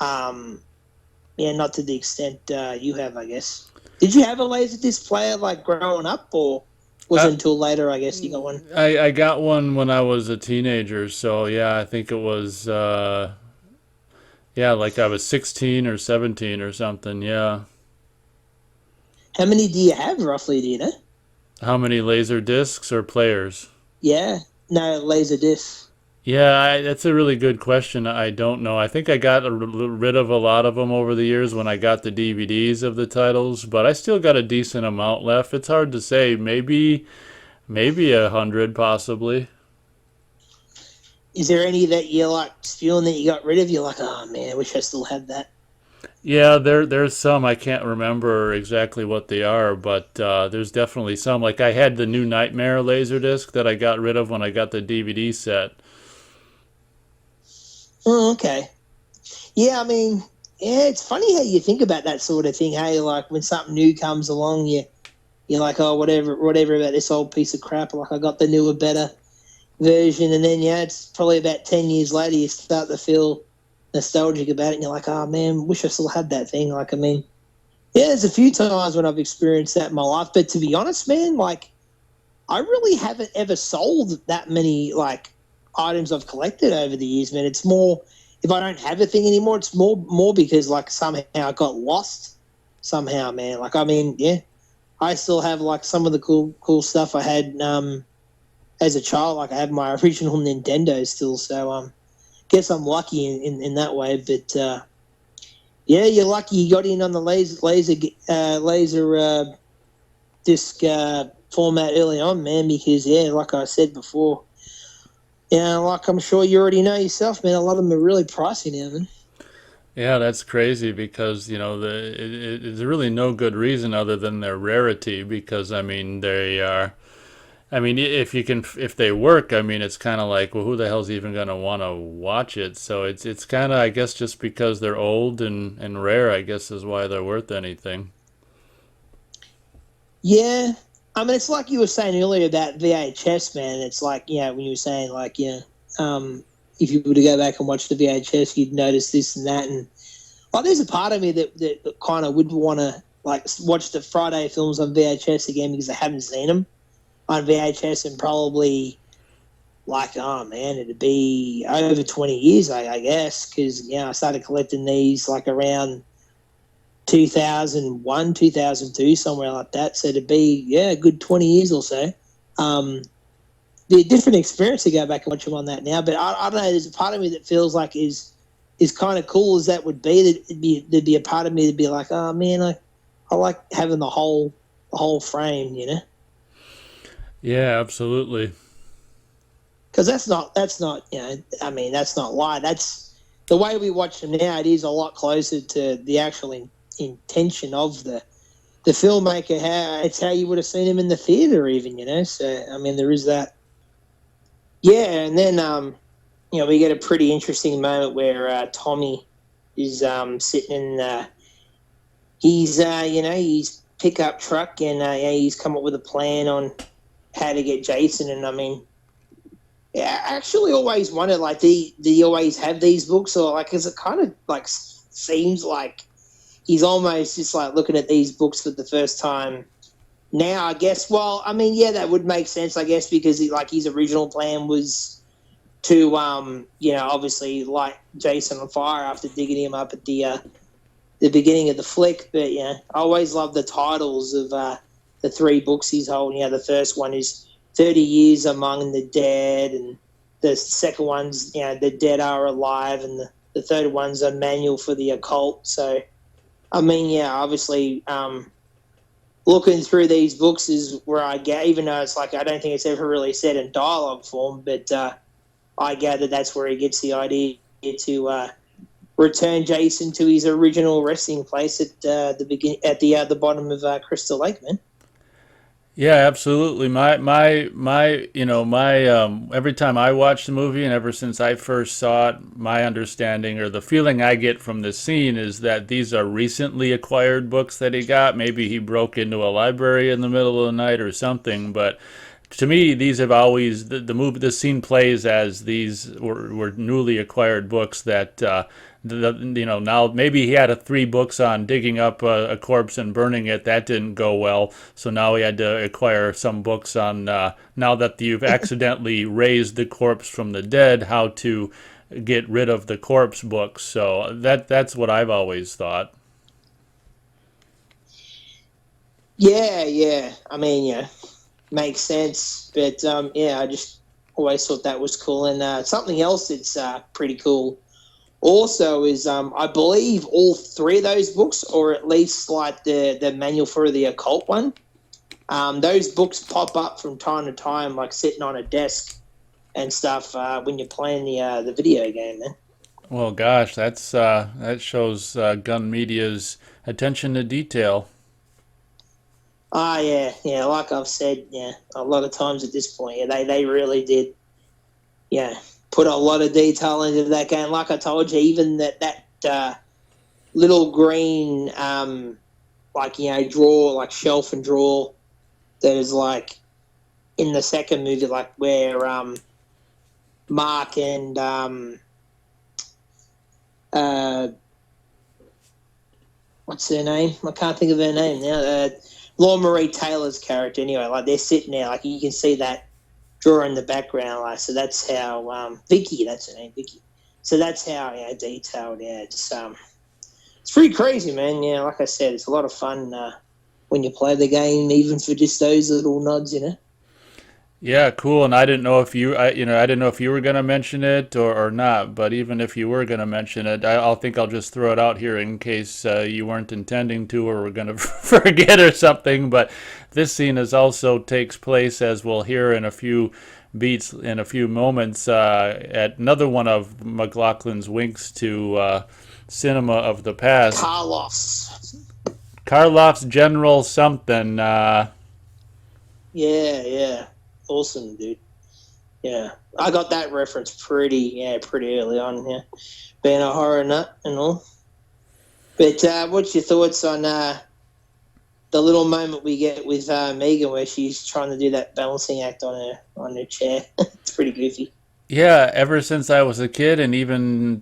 yeah, not to the extent you have, I guess. Did you have a Laserdisc player like growing up, or was it Uh, until later? I guess you got one. I got one when I was a teenager, so yeah, I think it was yeah, like I was 16 or 17 or something. Yeah. How many do you have roughly? Do you know? How many laser discs or players? Yeah, no Laserdisc. Yeah, that's a really good question. I don't know. I think I got rid of a lot of them over the years when I got the DVDs of the titles, but I still got a decent amount left. It's hard to say. Maybe 100, possibly. Is there any that you're like feeling that you got rid of? You're like, oh man, I wish I still had that. Yeah, there's some. I can't remember exactly what they are, but there's definitely some. Like I had the New Nightmare Laserdisc that I got rid of when I got the DVD set. Oh, okay. Yeah, I mean, yeah, it's funny how you think about that sort of thing. Hey, like when something new comes along, you're like, oh, whatever about this old piece of crap. Like I got the newer, better version, and then yeah, it's probably about 10 years later you start to feel nostalgic about it, and you're like, oh man, wish I still had that thing. Like, I mean, yeah, there's a few times when I've experienced that in my life, but to be honest, man, like I really haven't ever sold that many like items I've collected over the years, man. It's more if I don't have a thing anymore, it's more because like somehow I got lost somehow, man. Like, I mean, yeah, I still have like some of the cool stuff I had as a child. Like, I have my original Nintendo still, so guess I'm lucky in that way. But yeah, you're lucky you got in on the laser disc format early on, man. Because yeah, like I said before, yeah, like I'm sure you already know yourself, man. A lot of them are really pricey now, man. Yeah, that's crazy because there's really no good reason other than their rarity. Because I mean, they are. I mean, if they work, I mean, it's kind of like, well, who the hell's even gonna want to watch it? So it's kind of, I guess, just because they're old and rare, I guess, is why they're worth anything. Yeah, I mean, it's like you were saying earlier about VHS, man. It's like, when you were saying like, if you were to go back and watch the VHS, you'd notice this and that, and like, there's a part of me that kind of would want to like watch the Friday films on VHS again because I haven't seen them on VHS in probably like, oh man, it'd be over 20 years, I guess, because I started collecting these like around 2001, 2002, somewhere like that. So to be, a good 20 years or so. Be a different experience to go back and watch them on that now. But I don't know. There's a part of me that feels like is kind of cool as that would be. There'd be a part of me that'd be like, oh man, I like having the whole frame, Yeah, absolutely. because that's not I mean, that's not lie. That's the way we watch them now. It is a lot closer to the actual intention of the filmmaker. How it's how you would have seen him in the theater, even. So I mean, there is that. Yeah, and then we get a pretty interesting moment where Tommy is sitting in he's pickup truck, and he's come up with a plan on how to get Jason. And I mean, yeah, I actually always wondered, like, do you always have these books, or like, because it kind of like seems like he's almost just like looking at these books for the first time now, I guess. Well, I mean, yeah, that would make sense, I guess, because his original plan was to obviously light Jason on fire after digging him up at the beginning of the flick. But I always love the titles of the three books he's holding. The first one is 30 Years Among the Dead, and the second one's The Dead Are Alive, and the third one's A Manual for the Occult. So I mean, obviously, looking through these books is where I get, even though it's like I don't think it's ever really said in dialogue form, but I gather that's where he gets the idea to return Jason to his original resting place at the bottom of Crystal Lake, man. Yeah, absolutely. My every time I watch the movie and ever since I first saw it, my understanding or the feeling I get from this scene is that these are recently acquired books that he got. Maybe he broke into a library in the middle of the night or something, but to me, these have always the scene plays as these were newly acquired books that now maybe he had three books on digging up corpse and burning it. That didn't go well, so now he had to acquire some books on now that you've accidentally raised the corpse from the dead, how to get rid of the corpse books. So that's what I've always thought. Yeah, yeah. I mean, makes sense. But I just always thought that was cool. And something else that's pretty cool also is I believe all three of those books, or at least like the manual for the occult one, those books pop up from time to time, like sitting on a desk and stuff when you're playing the video game, man. Well, gosh, that shows Gun Media's attention to detail. Ah, yeah, yeah. Like I've said, a lot of times at this point, they really did, put a lot of detail into that game. Like I told you, even that little green, drawer, like shelf and drawer, that is like in the second movie, like where Mark and uh, what's her name? I can't think of her name now. Laura Marie Taylor's character, anyway, like they're sitting there, like you can see that drawer in the background, like so that's how Vicky, that's her name, Vicky. So that's how detailed. Yeah, it's it's pretty crazy, man. Yeah, like I said, it's a lot of fun when you play the game, even for just those little nods, you know. Yeah, cool. And I didn't know if you, I didn't know if you were gonna mention it or not. But even if you were gonna mention it, I'll think I'll just throw it out here in case you weren't intending to or were gonna forget or something. But this scene is also takes place, as we'll hear in a few beats in a few moments, at another one of McLaughlin's winks to cinema of the past, Carlos. Karloff's General something. Yeah. Awesome, dude. Yeah. I got that reference pretty early on, yeah. Being a horror nut and all. But what's your thoughts on the little moment we get with Megan where she's trying to do that balancing act on her chair? It's pretty goofy. Yeah, ever since I was a kid, and even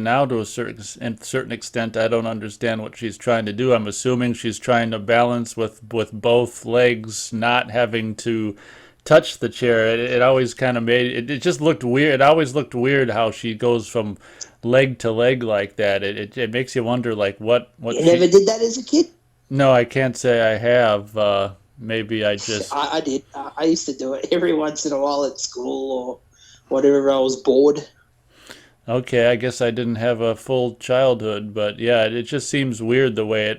now to a certain extent, I don't understand what she's trying to do. I'm assuming she's trying to balance with both legs, not having to touch the chair. It always kind of made it. It just looked weird. It always looked weird how she goes from leg to leg like that. It makes you wonder like what You never she. did that as a kid? No, I can't say I have. Maybe I just. I did. I used to do it every once in a while at school or whatever. I was bored. Okay, I guess I didn't have a full childhood, but yeah, it just seems weird the way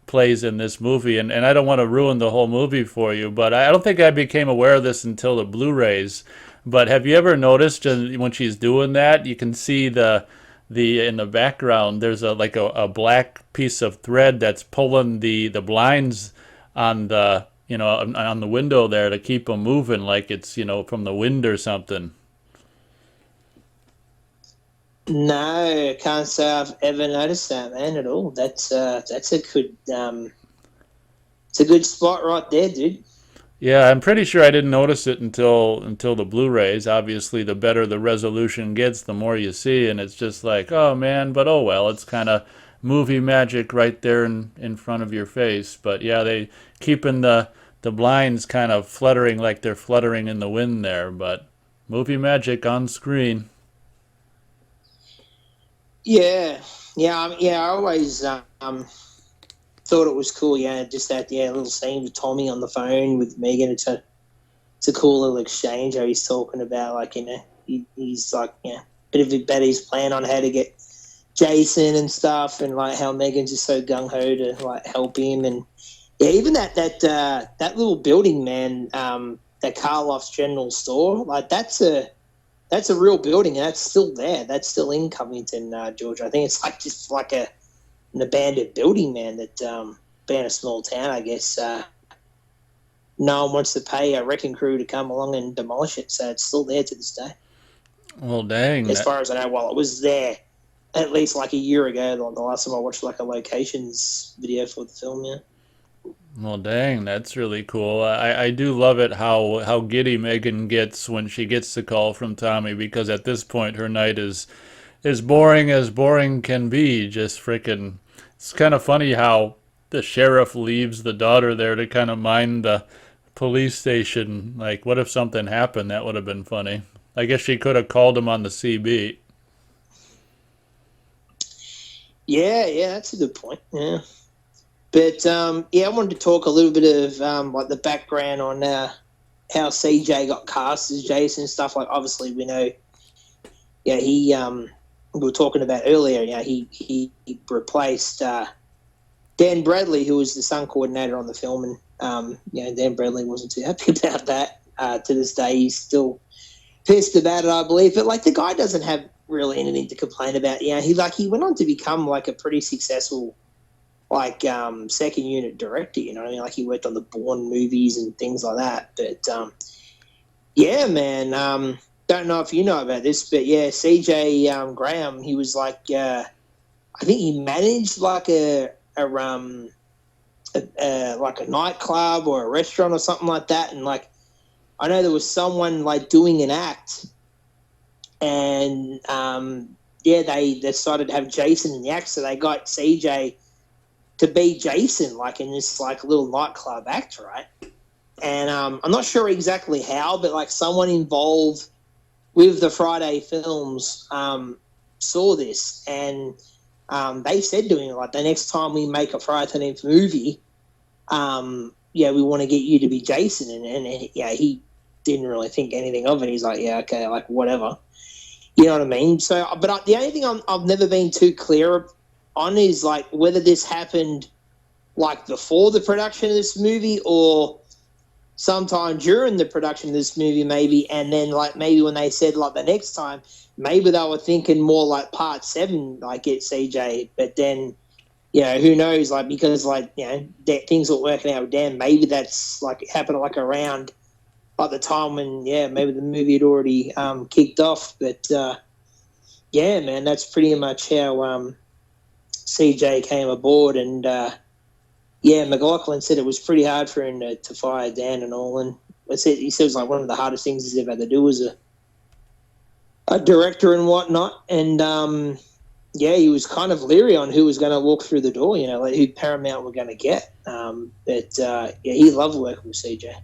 plays in this movie, and I don't want to ruin the whole movie for you, but I don't think I became aware of this until the Blu-rays. But have you ever noticed when she's doing that, you can see the in the background there's a black piece of thread that's pulling the blinds on the on the window there to keep them moving like it's from the wind or something. No, can't say I've ever noticed that, man, at all. That's a good it's a good spot right there, dude. Yeah, I'm pretty sure I didn't notice it until the Blu-rays. Obviously, the better the resolution gets, the more you see, and it's just like, oh man, but oh well, it's kind of movie magic right there in front of your face. But yeah, they keeping the blinds kind of fluttering like they're fluttering in the wind there, but movie magic on screen. Yeah. I always thought it was cool. Yeah, just that little scene with Tommy on the phone with Megan. It's a cool little exchange. How he's talking about like he's like bit of a Betty's plan on how to get Jason and stuff, and like how Megan's just so gung ho to like help him, and yeah, even that little building, man, that Karloff's General Store, like that's a real building, and that's still there. That's still in Covington, Georgia. I think it's like just like an abandoned building, man. That being a small town, I guess no one wants to pay a wrecking crew to come along and demolish it, so it's still there to this day. Well, dang. As far as I know, while it was there, at least like a year ago, the last time I watched like a locations video for the film, yeah. Well, dang, that's really cool. I do love it how giddy Megan gets when she gets the call from Tommy because at this point her night is as boring can be. Just freaking. It's kind of funny how the sheriff leaves the daughter there to kind of mind the police station. Like, what if something happened? That would have been funny. I guess she could have called him on the CB. Yeah, that's a good point. Yeah. But I wanted to talk a little bit of like the background on how CJ got cast as Jason and stuff. Like, obviously, we know, he we were talking about earlier. He replaced Dan Bradley, who was the stunt coordinator on the film, and Dan Bradley wasn't too happy about that. To this day, he's still pissed about it, I believe. But like, the guy doesn't have really anything to complain about. He went on to become like a pretty successful second unit director, you know what I mean? Like, he worked on the Bourne movies and things like that. But man, don't know if you know about this, but yeah, CJ Graham, he was like I think he managed like a nightclub or a restaurant or something like that, and like I know there was someone like doing an act, and they decided to have Jason in the act, so they got CJ to be Jason, like in this like little nightclub act, right? And I'm not sure exactly how, but like someone involved with the Friday films saw this, and they said to him, like, the next time we make a Friday the 13th movie, we want to get you to be Jason. And he didn't really think anything of it. He's like, yeah, okay, like, whatever. You know what I mean? So, but the only thing I've never been too clear on is, like, whether this happened, like, before the production of this movie or sometime during the production of this movie, maybe, and then, like, maybe when they said, like, the next time, maybe they were thinking more like part 7, like, get CJ, but then, who knows, like, because, like, things were working out with Dan, maybe that's, like, happened, like, around, like, the time when, maybe the movie had already kicked off, but, man, that's pretty much how CJ came aboard, and, McLaughlin said it was pretty hard for him to fire Dan and all, and he said it was, like, one of the hardest things he's ever had to do as a director and whatnot, and he was kind of leery on who was going to walk through the door, like who Paramount were going to get. But he loved working with CJ.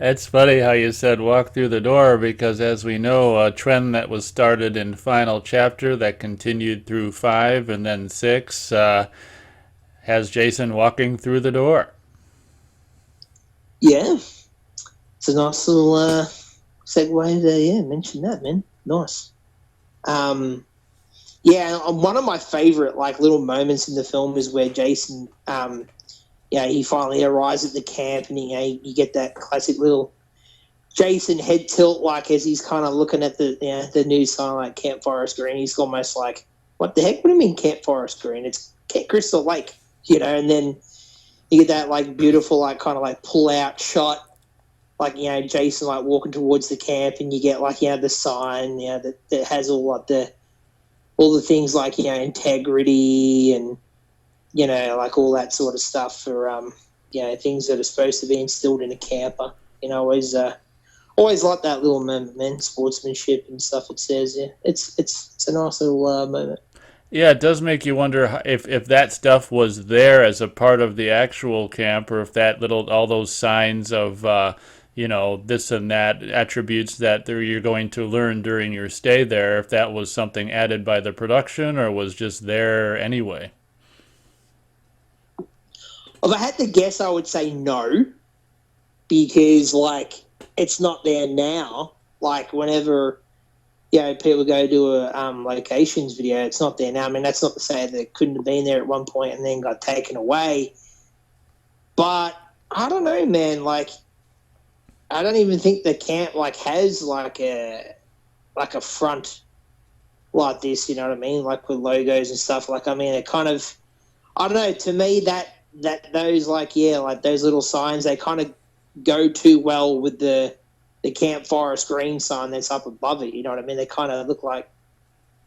It's funny how you said walk through the door, because as we know, a trend that was started in Final Chapter that continued through 5 and then 6 has Jason walking through the door. Yeah. It's a nice little segue to, mention that, man. Nice. One of my favorite, like, little moments in the film is where Jason, he finally arrives at the camp, and you get that classic little Jason head tilt, like, as he's kind of looking at the new sign, like, Camp Forest Green. He's almost like, what the heck? What do you mean Camp Forest Green? It's Crystal Lake, and then you get that, like, beautiful, like, kind of, like, pull out shot, like, Jason, like, walking towards the camp, and you get, like, the sign, that has all, like, all the things like, integrity and, like, all that sort of stuff for, things that are supposed to be instilled in a camper. Always like that little moment, man, sportsmanship and stuff it says. Yeah, it's a nice little moment. Yeah, it does make you wonder if that stuff was there as a part of the actual camp, or if that all those signs of, this and that attributes that you're going to learn during your stay there, if that was something added by the production or was just there anyway. If I had to guess, I would say no, because, like, it's not there now. Like, whenever people go do a locations video, it's not there now. I mean, that's not to say that it couldn't have been there at one point and then got taken away. But I don't know, man. Like, I don't even think the camp, like, has like a front like this. You know what I mean? Like, with logos and stuff. Like, I mean, it kind of, I don't know. To me, that those, like, like, those little signs, they kind of go too well with the Camp Forest Green sign that's up above it. You know what I mean? They kind of look like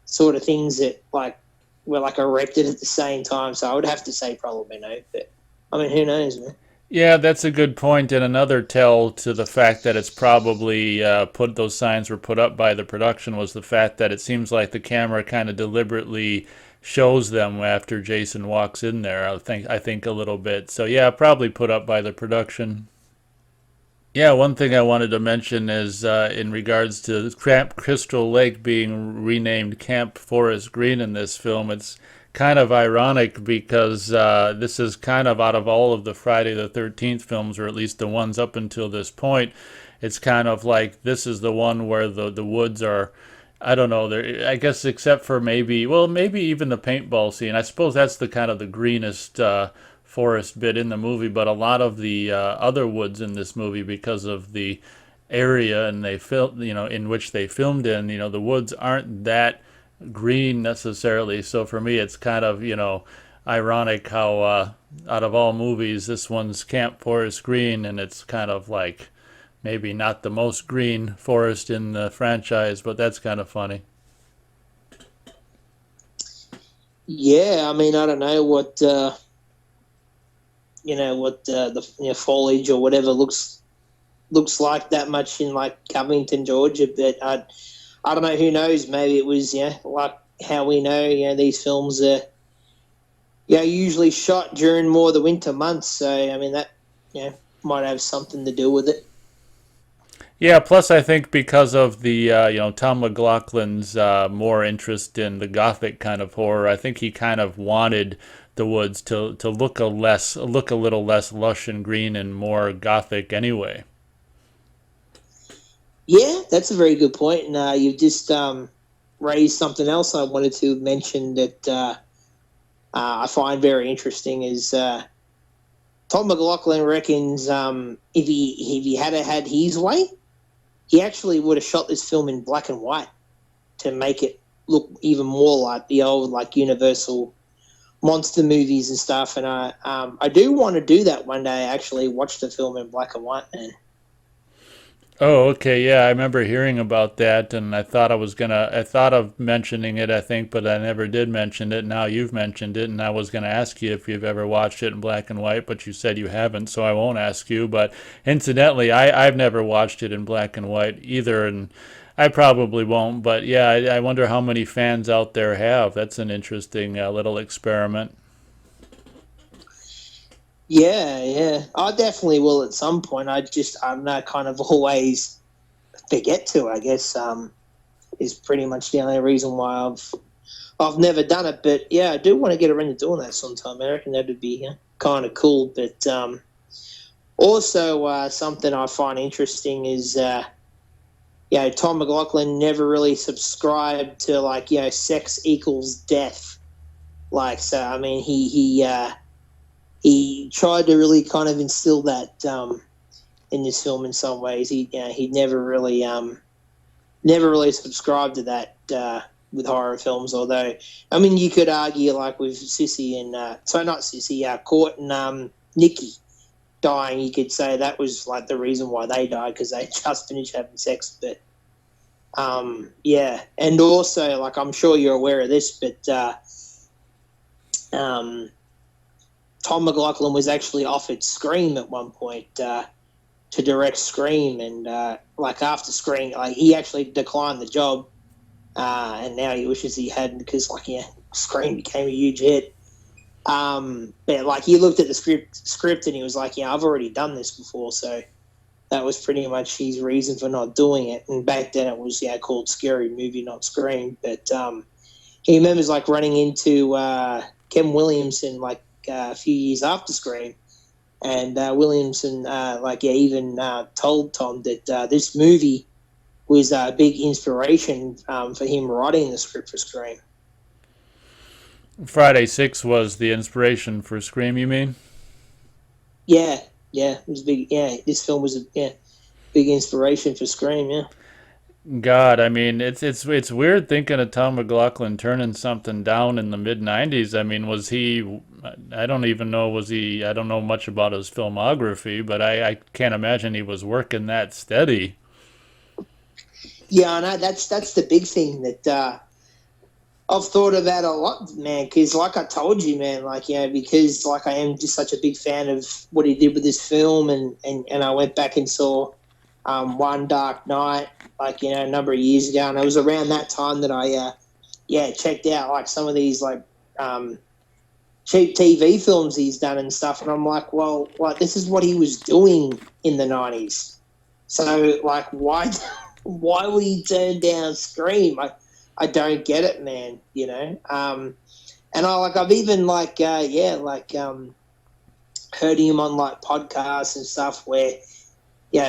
sort of things that, like, were, like, erected at the same time. So I would have to say probably no. But I mean, who knows, man? Yeah, that's a good point, and another tell to the fact that it's probably those signs were put up by the production was the fact that it seems like the camera kind of deliberately shows them after Jason walks in there. I think a little bit. So yeah, probably put up by the production. Yeah, one thing I wanted to mention is in regards to Camp Crystal Lake being renamed Camp Forest Green in this film. It's kind of ironic because this is kind of, out of all of the Friday the 13th films, or at least the ones up until this point, it's kind of like this is the one where the woods are, I don't know, I guess except for maybe even the paintball scene. I suppose that's the kind of the greenest forest bit in the movie, but a lot of the other woods in this movie, because of the area and in which they filmed in, the woods aren't that green necessarily. So for me, it's kind of, ironic how out of all movies, this one's Camp Forest Green, and it's kind of like maybe not the most green forest in the franchise, but that's kind of funny. Yeah, I mean, I don't know what the foliage or whatever looks like that much in, like, Covington, Georgia, but I don't know, who knows, maybe it was, like how we know, these films are, usually shot during more of the winter months, so, I mean, that, might have something to do with it. Yeah, plus I think because of the Tom McLaughlin's more interest in the gothic kind of horror, I think he kind of wanted the woods to look a little less lush and green and more gothic anyway. Yeah, that's a very good point. And you've just raised something else I wanted to mention that I find very interesting is Tom McLaughlin reckons if he had his way, he actually would have shot this film in black and white to make it look even more like the old like Universal monster movies and stuff. And I do want to do that one day. Actually, watch the film in black and white. And Oh, okay, yeah, I remember hearing about that, and I thought of mentioning it, I think, but I never did mention it. Now you've mentioned it, and I was gonna ask you if you've ever watched it in black and white, but you said you haven't, so I won't ask you. But incidentally, I've never watched it in black and white either, and I probably won't. But yeah, I wonder how many fans out there have. That's an interesting little experiment. yeah, yeah, I definitely will at some point. I'm not kind of always forget to. I guess is pretty much the only reason why I've never done it. But yeah, I do want to get around to doing that sometime. I reckon that'd be kind of cool. But also something I find interesting is Tom McLaughlin never really subscribed to like sex equals death. Like so, I mean he tried to really kind of instill that in this film in some ways. He never really subscribed to that with horror films. Although, I mean, you could argue like with Sissy and not Sissy, Court and Nikki dying. You could say that was like the reason why they died because they just finished having sex. But yeah, and also like I'm sure you're aware of this, but Tom McLaughlin was actually offered Scream at one point to direct Scream, and like after Scream, like he actually declined the job, and now he wishes he hadn't because Scream became a huge hit. But like he looked at the script and he was like, I've already done this before, so that was pretty much his reason for not doing it. And back then it was called Scary Movie, not Scream. But he remembers like running into Ken Williamson like a few years after Scream, and Williamson even told Tom that this movie was a big inspiration for him writing the script for Scream. Friday 6 was the inspiration for Scream, you mean? Yeah, yeah, it was big. Yeah, this film was a big inspiration for Scream. Yeah. God, I mean, it's weird thinking of Tom McLaughlin turning something down in the mid '90s. I mean, was he? I don't even know. Was he? I don't know much about his filmography, but I can't imagine he was working that steady. Yeah, I know that's the big thing that I've thought about a lot, man. Because like I told you, man, because like I am just such a big fan of what he did with this film, and I went back and saw One Dark Night, a number of years ago, and it was around that time that I checked out like some of these like cheap TV films he's done and stuff, and I'm like, well, like this is what he was doing in the '90s. So like, why why would he turn down Scream? I don't get it, man. And I've even heard him on like podcasts and stuff where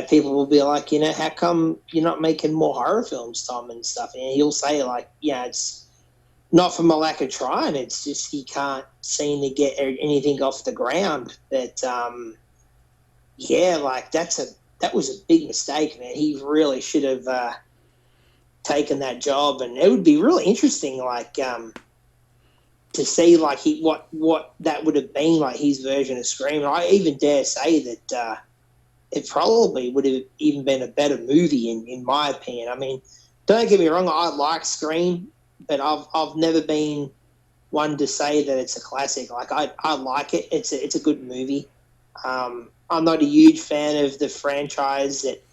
people will be like, how come you're not making more horror films, Tom, and stuff? And he'll say like, it's not from a lack of trying. It's just he can't seem to get anything off the ground. But that was a big mistake, man. He really should have taken that job, and it would be really interesting, to see like what that would have been like his version of Scream. And I even dare say that it probably would have even been a better movie in my opinion. I mean, don't get me wrong, I like Scream, but I've never been one to say that it's a classic. Like I like it. It's a good movie. I'm not a huge fan of the franchise that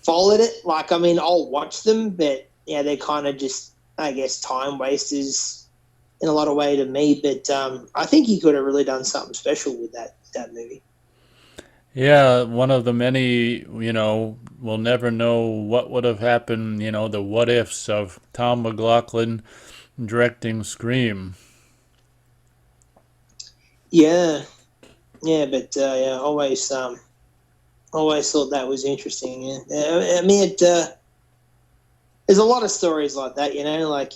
followed it. Like, I mean, I'll watch them, but they're kind of just, I guess, time wasters in a lot of way to me. But I think he could have really done something special with that movie. Yeah, one of the many, we'll never know what would have happened, the what ifs of Tom McLaughlin directing Scream. Yeah, yeah, but yeah, always thought that was interesting. Yeah, I mean, there's a lot of stories like that, like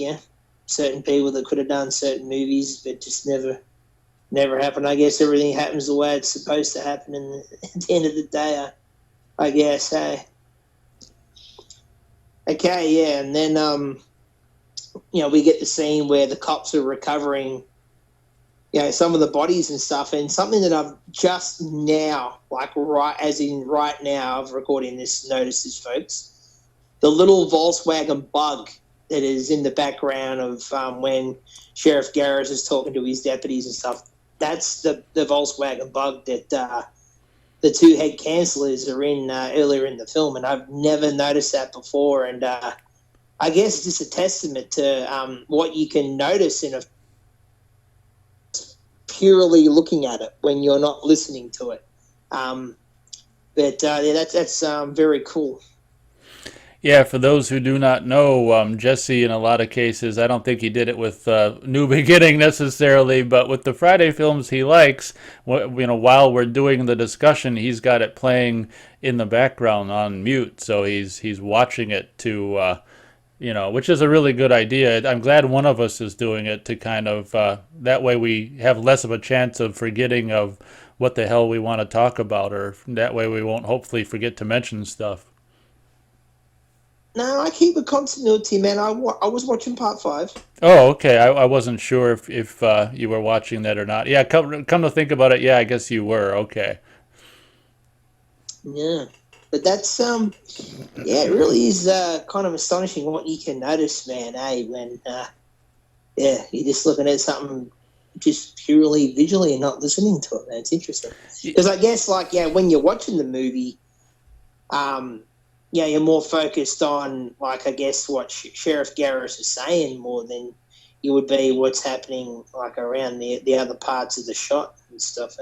certain people that could have done certain movies, but just never happened. I guess everything happens the way it's supposed to happen, and at the end of the day, I guess. Hey, okay, yeah, and then we get the scene where the cops are recovering, some of the bodies and stuff, and something that I've just now, like right as in right now, of recording this, notices, folks, the little Volkswagen Bug that is in the background of when Sheriff Garris is talking to his deputies and stuff. That's the Volkswagen Bug that the two head councillors are in earlier in the film, and I've never noticed that before. And I guess it's just a testament to what you can notice in a purely looking at it when you're not listening to it. But yeah, that's very cool. Yeah, for those who do not know, Jesse, in a lot of cases, I don't think he did it with New Beginning necessarily, but with the Friday films he likes, while we're doing the discussion, he's got it playing in the background on mute, so he's watching it to, which is a really good idea. I'm glad one of us is doing it to kind of that way we have less of a chance of forgetting of what the hell we want to talk about, or that way we won't hopefully forget to mention stuff. No, I keep a continuity, man. I was watching part five. Oh, okay. I wasn't sure if you were watching that or not. Yeah, come to think about it, yeah, I guess you were. Okay. Yeah, but that's yeah, it really is kind of astonishing what you can notice, man. When yeah, you're just looking at something just purely visually and not listening to it, man. It's interesting because I guess when you're watching the movie, you're more focused on I guess what Sheriff Garris is saying more than you would be what's happening around the other parts of the shot and stuff.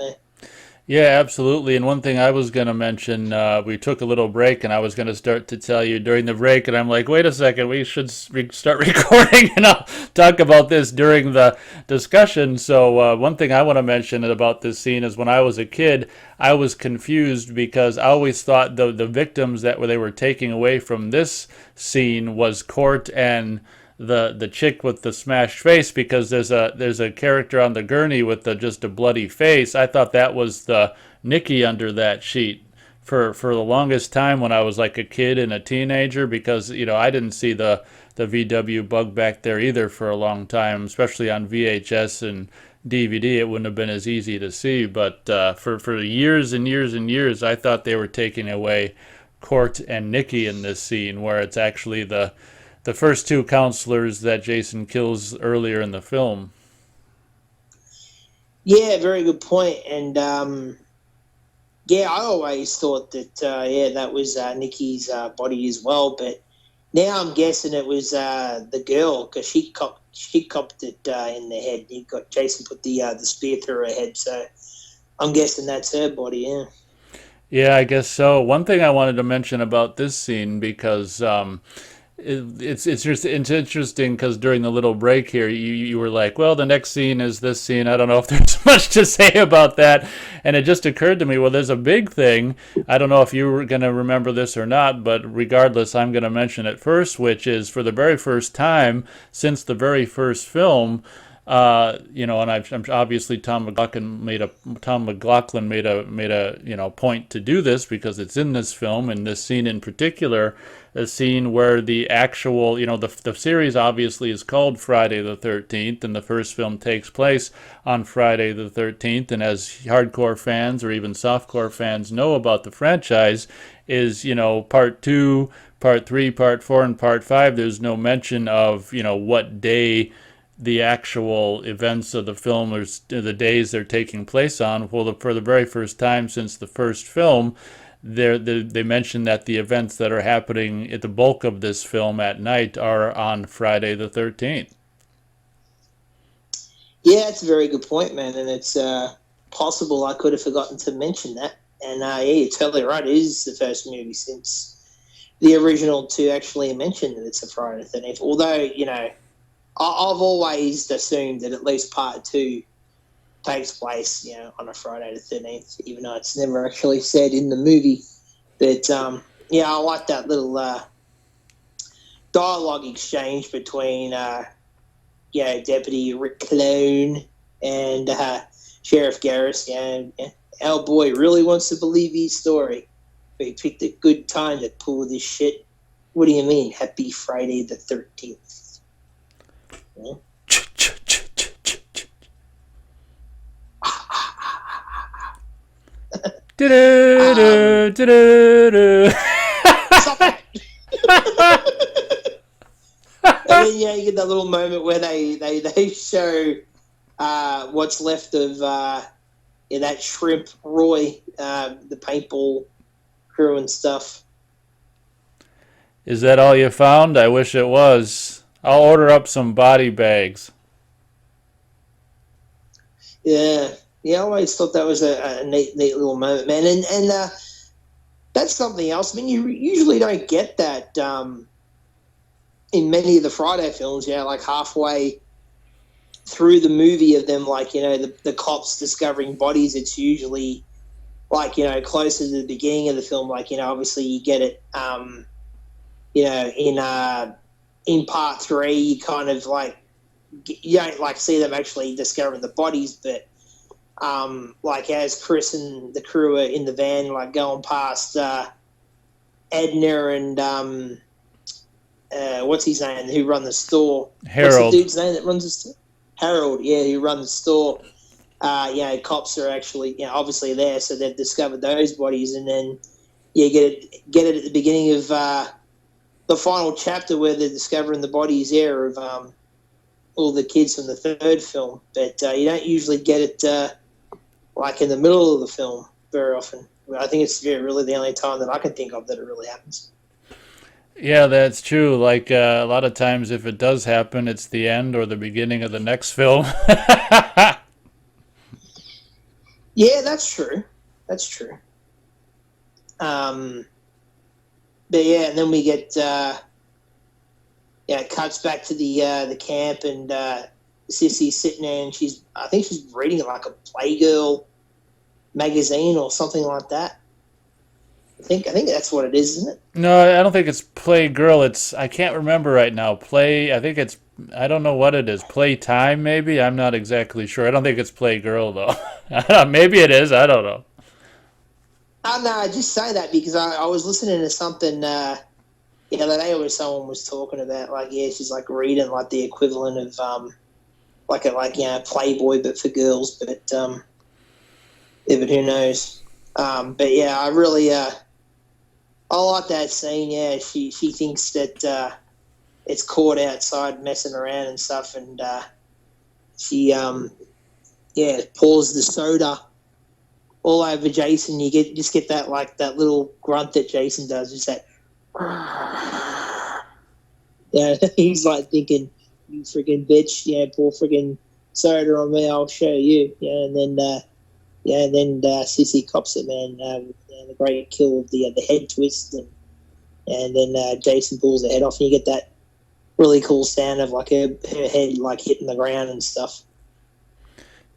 Yeah, absolutely. And one thing I was going to mention, we took a little break, and I was going to start to tell you during the break, and I'm like, wait a second, we should start recording, and I'll talk about this during the discussion. So, one thing I want to mention about this scene is when I was a kid, I was confused because I always thought the victims that they were taking away from this scene was Court and the chick with the smashed face, because there's a character on the gurney with just a bloody face. I thought that was the Nikki under that sheet for the longest time when I was like a kid and a teenager, because I didn't see the VW bug back there either for a long time, especially on VHS and DVD. It wouldn't have been as easy to see, but for years and years and years, I thought they were taking away Court and Nikki in this scene, where it's actually the first two counselors that Jason kills earlier in the film. Yeah, very good point. And yeah, I always thought that that was Nikki's body as well. But now I'm guessing it was the girl because she copped it in the head. He got Jason put the spear through her head, so I'm guessing that's her body. Yeah. Yeah, I guess so. One thing I wanted to mention about this scene, because it's interesting, because during the little break here, you were like, well, the next scene is this scene. I don't know if there's much to say about that, and it just occurred to me, well, there's a big thing. I don't know if you were going to remember this or not, but regardless, I'm going to mention it first, which is for the very first time since the very first film. And I'm obviously Tom McLaughlin made a point to do this because it's in this film, and this scene in particular, a scene where the actual, the series obviously is called Friday the 13th, and the first film takes place on Friday the 13th. And as hardcore fans or even softcore fans know about the franchise, is part two, part three, part four, and part five. There's no mention of what day the actual events of the film or the days they're taking place on. Well, for the very first time since the first film, they mentioned that the events that are happening at the bulk of this film at night are on Friday the 13th. Yeah, it's a very good point, man, and it's possible I could have forgotten to mention that. And yeah, you're totally right. It is the first movie since the original to actually mention that it's a Friday the 13th. Although, I've always assumed that at least part two takes place, on a Friday the 13th, even though it's never actually said in the movie. But, I like that little dialogue exchange between, Deputy Rick Clone and Sheriff Garris. Our boy really wants to believe his story. But he picked a good time to pull this shit. What do you mean? Happy Friday the 13th. Yeah. Stop that! And then you get that little moment where they show what's left of that shrimp Roy, the paintball crew and stuff. Is that all you found? I wish it was. I'll order up some body bags. Yeah, I always thought that was a neat little moment, man. And that's something else. I mean, you usually don't get that in many of the Friday films. Like halfway through the movie of them, like the cops discovering bodies. It's usually like closer to the beginning of the film. Like obviously you get it. In part three, you kind of like you don't like see them actually discovering the bodies, but like as Chris and the crew are in the van, like going past Edna and what's his name, who run the store? Harold. What's the dude's name that runs the store? Harold, who runs the store. Cops are actually obviously there, so they've discovered those bodies, and then get it at the beginning of the final chapter where they're discovering the bodies there of all the kids from the third film. But you don't usually get it like in the middle of the film very often. I think it's really the only time that I can think of that it really happens. Yeah, that's true. Like a lot of times, if it does happen, it's the end or the beginning of the next film. Yeah, that's true. But yeah, and then we get it cuts back to the camp, and Sissy's sitting there, and I think she's reading like a Playgirl magazine or something like that. I think that's what it is, isn't it? No, I don't think it's Playgirl. I can't remember right now. I don't know what it is. Playtime, maybe? I'm not exactly sure. I don't think it's Playgirl, though. Maybe it is. I don't know. No, I just say that because I was listening to something, the day where someone was talking about, like, she's like reading like the equivalent of Playboy but for girls, but who knows? But yeah, I really I like that scene. Yeah, she thinks that it's caught outside messing around and stuff, and she pours the soda all over Jason. You just get that like that little grunt that Jason does, just that. Yeah, he's like thinking, "You friggin' bitch! Pour friggin' soda on me. I'll show you." And then Sissy cops it, man. The great kill of the head twist, and then Jason pulls the head off, and you get that really cool sound of like her head like hitting the ground and stuff.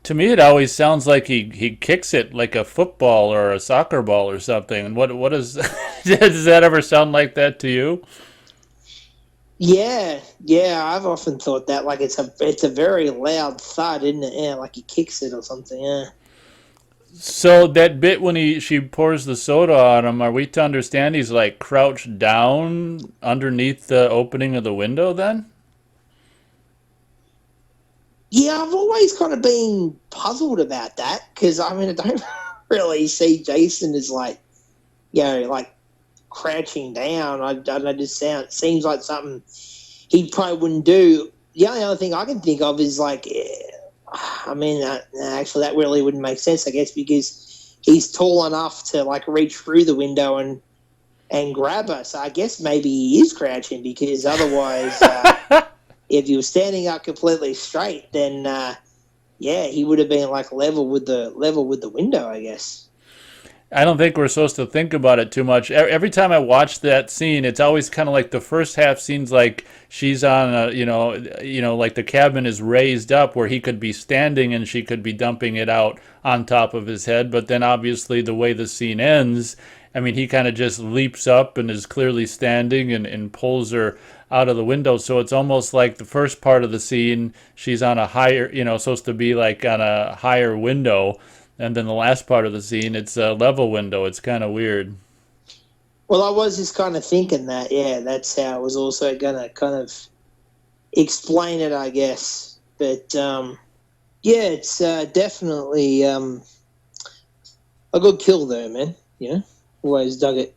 To me, it always sounds like he kicks it like a football or a soccer ball or something. And what is does that ever sound like that to you? Yeah, I've often thought that like it's a very loud thud, isn't it? Yeah, like he kicks it or something. Yeah. So that bit when she pours the soda on him, are we to understand he's like crouched down underneath the opening of the window then? Yeah, I've always kind of been puzzled about that because I mean I don't really see Jason as like like crouching down. I don't know, just seems like something he probably wouldn't do. The only other thing I can think of is like, actually that really wouldn't make sense, I guess, because he's tall enough to like reach through the window and grab her. So I guess maybe he is crouching because otherwise, if he was standing up completely straight, then he would have been like level with the window, I guess. I don't think we're supposed to think about it too much. Every time I watch that scene, it's always kind of like the first half seems like she's on a, like the cabin is raised up where he could be standing and she could be dumping it out on top of his head. But then obviously the way the scene ends, I mean, he kind of just leaps up and is clearly standing and pulls her out of the window. So it's almost like the first part of the scene, she's on a higher, supposed to be like on a higher window, and then the last part of the scene, it's a level window. It's kind of weird. Well, I was just kind of thinking that, yeah, that's how I was also going to kind of explain it, I guess. But yeah, it's definitely a good kill, though, man. Always dug it.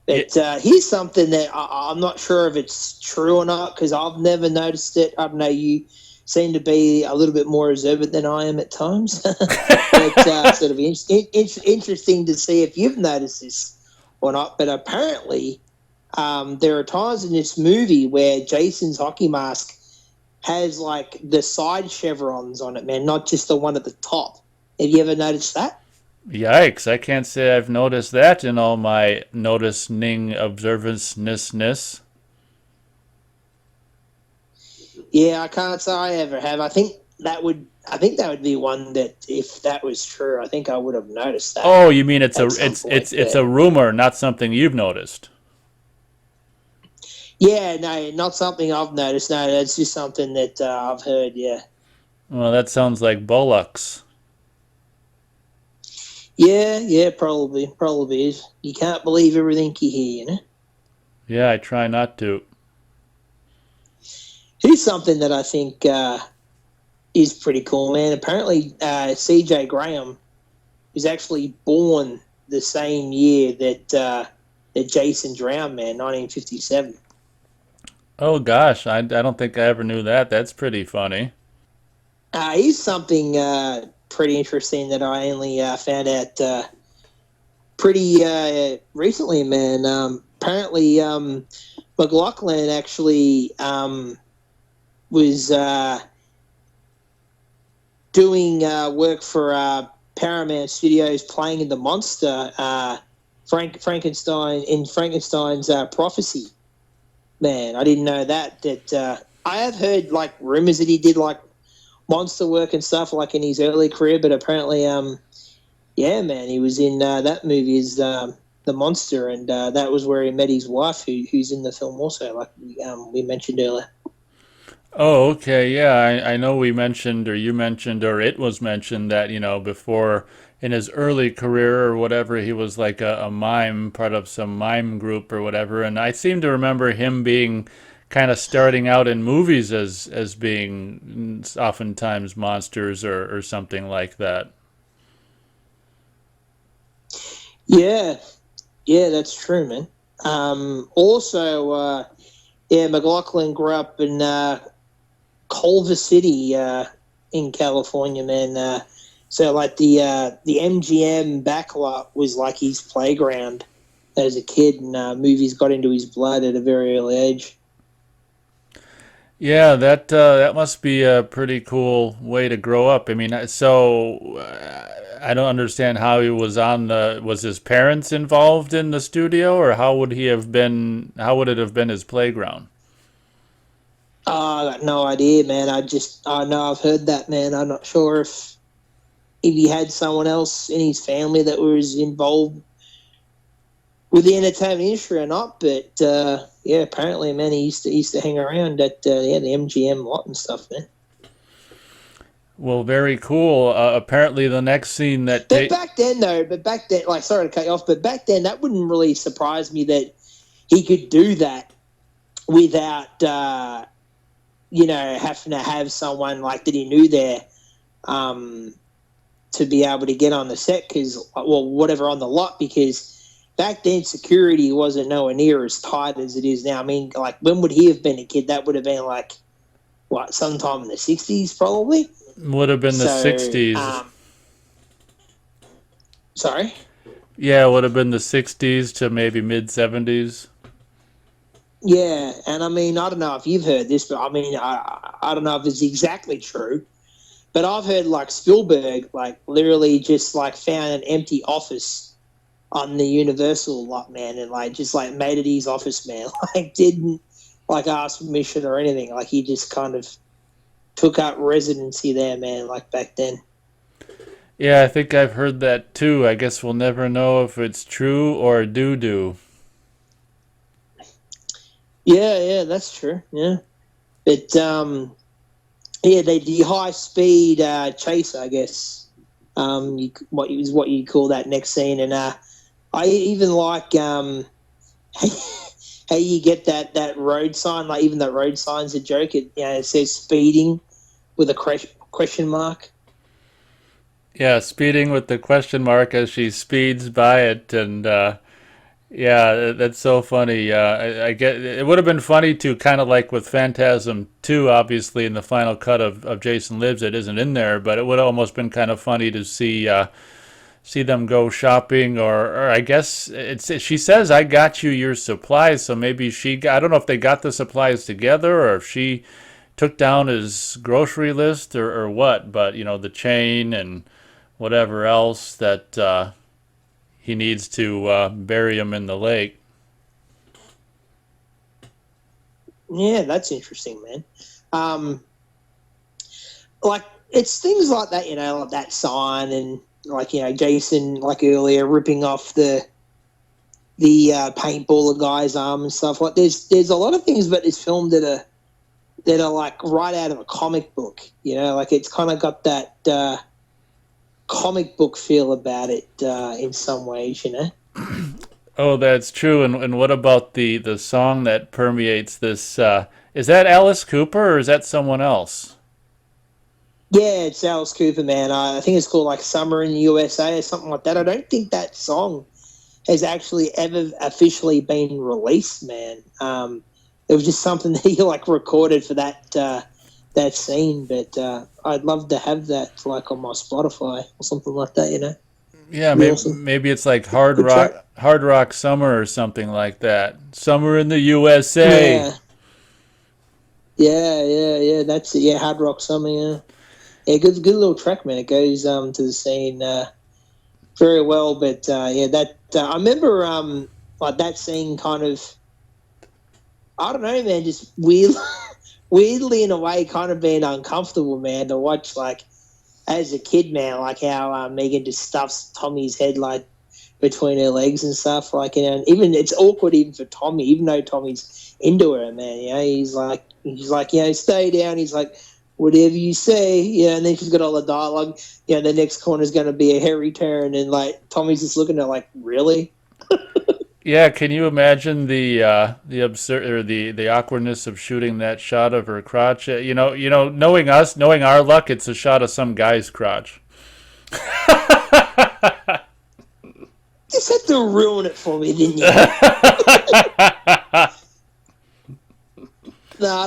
But here's something that I'm not sure if it's true or not because I've never noticed it. I don't know, you seem to be a little bit more observant than I am at times. But sort of interesting to see if you've noticed this or not. But apparently, there are times in this movie where Jason's hockey mask has like the side chevrons on it, man, not just the one at the top. Have you ever noticed that? Yikes! I can't say I've noticed that in all my noticing observanceness. Yeah, I can't say I ever have. I think that would be one that if that was true, I think I would have noticed that Oh, you mean it's a at some it's it's point. it's But a rumor, not something you've noticed. yeah, no, not something I've noticed. No, that's just something that I've heard. Yeah, Well, that sounds like Bullocks. yeah, probably is. You can't believe everything you hear. Yeah, I try not to. Here's something that I think is pretty cool, man. Apparently, C.J. Graham was actually born the same year that Jason drowned, man, 1957. Oh gosh, I don't think I ever knew that. That's pretty funny. Here's something pretty interesting that I only found out pretty recently, man. Apparently, McLaughlin actually was doing work for Paramount Studios, playing in the monster Frankenstein's Prophecy. Man, I didn't know that. I have heard like rumors that he did like monster work and stuff like in his early career, but apparently, yeah, man, he was in that movie as the monster, and that was where he met his wife, who's in the film also, like we mentioned earlier. Oh, okay, yeah, I know we mentioned, or you mentioned, or it was mentioned that, before in his early career or whatever, he was like a mime, part of some mime group or whatever. And I seem to remember him being kind of starting out in movies as being oftentimes monsters or something like that. Yeah, yeah, that's true, man. Also, yeah, McLaughlin grew up in Culver City in California, man. So like the MGM backlot was like his playground as a kid, and movies got into his blood at a very early age. Yeah, that must be a pretty cool way to grow up. I mean, I don't understand how he was on the, was his parents involved in the studio, or how would it have been his playground? I got no idea, man. I know I've heard that, man. I'm not sure if he had someone else in his family that was involved with the entertainment industry or not, but yeah, apparently, man, he used to hang around at yeah, the MGM lot and stuff, man. Well, very cool. Apparently the next scene that But back then, though, like, sorry to cut you off, but back then, that wouldn't really surprise me that he could do that without, having to have someone like that he knew there um, to be able to get on the set, because, well, whatever on the lot, because back then security wasn't nowhere near as tight as it is now. I mean, like, when would he have been a kid? That would have been like, what, sometime in the 60s, probably? would have been the So, 60s. sorry? Yeah, it would have been the 60s to maybe mid 70s. Yeah, and I mean, I don't know if you've heard this, but I mean, I don't know if it's exactly true, but I've heard like Spielberg, like literally just like found an empty office on the Universal lot, man, and like just like made it his office, man. Like didn't like ask permission or anything. Like he just kind of took up residency there, man. Like back then. Yeah, I think I've heard that too. I guess we'll never know if it's true or doo-doo. Yeah, yeah, that's true. Yeah, but yeah, the high speed chase, I guess. What is what you call that next scene, and I even like how you get that road sign. Like even that road sign's a joke. It says speeding with a question mark. Yeah, speeding with the question mark as she speeds by it, and yeah, that's so funny. I get it would have been funny to kind of like with Phantasm 2, obviously in the final cut of Jason Lives, it isn't in there, but it would have almost been kind of funny to see them go shopping, or I guess she says I got you your supplies, so maybe I don't know if they got the supplies together or if she took down his grocery list or what, but the chain and whatever else that he needs to bury him in the lake. Yeah, that's interesting, man. Um, like it's things like that, like that sign and like Jason like earlier ripping off the paintballer guy's arm and stuff. Like there's a lot of things about this film that are like right out of a comic book. Like it's kind of got that comic book feel about it in some ways. Oh, that's true. And what about the song that permeates this? Is that Alice Cooper or is that someone else? Yeah, it's Alice Cooper, man. I think it's called like "Summer in the USA" or something like that. I don't think that song has actually ever officially been released, man. It was just something that he like recorded for that scene, but I'd love to have that like on my Spotify or something like that. Yeah, Be maybe awesome. maybe it's like Good track. Hard Rock Summer or something like that. Summer in the USA. Yeah, yeah. That's it. Yeah, Hard Rock Summer. Yeah, yeah. Good little track, man. It goes to the scene very well. But yeah, that I remember like that scene kind of. I don't know, man. Just weirdly in a way, kind of being uncomfortable, man, to watch like as a kid, man, like how Megan just stuffs Tommy's head like between her legs and stuff, like and even it's awkward even for Tommy, even though Tommy's into her, man. He's like, stay down. He's like, whatever you say, and then she's got all the dialogue. The next corner is going to be a hairy turn, and like Tommy's just looking at her like, really? Yeah, can you imagine the absurd or the awkwardness of shooting that shot of her crotch? Knowing us, knowing our luck, it's a shot of some guy's crotch. Just had to ruin it for me, didn't you? No, I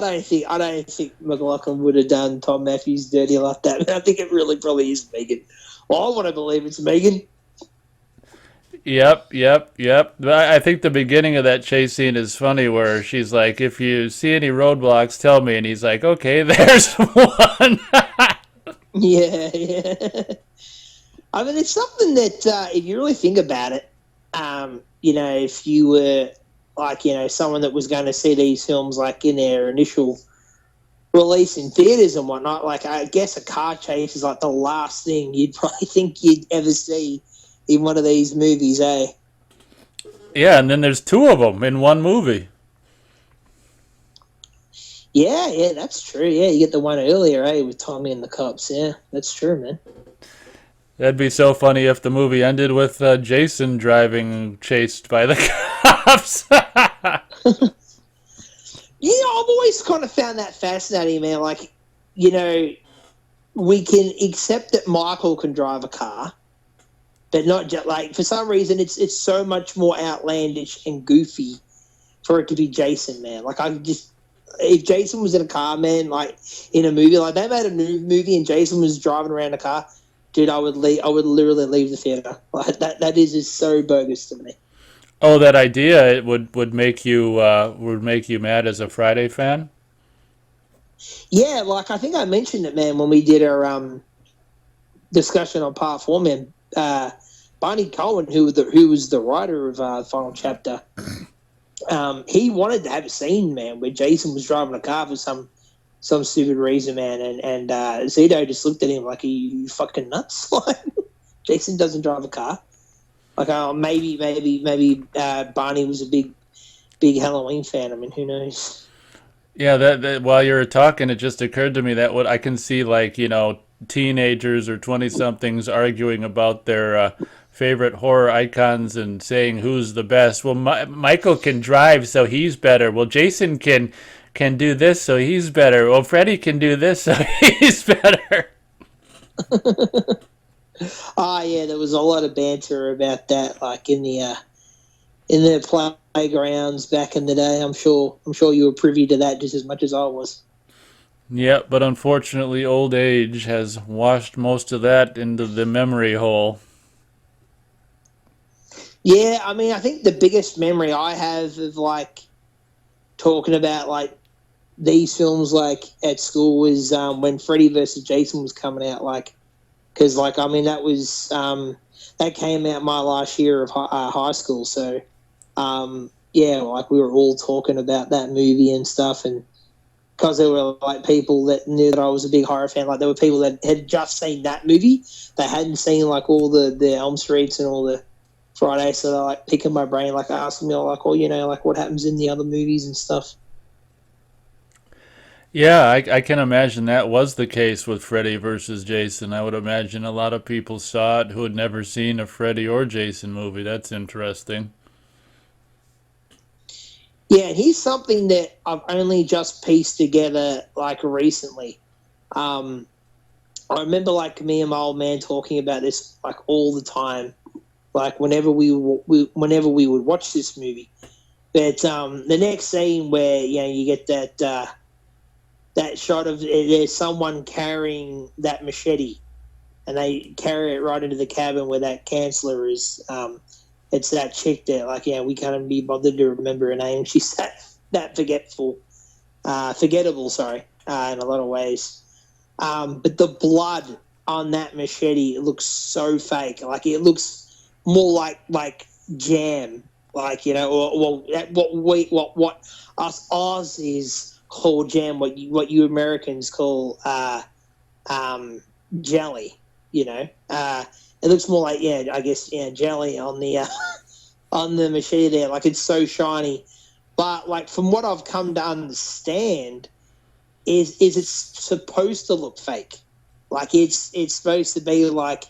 don't think McLaughlin would have done Tom Matthews dirty like that. I think it really probably is Megan. Well, I want to believe it's Megan. Yep. But I think the beginning of that chase scene is funny where she's like, if you see any roadblocks, tell me. And he's like, okay, there's one. Yeah. I mean, it's something that if you really think about it, if you were like, someone that was going to see these films like in their initial release in theaters and whatnot, like I guess a car chase is like the last thing you'd probably think you'd ever see in one of these movies, eh? Yeah, and then there's two of them in one movie. Yeah, that's true. Yeah, you get the one earlier, eh, with Tommy and the cops. Yeah, that's true, man. That'd be so funny if the movie ended with Jason driving chased by the cops. I've always kind of found that fascinating, man. Like, we can accept that Michael can drive a car, but not just like for some reason it's so much more outlandish and goofy for it to be Jason, man. Like if Jason was in a car, man, like in a movie, like they made a new movie and Jason was driving around a car, dude, I would literally leave the theater. Like that is just so bogus to me. Oh, that idea it would make you mad as a Friday fan. Yeah, like I think I mentioned it, man, when we did our discussion on part 4, man. Barney Cohen, who was the writer of Final Chapter, he wanted to have a scene, man, where Jason was driving a car for some stupid reason, man, and Zito just looked at him like, "Are you fucking nuts?" Like, Jason doesn't drive a car. Like, maybe Barney was a big Halloween fan. I mean, who knows? Yeah, that while you were talking, it just occurred to me that what I can see, like, teenagers or 20 somethings arguing about their favorite horror icons and saying who's the best. Well, Michael can drive, so he's better. Well, Jason can do this, so he's better. Well, Freddy can do this, so he's better. Ah, yeah, there was a lot of banter about that, like in the playgrounds back in the day. I'm sure you were privy to that just as much as I was. Yeah, but unfortunately, old age has washed most of that into the memory hole. Yeah, I mean, I think the biggest memory I have of like talking about like these films like at school was when Freddy versus Jason was coming out. Like, because like I mean that came out my last year of high school, so yeah, like we were all talking about that movie and stuff, and because there were like people that knew that I was a big horror fan, like there were people that had just seen that movie, they hadn't seen like all the Elm Streets and all the Friday, so they're like picking my brain, like asking me like, well, like what happens in the other movies and stuff. Yeah, I can imagine that was the case with Freddy versus Jason. I would imagine a lot of people saw it who had never seen a Freddy or Jason movie. That's interesting. Yeah, and he's something that I've only just pieced together like recently. Um, I remember like me and my old man talking about this like all the time, like whenever we would watch this movie. But the next scene where you get that shot of there's someone carrying that machete, and they carry it right into the cabin where that counselor is. It's that chick that, like, we can't be bothered to remember her name. She's that forgettable, sorry, in a lot of ways. But the blood on that machete looks so fake. Like, it looks more like jam. Like, or what us Aussies call jam, what you Americans call jelly. It looks more like I guess jelly on the on the machete there. Like, it's so shiny, but like from what I've come to understand, is it's supposed to look fake. Like it's supposed to be like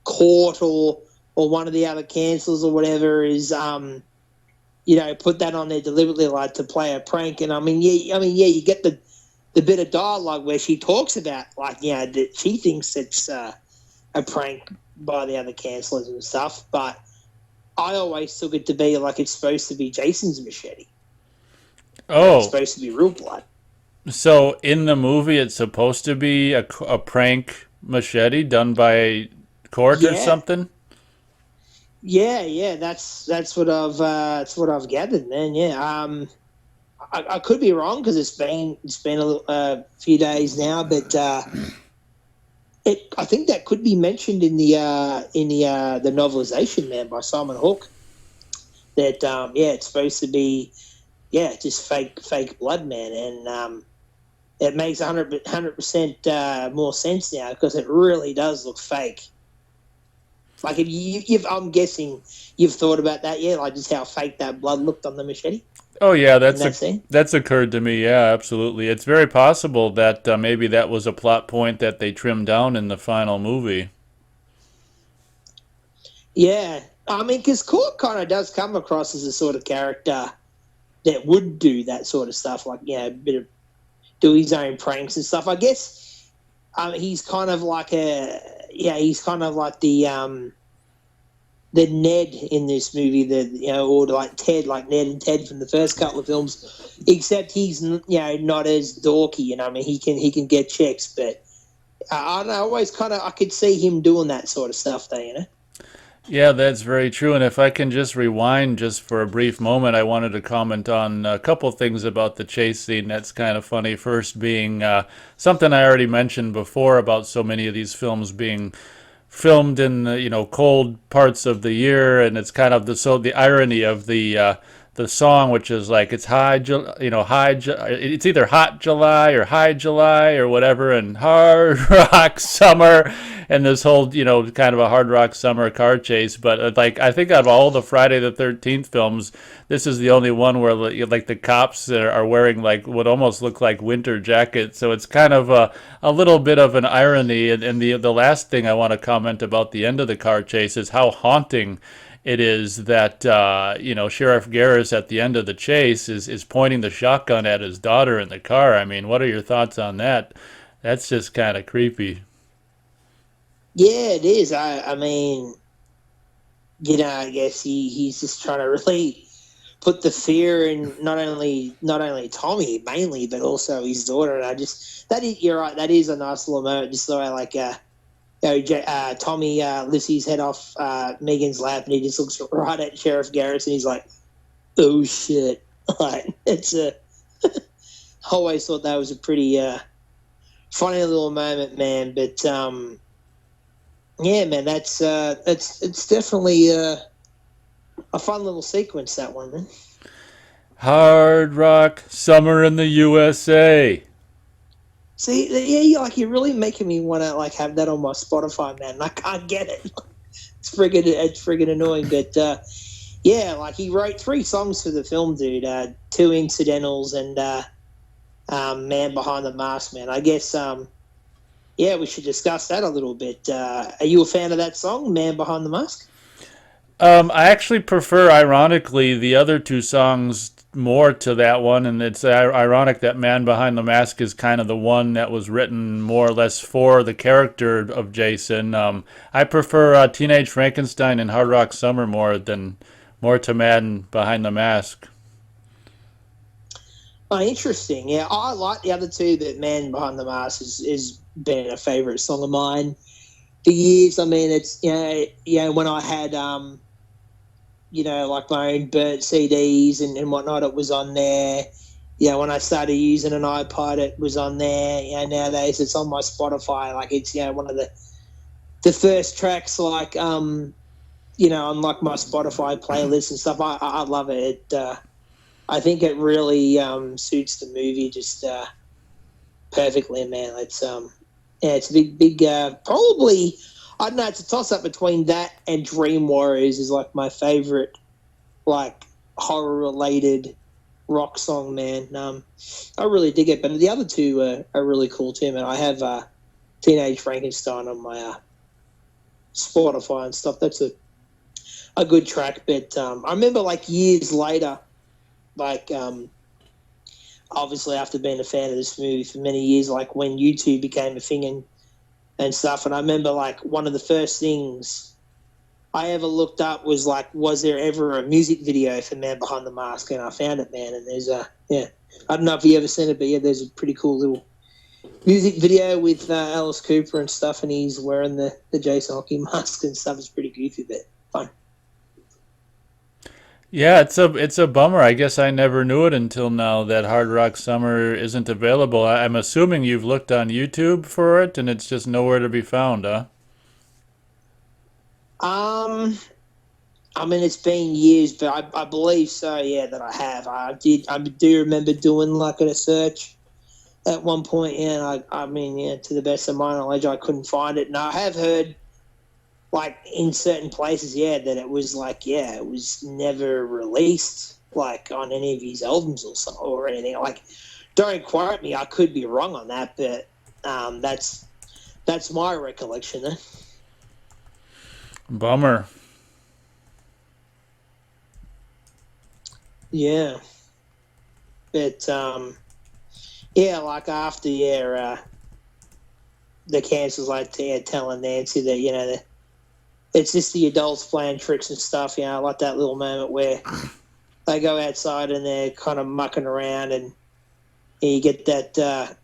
Court or one of the other cancels or whatever is put that on there deliberately, like to play a prank. And you get the bit of dialogue where she talks about like that she thinks it's a prank by the other cancellers and stuff, but I always took it to be like it's supposed to be Jason's machete. It's Oh, supposed to be real blood. so in the movie, it's supposed to be a prank machete done by Court or Yeah, something? yeah. That's what I've gathered, man. Yeah. I could be wrong because it's been few days now, but I think that could be mentioned in the novelization, man, by Simon Hawke. That it's supposed to be just fake blood, man, and it makes 100% more sense now because it really does look fake. Like if I'm guessing you've thought about that, like just how fake that blood looked on the machete Oh yeah, in that scene. that's occurred to me. Yeah, absolutely. It's very possible that maybe that was a plot point that they trimmed down in the final movie. Yeah, I mean, because Court kind of does come across as a sort of character that would do that sort of stuff, like a bit of do his own pranks and stuff. I guess he's kind of like he's kind of like the Ned in this movie, or like Ted, like Ned and Ted from the first couple of films, except he's not as dorky. I mean, he can get checks, but I don't know. Always kind of I could see him doing that sort of stuff, though. Yeah, that's very true. And if I can just rewind just for a brief moment, I wanted to comment on a couple things about the chase scene that's kind of funny. First being something I already mentioned before about so many of these films being filmed in the, cold parts of the year, and it's kind of the irony of the song, which is like it's it's either hot July or high July or whatever, and hard rock summer, and this whole kind of a hard rock summer car chase. But like I think out of all the Friday the 13th films, this is the only one where like the cops are wearing like what almost look like winter jackets. So it's kind of a little bit of an irony. And the last thing I want to comment about the end of the car chase is how haunting it is that Sheriff Garris at the end of the chase is pointing the shotgun at his daughter in the car. I mean, what are your thoughts on that? That's just kind of creepy. Yeah, it is. I mean, I guess he's just trying to really put the fear in not only Tommy mainly, but also his daughter. And you're right. That is a nice little moment. Just the way like Tommy lifts his head off Megan's lap, and he just looks right at Sheriff Garris, and he's like, "Oh shit!" Like it's a. I always thought that was a pretty funny little moment, man. But yeah, man, that's it's definitely a fun little sequence, that one, man. Hard rock summer in the USA. See, yeah, like you're really making me want to like have that on my Spotify, man. And I can't get it. It's friggin' annoying, but yeah, like he wrote 3 songs for the film, dude. 2 incidentals and Man Behind the Mask, man. I guess yeah, we should discuss that a little bit. Are you a fan of that song, Man Behind the Mask? I actually prefer, ironically, the other 2 songs more to that one, and it's ironic that Man Behind the Mask is kind of the one that was written more or less for the character of Jason. I prefer Teenage Frankenstein and Hard Rock Summer more to Man Behind the Mask. Oh, interesting. Yeah, I like the other 2, but Man Behind the Mask is been a favorite song of mine for years. I mean, it's when I had like my own Burt CDs and whatnot, it was on there. Yeah, when I started using an iPod, it was on there. Nowadays it's on my Spotify. Like it's one of the first tracks, like on like my Spotify playlist and stuff. I love it. I think it really suits the movie just perfectly, man. It's a big probably. I don't know. It's a toss up between that and Dream Warriors is like my favorite, like horror related rock song, man. I really dig it. But the other 2 are really cool too, man. I have Teenage Frankenstein on my Spotify and stuff. That's a good track. But I remember like years later, like obviously after being a fan of this movie for many years, like when YouTube became a thing and stuff. And I remember like one of the first things I ever looked up was like, was there ever a music video for Man Behind the Mask? And I found it, man. And there's I don't know if you ever seen it, but yeah, there's a pretty cool little music video with Alice Cooper and stuff, and he's wearing the Jason hockey mask and stuff. It's pretty goofy, but fun. Yeah, it's a bummer. I guess I never knew it until now that Hard Rock Summer isn't available. I'm assuming you've looked on YouTube for it and it's just nowhere to be found, huh? Um, I mean, it's been years, but I believe so. Yeah, that I have. I do remember doing like a search at one point, and I mean, yeah, to the best of my knowledge, I couldn't find it. And I have heard, like, in certain places, yeah, that it was like, yeah, it was never released, like, on any of his albums or anything. Like, don't quote me, I could be wrong on that, but that's my recollection. Bummer. Yeah, but yeah, like after the cancers like telling Nancy that it's just the adults playing tricks and stuff. I like that little moment where they go outside and they're kind of mucking around, and you get that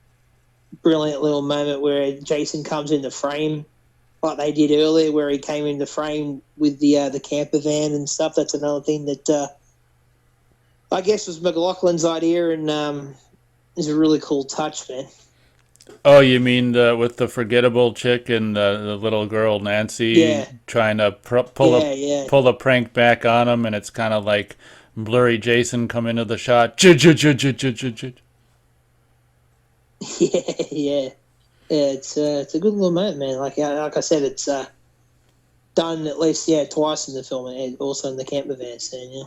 brilliant little moment where Jason comes in the frame, like they did earlier, where he came in the frame with the camper van and stuff. That's another thing that I guess was McLaughlin's idea, and is a really cool touch, man. Oh, you mean with the forgettable chick and the little girl Nancy Yeah, trying to yeah, yeah, pull a prank back on him, and it's kind of like blurry Jason come into the shot. yeah, yeah. Yeah, it's a good little moment, man. Like I said, it's done at least twice in the film, and also in the camper van scene. Yeah.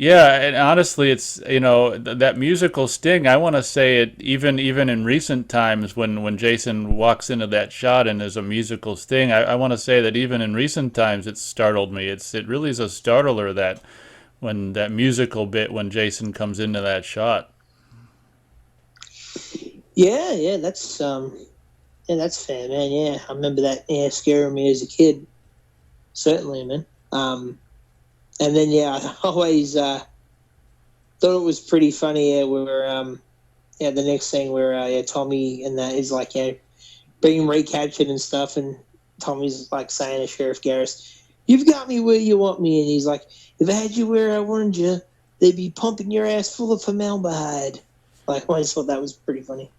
Yeah, and honestly, it's that musical sting. I want to say it even in recent times when Jason walks into that shot and there's a musical sting. I want to say that even in recent times, it startled me. It really is a startler that when that musical bit when Jason comes into that shot. Yeah, yeah, that's fair, man. Yeah, I remember that. Yeah, scaring me as a kid, certainly, man. And then I always thought it was pretty funny. Yeah, where the next scene where Tommy and that is like being recaptured and stuff, and Tommy's like saying to Sheriff Garris, "You've got me where you want me," and he's like, "If I had you where I wanted you, they'd be pumping your ass full of formaldehyde." Like, I just thought that was pretty funny.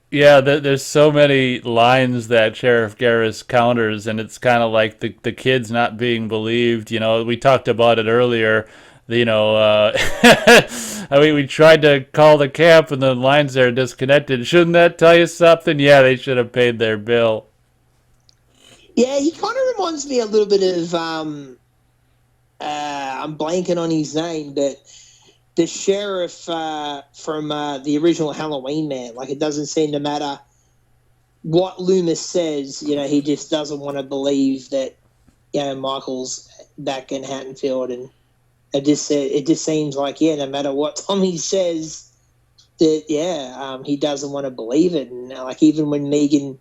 Yeah, there's so many lines that Sheriff Garris counters, and it's kind of like the kids not being believed. We talked about it earlier. I mean, we tried to call the camp, and the lines there disconnected. Shouldn't that tell you something? Yeah, they should have paid their bill. Yeah, he kind of reminds me a little bit of I'm blanking on his name, but the sheriff from the original Halloween Man. Like, it doesn't seem to matter what Loomis says. He just doesn't want to believe that Michael's back in Hattonfield, and it just seems like no matter what Tommy says, that he doesn't want to believe it, and like even when Megan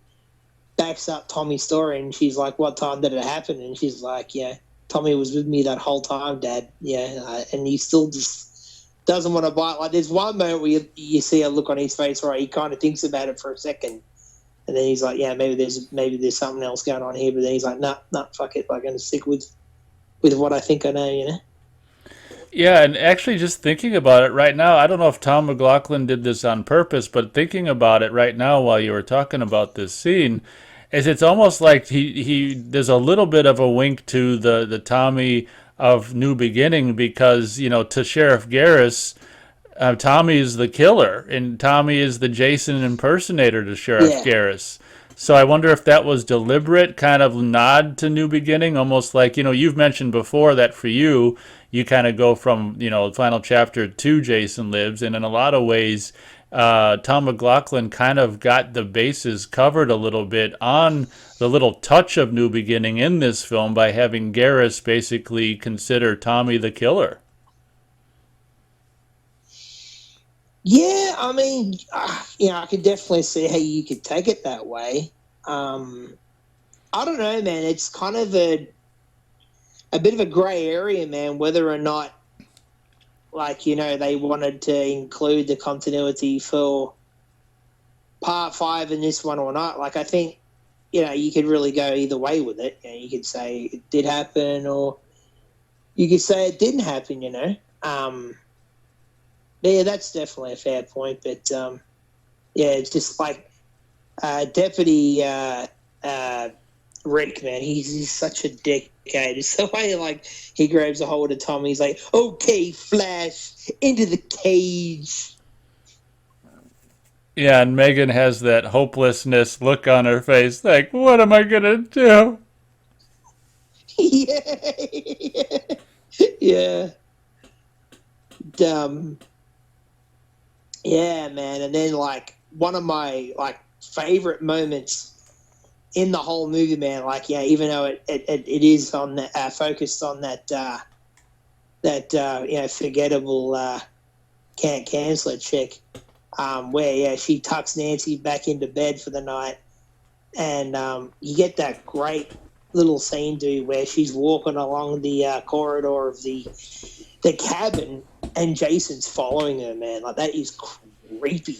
backs up Tommy's story and she's like, "What time did it happen?" and she's like, "Yeah, Tommy was with me that whole time, Dad." And he still just doesn't want to bite. Like, there's one moment where you see a look on his face where he kind of thinks about it for a second, and then he's like, "Yeah, maybe there's something else going on here." But then he's like, "Nah, nah, fuck it. I'm gonna stick with what I think I know." Yeah, and actually, just thinking about it right now, I don't know if Tom McLaughlin did this on purpose, but thinking about it right now while you were talking about this scene, is it's almost like he there's a little bit of a wink to the Tommy of New Beginning because to Sheriff Garris, Tommy is the killer and Tommy is the Jason impersonator to Sheriff Yeah, Garris. So I wonder if that was deliberate, kind of nod to New Beginning, almost like you've mentioned before that for you, you kind of go from final chapter to Jason Lives, and in a lot of ways, Tom McLaughlin kind of got the bases covered a little bit on the little touch of New Beginning in this film by having Garrus basically consider Tommy the killer. yeah. I mean, I could definitely see how you could take it that way. Um, I don't know, man. It's kind of a bit of a grey area, man, whether or not, like, they wanted to include the continuity for part five in this one or not. Like, I think, you could really go either way with it. You could say it did happen, or you could say it didn't happen. Yeah, that's definitely a fair point. But, it's just like Deputy Rick, man, he's such a dickhead. It's the way, like, he grabs a hold of Tommy. He's like, "Okay, Flash, into the cage." Yeah, and Megan has that hopelessness look on her face, like, what am I gonna do? Yeah, yeah, um, yeah, man. And then, like, one of my favorite moments in the whole movie, man. Like, even though it is on the, focused on that forgettable can't cancel it chick, where she tucks Nancy back into bed for the night, and you get that great little scene, dude, where she's walking along the corridor of the cabin, and Jason's following her, man. Like, that is creepy.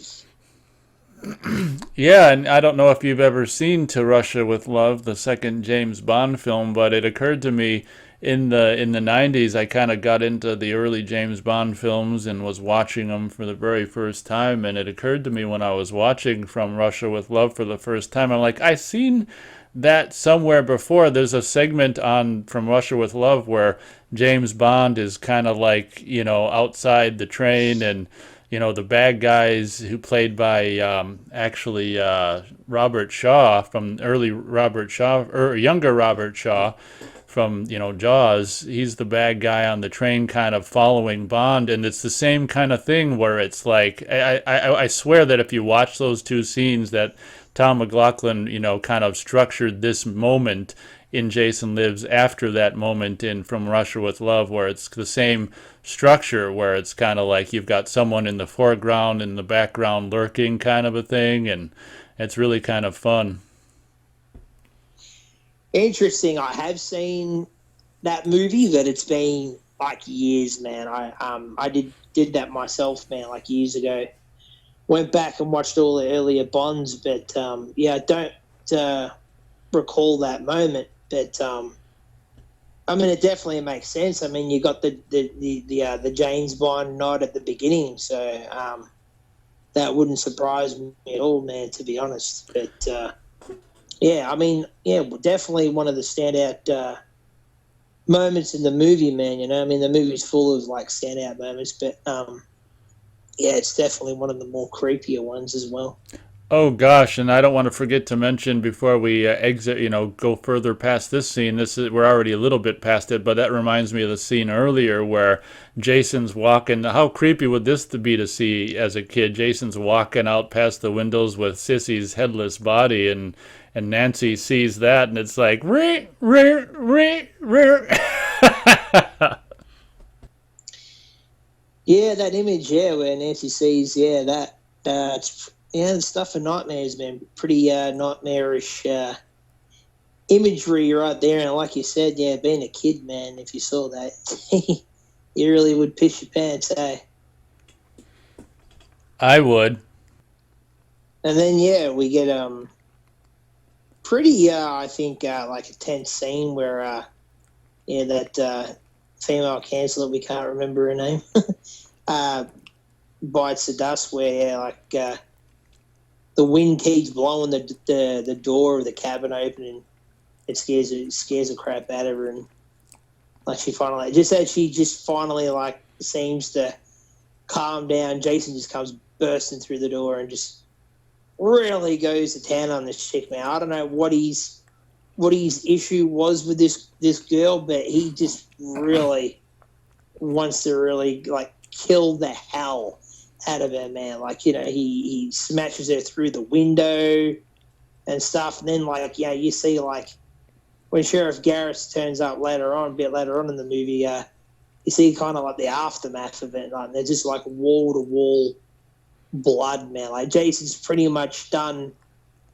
Yeah, and I don't know if you've ever seen To Russia with Love, the second James Bond film, but it occurred to me in the 90s, I kind of got into the early James Bond films and was watching them for the very first time. And it occurred to me when I was watching From Russia with Love for the first time, I'm like, I seen that somewhere before. There's a segment on From Russia with Love where James Bond is kind of like, outside the train, and the bad guys who played by actually Robert Shaw, from early Robert Shaw, or younger Robert Shaw from Jaws. He's the bad guy on the train, kind of following Bond, and it's the same kind of thing where it's like I swear that if you watch those two scenes, that Tom McLaughlin kind of structured this moment in Jason Lives after that moment in From Russia with Love, where it's the same structure, where it's kind of like you've got someone in the foreground and the background lurking, kind of a thing, and it's really kind of fun. Interesting. I have seen that movie, but it's been like years, man. I did that myself, man, like years ago. Went back and watched all the earlier Bonds, but yeah, I don't recall that moment. But I mean, it definitely makes sense. I mean, you got the James Bond nod at the beginning, so that wouldn't surprise me at all, man. To be honest, but yeah, I mean, yeah, definitely one of the standout moments in the movie, man. I mean, the movie's full of like standout moments, but yeah, it's definitely one of the more creepier ones as well. Oh gosh, and I don't want to forget to mention before we exit, go further past this scene. We're already a little bit past it, but that reminds me of the scene earlier where Jason's walking. How creepy would this to be to see as a kid? Jason's walking out past the windows with Sissy's headless body, and Nancy sees that, and it's like, ree, ree, ree, ree. Yeah, that image, yeah, where Nancy sees, yeah, it's yeah, the stuff of nightmares, man. Pretty nightmarish imagery right there, and like you said, yeah, being a kid, man, if you saw that, you really would piss your pants, eh? I would. And then yeah, we get pretty I think like a tense scene where yeah, that female counselor, we can't remember her name, uh, bites the dust, where yeah, like the wind keeps blowing the door of the cabin open, and it scares the crap out of her, and like she finally, just as she just finally like seems to calm down, Jason just comes bursting through the door and just really goes to town on this chick, man. I don't know what his issue was with this girl, but he just really wants to really like kill the hell out of her, man. Like, he smashes her through the window and stuff, and then like, yeah, you see like when Sheriff Garris turns up a bit later on in the movie, you see kind of like the aftermath of it. Like, they're just like wall to wall blood, man. Like, Jason's pretty much done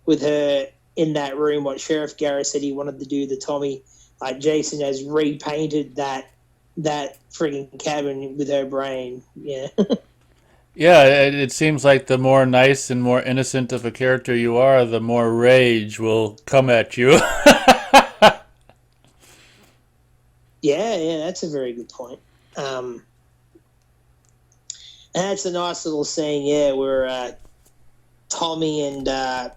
with her in that room. What Sheriff Garris said he wanted to do to Tommy, like, Jason has repainted that frigging cabin with her brain. Yeah. Yeah, it seems like the more nice and more innocent of a character you are, the more rage will come at you. Yeah, that's a very good point. And that's a nice little scene, yeah, where Tommy and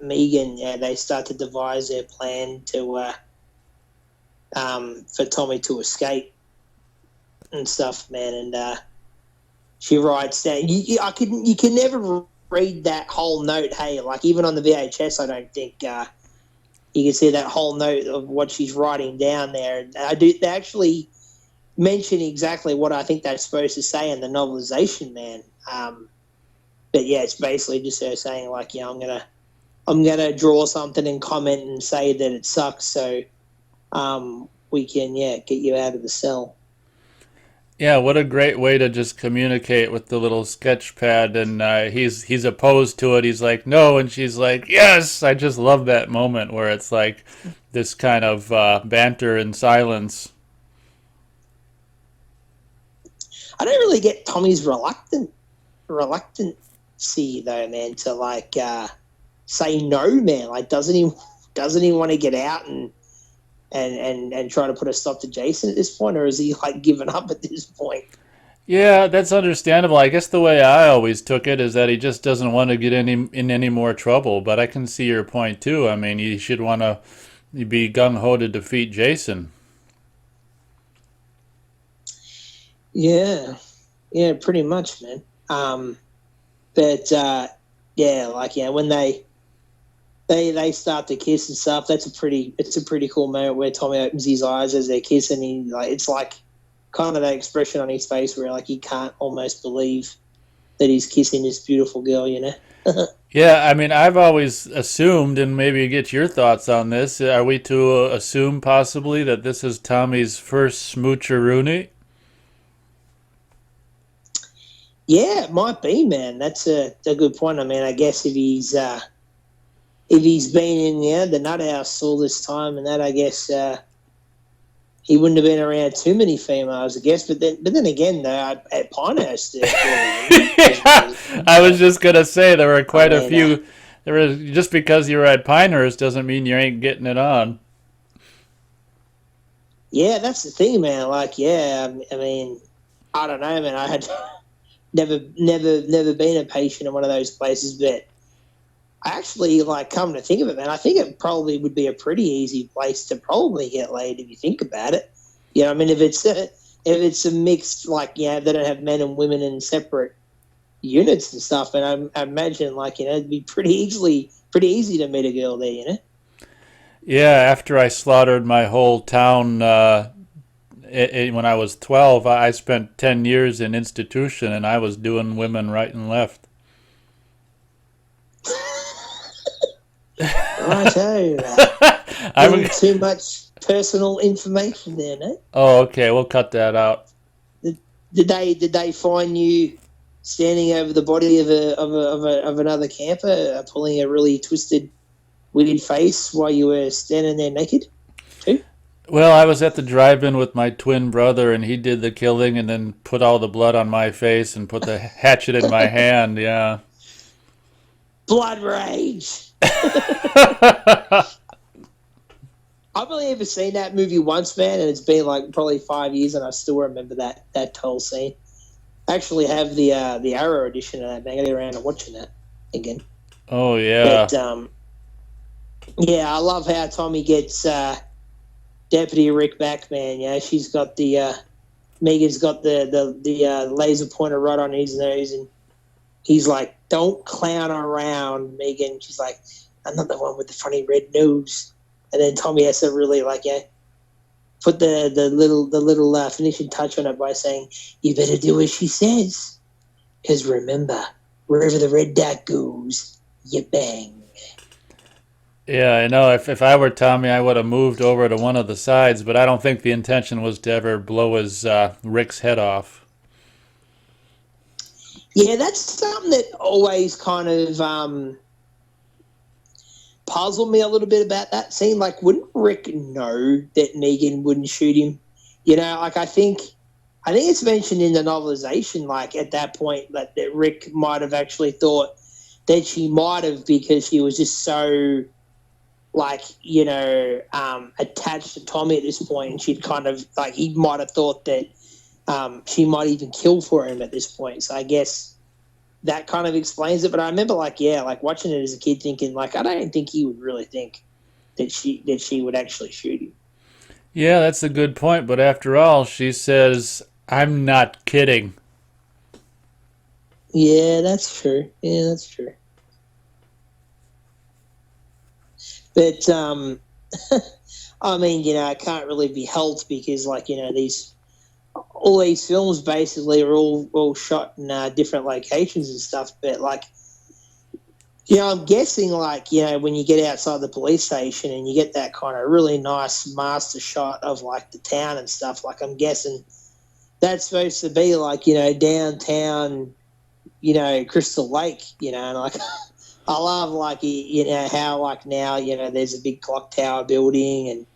Megan, yeah, they start to devise their plan to for Tommy to escape and stuff, man. And she writes down. You can never read that whole note. Hey, like even on the VHS, I don't think you can see that whole note of what she's writing down there. They actually mention exactly what I think they're supposed to say in the novelization, man. But yeah, it's basically just her saying like, yeah, I'm gonna draw something and comment and say that it sucks, so we can get you out of the cell. Yeah, what a great way to just communicate with the little sketch pad, and he's opposed to it. He's like, no, and she's like, yes. I just love that moment where it's like this kind of banter and silence. I don't really get Tommy's reluctancy though, man, to like say no, man. Like, doesn't he want to get out and and try to put a stop to Jason at this point, or is he like given up at this point? Yeah, that's understandable. I guess the way I always took it is that he just doesn't want to get in any more trouble. But I can see your point too. I mean, he should want to be gung ho to defeat Jason. Yeah, yeah, pretty much, man. But yeah, like when they start to kiss and stuff, it's a pretty cool moment where Tommy opens his eyes as they're kissing. He like it's like kind of that expression on his face where like he can't almost believe that he's kissing this beautiful girl, you know. Yeah, I mean, I've always assumed, and maybe get your thoughts on this. Are we to assume possibly that this is Tommy's first smoocheroonie? Yeah, it might be, man. That's a good point. I mean, I guess if he's been in the nut house all this time, and that I guess he wouldn't have been around too many females, I guess. But then again, though, at Pinehurst, Yeah, I was just gonna say there were quite a few. There was just because you were at Pinehurst doesn't mean you ain't getting it on. yeah, that's the thing, man. Like, yeah, I mean, I don't know, man. I had never been a patient in one of those places, but I actually like come to think of it, man. I think it probably would be a pretty easy place to probably get laid if you think about it. You know, I mean, if it's a mixed they don't have men and women in separate units and stuff, and I imagine it'd be pretty easy to meet a girl there, you know. Yeah, after I slaughtered my whole town when I was 12, I spent 10 years in institution, and I was doing women right and left. Righto. I'm Too much personal information there, no? Oh, okay. We'll cut that out. Did they find you standing over the body of another camper, pulling a really twisted, weird face while you were standing there naked, too? Well, I was at the drive-in with my twin brother, and he did the killing, and then put all the blood on my face and put the hatchet in my hand. Yeah. Blood rage. I've only ever seen that movie once, man, and it's been like probably 5 years, and I still remember that whole scene. I actually have the Arrow edition of that, man. I get around to watching that again. Oh yeah. But yeah, I love how Tommy gets Deputy Rick back, man. Yeah, she's got Megan's got the laser pointer right on his nose, and he's like, "Don't clown around, Megan." She's like, "I'm not the one with the funny red nose." And then Tommy has to really put the little finishing touch on it by saying, "You better do as she says, because remember, wherever the red dot goes, you bang." Yeah, I know. If I were Tommy, I would have moved over to one of the sides, but I don't think the intention was to ever blow his Rick's head off. Yeah, that's something that always kind of puzzled me a little bit about that scene. Like, wouldn't Rick know that Negan wouldn't shoot him? You know, like I think it's mentioned in the novelization, like at that point, that Rick might have actually thought that she might have, because she was just so attached to Tommy at this point, and she'd kind of he might have thought that she might even kill for him at this point. So I guess that kind of explains it. But I remember watching it as a kid thinking I don't think he would really think that she would actually shoot him. Yeah, that's a good point. But after all, she says, "I'm not kidding." Yeah, that's true. But I mean, it can't really be helped because all these films basically are all shot in different locations and stuff. But I'm guessing when you get outside the police station and you get that kind of really nice master shot of the town and stuff, I'm guessing that's supposed to be downtown, Crystal Lake, and I love how now there's a big clock tower building and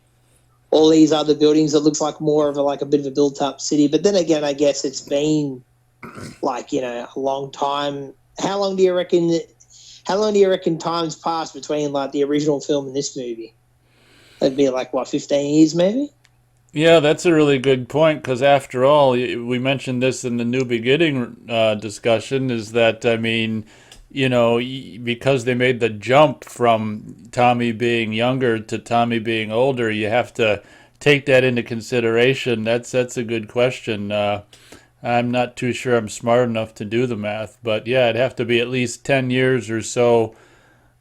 all these other buildings that looks like more of a bit of a built up city. But then again, I guess it's been a long time. How long do you reckon time's passed between the original film and this movie? That'd be like what, 15 years maybe. Yeah, that's a really good point because after all, we mentioned this in the New Beginning discussion, is that, I mean, because they made the jump from Tommy being younger to Tommy being older, you have to take that into consideration. That's a good question. I'm not too sure I'm smart enough to do the math, but yeah, it'd have to be at least 10 years or so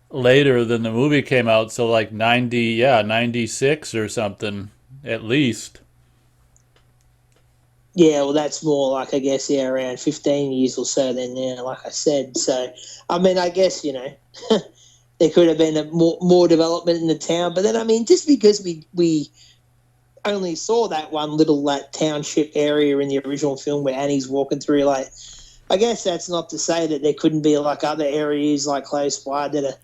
later than the movie came out, so like 90, yeah, 96 or something at least. Yeah, well, that's more like, I guess, yeah, around 15 years or so. Then, yeah, like I said. So, I mean, I guess there could have been a more development in the town, but then, I mean, just because we only saw that one little that township area in the original film where Annie's walking through, like, I guess that's not to say that there couldn't be like other areas like close by that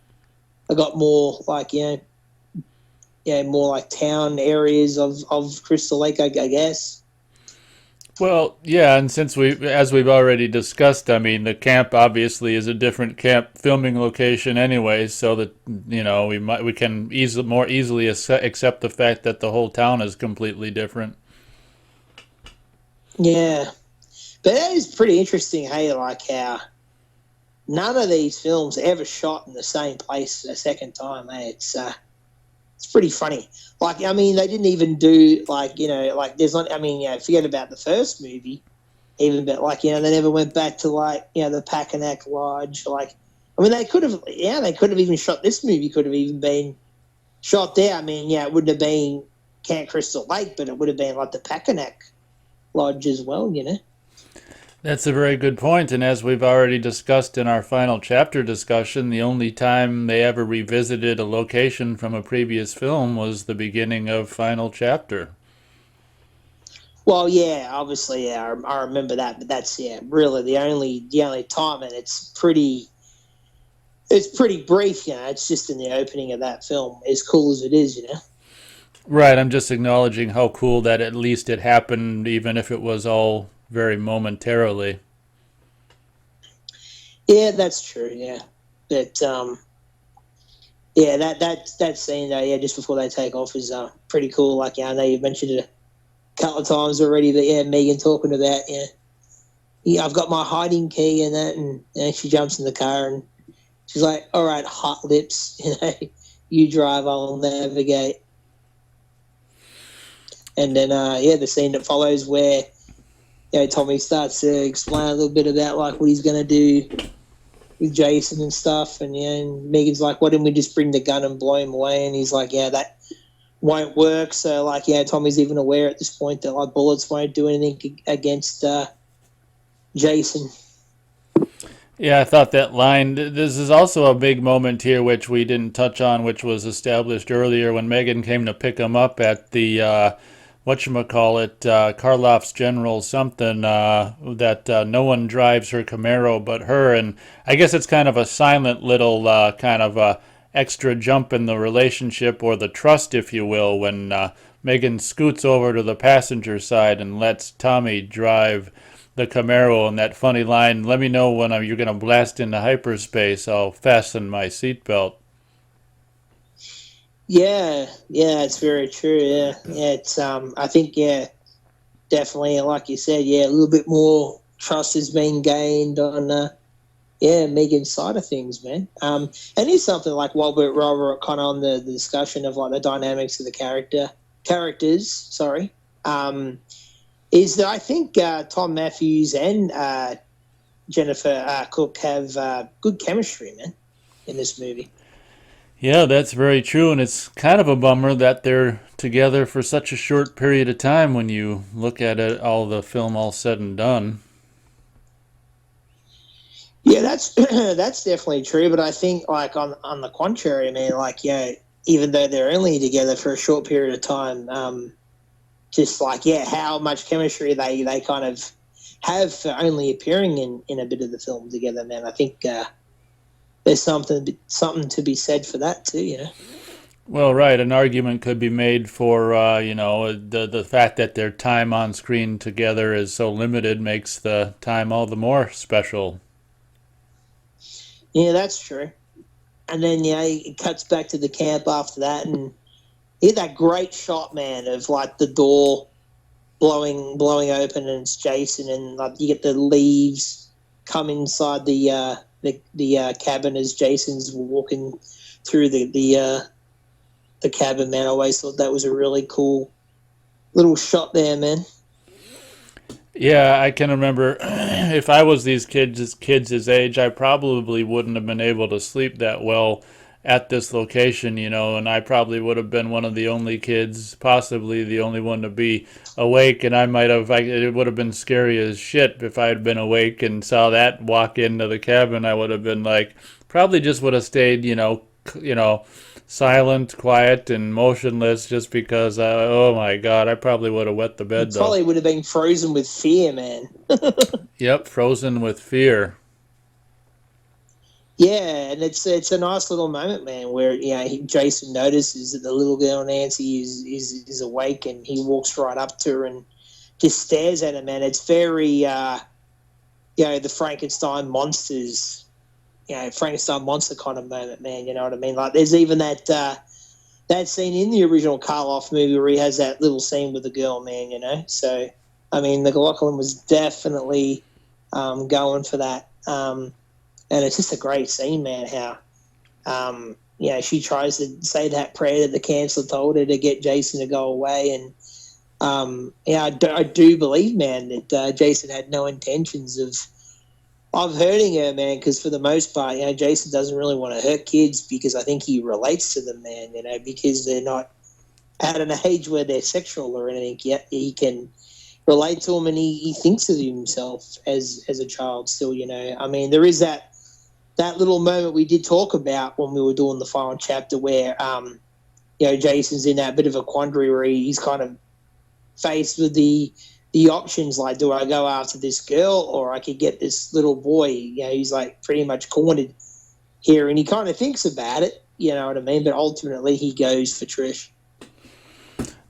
are got more like more like town areas of Crystal Lake, I guess. Well, yeah, and since as we've already discussed, I mean, the camp obviously is a different camp filming location anyway, so that we can more easily accept the fact that the whole town is completely different. Yeah, but that is pretty interesting. Hey, like how none of these films ever shot in the same place a second time. Hey, it's pretty funny. Like, I mean, they didn't even do like like there's not. I mean, forget about the first movie, even, but like they never went back to like the Packanack Lodge. Like, I mean, they could have even shot this movie. Could have even been shot there. I mean, yeah, it wouldn't have been Camp Crystal Lake, but it would have been like the Packanack Lodge as well. That's a very good point, and as we've already discussed in our final chapter discussion, the only time they ever revisited a location from a previous film was the beginning of Final Chapter. Well, yeah, obviously, yeah, I remember that, but that's really the only time, and it's pretty brief. It's just in the opening of that film, as cool as it is. Right, I'm just acknowledging how cool that at least it happened, even if it was all very momentarily. Yeah, that's true. Yeah, but yeah, that scene though, yeah, just before they take off is pretty cool. Like, I know you mentioned it a couple of times already, but yeah, Megan talking about yeah, I've got my hiding key and that, and she jumps in the car and she's like, "All right, hot lips, you drive, I'll navigate." And then yeah, the scene that follows where Tommy starts to explain a little bit about like what he's gonna do with Jason and stuff, and Megan's like, "Why didn't we just bring the gun and blow him away?" And he's like, "Yeah, that won't work." So like, Tommy's even aware at this point that like bullets won't do anything against Jason. Yeah, I thought that line. This is also a big moment here, which we didn't touch on, which was established earlier when Megan came to pick him up at the whatchamacallit, Karloff's General something, that no one drives her Camaro but her. And I guess it's kind of a silent little kind of extra jump in the relationship or the trust, if you will, when Megan scoots over to the passenger side and lets Tommy drive the Camaro, and that funny line, "Let me know when you're going to blast into hyperspace. I'll fasten my seatbelt." Yeah, it's very true. Yeah, it's I think definitely, like you said, a little bit more trust has been gained on Megan's side of things, man. And it's something like Robert kind of on the discussion of like the dynamics of the characters. Sorry, is that I think Tom Matthews and Jennifer Cook have good chemistry, man, in this movie. Yeah, that's very true, and it's kind of a bummer that they're together for such a short period of time when you look at it, all the film all said and done. Yeah, that's that's definitely true. But I think, like on the contrary, man, like even though they're only together for a short period of time, just like how much chemistry they kind of have for only appearing in a bit of the film together, man. I think there's something to be said for that too. Well, right, an argument could be made for the fact that their time on screen together is so limited makes the time all the more special. Yeah, that's true. And then it cuts back to the camp after that, and he had that great shot, man, of like the door blowing open and it's Jason, and like you get the leaves come inside the cabin as Jason's walking through the cabin, man. I always thought that was a really cool little shot there, man. Yeah, I can remember if I was these kids his age, I probably wouldn't have been able to sleep that well at this location, and I probably would have been one of the only kids, possibly the only one to be awake, and it would have been scary as shit if I had been awake and saw that walk into the cabin. I would have been like, probably just would have stayed, silent, quiet, and motionless just because, oh my God, I probably would have wet the You bed though. probably would have been frozen with fear, man. Yep, frozen with fear. Yeah, and it's a nice little moment, man, where Jason notices that the little girl Nancy is awake, and he walks right up to her and just stares at her, man. It's very the Frankenstein monsters, Frankenstein monster kind of moment, man. You know what I mean? Like there's even that scene in the original Karloff movie where he has that little scene with the girl, man. So I mean, McLaughlin was definitely going for that. And it's just a great scene, man, how, she tries to say that prayer that the counselor told her to get Jason to go away. And, I do believe, man, that Jason had no intentions of hurting her, man, because for the most part, Jason doesn't really want to hurt kids because I think he relates to them, man, because they're not at an age where they're sexual or anything yet. He can relate to them, and he thinks of himself as a child still, I mean, there is that little moment we did talk about when we were doing the final chapter where, Jason's in that bit of a quandary where he's kind of faced with the options, like, do I go after this girl or I could get this little boy? He's like pretty much cornered here, and he kind of thinks about it, you know what I mean? But ultimately he goes for Trish.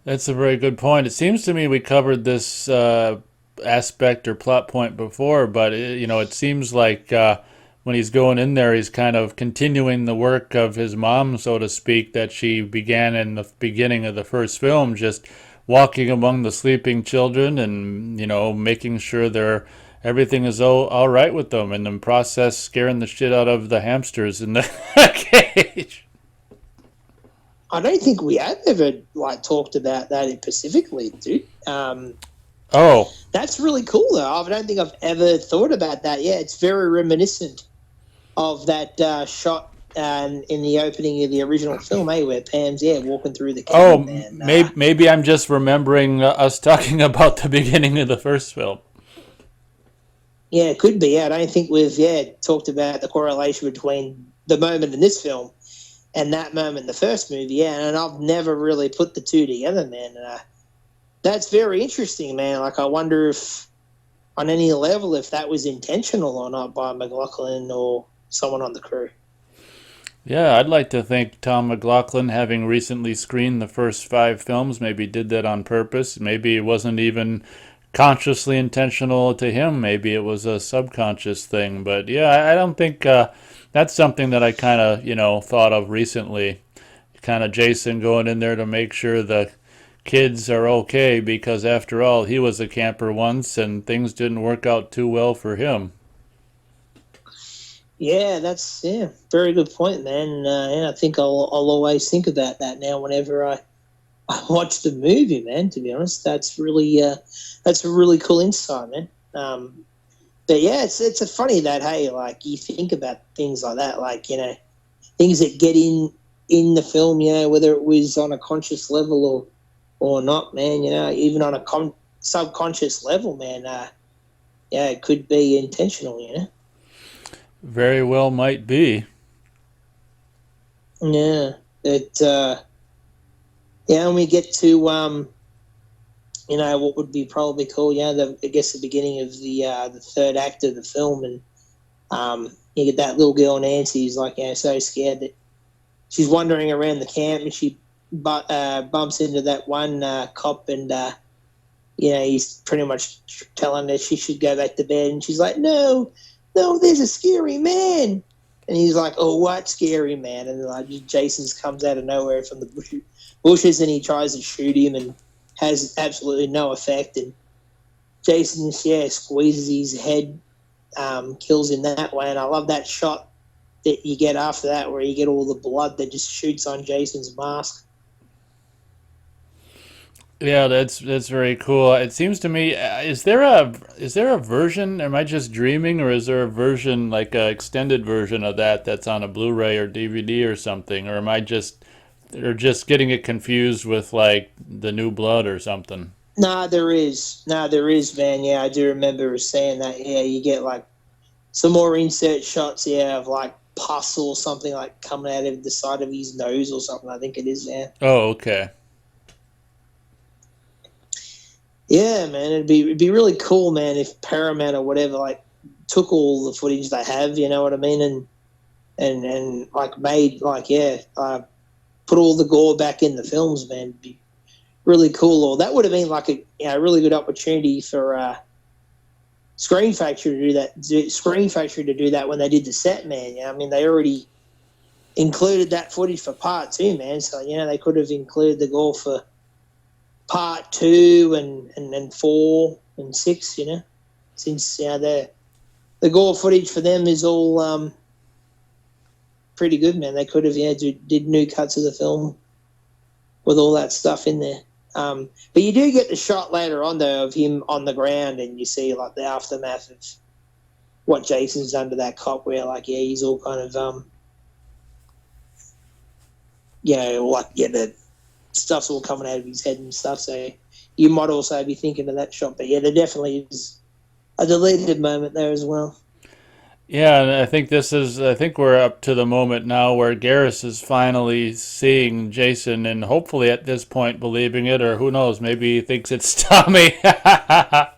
That's a very good point. It seems to me we covered this aspect or plot point before, but it seems like when he's going in there, he's kind of continuing the work of his mom, so to speak, that she began in the beginning of the first film, just walking among the sleeping children and, making sure everything is all right with them, and in the process scaring the shit out of the hamsters in the cage. I don't think we have ever talked about that specifically, dude. Oh, That's really cool, though. I don't think I've ever thought about that. Yeah, it's very reminiscent of that shot in the opening of the original film, where Pam's walking through the cabin, man. maybe I'm just remembering us talking about the beginning of the first film. Yeah, it could be. Yeah, I don't think we've talked about the correlation between the moment in this film and that moment in the first movie. Yeah, and I've never really put the two together, man. That's very interesting, man. Like, I wonder if, on any level, if that was intentional or not by McLaughlin or someone on the crew. Yeah, I'd like to think Tom McLaughlin, having recently screened the first 5 films, maybe did that on purpose. Maybe it wasn't even consciously intentional to him. Maybe it was a subconscious thing. But yeah, I don't think that's something that I kind of, thought of recently. Kind of Jason going in there to make sure the kids are okay, because after all, he was a camper once and things didn't work out too well for him. Yeah, that's very good point, man. And I think I'll always think about that now whenever I watch the movie, man. To be honest, that's a really cool insight, man. But yeah, it's a funny that like you think about things like that, like things that get in the film, whether it was on a conscious level or not, man. Even on a subconscious level, man. It could be intentional, Very well might be. Yeah, when we get to what would be probably cool, I guess the beginning of the third act of the film, and you get that little girl Nancy who's like so scared that she's wandering around the camp, and she bumps into that one cop, and he's pretty much telling her she should go back to bed, and she's like, no, there's a scary man. And he's like, "Oh, what scary man?" And like Jason comes out of nowhere from the bushes, and he tries to shoot him, and has absolutely no effect. And Jason, yeah, squeezes his head, kills him that way. And I love that shot that you get after that, where you get all the blood that just shoots on Jason's mask. Yeah, that's very cool. It seems to me, is there a version? Am I just dreaming, or is there a version like a extended version of that that's on a Blu-ray or DVD or something, or am I just getting it confused with like the New Blood or something? Nah, there is. Nah, there is, man. Yeah, I do remember saying that. Yeah, you get like some more insert shots, yeah, of like pus or something like coming out of the side of his nose or something. I think it is, yeah. Oh, okay. Yeah, man, it'd be really cool, man, if Paramount or whatever like took all the footage they have, you know what I mean, and like made like put all the gore back in the films, man. It'd be really cool. Or that would have been like a really good opportunity for Screen Factory to do that. Screen Factory to do that when they did the set, man. I mean, they already included that footage for part two, man. So they could have included the gore for part two and 4 and 6. Since the gore footage for them is all pretty good, man. They could have did new cuts of the film with all that stuff in there. But you do get the shot later on though of him on the ground, and you see like the aftermath of what Jason's done to that cop, where like he's all kind of the stuff's all coming out of his head and stuff. So you might also be thinking of that shot, but yeah, there definitely is a deleted moment there as well. Yeah, and I think we're up to the moment now where Garrus is finally seeing Jason and hopefully at this point believing it, or who knows, maybe he thinks it's Tommy. Yeah,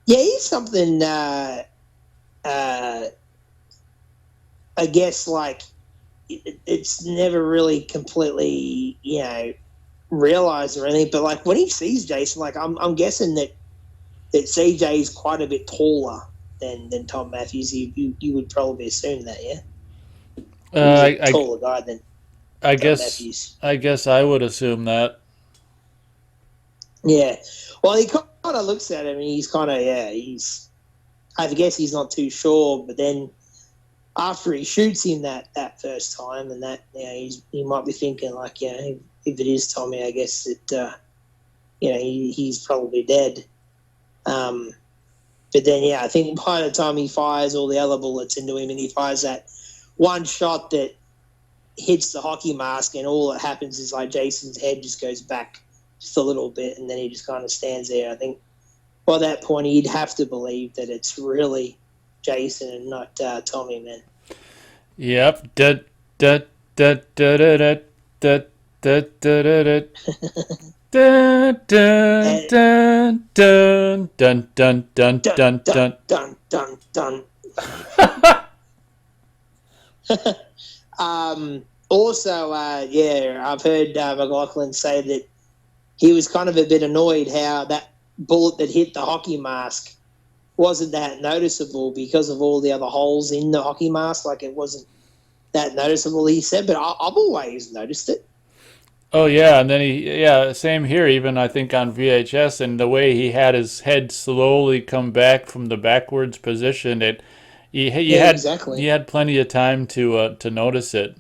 he's something. I guess like it's never really completely realized or anything, but like when he sees Jason, like I'm guessing that CJ is quite a bit taller than Tom Matthews. You would probably assume that, yeah. He's a I taller guy than I Tom guess Matthews. I guess I would assume that. Yeah. Well, he kind of looks at him and he's kind of he's. I guess he's not too sure, but then after he shoots him that first time, and that he might be thinking like if it is Tommy, I guess that he's probably dead. But then I think by the time he fires all the other bullets into him, and he fires that one shot that hits the hockey mask, and all that happens is like Jason's head just goes back just a little bit, and then he just kind of stands there. I think by that point he'd have to believe that it's really Jason and not Tommy, man. Yep. Dun, dun, dun, dun, dun, dun, dun, dun, dun, dun, And dun, dun, dun, dun, dun, dun dun, dun dun. dun dun dun. Also, I've heard McLaughlin say that he was kind of a bit annoyed how that bullet that hit the hockey mask wasn't that noticeable because of all the other holes in the hockey mask. Like it wasn't that noticeable, he said, but I've always noticed it. Oh yeah, and then same here. Even I think on VHS, and the way he had his head slowly come back from the backwards position, Yeah, exactly. he had plenty of time to notice it.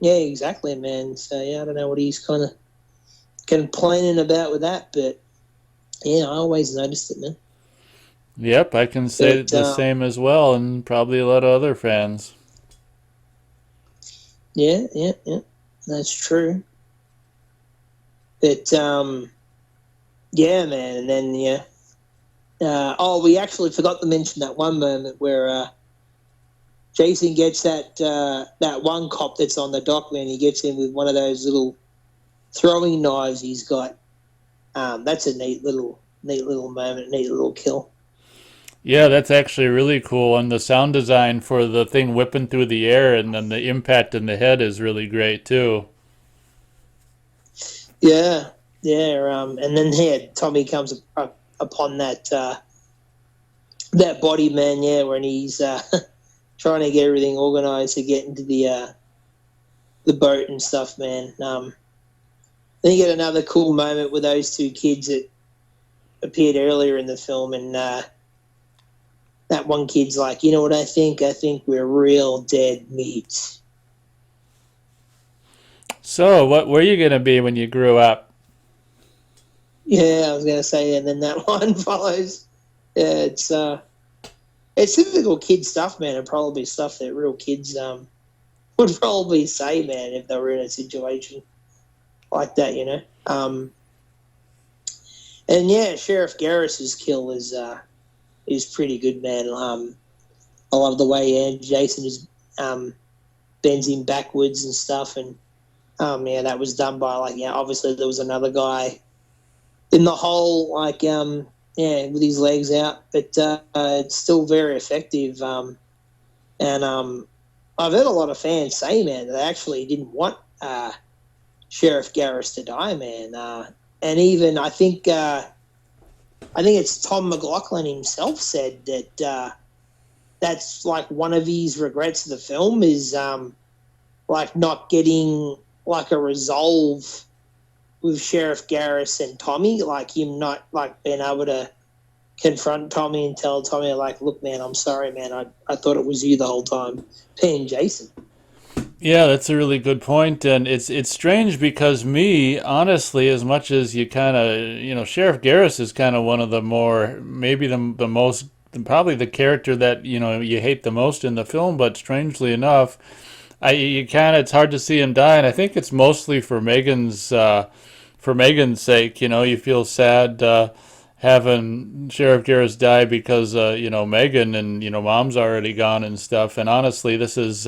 Yeah, exactly, man. So I don't know what he's kind of complaining about with that, but I always noticed it, man. Yep, I can say But the same as well, and probably a lot of other fans. yeah, that's true. But yeah, man, and then we actually forgot to mention that one moment where Jason gets that one cop that's on the dock, man. He gets him with one of those little throwing knives he's got. That's a neat little moment, neat little kill. Yeah, that's actually really cool, and the sound design for the thing whipping through the air, and then the impact in the head is really great too. Yeah, yeah. And then Tommy comes upon that body man, yeah, when he's trying to get everything organised to get into the boat and stuff, man. Then you get another cool moment with those two kids that appeared earlier in the film, and that one kid's like, you know what I think? I think we're real dead meat. So, what were you gonna be when you grew up? Yeah, I was gonna say, and then that one follows. Yeah, it's typical kid stuff, man, and probably stuff that real kids would probably say, man, if they were in a situation like that, you know. And yeah, Sheriff Garris's kill is pretty good, man. I love the way Jason just bends him backwards and stuff, and yeah, that was done by obviously there was another guy in the hole, with his legs out, but it's still very effective. And I've heard a lot of fans say, man, that they actually didn't want Sheriff Garris to die, man. And even I think it's Tom McLaughlin himself said that that's like one of his regrets of the film is not getting like a resolve with Sheriff Garris and Tommy, like him not like being able to confront Tommy and tell Tommy like, look, man, I'm sorry, man, I thought it was you the whole time, being Jason. Yeah, that's a really good point, and it's strange because me, honestly, as much as you kind of, Sheriff Garris is kind of one of the more, maybe the most, probably the character that you hate the most in the film, but strangely enough, it's hard to see him die, and I think it's mostly for Megan's sake. You feel sad having Sheriff Garris die because Megan and Mom's already gone and stuff, and honestly, this is.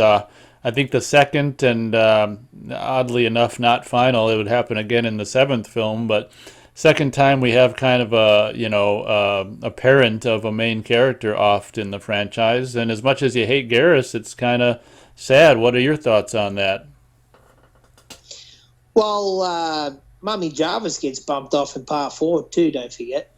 I think the second and oddly enough not final. It would happen again in the seventh film, but second time we have kind of a parent of a main character off in the franchise. And as much as you hate Garrus, it's kind of sad. What are your thoughts on that? Well, Mummy Jarvis gets bumped off in part 4 too. Don't forget.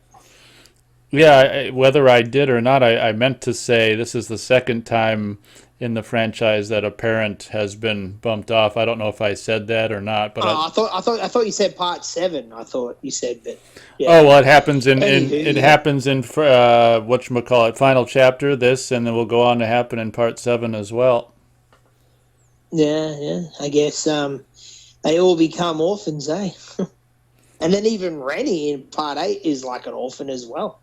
Yeah, whether I did or not, I meant to say this is the second time in the franchise that a parent has been bumped off. I don't know if I said that or not, but I thought you said part 7. I thought you said, but yeah. Oh well, it happens in Anywho, happens in whatchamacallit, final chapter, this, and then will go on to happen in part 7 as well. Yeah. I guess they all become orphans, eh? And then even Rennie in part 8 is like an orphan as well.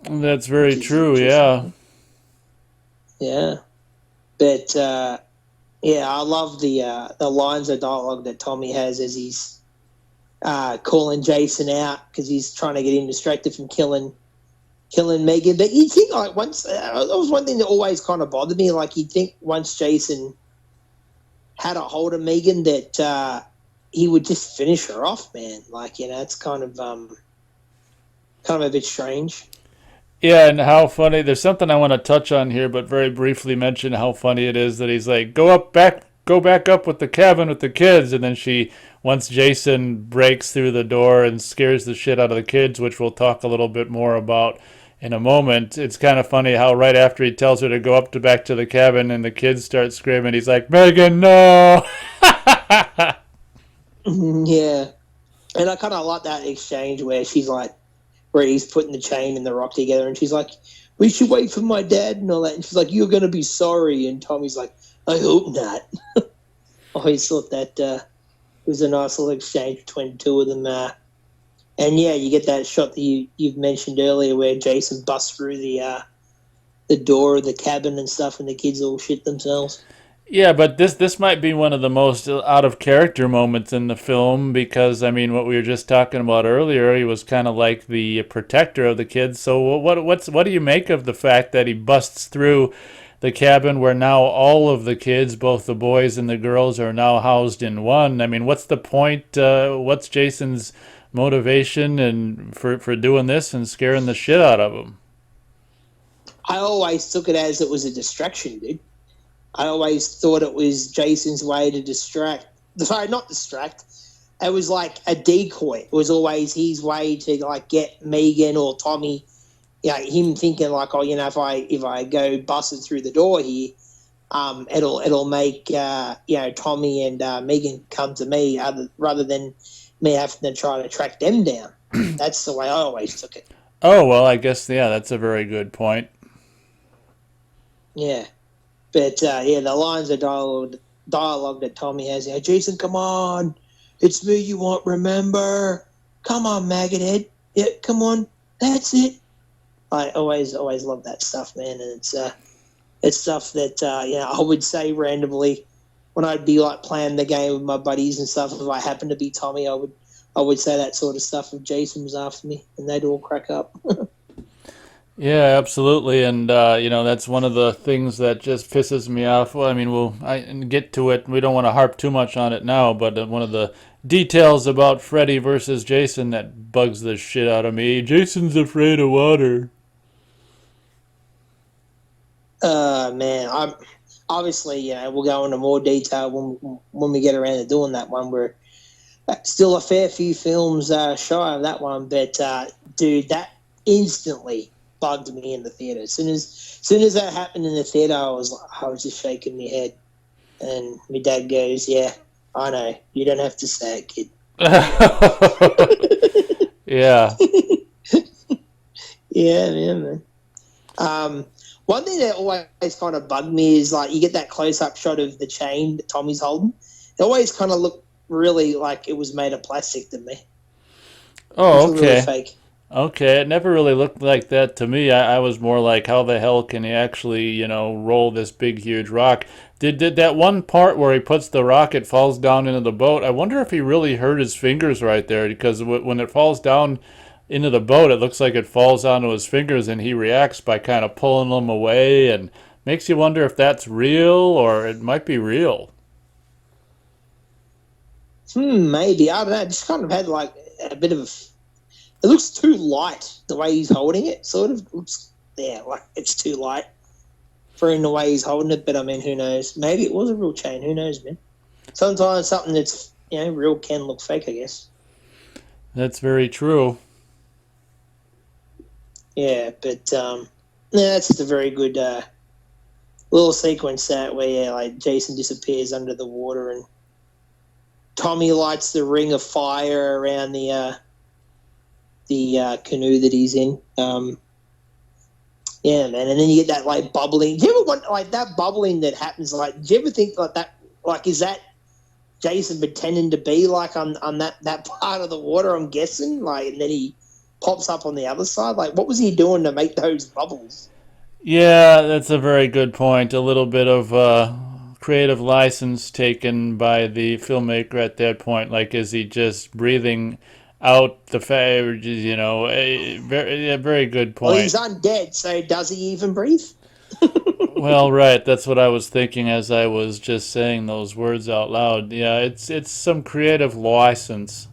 That's very true. Yeah. Yeah. But I love the lines of dialogue that Tommy has as he's calling Jason out because he's trying to get him distracted from killing Megan. But you'd think that was one thing that always kind of bothered me. Like you'd think once Jason had a hold of Megan that he would just finish her off, man. Like it's kind of a bit strange. Yeah, and how funny. There's something I want to touch on here, but very briefly mention how funny it is that he's like, go back up with the cabin with the kids. And then once Jason breaks through the door and scares the shit out of the kids, which we'll talk a little bit more about in a moment, it's kind of funny how right after he tells her to go back to the cabin and the kids start screaming, he's like, Megan, no! Yeah. And I kind of like that exchange where he's putting the chain and the rock together, and she's like, we should wait for my dad and all that. And she's like, you're going to be sorry. And Tommy's like, I hope not. I always thought that was a nice little exchange between the two of them. And yeah, you get that shot that you've mentioned earlier where Jason busts through the door of the cabin and stuff, and the kids all shit themselves. Yeah, but this might be one of the most out of character moments in the film because I mean what we were just talking about earlier, he was kind of like the protector of the kids. So what do you make of the fact that he busts through the cabin where now all of the kids, both the boys and the girls, are now housed in one? I mean, what's the point? What's Jason's motivation and for doing this and scaring the shit out of them? I always took it as it was a distraction, dude. I always thought it was Jason's way to distract. Sorry, not distract. It was like a decoy. It was always his way to like get Megan or Tommy him thinking like, oh, if I go busted through the door here, it'll make Tommy and Megan come to me rather than me having to try to track them down. That's the way I always took it. Oh, well, I guess, yeah, that's a very good point. Yeah, but the lines of dialogue that Tommy has. Jason, come on, it's me you won't remember. Come on, maggot head. Yeah, come on, that's it. I always love that stuff, man, and it's stuff that I would say randomly when I'd be like playing the game with my buddies and stuff. If I happened to be Tommy, I would say that sort of stuff if Jason was after me, and they'd all crack up. Yeah, absolutely, and that's one of the things that just pisses me off. Well, I mean, I get to it. We don't want to harp too much on it now, but one of the details about Freddy versus Jason that bugs the shit out of me. Jason's afraid of water. Man, I'm obviously, we'll go into more detail when we get around to doing that one. We're still a fair few films shy of that one, but dude, that instantly bugged me in the theater. As soon as that happened in the theater, I was just shaking my head, and my dad goes, "Yeah, I know. You don't have to say it, kid." Yeah. Yeah, man. One thing that always kind of bugged me is like you get that close-up shot of the chain that Tommy's holding. It always kind of looked really like it was made of plastic to me. Oh, Really okay. fake. Okay, it never really looked like that to me. I was more like, how the hell can he actually, roll this big, huge rock? Did that one part where he puts the rock, it falls down into the boat? I wonder if he really hurt his fingers right there, because when it falls down into the boat, it looks like it falls onto his fingers, and he reacts by kind of pulling them away, and makes you wonder if that's real or it might be real. Maybe. I don't know. It just kind of had like a bit of it looks too light the way he's holding it. Sort of looks, yeah, like it's too light for in the way he's holding it. But I mean, who knows? Maybe it was a real chain. Who knows, man? Sometimes something that's real can look fake, I guess. That's very true. Yeah, but that's just a very good little sequence that where like Jason disappears under the water and Tommy lights the ring of fire around the canoe that he's in. Yeah, man, and then you get that like bubbling. Do you ever want like that bubbling that happens? Like, do you ever think like that? Like, is that Jason pretending to be like on that part of the water? I'm guessing. Like, and then he pops up on the other side. Like, what was he doing to make those bubbles? Yeah, that's a very good point. A little bit of creative license taken by the filmmaker at that point. Like, is he just breathing out the fire? A very good Well, point. he's undead, so does he even breathe? Well, right. That's what I was thinking as I was just saying those words out loud. Yeah, it's some creative license.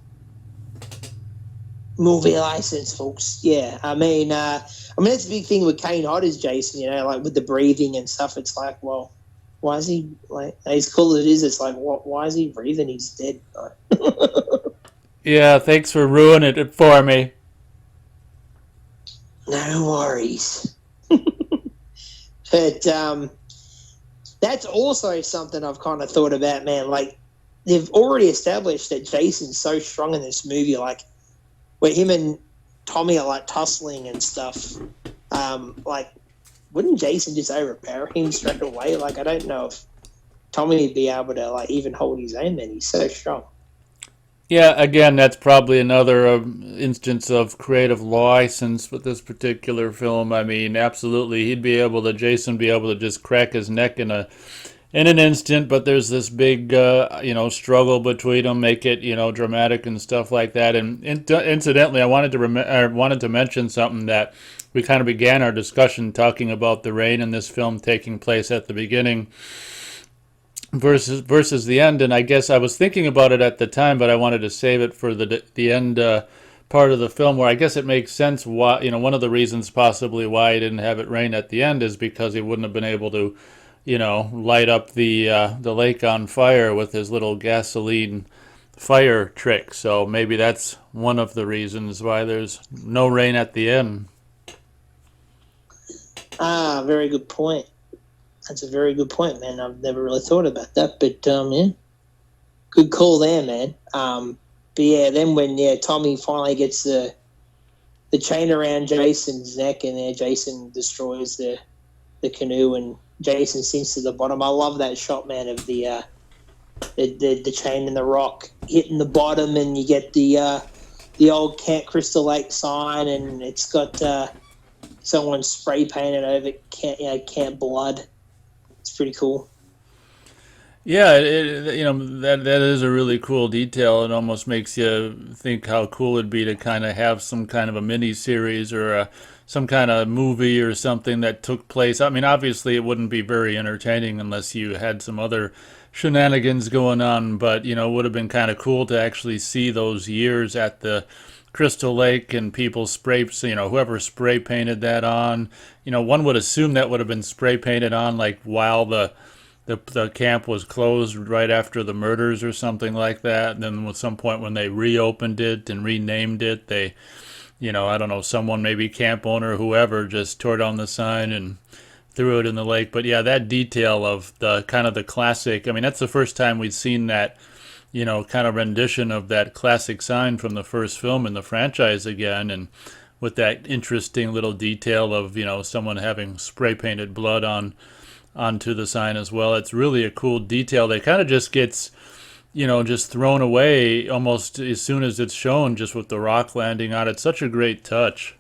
Movie license, folks. Yeah, I mean that's the big thing with Kane Hodder's Jason. Like with the breathing and stuff. It's like, well, why is he like as cool as it is? It's like, why is he breathing? He's dead. Yeah, thanks for ruining it for me. No worries. But that's also something I've kind of thought about, man. Like they've already established that Jason's so strong in this movie, like where him and Tommy are like tussling and stuff. Like, wouldn't Jason just overpower him straight away? Like, I don't know if Tommy would be able to like even hold his own. Man, he's so strong. Yeah, again, that's probably another instance of creative license with this particular film. I mean, absolutely, Jason be able to just crack his neck in an instant, but there's this big, struggle between them, make it, dramatic and stuff like that. And incidentally, I wanted to mention something that we kind of began our discussion talking about the rain in this film taking place at the beginning versus the end. And I guess I was thinking about it at the time, but I wanted to save it for the end part of the film, where I guess it makes sense why, one of the reasons possibly why he didn't have it rain at the end is because he wouldn't have been able to light up the lake on fire with his little gasoline fire trick. So maybe that's one of the reasons why there's no rain at the end. Ah, very good point. That's a very good point, man. I've never really thought about that, but yeah, good call there, man. But yeah, then when Tommy finally gets the chain around Jason's neck, and Jason destroys the canoe, and Jason sinks to the bottom. I love that shot, man, of the chain and the rock hitting the bottom, and you get the old Camp Crystal Lake sign, and it's got someone spray painted over Camp Blood. It's pretty cool. Yeah, that is a really cool detail. It almost makes you think how cool it'd be to kind of have some kind of a mini series or some kind of movie or something that took place. I mean, obviously, it wouldn't be very entertaining unless you had some other shenanigans going on. But it would have been kind of cool to actually see those years at the Crystal Lake and people spray, whoever spray painted that on. One would assume that would have been spray painted on like while the camp was closed right after the murders or something like that. And then at some point when they reopened it and renamed it, they, I don't know, someone, maybe camp owner, whoever, just tore down the sign and threw it in the lake. But yeah, that detail of the kind of the classic, I mean, that's the first time we'd seen that, kind of rendition of that classic sign from the first film in the franchise again. And with that interesting little detail of, someone having spray painted blood onto the sign as well. It's really a cool detail that kind of just gets, just thrown away almost as soon as it's shown, just with the rock landing on it. It's such a great touch.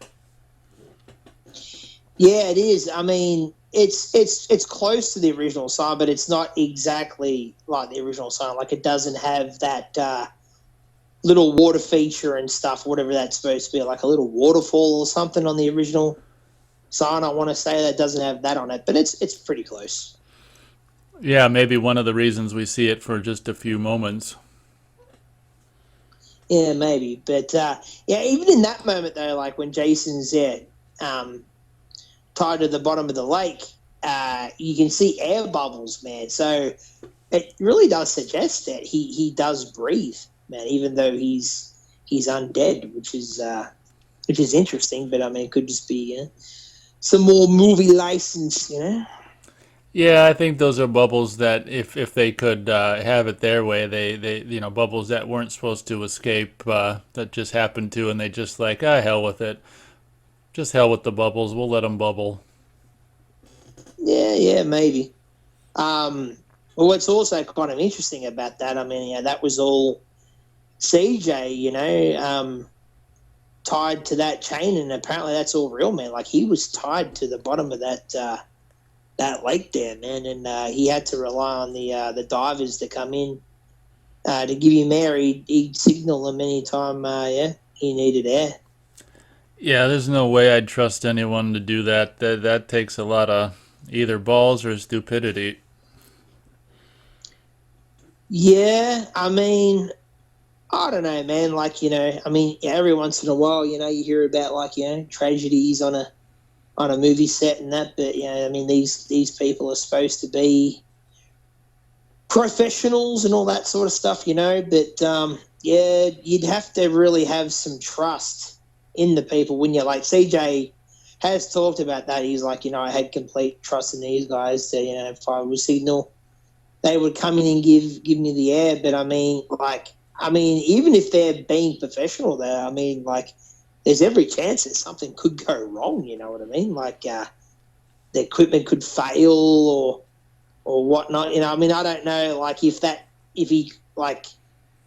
Yeah, it is. I mean, it's close to the original sign, but it's not exactly like the original sign. Like, it doesn't have that little water feature and stuff, whatever that's supposed to be, like a little waterfall or something on the original sign. I want to say that doesn't have that on it, but it's pretty close. Yeah, maybe one of the reasons we see it for just a few moments. Yeah, maybe, but yeah, even in that moment though, like when Jason's there, um, tied to the bottom of the lake, you can see air bubbles, man. So it really does suggest that he does breathe, man, even though he's undead, which is interesting. But I mean, it could just be some more movie license. Yeah, I think those are bubbles that if they could have it their way, they bubbles that weren't supposed to escape, that just happened to, and they just like, hell with it. Just hell with the bubbles. We'll let them bubble. Yeah, maybe. Well, what's also kind of interesting about that, I mean, that was all CJ, tied to that chain, and apparently that's all real, man. Like, he was tied to the bottom of that lake there, man, and he had to rely on the divers to come in to give him air. He'd signal them anytime, he needed air. Yeah, there's no way I'd trust anyone to do that. That takes a lot of either balls or stupidity. Yeah, I mean, I don't know, man. Like, I mean, every once in a while, you hear about like, tragedies on a movie set and that, but I mean, these people are supposed to be professionals and all that sort of stuff, But yeah, you'd have to really have some trust in the people when you're like CJ has talked about that. He's like, I had complete trust in these guys that if I was signal, they would come in and give me the air. But I mean, even if they're being professional there, I mean, like, there's every chance that something could go wrong. You know what I mean? Like, the equipment could fail or whatnot. I mean, I don't know. Like, if he like,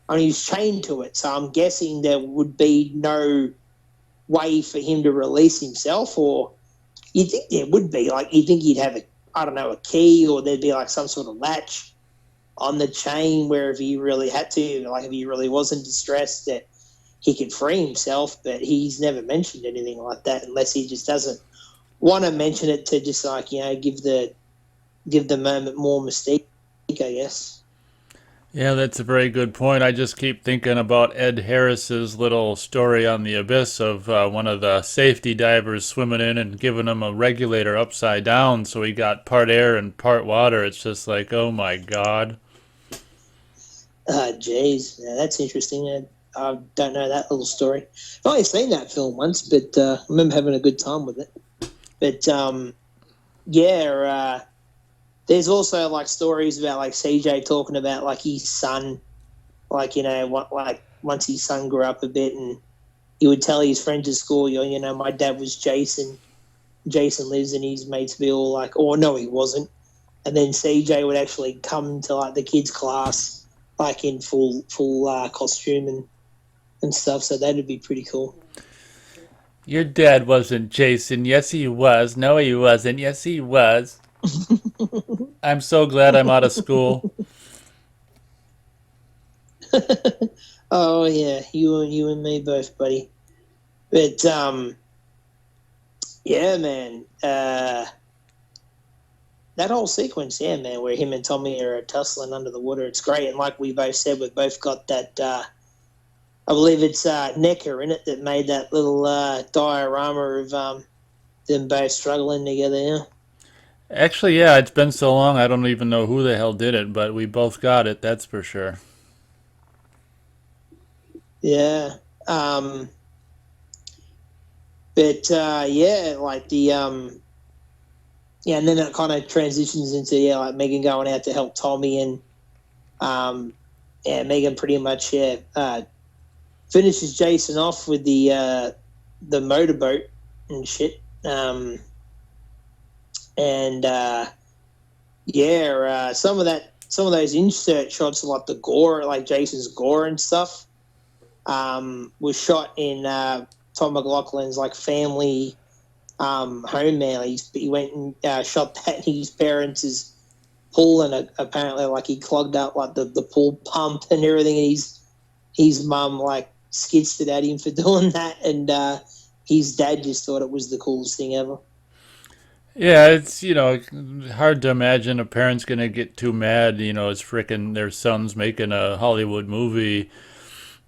I mean, he's chained to it, so I'm guessing there would be no way for him to release himself. Or you think there would be? Like, you think he'd have a key, or there'd be like some sort of latch on the chain where if he really had to, like if he really was in distress, that he could free himself. But he's never mentioned anything like that, unless he just doesn't want to mention it to just like, give the moment more mystique, I guess. Yeah, that's a very good point. I just keep thinking about Ed Harris's little story on the abyss of one of the safety divers swimming in and giving him a regulator upside down, so he got part air and part water. It's just like, oh my God. Jeez, yeah, that's interesting. I don't know that little story. I've only seen that film once, but I remember having a good time with it. But yeah, there's also like stories about like CJ talking about like his son, like what like once his son grew up a bit, and he would tell his friends at school, my dad was Jason. Jason lives, and his mates be all like, "Oh no, he wasn't." And then CJ would actually come to like the kids' class, like in full costume and stuff. So that'd be pretty cool. Your dad wasn't Jason. Yes, he was. No, he wasn't. Yes, he was. I'm so glad I'm out of school. Oh yeah, you and me both, buddy. But yeah, man. That whole sequence, yeah, man, where him and Tommy are tussling under the water, it's great. And like we both said, we've both got that. I believe it's Necker in it that made that little diorama of them both struggling together. Yeah. Actually, yeah, it's been so long I don't even know who the hell did it, but we both got it, that's for sure. Yeah. But yeah, like the yeah, and then it kind of transitions into like Megan going out to help Tommy, and yeah, Megan pretty much finishes Jason off with the motorboat and shit. And yeah, some of those insert shots of like the gore, like Jason's gore and stuff, was shot in Tom McLaughlin's like family home now. He went and shot that in his parents' pool, and apparently like he clogged up like the pool pump and everything. And his mum like skitsed at him for doing that, and his dad just thought it was the coolest thing ever. Yeah, it's, hard to imagine a parent's gonna get too mad, it's frickin' their son's making a Hollywood movie.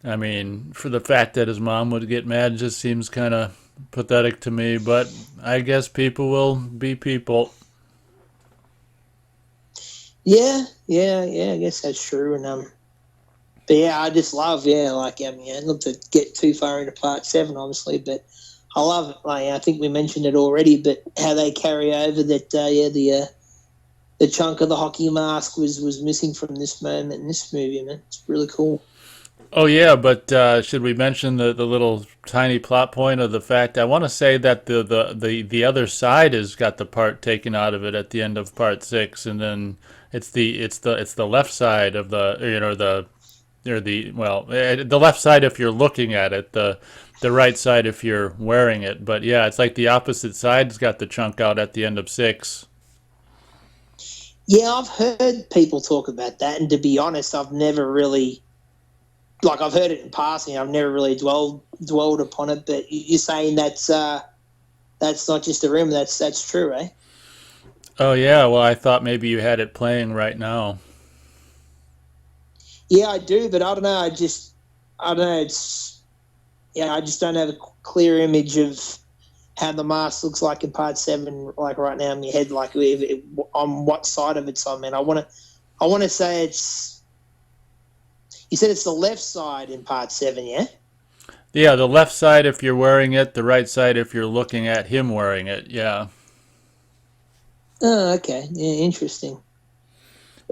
I mean, for the fact that his mom would get mad just seems kind of pathetic to me, but I guess people will be people. Yeah. I guess that's true. And but yeah, I just love like I mean, not to get too far into part 7, obviously, but I love it. Like I think we mentioned it already, but how they carry over that the chunk of the hockey mask was missing from this moment in this movie, man. It's really cool. Oh yeah, but should we mention the little tiny plot point of the fact? I want to say that the other side has got the part taken out of it at the end of part 6, and then it's the left side of the the left side if you're looking at it, the right side if you're wearing it. But yeah, it's like the opposite side's got the chunk out at the end of 6. Yeah, I've heard people talk about that, and to be honest, I've never really like I've heard it in passing. I've never really dwelled upon it. But you're saying that's not just a rumor. That's true, eh? Oh yeah, well I thought maybe you had it playing right now. Yeah, I do, but I don't know. I don't know. It's I just don't have a clear image of how the mask looks like in part 7, like right now in my head, like on what side of it's on. Man, I want to say it's. You said it's the left side in part 7, yeah? Yeah, the left side if you're wearing it, the right side if you're looking at him wearing it. Yeah. Oh, okay. Yeah, interesting.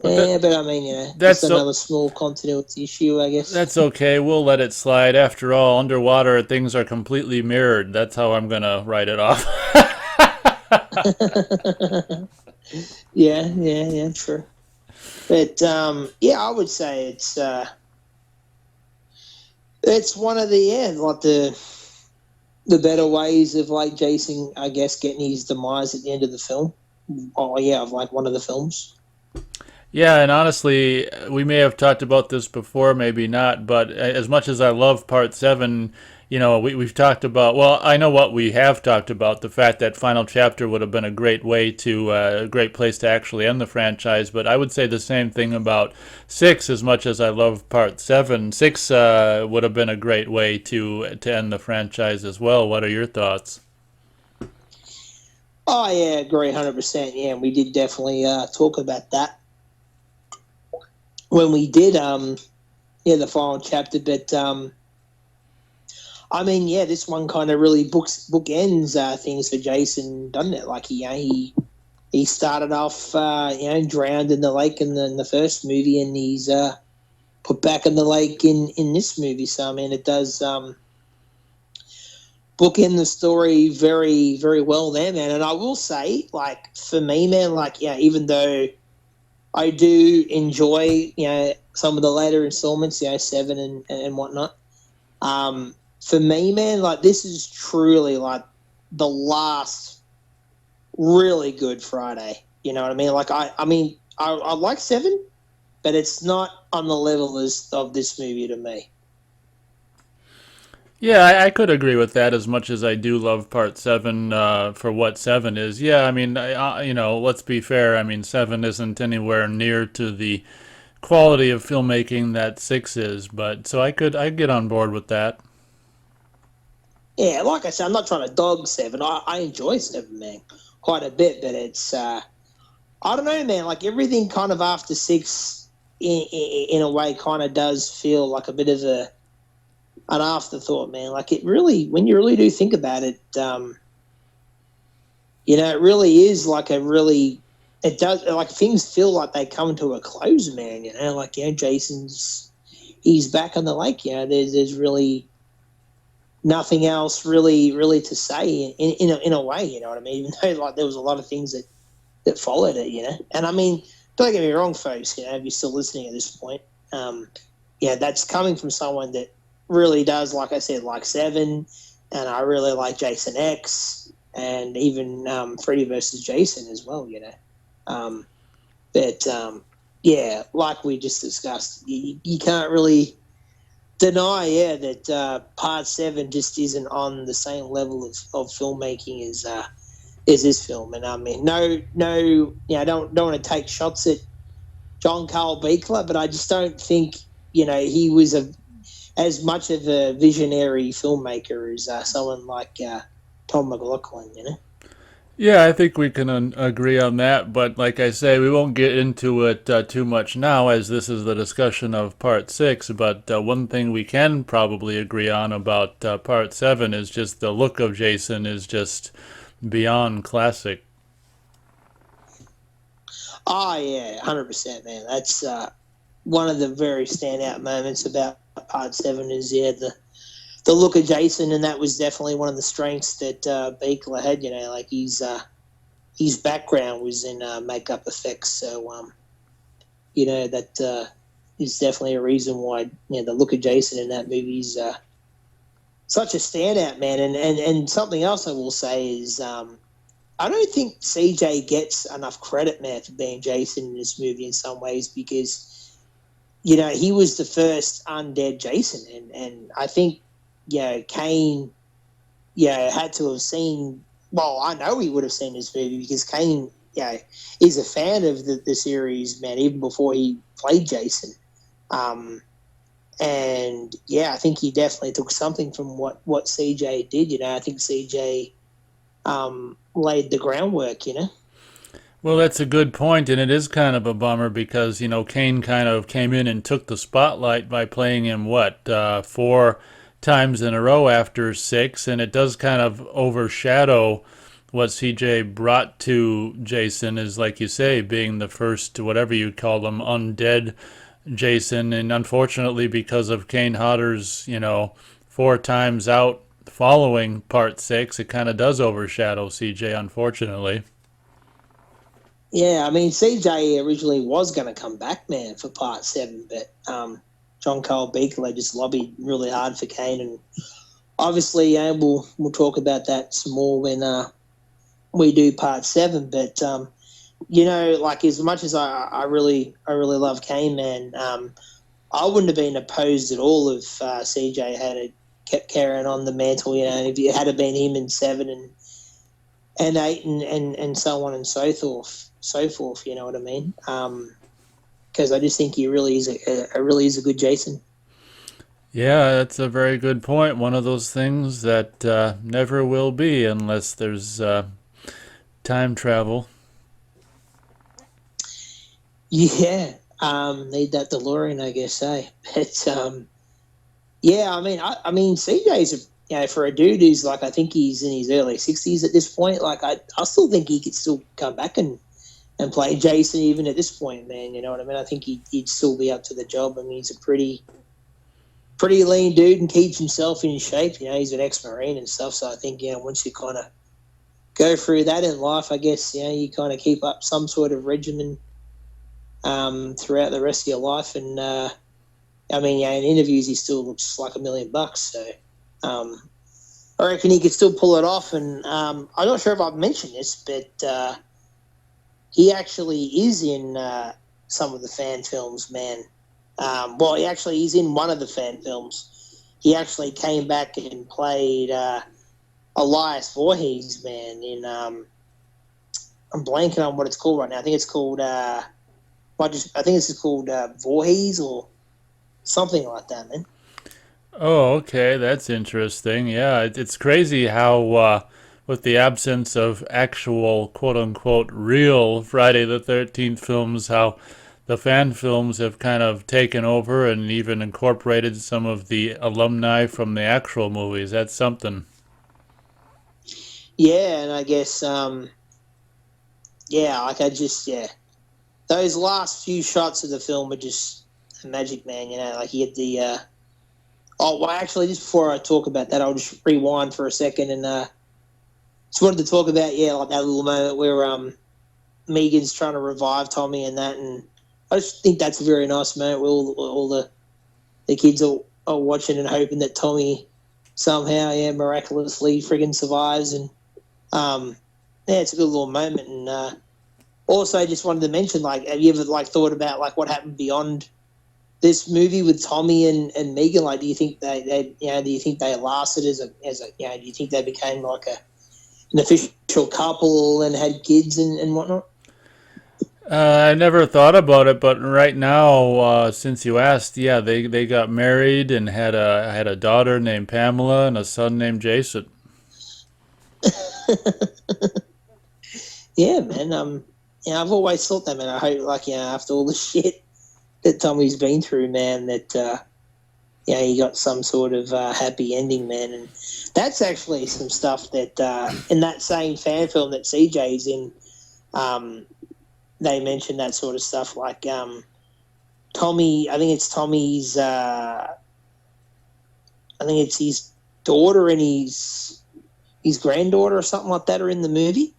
But Yeah, but I mean, just that's another small continuity issue, I guess. that's okay. We'll let it slide. After all, underwater things are completely mirrored. That's how I'm gonna write it off. Yeah, true. But yeah, I would say it's one of the like the better ways of like Jason, I guess, getting his demise at the end of the film. Oh yeah, of like one of the films. Yeah, and honestly, we may have talked about this before, maybe not, but as much as I love part 7, we've talked about, well, I know what we have talked about, the fact that final chapter would have been a great way to, a great place to actually end the franchise, but I would say the same thing about 6, as much as I love part 7. 6 would have been a great way to end the franchise as well. What are your thoughts? Oh yeah, agree, 100%. Yeah, and we did definitely talk about that when we did the final chapter. But I mean, yeah, this one kind of really bookends things for Jason, doesn't it? Like he he started off, drowned in the lake in the first movie, and he's put back in the lake in this movie. So I mean, it does bookend the story very very well there, man. And I will say, like for me, man, like even though I do enjoy some of the later installments, 7 and whatnot. For me, man, like this is truly like the last really good Friday. You know what I mean? Like I like 7, but it's not on the level of this movie to me. Yeah, I could agree with that as much as I do love Part 7 for what 7 is. Yeah, I mean, let's be fair. I mean, 7 isn't anywhere near to the quality of filmmaking that 6 is, but so I'd get on board with that. Yeah, like I said, I'm not trying to dog 7. I enjoy 7, man, quite a bit, but it's I don't know, man. Like everything kind of after 6, in a way, kind of does feel like a bit of an afterthought, man. Like it really, when you really do think about it, it really is like a really, it does, like things feel like they come to a close, man. Like, he's back on the lake. There's really nothing else really to say in a way, you know what I mean? Even though like there was a lot of things that followed it, And I mean, don't get me wrong, folks, if you're still listening at this point, that's coming from someone that really does, like I said, like 7, and I really like Jason X, and even Freddy versus Jason as well, But like we just discussed, you can't really deny, that Part 7 just isn't on the same level of filmmaking as this film. And I mean, I don't want to take shots at John Carl Beekler, but I just don't think he was as much of a visionary filmmaker as someone like Tom McLaughlin. Yeah, I think we can agree on that, but like I say, we won't get into it too much now as this is the discussion of Part 6, but one thing we can probably agree on about Part 7 is just the look of Jason is just beyond classic. Oh yeah, 100%, man. That's one of the very standout moments about Part 7 is the look of Jason, and that was definitely one of the strengths that Beekler had. Like his background was in makeup effects, so that is definitely a reason why the look of Jason in that movie is such a standout, man. And something else I will say is I don't think CJ gets enough credit, man, for being Jason in this movie in some ways because he was the first undead Jason, and I think Kane had to have seen. Well, I know he would have seen this movie because Kane is a fan of the series, man, even before he played Jason. And I think he definitely took something from what CJ did. I think CJ laid the groundwork. Well, that's a good point, and it is kind of a bummer because, Kane kind of came in and took the spotlight by playing him, 4 times in a row after 6, and it does kind of overshadow what CJ brought to Jason, is like you say, being the first, whatever you call them, undead Jason, and unfortunately because of Kane Hodder's, 4 times out following Part 6, it kind of does overshadow CJ, unfortunately. Yeah, I mean, CJ originally was going to come back, man, for Part 7, but John Cole Beekler just lobbied really hard for Kane, and obviously, we'll talk about that some more when we do Part 7. But like as much as I really love Kane, man, I wouldn't have been opposed at all if CJ had kept carrying on the mantle. If it had been him in 7 and 8 and so on and so forth. You know what I mean? Because I just think he really is a good Jason. Yeah, that's a very good point. One of those things that never will be unless there's time travel. Yeah, need that DeLorean, I guess. But I mean, CJ's for a dude who's like, I think he's in his early 60s at this point, like, I still think he could still come back and play Jason even at this point, man. You know what I mean? I think he'd still be up to the job. I mean, he's a pretty lean dude and keeps himself in shape. You know, he's an ex-Marine and stuff. So I think, once you kind of go through that in life, I guess, you kind of keep up some sort of regimen throughout the rest of your life. And, I mean, in interviews, he still looks like $1 million. So I reckon he could still pull it off. And I'm not sure if I've mentioned this, but he actually is in some of the fan films, man. He's in one of the fan films. He actually came back and played Elias Voorhees, man, in I'm blanking on what it's called right now. I think it's called Voorhees or something like that, man. Oh, okay, that's interesting. Yeah, it's crazy how, with the absence of actual quote unquote real Friday the 13th films, how the fan films have kind of taken over and even incorporated some of the alumni from the actual movies. That's something. Yeah, and I guess, those last few shots of the film are just a magic, man. You know, like you get the. Actually, just before I talk about that, I'll just rewind for a second and just wanted to talk about like that little moment where Megan's trying to revive Tommy and that, and I just think that's a very nice moment where all the kids are watching and hoping that Tommy somehow, miraculously friggin' survives, and it's a good little moment. And also, just wanted to mention, like, have you ever thought about what happened beyond this movie with Tommy and Megan? Like, do you think they do you think they lasted as a do you think they became like an official couple and had kids and whatnot? I never thought about it, but right now, since you asked, yeah, they got married and had a daughter named Pamela and a son named Jason. Yeah, man. I've always thought that, man. I hope, after all the shit that Tommy's been through, man, that he got some sort of happy ending, man. And that's actually some stuff that in that same fan film that CJ's in, they mentioned that sort of stuff. Like Tommy, I think it's Tommy's. I think it's his daughter and his granddaughter or something like that are in the movie.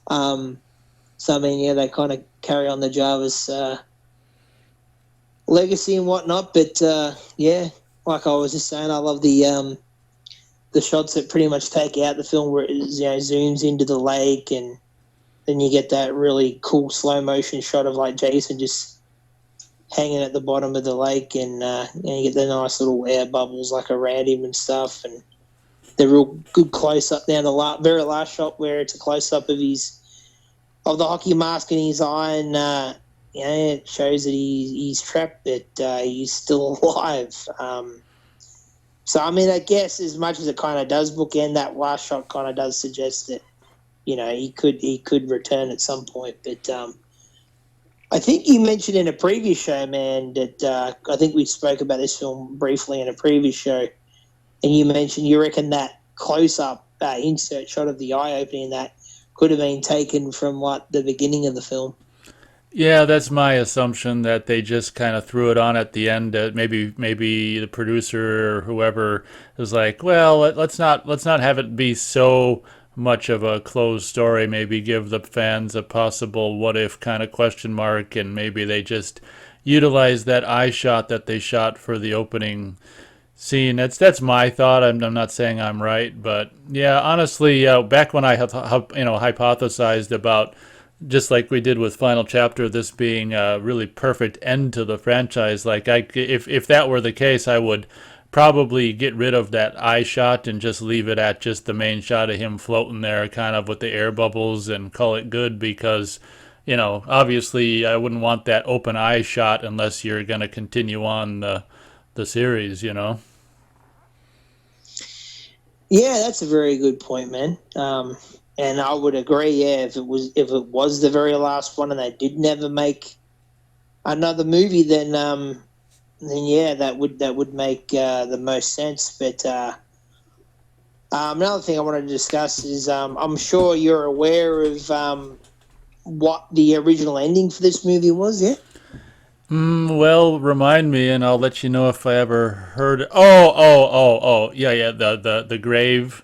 So I mean, they kind of carry on the Jarvis legacy and whatnot. But like I was just saying, I love the shots that pretty much take out the film where it zooms into the lake, and then you get that really cool slow motion shot of like Jason just hanging at the bottom of the lake, and you get the nice little air bubbles like around him and stuff, and the real good close up down the very last shot where it's a close up of the hockey mask in his eye, and it shows that he's trapped, but he's still alive. So I mean, I guess as much as it kind of does bookend, that last shot kind of does suggest that he could return at some point. But I think you mentioned in a previous show, man, that I think we spoke about this film briefly in a previous show, and you mentioned you reckon that close-up insert shot of the eye opening that could have been taken from the beginning of the film. Yeah, that's my assumption that they just kind of threw it on at the end. Maybe the producer or whoever was like, well, let's not have it be so much of a closed story. Maybe give the fans a possible what if kind of question mark, and maybe they just utilize that eye shot that they shot for the opening scene. That's my thought. I'm not saying I'm right, but yeah, honestly, back when I have hypothesized about, just like we did with Final Chapter, this being a really perfect end to the franchise. Like, if that were the case, I would probably get rid of that eye shot and just leave it at just the main shot of him floating there, kind of with the air bubbles, and call it good, because, obviously I wouldn't want that open eye shot unless you're going to continue on the series. Yeah, that's a very good point, man. And I would agree. Yeah, if it was the very last one and they did never make another movie, then yeah, that would make the most sense. But Another thing I wanted to discuss is I'm sure you're aware of what the original ending for this movie was, yeah? Well, remind me, and I'll let you know if I ever heard. Oh. Yeah, yeah. The grave,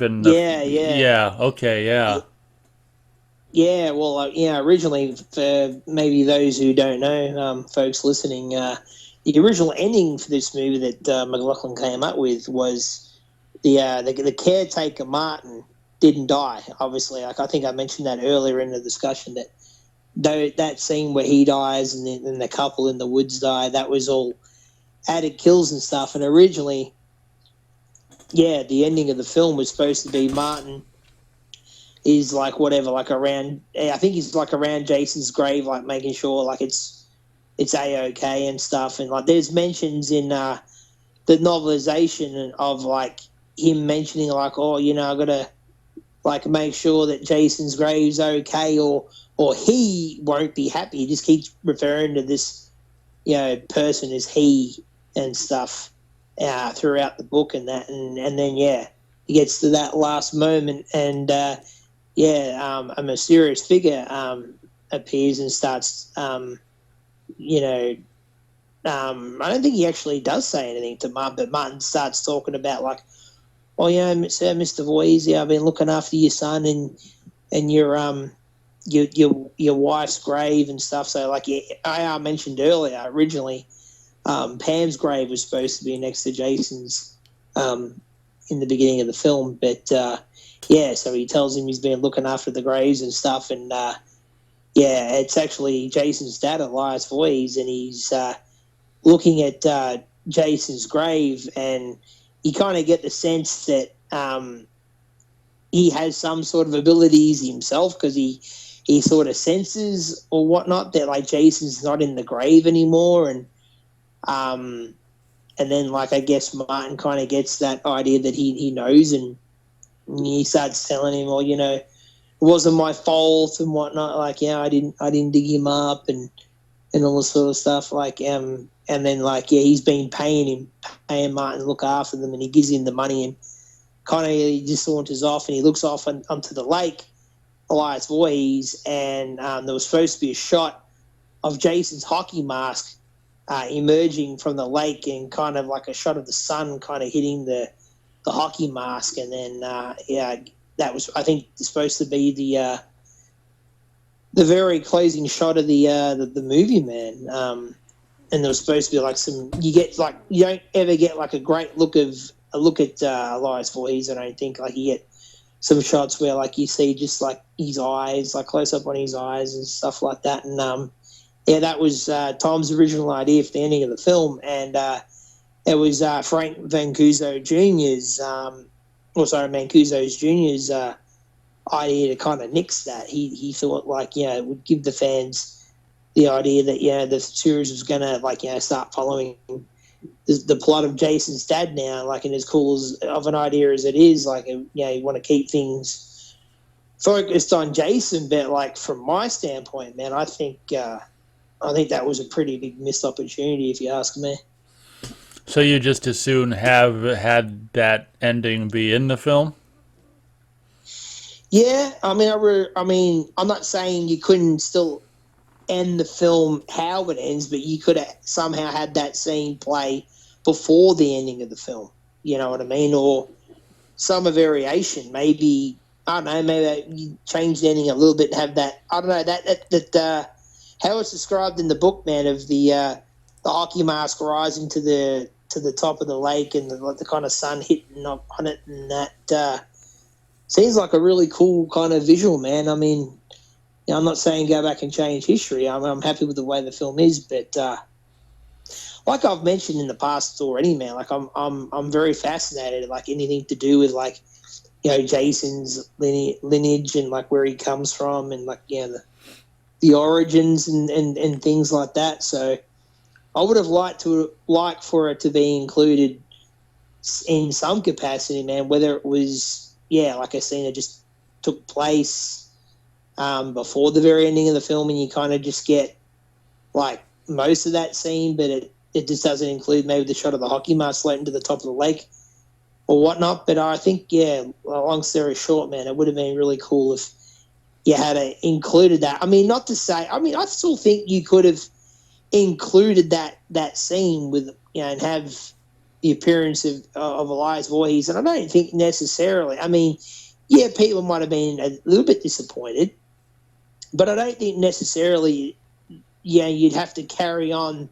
and the Yeah, yeah. yeah. Okay, yeah. Yeah, well, originally, for maybe those who don't know, folks listening, the original ending for this movie that McLaughlin came up with was the caretaker Martin didn't die. Obviously, like I think I mentioned that earlier in the discussion that though that scene where he dies and then the couple in the woods die, that was all added kills and stuff. And originally, yeah, the ending of the film was supposed to be Martin is like whatever, like around. I think he's like around Jason's grave, like making sure like it's a okay and stuff. And like there's mentions in the novelization of like him mentioning like, oh, I gotta like make sure that Jason's grave's okay, or he won't be happy. He just keeps referring to this person as he and stuff throughout the book and that, and then he gets to that last moment and. A mysterious figure appears and starts, I don't think he actually does say anything to Martin, but Martin starts talking about like, oh, sir, Mr. Voorhees, I've been looking after your son and your wife's grave and stuff. So like I mentioned earlier, originally, Pam's grave was supposed to be next to Jason's in the beginning of the film, but so he tells him he's been looking after the graves and stuff, and it's actually Jason's dad, Elias Voorhees, and he's looking at Jason's grave, and you kind of get the sense that he has some sort of abilities himself because he sort of senses or whatnot that like Jason's not in the grave anymore, and then like I guess Martin kind of gets that idea that he knows, and he starts telling him, well, it wasn't my fault and whatnot. Like, I didn't dig him up and all this sort of stuff. Like, and then like, he's been paying Martin to look after them, and he gives him the money and kind of he just saunters off and he looks off onto the lake, Elias Voorhees, and there was supposed to be a shot of Jason's hockey mask emerging from the lake and kind of like a shot of the sun kind of hitting the hockey mask, and then that was I think supposed to be the very closing shot of the movie, man. And there was supposed to be like you don't ever get like a great look at Elias Voorhees. I don't think like you get some shots where like you see just like his eyes, like close up on his eyes and stuff like that, and that was Tom's original idea for the ending of the film, and it was Frank Mancuso Jr.'s, Mancuso's Jr.'s idea to kind of nix that. He thought like, it would give the fans the idea that, the series was going to start following the plot of Jason's dad now, like, and as cool of an idea as it is, like, you want to keep things focused on Jason, but like from my standpoint, man, I think that was a pretty big missed opportunity, if you ask me. So you just as soon have had that ending be in the film? Yeah, I mean, I'm not saying you couldn't still end the film how it ends, but you could have somehow had that scene play before the ending of the film. You know what I mean? Or some variation. Maybe I don't know. Maybe you change the ending a little bit and have that. I don't know that how it's described in the book, man, of the hockey mask rising to the top of the lake and the kind of sun hitting on it, and that seems like a really cool kind of visual, man. I mean, I'm not saying go back and change history. I'm happy with the way the film is, but like I've mentioned in the past already, man, like I'm very fascinated, like anything to do with like Jason's lineage and like where he comes from and like the origins and things like that. So I would have liked for it to be included in some capacity, man. Whether it was like a scene that just took place before the very ending of the film, and you kind of just get like most of that scene, but it just doesn't include maybe the shot of the hockey mask floating to the top of the lake. or whatnot. But I think, yeah, long story short, man, it would have been really cool if you had included that. I mean, not to say, I mean, I still think you could have included that scene with, and have the appearance of Elias Voorhees, and I don't think necessarily. I mean, yeah, people might have been a little bit disappointed, but I don't think necessarily, you'd have to carry on,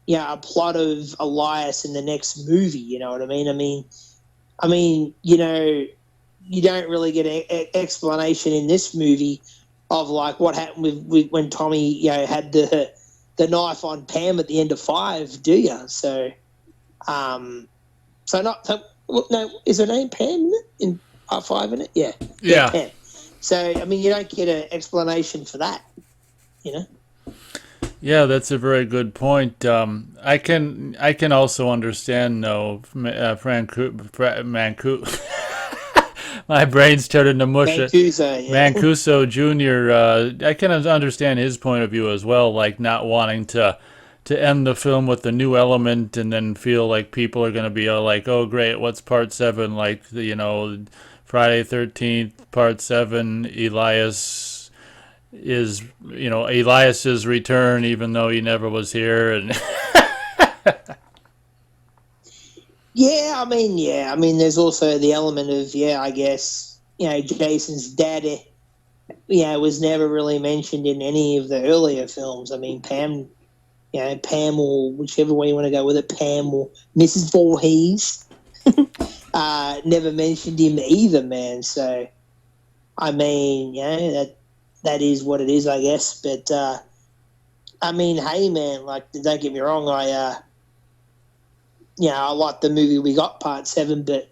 a plot of Elias in the next movie. You know what I mean? I mean, you don't really get an explanation in this movie of like what happened with when Tommy, had the knife on Pam at the end of 5, do you? So, no, is her name Pam in part 5 in it? Yeah, Yeah. Pam. So, I mean, you don't get an explanation for that, you know. Yeah, that's a very good point. I can also understand though, Mancu. My brain's starting to mush it. Mancuso, yeah. Mancuso Jr. I can understand his point of view as well, like not wanting to end the film with a new element and then feel like people are going to be like, oh great, what's part 7? Like Friday 13th part 7, Elias's return, even though he never was here, and I mean, there's also the element of, I guess, Jason's dad, was never really mentioned in any of the earlier films. I mean, Pam, Pam, or whichever way you want to go with it, Pam or Mrs. Voorhees, never mentioned him either, man. So, I mean, that is what it is, I guess. But, I mean, hey, man, like, don't get me wrong, I like the movie we got, part 7, but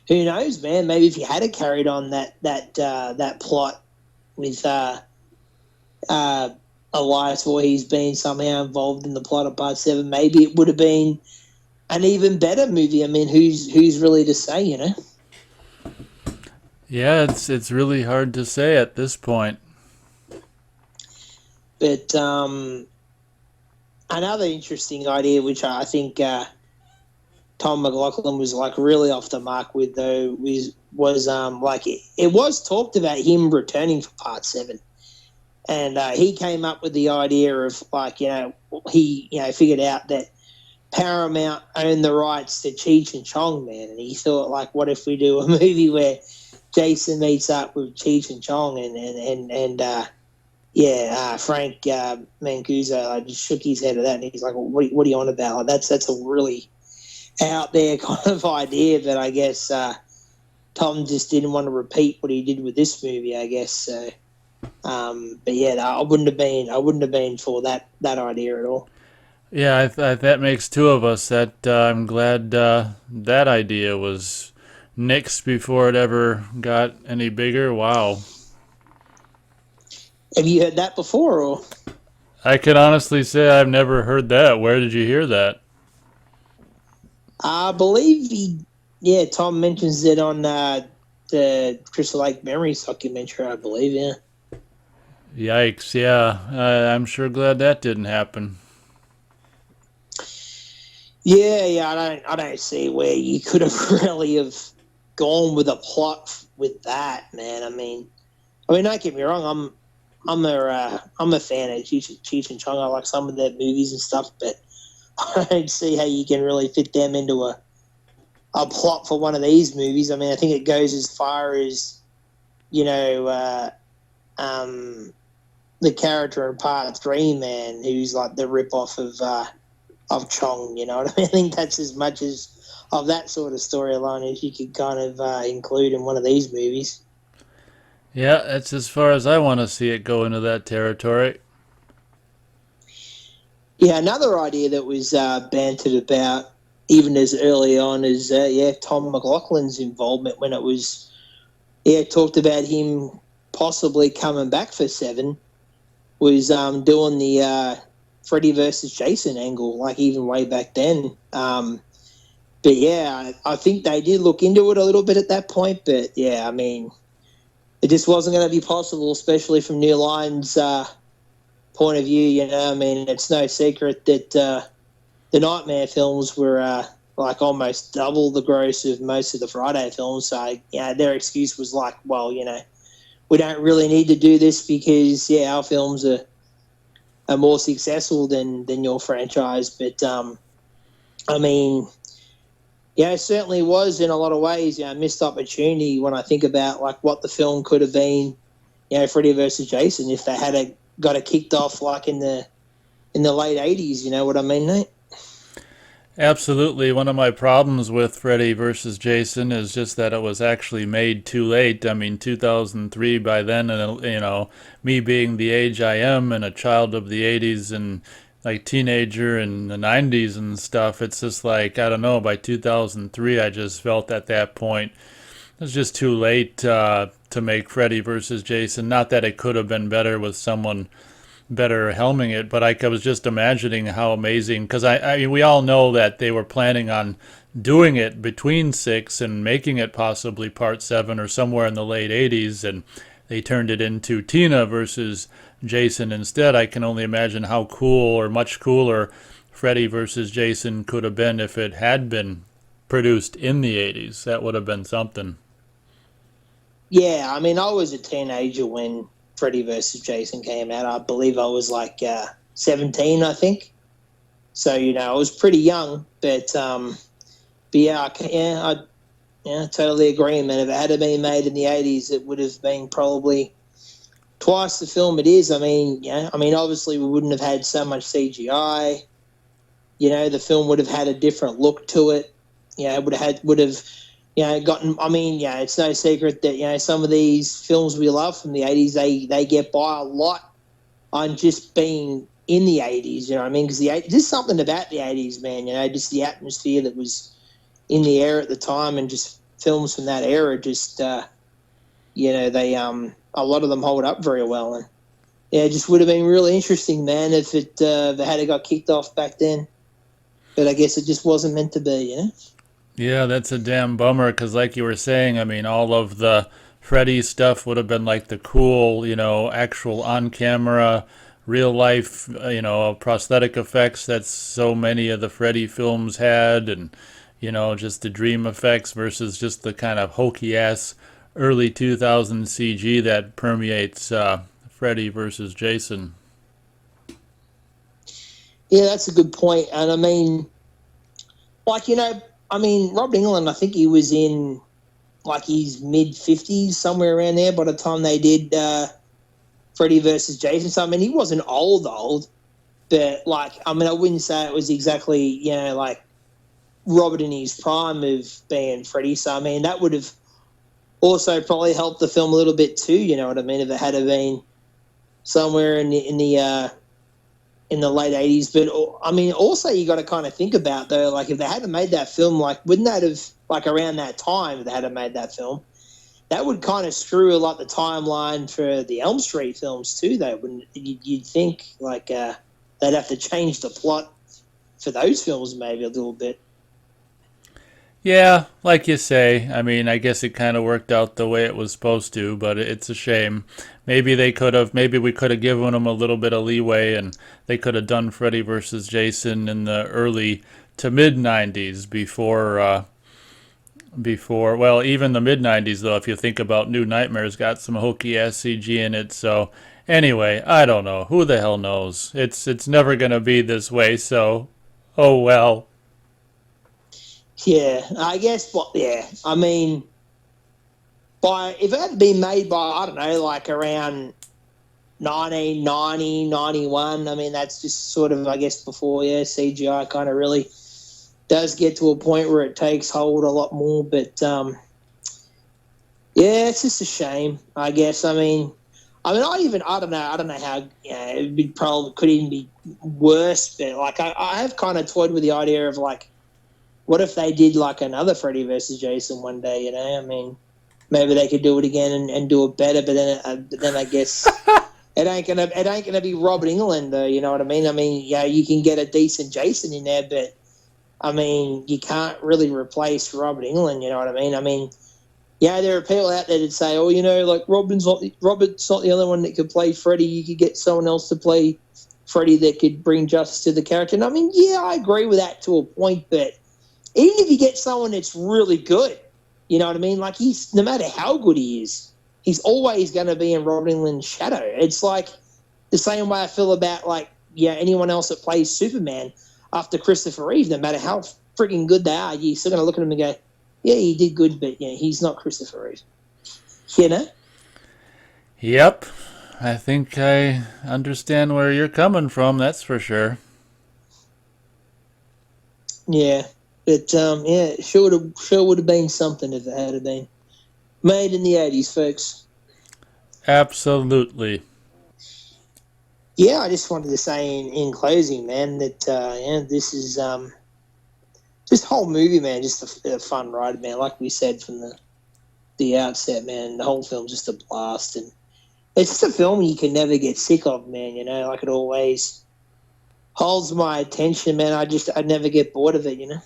who knows, man? Maybe if you had carried on that plot with Elias Voorhees being somehow involved in the plot of part 7, maybe it would have been an even better movie. I mean, who's really to say, yeah, it's really hard to say at this point. But another interesting idea, which I think Tom McLaughlin was like really off the mark with, though, was like it was talked about him returning for part 7, and he came up with the idea of like he figured out that Paramount owned the rights to Cheech and Chong, man, and he thought like, what if we do a movie where Jason meets up with Cheech and Chong, and Frank Mancuso just shook his head at that, and he's like, well, what are you on about? Like, that's a really out there kind of idea, but I guess Tom just didn't want to repeat what he did with this movie, I guess. So, but yeah, I wouldn't have been for that idea at all. Yeah, that makes two of us. That I'm glad that idea was nixed before it ever got any bigger. Wow. Have you heard that before, or? I can honestly say I've never heard that. Where did you hear that? I believe Tom mentions it on the Crystal Lake Memories documentary, I believe, yeah. Yikes, yeah. I'm sure glad that didn't happen. Yeah, I don't see where you could have really have gone with a plot with that, man. I mean, don't get me wrong. I'm a fan of Cheech and Chong. I like some of their movies and stuff, but I don't see how you can really fit them into a plot for one of these movies. I mean, I think it goes as far as the character in part 3, man, who's like the rip-off of Chong, you know what I mean? I think that's as much as of that sort of storyline as you could kind of include in one of these movies. Yeah, that's as far as I want to see it go into that territory. Yeah, another idea that was bantered about even as early on as, Tom McLaughlin's involvement when it was, talked about him possibly coming back for 7, was doing the Freddy versus Jason angle, like even way back then. But yeah, I think they did look into it a little bit at that point. But yeah, I mean, it just wasn't going to be possible, especially from New Line's point of view. I mean, it's no secret that the Nightmare films were like almost double the gross of most of the Friday films. So, their excuse was like, well, we don't really need to do this because, our films are more successful than your franchise. But, I mean, it certainly was in a lot of ways, a missed opportunity when I think about like what the film could have been, Freddy versus Jason, if they had got it kicked off like in the late 80s. You know what I mean, Nate? Absolutely. One of my problems with Freddy versus Jason is just that it was actually made too late. I mean, 2003 by then, and me being the age I am and a child of the 80s and like teenager in the 90s and stuff, it's just like, I don't know, by 2003 I just felt at that point it was just too late to make Freddy versus Jason. Not that it could have been better with someone better helming it, but I was just imagining how amazing, because I mean, we all know that they were planning on doing it between 6 and making it possibly part 7 or somewhere in the late 80s, and they turned it into Tina versus Jason instead. I can only imagine how cool, or much cooler, Freddy versus Jason could have been if it had been produced in the 80s. That would have been something. Yeah, I mean, I was a teenager when Freddy versus Jason came out. I believe I was like 17, I think. So, I was pretty young, but I totally agree, man. If it had been made in the 80s, it would have been probably twice the film it is. I mean, obviously we wouldn't have had so much CGI. The film would have had a different look to it. It would have gotten. I mean, it's no secret that some of these films we love from the 80s, they get by a lot on just being in the 80s. You know what I mean? Because there's something about the 80s, man. Just the atmosphere that was in the air at the time, and just films from that era. Just they a lot of them hold up very well, and it just would have been really interesting, man, if it had got kicked off back then. But I guess it just wasn't meant to be. Yeah, that's a damn bummer, because like you were saying, I mean, all of the Freddy stuff would have been like the cool, actual on-camera, real-life, prosthetic effects that so many of the Freddy films had, and, just the dream effects versus just the kind of hokey-ass early 2000s CG that permeates Freddy versus Jason. Yeah, that's a good point. And I mean, like, Robert England, I think he was in like his mid-50s, somewhere around there by the time they did Freddy versus Jason. So, I mean, he wasn't old, but, like, I mean, I wouldn't say it was exactly, like Robert in his prime of being Freddy. So, I mean, that would have also probably helped the film a little bit too, you know what I mean, if it had been somewhere in the late 80s. But, I mean, also you got to kind of think about, though, like, if they hadn't made that film, like, wouldn't that have, like, around that time, if they hadn't made that film, that would kind of screw, like, the timeline for the Elm Street films, too, though. Wouldn't you'd think, like, they'd have to change the plot for those films maybe a little bit. Yeah, like you say, I mean, I guess it kind of worked out the way it was supposed to, but it's a shame. Maybe we could have given them a little bit of leeway, and they could have done Freddy versus Jason in the early to mid 90s before, well, even the mid 90s, though, if you think about New Nightmares, got some hokey ass CG in it. So, anyway, I don't know. Who the hell knows? It's never going to be this way, so, oh well. Yeah, I guess, but yeah, I mean, if it had been made by, I don't know, like around 1990, 91, I mean, that's just sort of, I guess, before, CGI kind of really does get to a point where it takes hold a lot more. But, it's just a shame, I guess. I don't know how, it probably could even be worse, but, like, I have kind of toyed with the idea of, like, what if they did like another Freddy versus Jason one day? I mean, maybe they could do it again and do it better. But then I guess it ain't gonna be Robert England, though. You know what I mean? I mean, you can get a decent Jason in there, but I mean, you can't really replace Robert England. You know what I mean? I mean, there are people out there that say, oh, like Robert's not the only one that could play Freddy. You could get someone else to play Freddy that could bring justice to the character. And I mean, I agree with that to a point, but even if you get someone that's really good, you know what I mean? Like, he's, no matter how good he is, he's always going to be in Robert Englund's shadow. It's like the same way I feel about, like, yeah, anyone else that plays Superman after Christopher Reeve. No matter how freaking good they are, you're still going to look at him and go, yeah, he did good, but yeah, he's not Christopher Reeve. You know? Yep. I think I understand where you're coming from, that's for sure. Yeah. But yeah, it sure would have been something if it had been made in the 80s, folks. Absolutely. Yeah, I just wanted to say in closing, man, that yeah, this is this whole movie, man, just a fun ride, man. Like we said from the outset, man, the whole film's just a blast, and it's just a film you can never get sick of, man. You know, like, it always holds my attention, man. I never get bored of it, you know.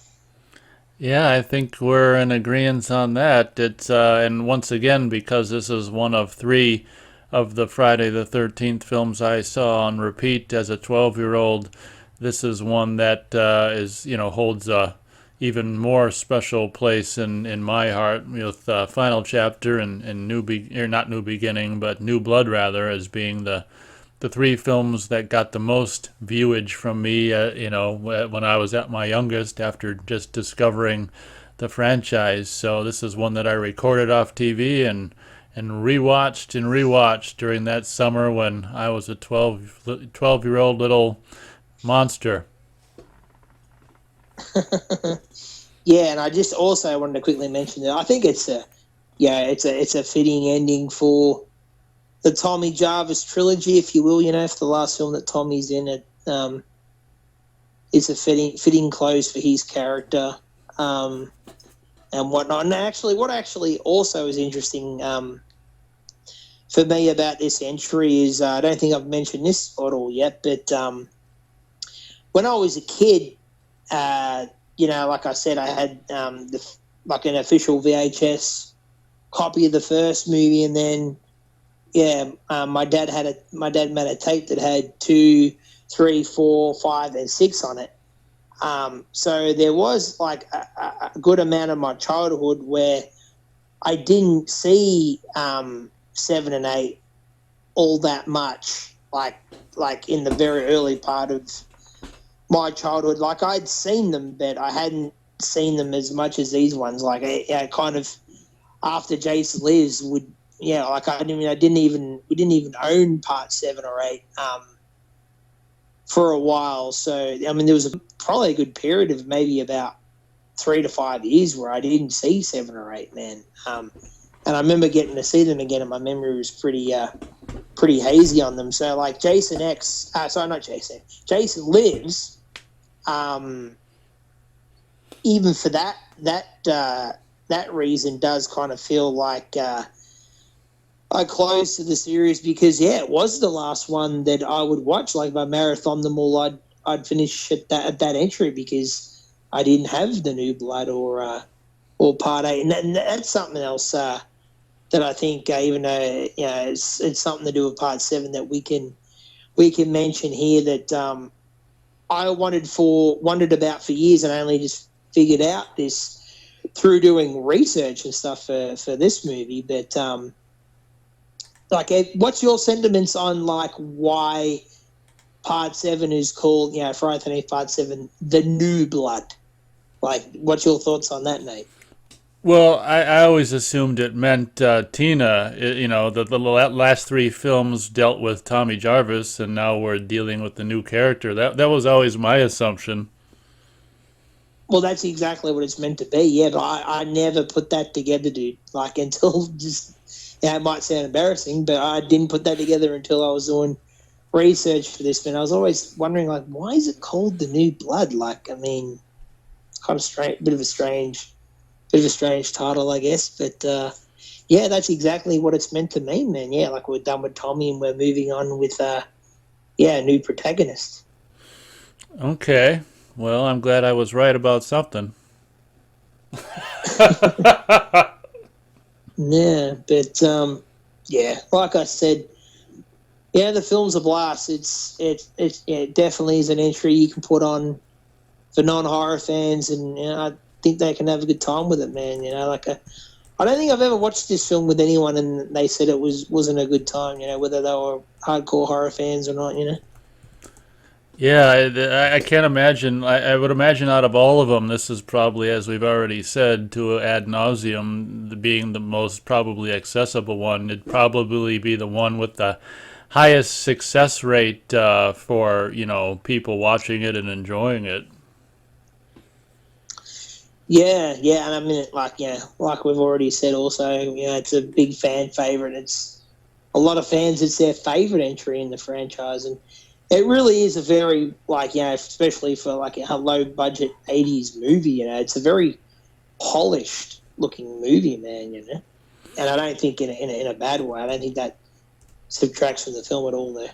Yeah, I think we're in agreement on that. It's and once again, because this is one of three of the Friday the 13th films I saw on repeat as a 12-year-old, this is one that is, holds a even more special place in my heart, with Final Chapter and or not New Beginning, but New Blood rather, as being the three films that got the most viewage from me, when I was at my youngest after just discovering the franchise. So this is one that I recorded off TV and rewatched during that summer when I was a 12-year-old little monster. Yeah, and I just also wanted to quickly mention that I think it's a fitting ending for the Tommy Jarvis trilogy, if you will. You know, for the last film that Tommy's in, it's a fitting close for his character, and whatnot. And actually, what actually also is interesting for me about this entry is I don't think I've mentioned this at all yet, but when I was a kid, like I said, I had like an official VHS copy of the first movie, and then my dad made a tape that had 2, 3, 4, 5, and 6 on it. So there was like a good amount of my childhood where I didn't see 7 and 8 all that much, like in the very early part of my childhood. Like, I'd seen them, but I hadn't seen them as much as these ones. Like, I kind of, after Jason Lives, we didn't even own part 7 or 8 for a while. So I mean, there was probably a good period of maybe about 3 to 5 years where I didn't see 7 or 8, man. And I remember getting to see them again, and my memory was pretty hazy on them. So, like, Jason Lives, even for that reason, does kind of feel like I close to the series, because it was the last one that I would watch. Like, if I marathon them all, I'd finish at that entry, because I didn't have the New Blood or Part 8, and that's something else that I think, even though it's something to do with Part 7, that we can mention here, that I wondered about for years, and I only just figured out this through doing research and stuff for this movie. But what's your sentiments on, like, why Part 7 is called, Friday the 13th Part 7, the New Blood? Like, what's your thoughts on that, Nate? Well, I always assumed it meant Tina. The last three films dealt with Tommy Jarvis, and now we're dealing with the new character. That was always my assumption. Well, that's exactly what it's meant to be, yeah, but I never put that together, dude. Like, until just, it might sound embarrassing, but I didn't put that together until I was doing research for this. But I was always wondering, like, why is it called the New Blood? Like, I mean, it's kind of strange, bit of a strange title, I guess. But that's exactly what it's meant to mean, man. Yeah, like, we're done with Tommy and we're moving on with a new protagonist. Okay. Well, I'm glad I was right about something. Yeah, but like I said, the film's a blast. It definitely is an entry you can put on for non-horror fans, and think they can have a good time with it, man. I don't think I've ever watched this film with anyone and they said it wasn't a good time. Whether they were hardcore horror fans or not. Yeah, I can't imagine. I would imagine out of all of them, this is probably, as we've already said, to ad nauseum, being the most probably accessible one. It'd probably be the one with the highest success rate for people watching it and enjoying it. Yeah, and I mean, like we've already said, also, it's a big fan favorite. It's a lot of fans. It's their favorite entry in the franchise, and it really is a very especially for like a low budget '80s movie. It's a very polished looking movie, man. And I don't think in a bad way. I don't think that subtracts from the film at all. There.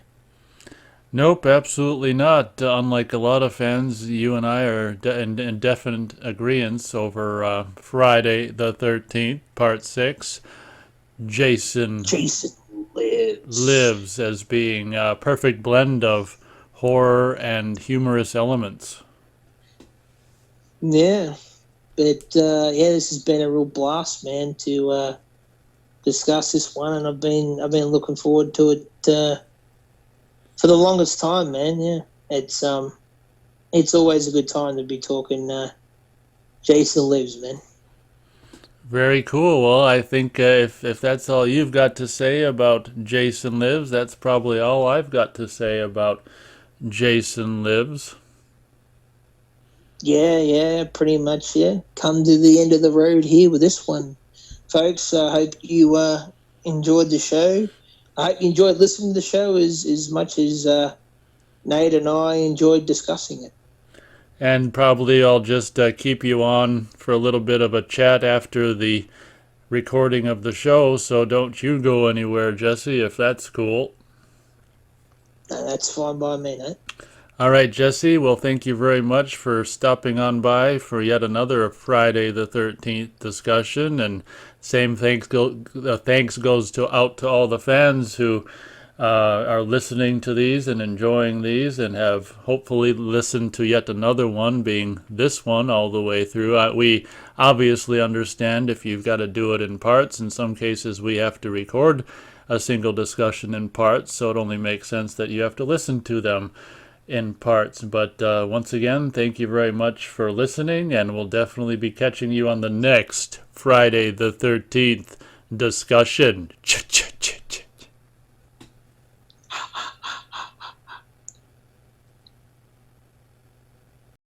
Nope, absolutely not. Unlike a lot of fans, you and I are in definite agreement over Friday the 13th, Part 6. Jason Jason lives. lives as being a perfect blend of horror and humorous elements. Yeah, but this has been a real blast, man, to discuss this one, and I've been looking forward to it for the longest time, man. Yeah, it's always a good time to be talking Jason Lives, man. Very cool. Well, I think if that's all you've got to say about Jason Lives, that's probably all I've got to say about Jason Lives. Yeah, pretty much. Yeah, come to the end of the road here with this one, folks. I hope you enjoyed the show. I hope you enjoyed listening to the show as much as Nate and I enjoyed discussing it. And probably I'll just keep you on for a little bit of a chat after the recording of the show, so don't you go anywhere, Jesse, if that's cool. That's fine by me, Nate. All right, Jesse. Well, thank you very much for stopping on by for yet another Friday the 13th discussion. And same thanks goes out to all the fans who are listening to these and enjoying these and have hopefully listened to yet another one, being this one all the way through. We obviously understand if you've got to do it in parts. In some cases, we have to record a single discussion in parts, so it only makes sense that you have to listen to them in parts. But once again, thank you very much for listening, and we'll definitely be catching you on the next Friday the 13th discussion. Ch-ch-ch.